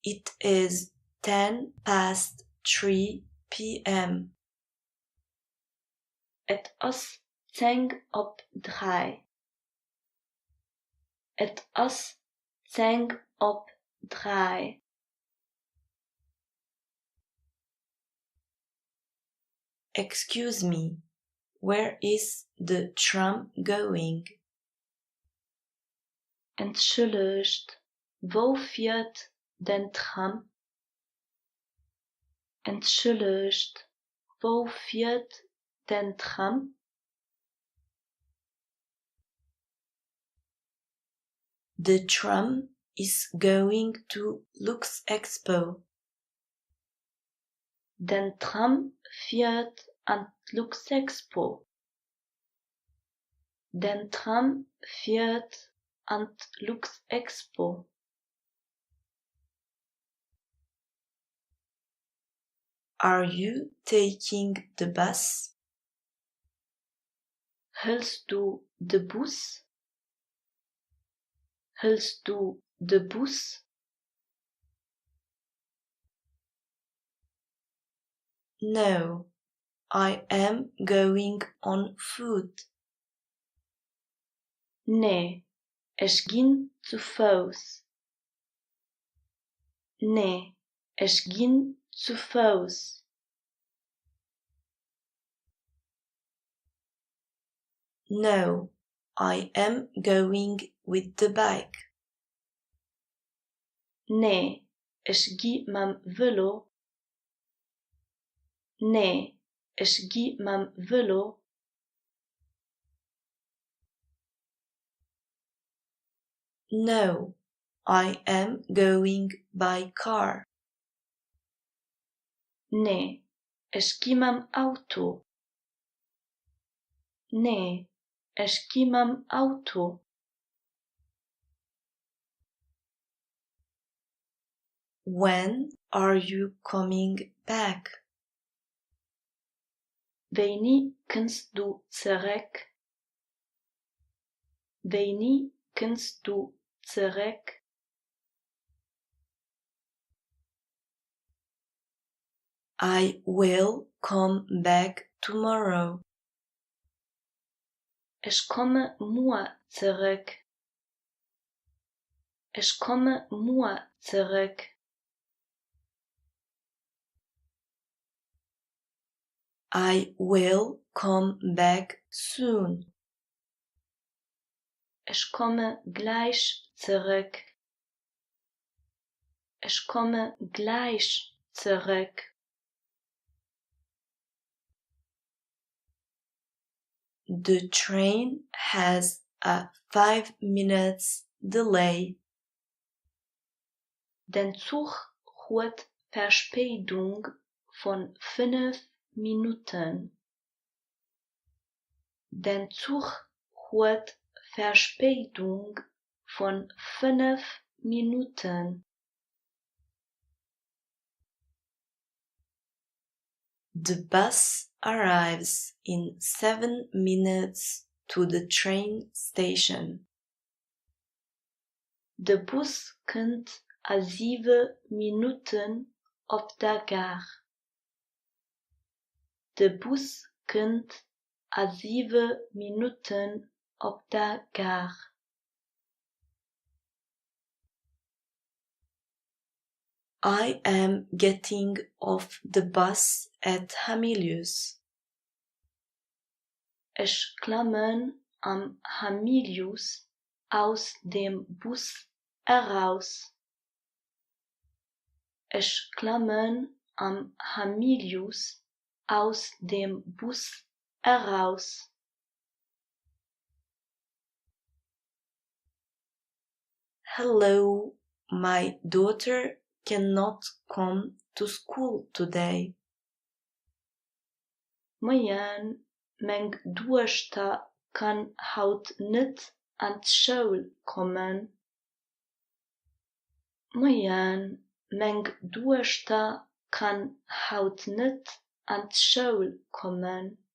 It is 3:10 p.m. Het is 3:10. Het is 3:10. Excuse me, where is the tram going? Entschuldigt, wo fährt den Tram? Entschuldigt, wo fährt den Tram? The tram is going to Lux Expo. Den Tram fährt an Luxexpo. Den Tram fährt an Luxexpo. Are you taking the bus? Hältst du de Bus? Hältst du de Bus? No, I am going on foot. Nee, ich ging zu Fuß. Nee, ich ging zu Fuß. No, I am going with the bike. Nee, ich geh mam Velo. Nee, ich geh mam Velo. No, I am going by car. Nee, ich geh mam Auto. Nee, ich geh mam Auto. When are you coming back? Wanneer kunst du zurück? Wanneer kunst du zurück? I will come back tomorrow. Ich komme morgen zurück. Ich komme morgen zurück. I will come back soon. Ich komme gleich zurück. Ich komme gleich zurück. The train has a 5 minutes delay. Den Zug hat Verspätung von 5 Minuten. Den Zug hat Verspätung von 5 Minuten. The bus arrives in 7 minutes to the train station. De Bus komt a 7 Minuten op de gar. De Bus komt a 7 Minuten op de gar. I am getting off the bus at Hamilius. Ich klammen am Hamilius aus dem Bus heraus. Ich klammen am Hamilius aus dem Bus heraus. Hello, my daughter cannot come to school today. Mojan, mijn dochter kan hout niet aan school komen. Mojan, mijn dochter kan hout niet aan school komen.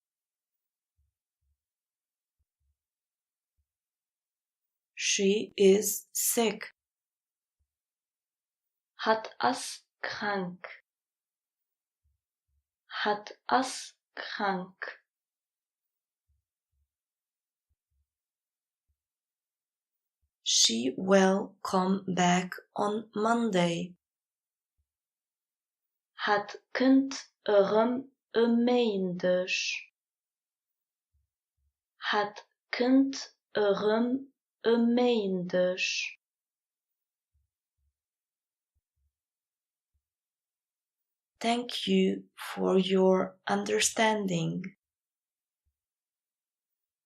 She is sick. Hat as krank. Hat as krank. She will come back on Monday. Het kind maandag. Het kind maandag. Thank you for your understanding.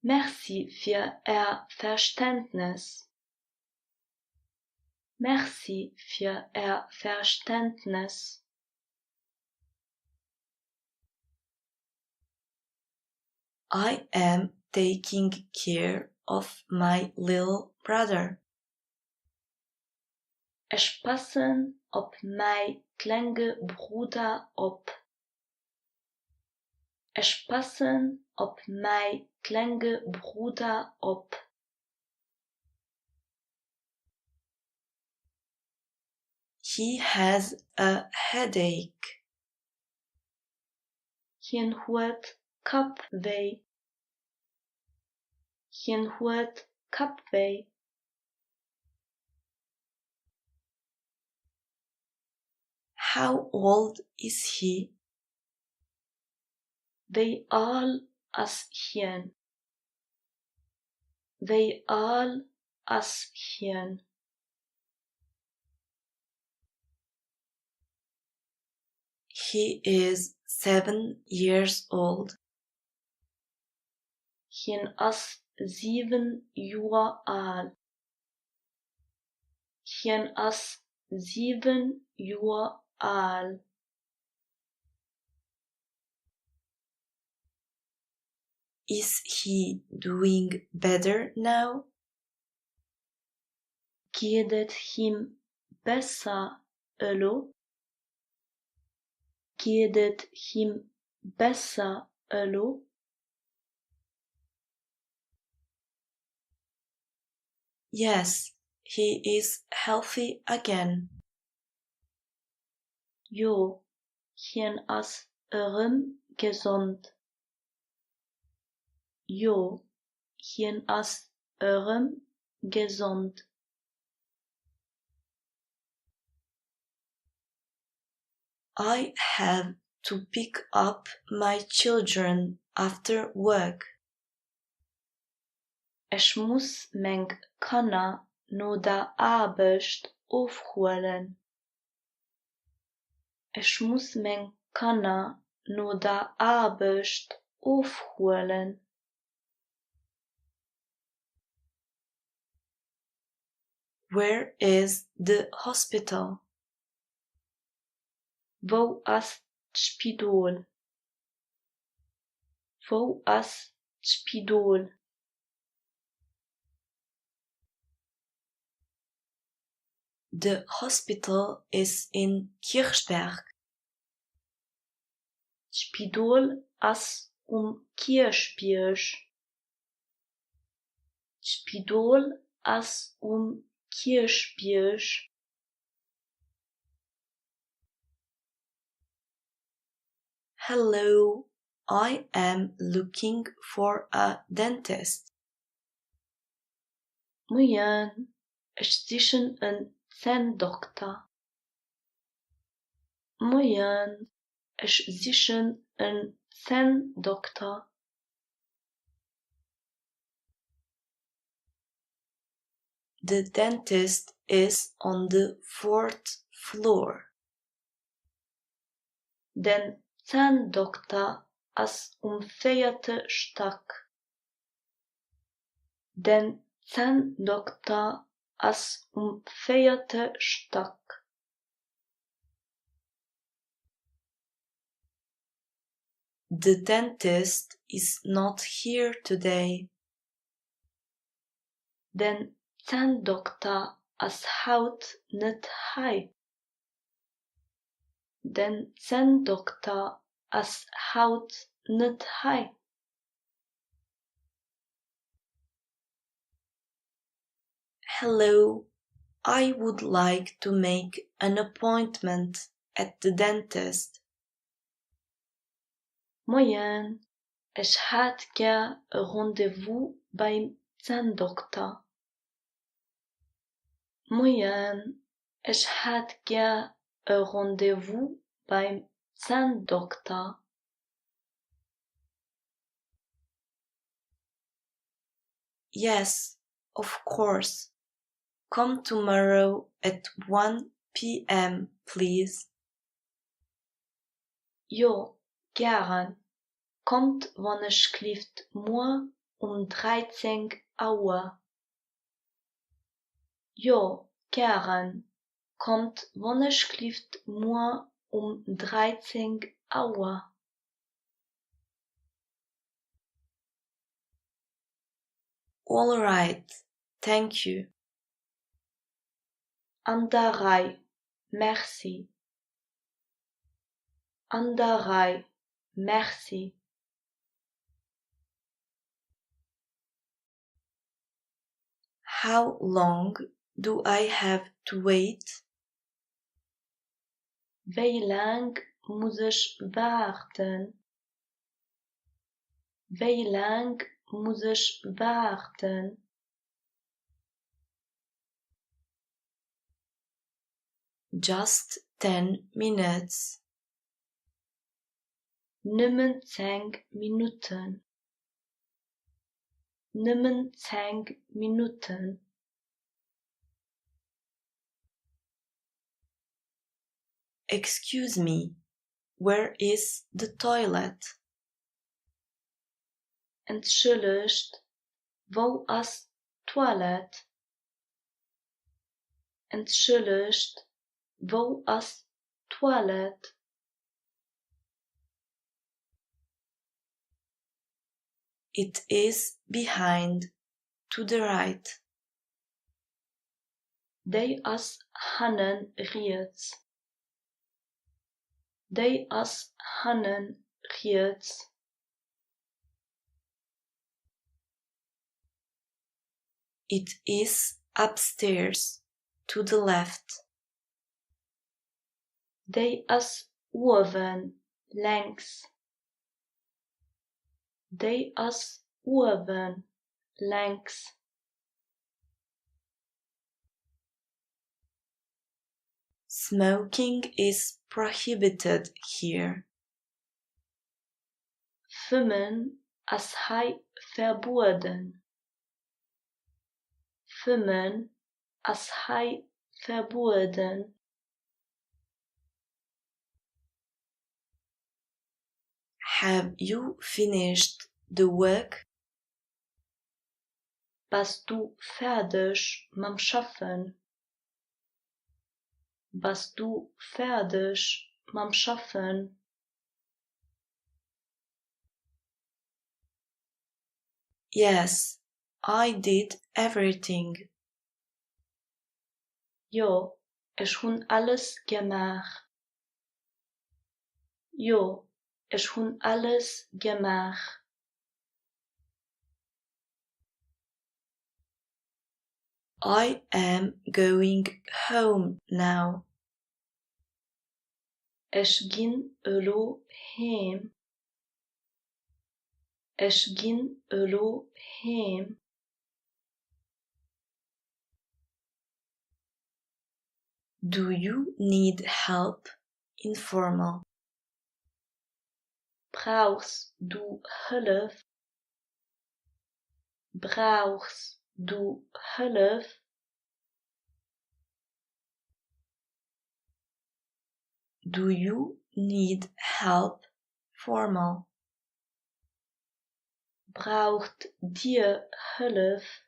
Merci für Ihr Verständnis. Merci für Ihr Verständnis. I am taking care of my little brother. Ich passe op mijn kleine Bruder op. Ich passe op mijn kleine Bruder op. He has a headache. Hij heeft kopwee. Hij heeft kopwee. How old is he? Wie alt is hij? Wie alt is hij? He is 7 years old. Hij is 7 jaar alt. Hij is 7 jaar alt. Is he doing better now? Geht es ihm besser, Elo? Geht es ihm besser, Elo? Yes, he is healthy again. Jo, hien as gesund. Jo, hien as gesund. I have to pick up my children after work. Ich muss meng Kanna no da Arbeit aufholen. Ich muss meng Kanna no da Arbeit aufholen. Where is the hospital? Wo as Spidol? Wo as Spidol? The hospital is in Kirchberg. Spidol as Kirchbirch. Spidol as Kirchbirch. Hello, I am looking for a dentist. Moin, ich sichen een Zahndokter. Moin, ich sichen een Zahndokter. The dentist is on the 4th floor. Den Zahndokter as vierte Stock. Den Zahndokter as vierte Stock. The dentist is not here today. Den Zahndokter as haut net hei. Den Zahndokter as haut net hei. Hello, I would like to make an appointment at the dentist. Moin, ich hätt gern ein Rendezvous beim Zahndokter. Moin, ich hätt gern ein Rendezvous beim Zahndokter. Yes, of course. Come tomorrow at 1 p.m., please. Jo, gern. Kommt, wann ich klift morgen 13 Uhr. Jo, gern. Kommt, wann ich klift morgen 13 Uhr. All right, thank you. Anderei, merci. Anderei, merci. How long do I have to wait? Wie lang muss ich warten? Wie lang muss ich warten? Just 10 minutes. Nimmen 10 Minuten. Nimmen 10 Minuten. Excuse me, where is the toilet? Entschuldigt, wo as Toilette? Entschuldigt, wo as Toilette? It is behind, to the right. Dei as hannen riets. Dei as hannen riets. It is upstairs, to the left. Dei as oven längs. Dei as oven längs. Smoking is prohibited here. Fummen as hei verboden. Fummen as hei verboden. Have you finished the work? Bist du fertig mam Schaffen? Bist du fertig mam Schaffen? Yes, I did everything. Ja, ich hun alles gemacht. Ja, ich hun alles gemacht. I am going home now. Ich gin elo heim. Ich gin elo heim. Do you need help? Informal. Brauchst du Hilfe? Brauchst du Hilfe? Do you need help? Formal. Braucht dir Hilfe?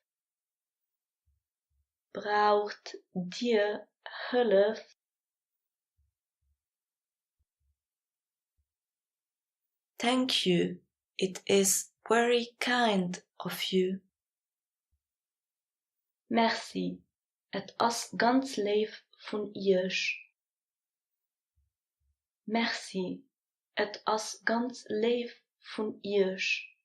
Braucht dir Hilfe? Thank you. It is very kind of you. Merci. Et as ganz lief von ihrsch. Merci. Et as ganz lief von ihrsch.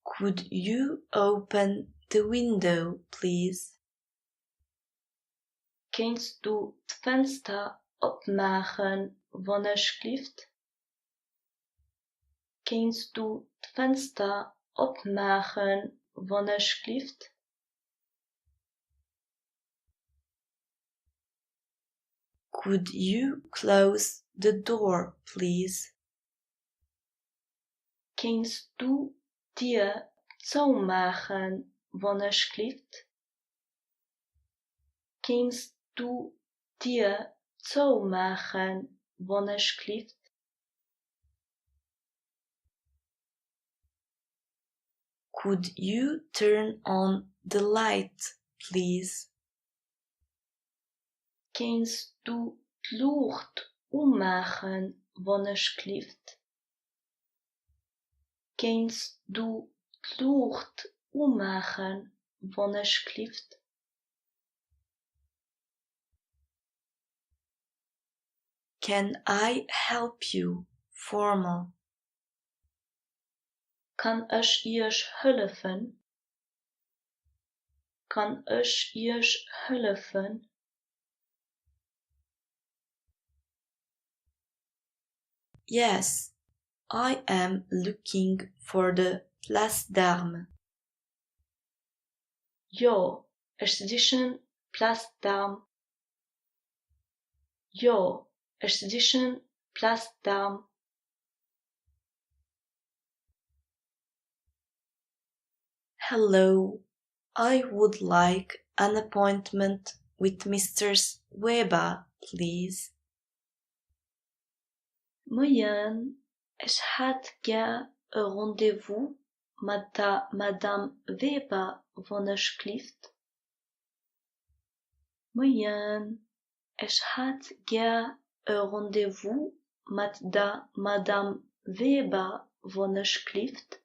Could you open the window, please? Kannst du d'Fenster opmachen, wann es klift? Kannst du d'Fenster opmachen, wann es klift? Could you close the door, please? Kannst du dir zumachen, wann es klift? Kannst du dir zumachen, wann es klift? Could you turn on the light, please? Kannst du d'Lucht ummachen, wann es klift? Kannst du d'Lucht ummachen, wann es klift? Can I help you? Formal. Kann ich ihr's helfen? Kann ich ihr's helfen? Yes, I am looking for the Place d'Armes. Ja, ich sichen Place d'Armes. Ja, ich sichen Place d'Armes. Hello, I would like an appointment with Mr. Weber, please. Moyen, ich hätt gern ein Rendezvous mit der Madame Weber, wann es klift. Moyen, ich hätt gern ein Rendezvous da Madame Weber vonashklift?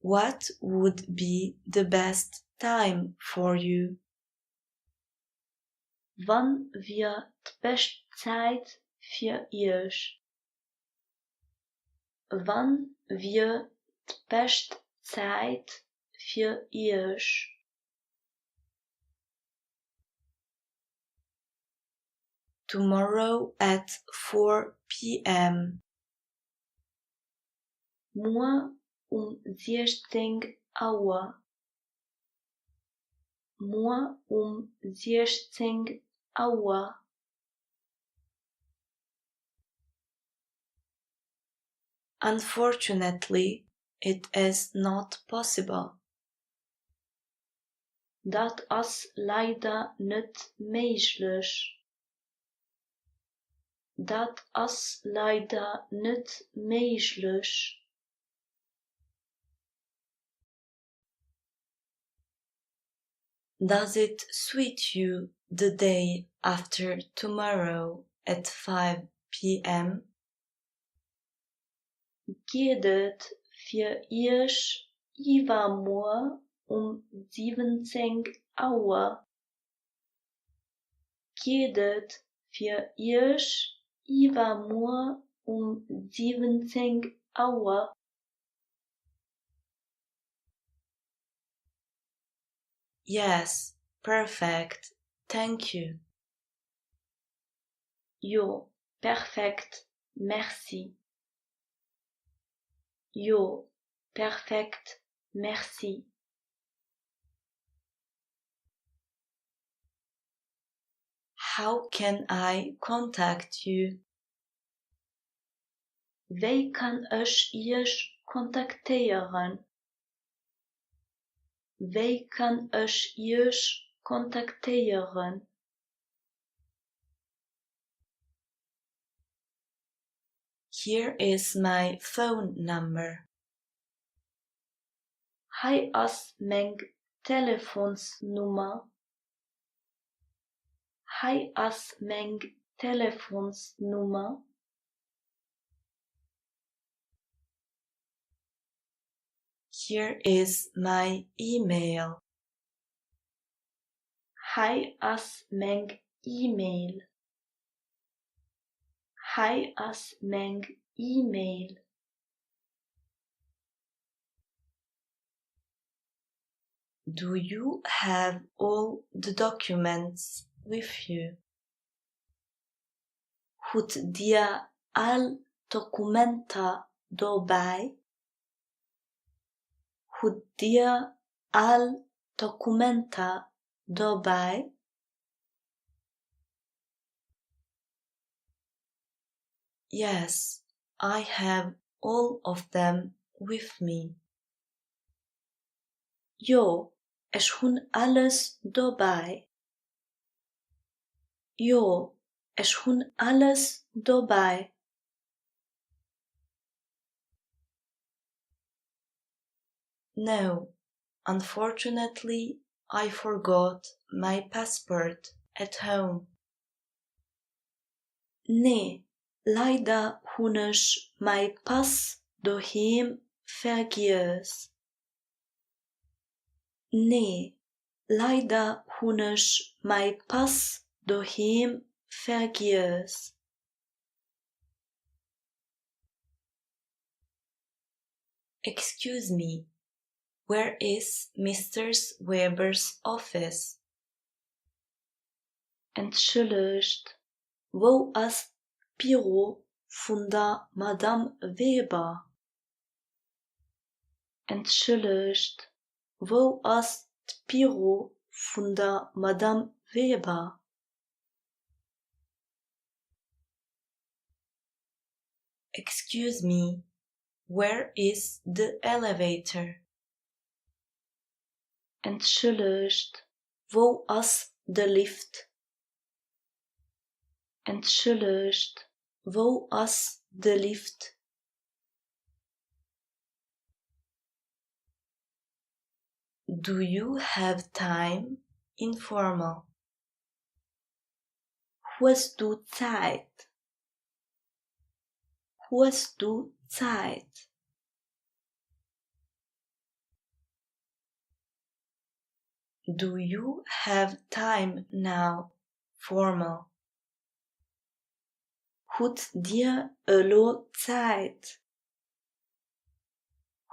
What would be the best time for you? Wann wird die beste Zeit für euch? Wann wird die beste Zeit für euch? Tomorrow at 4 p.m. Morgen 16 Uhr. Morgen 16 Uhr. Unfortunately, it is not possible. Dat is leider nicht möglich. Dat is leider nicht möglich. Does it suit you the day after tomorrow at 5 p.m.? Geht het für euch übermorgen 17 Uhr? Geht het für euch übermorgen 17 Uhr? Yes, perfect. Thank you. Jo, perfekt, merci. Jo, perfekt, merci. How can I contact you? Wie kann ich euch kontaktieren? Wie kann ich euch kontaktieren? Here is my phone number. Hij is mijn telefoonsnummer. Hij is mijn telefoonsnummer. Here is my email. Hij is mijn e-mail. Hij is mijn e-mail. Do you have all the documents with you? Goed dia al documenta dobij? Goed dia al documenta dobij? Yes, I have all of them with me. Jo, es hun alles dobij. Jo, es hun alles dobij. No, unfortunately, I forgot my passport at home. Nee, leider hun ich mein Pass daheim vergessen. Nee, leider hun ich mein Pass daheim vergessen. Excuse me, where is Mr. Weber's office? Entschuldigt, wo ist Büro von der Madame Weber? Entschuldigt, wo ist Büro von der Madame Weber? Excuse me, where is the elevator? Entschuldigt, wo ist der Lift? Entschuldigt, wo ist der Lift? Do you have time? Informal. Hast du Zeit? Hast du Zeit? Do you have time now? Formal. Hut dir elo Zeit?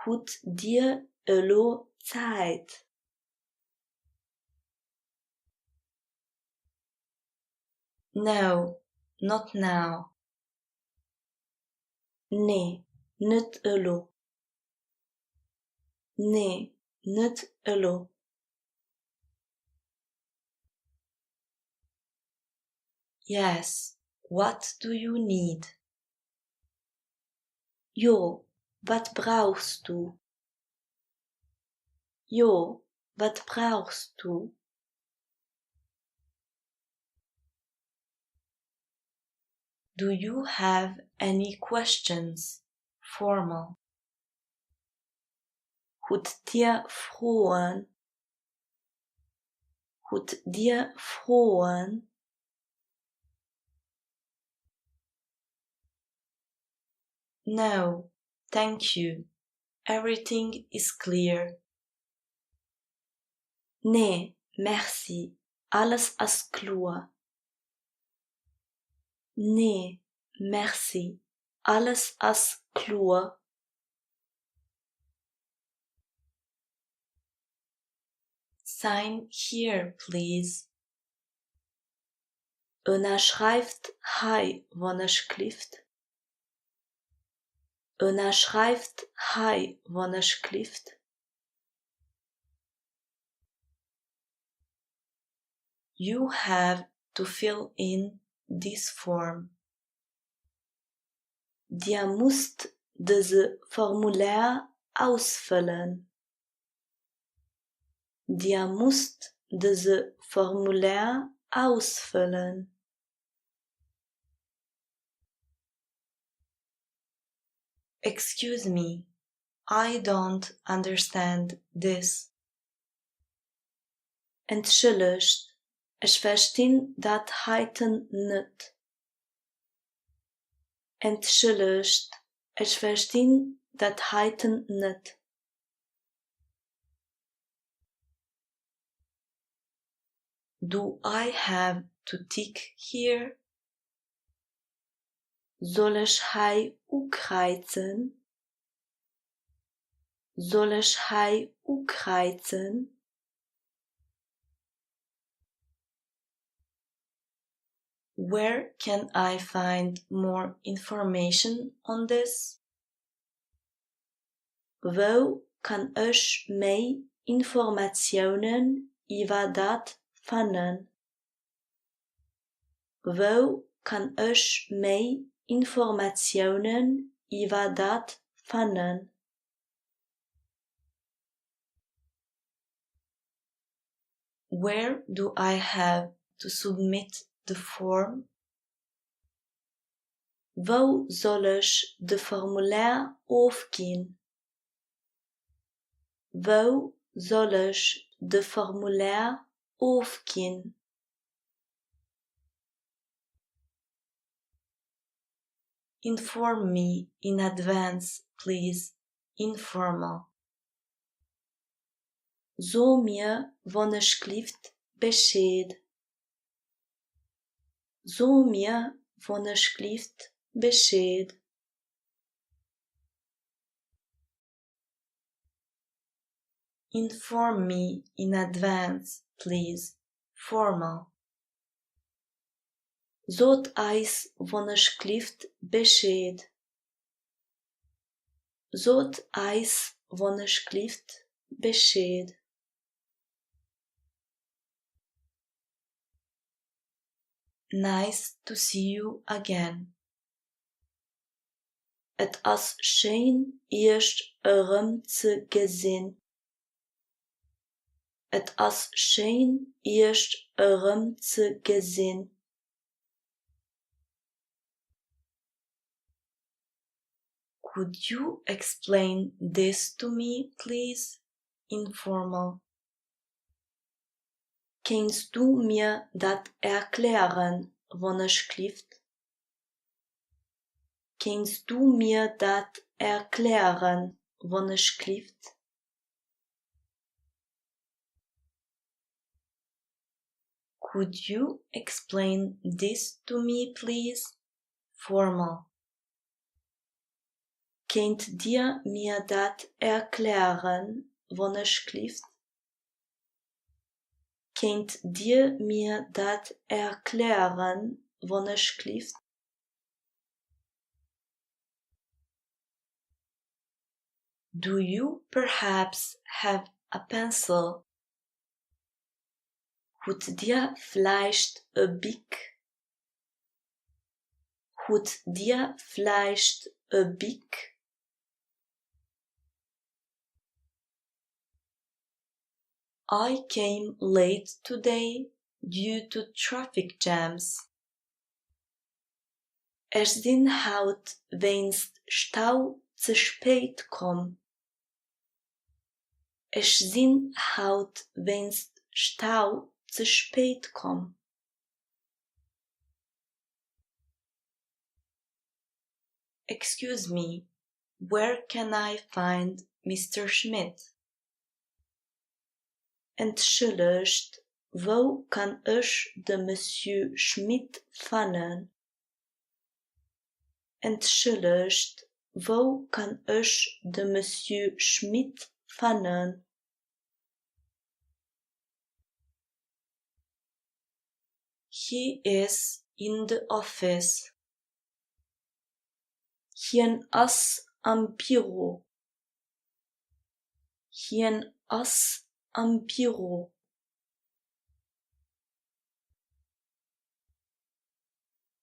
Hut dir elo Zeit? No, not now. Nee, nut elo. Nee, nut elo. Yes, what do you need? Jo, wat brauchst du? Jo, wat brauchst du? Do you have any questions? Formal. Hut dir frohen? Hut dir frohen? No, thank you. Everything is clear. Nee, merci. Alles as klar. Nee, merci. Alles as klar. Sign here, please. Unterschreift hei, wonnerschrift. Unterschreift hei, wonnerschrift. You have to fill in this form. Dir musst diese Formular ausfüllen. Dir musst diese Formular ausfüllen. Excuse me, I don't understand this. Entschuldigt, ich verstehe dat heiten nit. Entschuldigt, ich verstehe dat heiten nit. Do I have to tick here? Soll ich hei ukreizen? Soll ich hei ukreizen? Where can I find more information on this? Wo kann ich mehr Informationen über dat finden? Wo kann ich mehr Informationen über dat finden? Where do I have to submit the form? Wo soll ich de Formular aufgehen? Wo soll ich de Formular aufgehen? Inform me in advance, please. Informal. So mir wonnerschrift Bescheid. So mir wonnerschrift Bescheid. Inform me in advance, please. Formal. Zot eis wonnerschrift Bescheid. Zot eis wonnerschrift Bescheid. Nice to see you again. Et as schön erst zu gesehen. Et as schön erst zu gesehen. Could you explain this to me, please? Informal. Kannst du mir dat erklären, wann schlieft? Kannst du mir dat erklären, wann schlieft? Could you explain this to me, please? Formal. Könnt dir mir dat erklären, wann schlieft? Könnt dir mir dat erklären, wann schlieft? Do you perhaps have a pencil? Habt dir vielleicht a Bic? Habt dir vielleicht a Bic? I came late today due to traffic jams. Sin haut weinst Stau zu spät kom. Sin haut weinst Stau zu spät kom. Excuse me, where can I find Mr. Schmidt? Entschuldigt, wo kan ich de Monsieur Schmidt finden? Entschuldigt, wo kan ich de Monsieur Schmidt finden? He is in the office. Hien as am Büro. Hien as am Büro.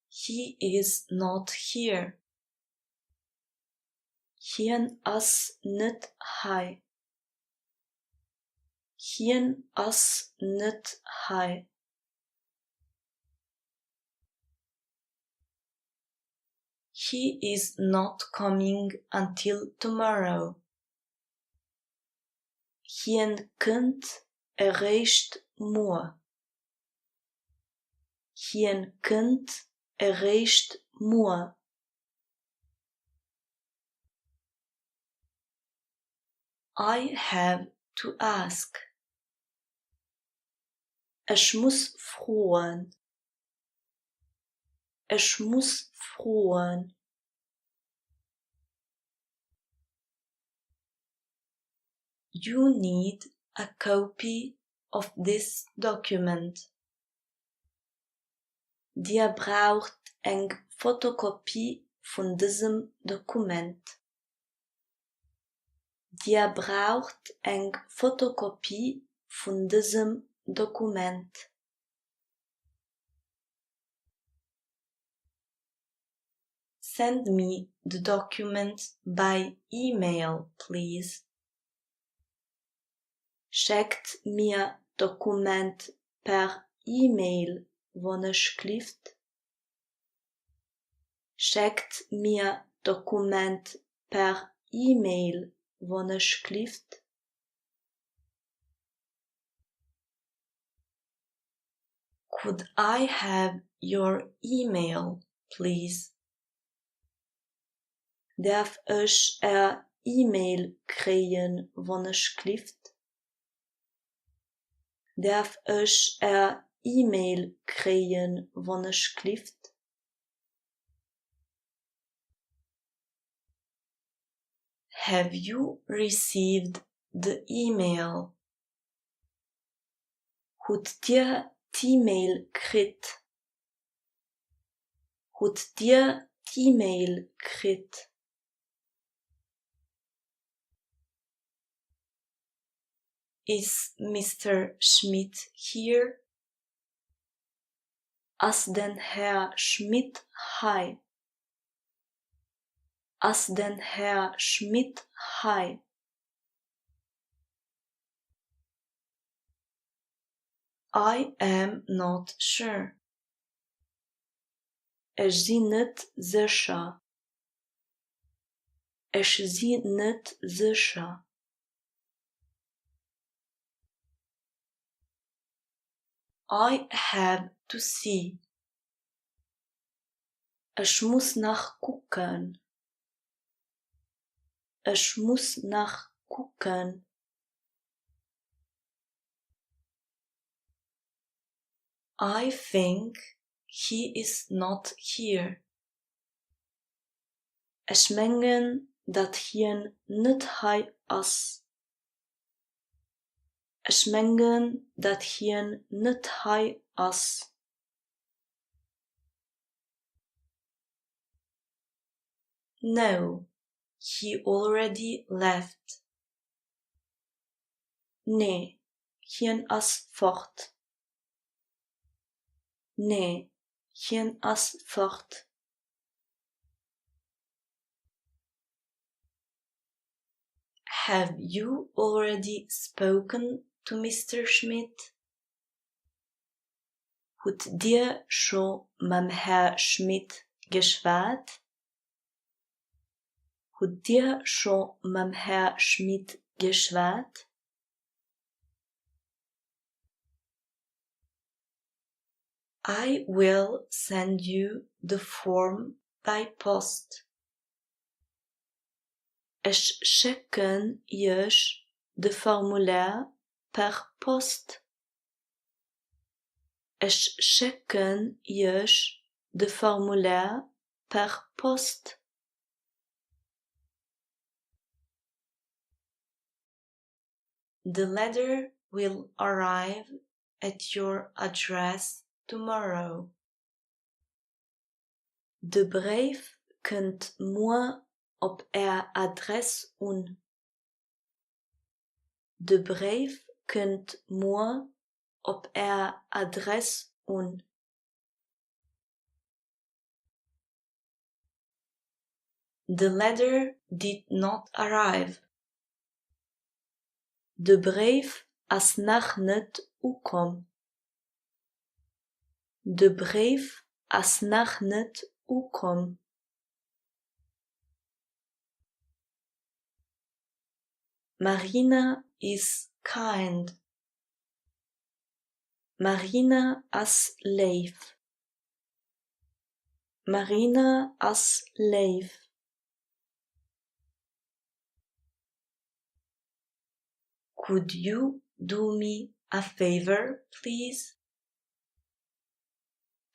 He is not here. Hien as net hai. Hien as net hai. He is not coming until tomorrow. Hien kunt erreicht moe. Hien kunt erreicht moe. I have to ask. Ich muss fragen. Ich muss fragen. You need a copy of this document. Dir braucht eng Fotokopie von diesem Dokument. Dir braucht eng Fotokopie von diesem Dokument. Send me the document by email, please. Schickt mir Dokument per E-Mail, wann schlieft. Schickt mir Dokument per E-Mail, wann schlieft. Could I have your email, please? Darf ich E-Mail kriegen, wann schlieft? Darf ich E-Mail kriegen, wann schlieft? Have you received the email? Habt dir E-Mail gekriegt? Habt dir E-Mail gekriegt? Is Mr. Schmidt here? As den Herr Schmidt hai. As den Herr Schmidt hai. I am not sure. Ich bin nicht sicher. Ich bin nicht sicher. I have to see. Ich muss nachgucken. Ich muss nachgucken. I think he is not here. Ich mengen dat hien net hij as. Ich mengen dat hien net hij as. No, he already left. Nee, hien as fort. Nee, hien as fort. Have you already spoken to Mr. Schmidt? Hut dir scho mam Herr Schmidt geschwat? Hut dir scho mam Herr Schmidt geschwat? I will send you the form by post. Ich schicken jech de Formular per Post. Ich schicken jech de Formular per Post. The letter will arrive at your address tomorrow. De brief kunt moe op adres un. De brief kunt moe op adres un. The letter did not arrive. De brief as nach net ukom. De brief as nach net ukom. Marina is kind. Marina as leef. Marina as leef. Could you do me a favor, please?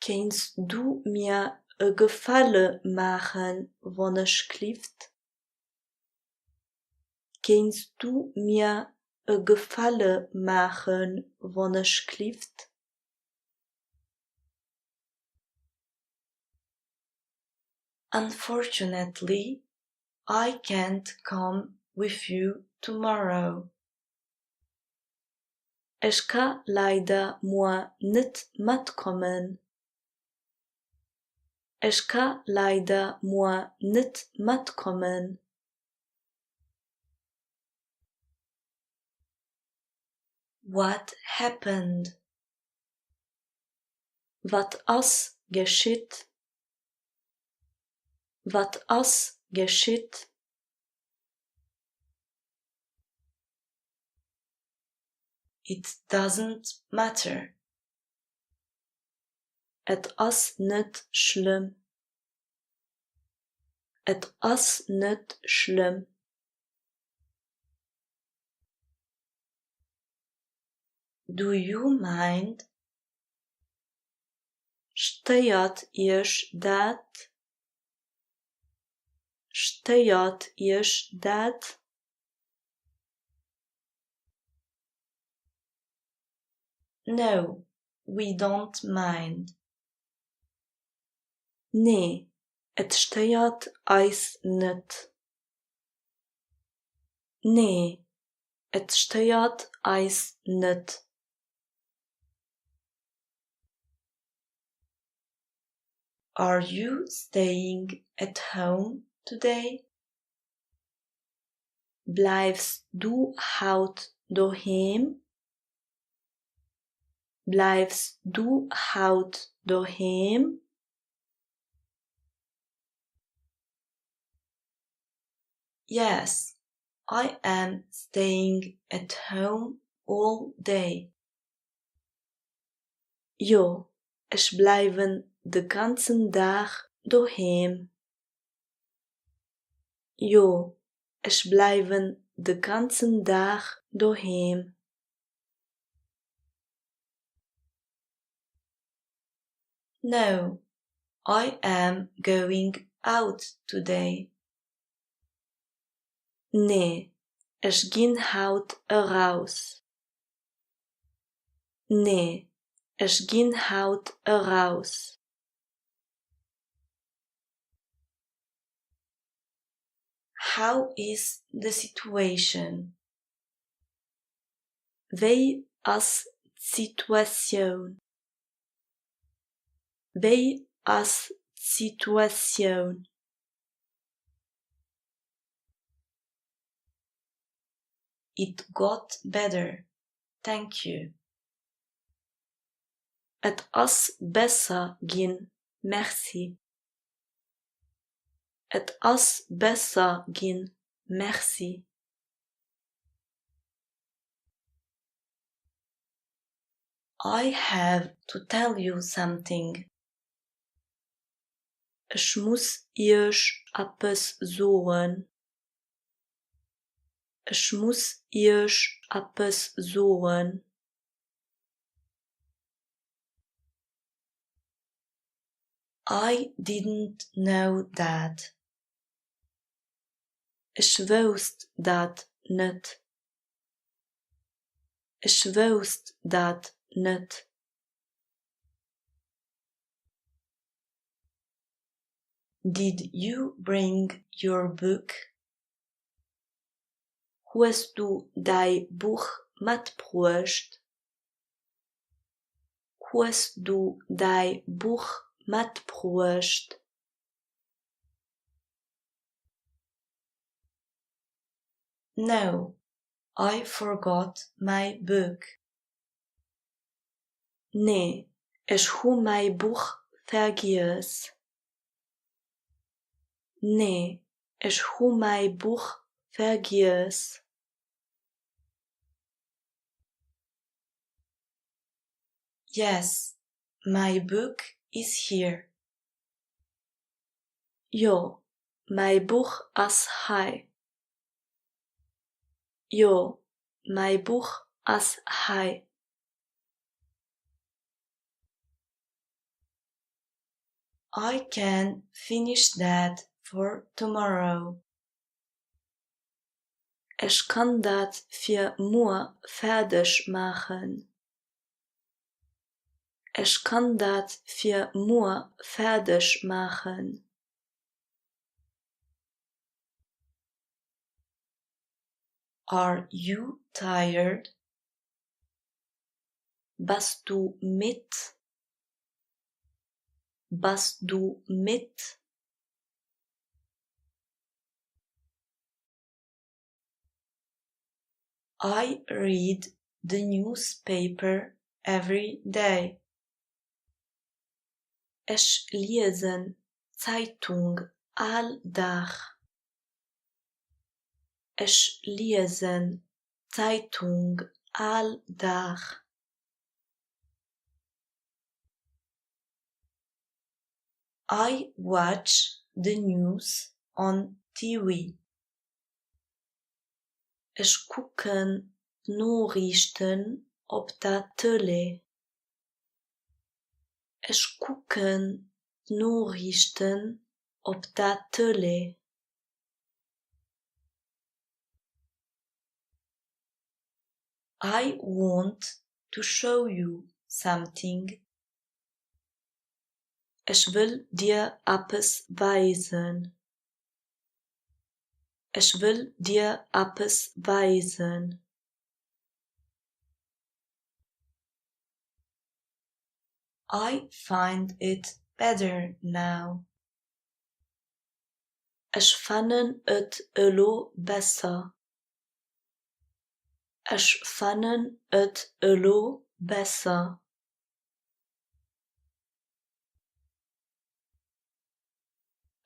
Kennst du mir Gefalle machen, wonnesch klift? Kennst du mir Gefalle machen, wonnesch klift? Unfortunately, I can't come with you tomorrow. Ich kann leider moa nit matkommen. Ich kann leider moa nit matkommen. What happened? Wat as geschieht? Wat as geschieht? It doesn't matter. Et as net schlimm. Et as net schlimm. Do you mind? Steuert ihr's dat? Steuert ihr's dat? No, we don't mind. Nee, et steuert eis net. Nee, et steuert eis net. Are you staying at home today? Bleibst du haut daheim? Bleibst du haut daheim? Yes, I am staying at home all day. Jo, ich bleiben de ganzen Tag daheim. Jo, ich bleiben den ganzen Tag daheim. No, I am going out today. Nee, ich geh haut raus. Nee, ich geh haut raus. How is the situation? Wie as situación? Wie as situación? It got better, thank you. Het as besser gin, merci. Het as besser gin, merci. I have to tell you something. Ich muss euch etwas sagen. Ich muss euch etwas sagen. I didn't know that. Ich wusste dat nicht. Ich wusste dat nicht. Did you bring your book? Hast du dein Buch mitgebracht? Hast du dein Buch mitgebracht? No, I forgot my book. Nee, ich hu mein Buch vergiss. Nee, ich hu mein Buch vergiss. Yes, my book is here. Jo, mein Buch is hier. Jo, mein Buch is hier. I can finish that for tomorrow. Ich kann dat für morgen fertig machen. Ich kann dat für morgen fertig machen. Are you tired? Bist du mit? Bist du mit? I read the newspaper every day. Ich lese Zeitung all Tag. Ich lese Zeitung all Tag. I watch the news on TV. Ich gucke Nachrichten op der Tele. Ich gucke Nachrichten op der Tele. I want to show you something. Ich will dir etwas weisen. Ich will dir etwas weisen. I find it better now. Ich fand het elo besser. Ich fand het elo besser.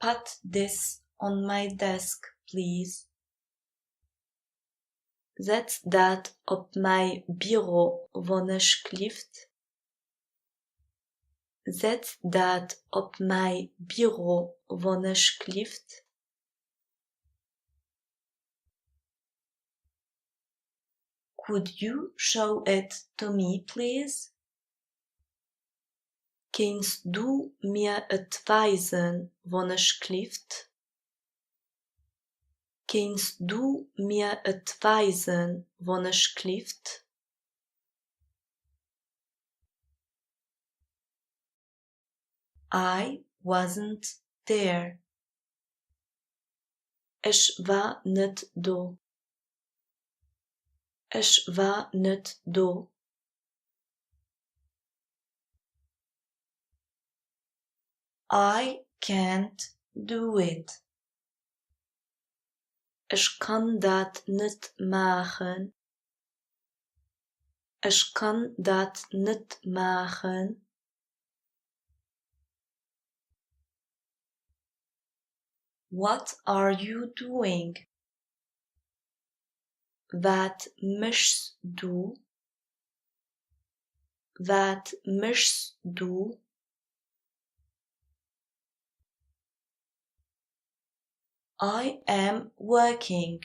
Put this on my desk, please. Zet dat op mijn bureau wanneer schlieft. Zet dat op mijn bureau alsjeblieft. Could you show it to me, please? Kannst du mir het wijzen alsjeblieft? Kannst du mir het wijzen alsjeblieft? I wasn't there. Ich war nicht da. Ich war nicht da. I can't do it. Ich kann dat nicht machen. Ich kann dat nicht machen. What are you doing? Wat machst du? Wat machst du? I am working.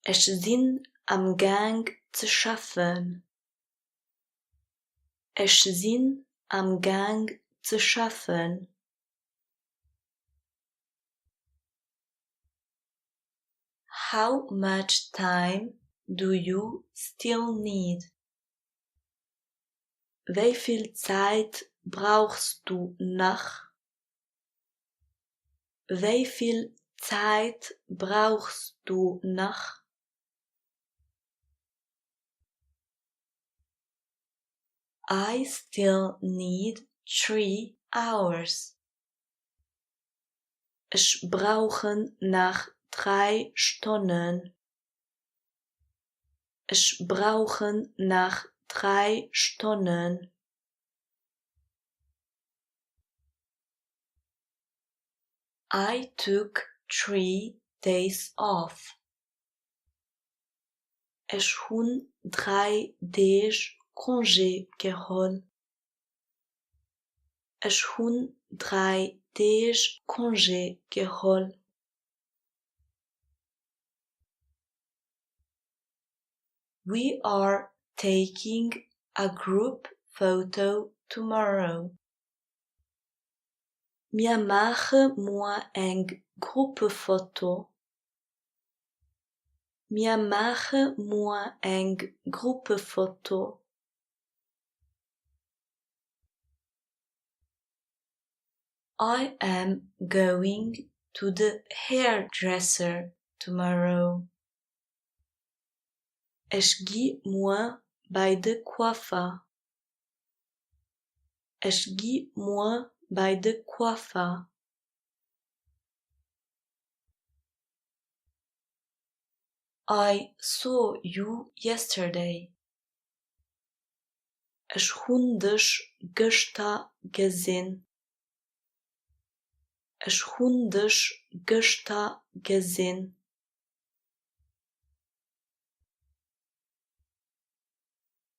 Ich bin am Gang zu schaffen. Ich bin am Gang zu schaffen. How much time do you still need? Wie viel Zeit brauchst du noch? Wie viel Zeit brauchst du noch? I still need 3 hours. Ich brauche noch 3 Stunden. Ich brauche noch 3 Stunden. I took 3 days off. Ich hun 3 days congé geholt. Ich hun 3 days congé geholt. We are taking a group photo tomorrow. Wir machen morgen ein Gruppenfoto. Wir machen morgen ein Gruppenfoto. I am going to the hairdresser tomorrow. Ich gehe morgen bei der Coiffeur. Ich gehe morgen bei der Coiffeur. I saw you yesterday. Ich hun dich gestern gesehen. Ich hun dich gestern gesehen.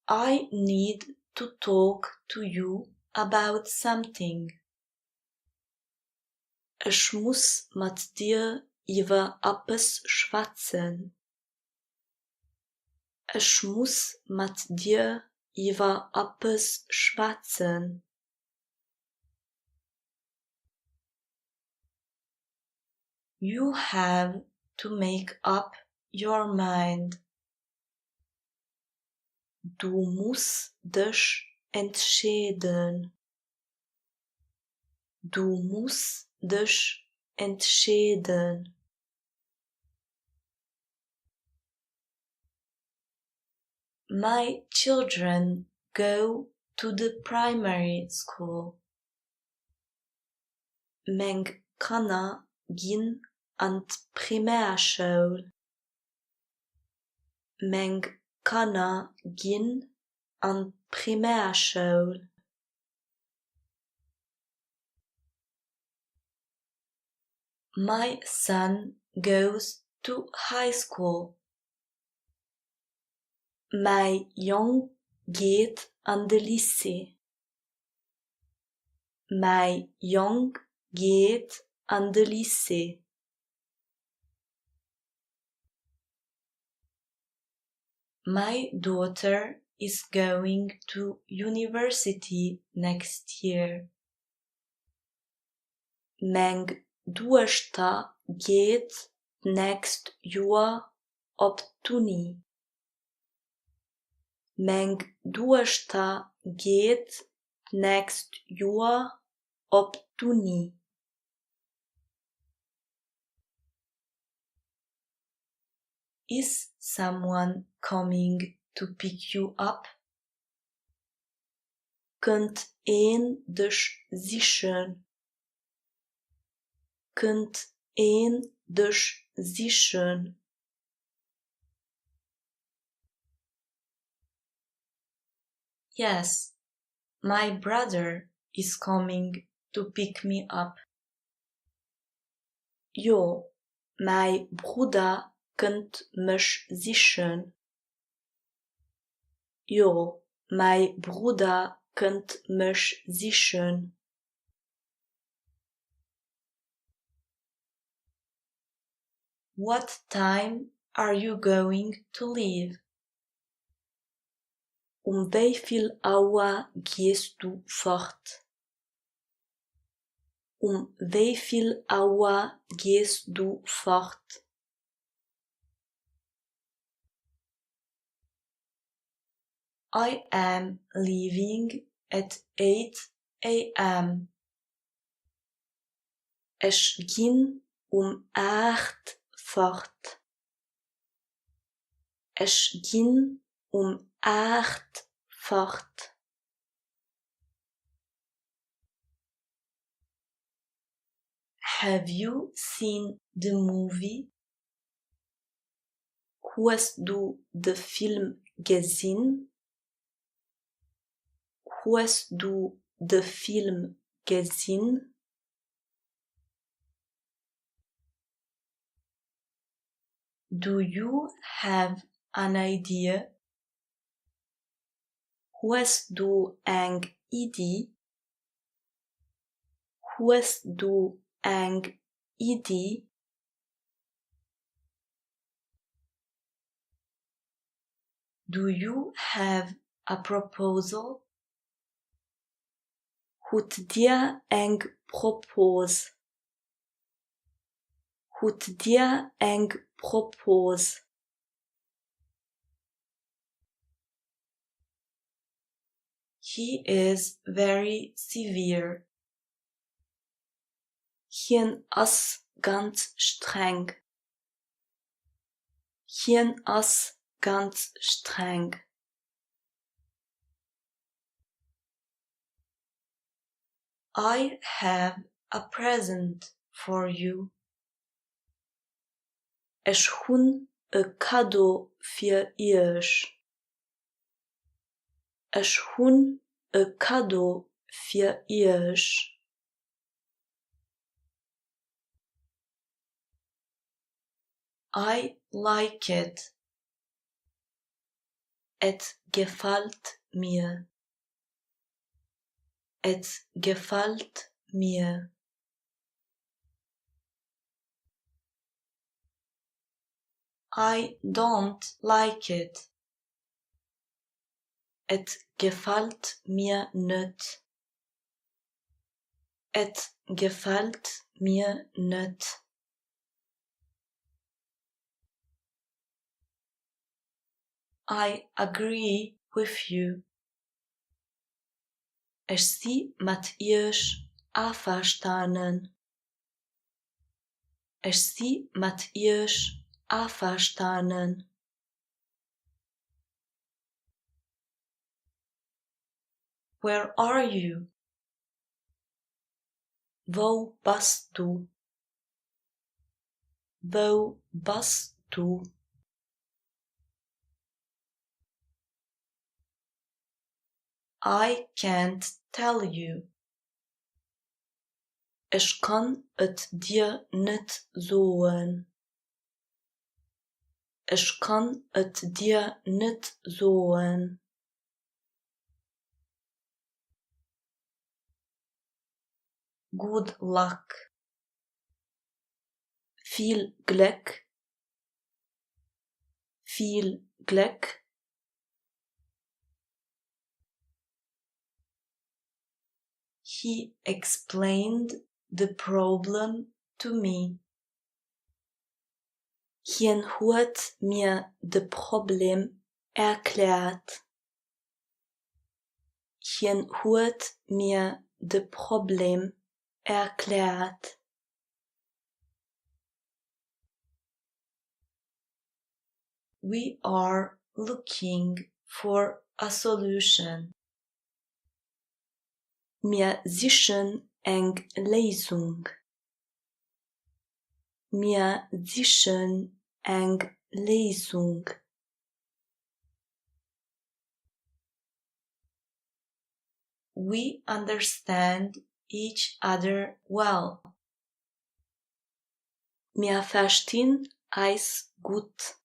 I need to talk to you about something. Ich muss mit dir über etwas schwatzen. Ich muss mit dir über etwas schwatzen. You have to make up your mind. Du musst dich entscheiden. Du musst dich entscheiden. My children go to the primary school. Mijn kinderen gaan aan de primairschule. Mijn kinderen gaan aan de primairschule. My son goes to high school. Mijn jong gaat aan de lycée. My young geht an de lycée. My daughter is going to university next year. Meng duosta geht next jaar op tuni. Meng duosta geht next jaar op tuni. Is someone coming to pick you up? Kunt een dus zischen? Kunt een dus zischen? Yes, my brother is coming to pick me up. Jo, my Bruder kunt mich zischen. Jo, my Bruder kunt mich zischen. What time are you going to leave? Wieviel Uhr gehst du fort? Wieviel Uhr gehst du fort? I am leaving at 8 a.m. Ich ging 8 fort. Ich ging 8 fort. Have you seen the movie? Hast du den Film gesehen? Hast du den Film gesehen? Do you have an idea? Hast du eine Idee? Hast du eine Idee? Do you have a proposal? Hut dir ein Propos? Hut dir ein Propos? He is very severe. Hien is ganz streng. Hien is ganz streng. I have a present for you. Ich hun a cadeau für euch. Ich hun a cadeau für euch. I like it. Et gefällt mir. Et gefällt mir. I don't like it. Et gefällt mir nicht. Et gefällt mir nicht. I agree with you. Ich zie mit euch einverstanden. Ich zie mit euch einverstanden. Where are you? Wo bist du? Wo bist du? I can't tell you. Ich kann et dir nicht sagen. Ich kann et dir nicht sagen. good luck, viel Glück, viel Glück. He explained the problem to me. Hien huet mir de Problem erklärt. Hien huet mir de Problem erklärt. We are looking for a solution. Wir suchen eng Lösung. Wir suchen eng Lösung. We understand each other well. Wir verstehen eis gut.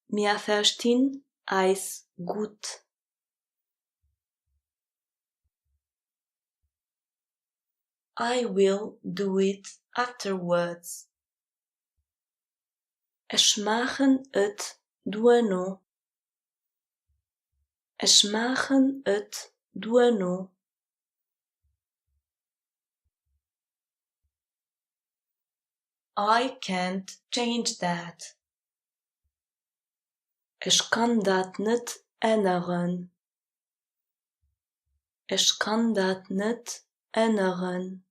Wir verstehen eis gut. I will do it afterwards. Ich machen et dueno. Ich machen et dueno. I can't change that. Ich kann dat net ändern. Ich kann dat net ändern.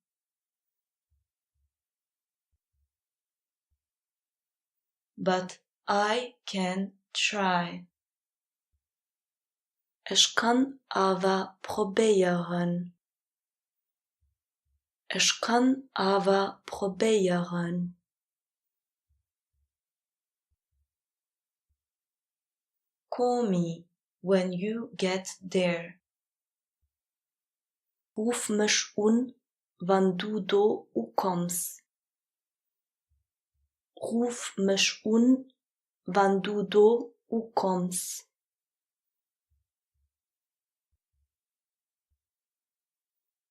But I can try. Ich kann aber probieren. Ich kann aber probieren. Call me when you get there. Ruf mich wann du do kommst. Ruf mich wann du do kommst.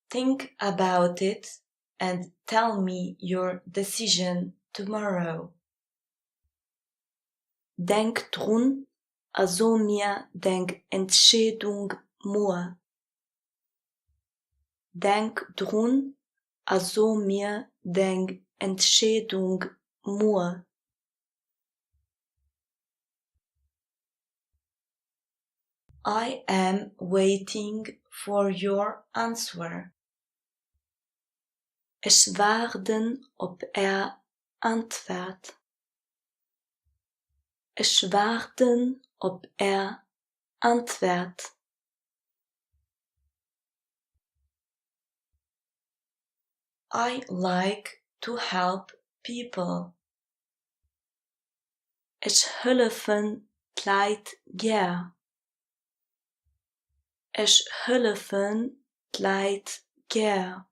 Think about it and tell me your decision tomorrow. Denk drun, also mir denk Entscheidung mua. Denk drun, also mir denk Entscheidung mua. I am waiting for your answer. Ich warte op Antwort. Ich warte op Antwort. I like to help people. Ich helfe Leid gern. Ich helfe Leid gern.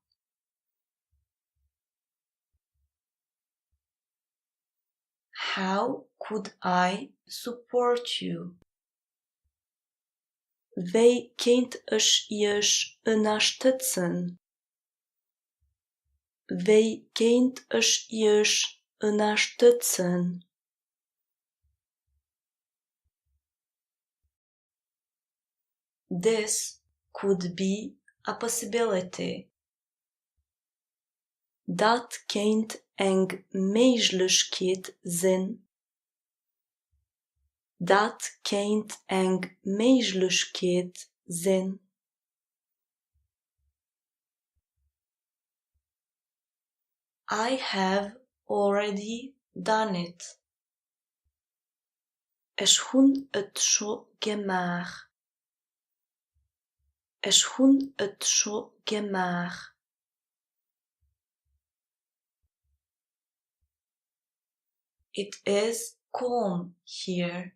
How could I support you? Wie könnt ich euch unterstützen? Wie könnt ich euch unterstützen? This could be a possibility. Dat könnt eng Möglichkeit sein. Dat könnt eng Möglichkeit sein. I have already done it. Ich hun et schon gemacht. Ich hun et schon gemacht. It is calm here.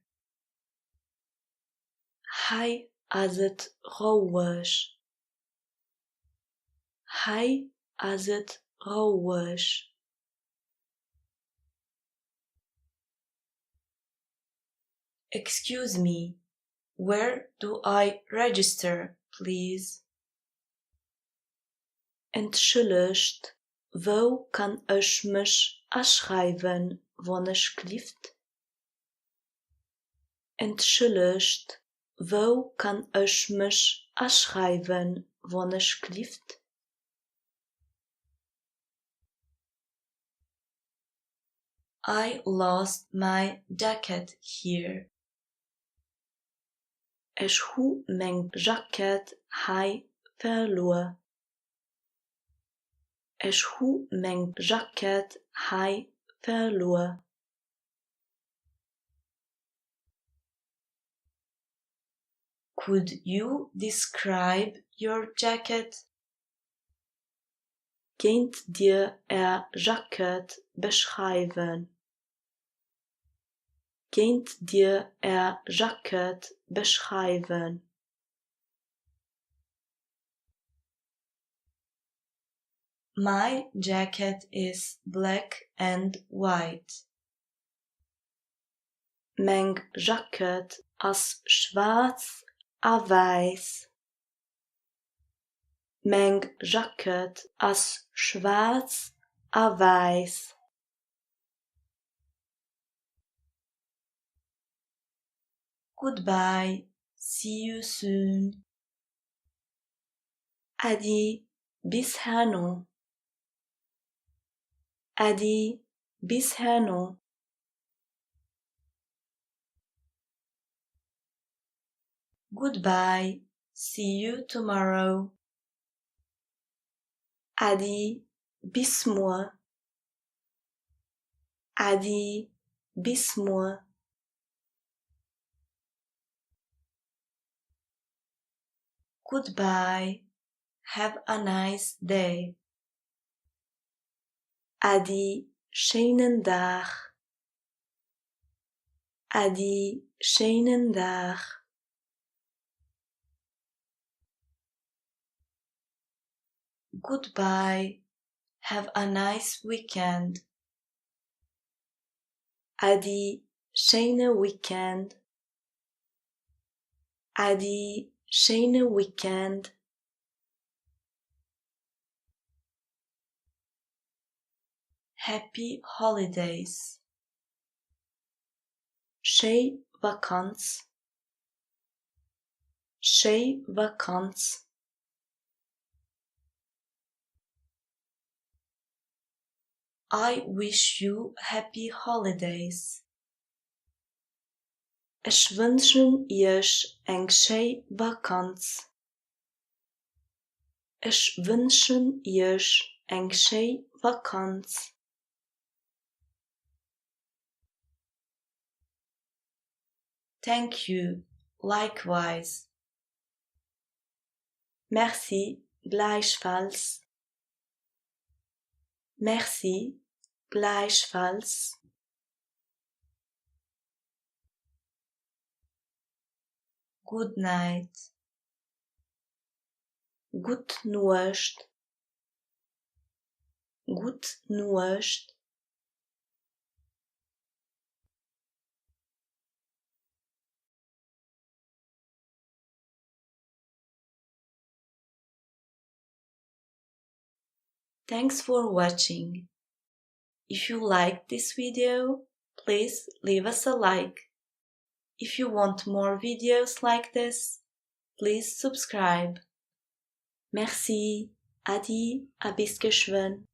Hij as het ruhig. Hij as het ruhig. Excuse me, where do I register, please? Entschuldigt, wo kan ich mich aanschrijven alsjeblieft? Entschuldigt, wo kan ich mich aanschrijven alsjeblieft? I lost my jacket here. Ich hu mijn jacket hij verloor. Ich hu mijn jacket hij verloor. Could you describe your jacket? Kent dir jacket beschrijven? Kent dir jacket beschrijven? My jacket is black and white. Mijn jacket is schwarz en weiß. Mijn jacket is schwarz en weiß. Goodbye. See you soon. Adi, bisher noch. Adi, bisher noch. Goodbye. See you tomorrow. Adi, bis morgen. Adi, bis morgen. Goodbye. Have a nice day. Adi, schönen Tag. Adi, schönen Tag. Goodbye. Have a nice weekend. Adi, schöne Weekend. Adi, schöne Weekend. Happy holidays. Schöne Vakanz. Schöne Vakanz. I wish you happy holidays. Ich wünsche euch eine schöne Vakanz. Ich wünsche euch eine schöne Vakanz. Thank you. Likewise. Merci, gleichfalls. Merci, gleichfalls. Good night. Gut Nacht. Gut Nacht. Thanks for watching. If you liked this video, please leave us a like. If you want more videos like this, please subscribe. Merci, Adi, a bis geschwind.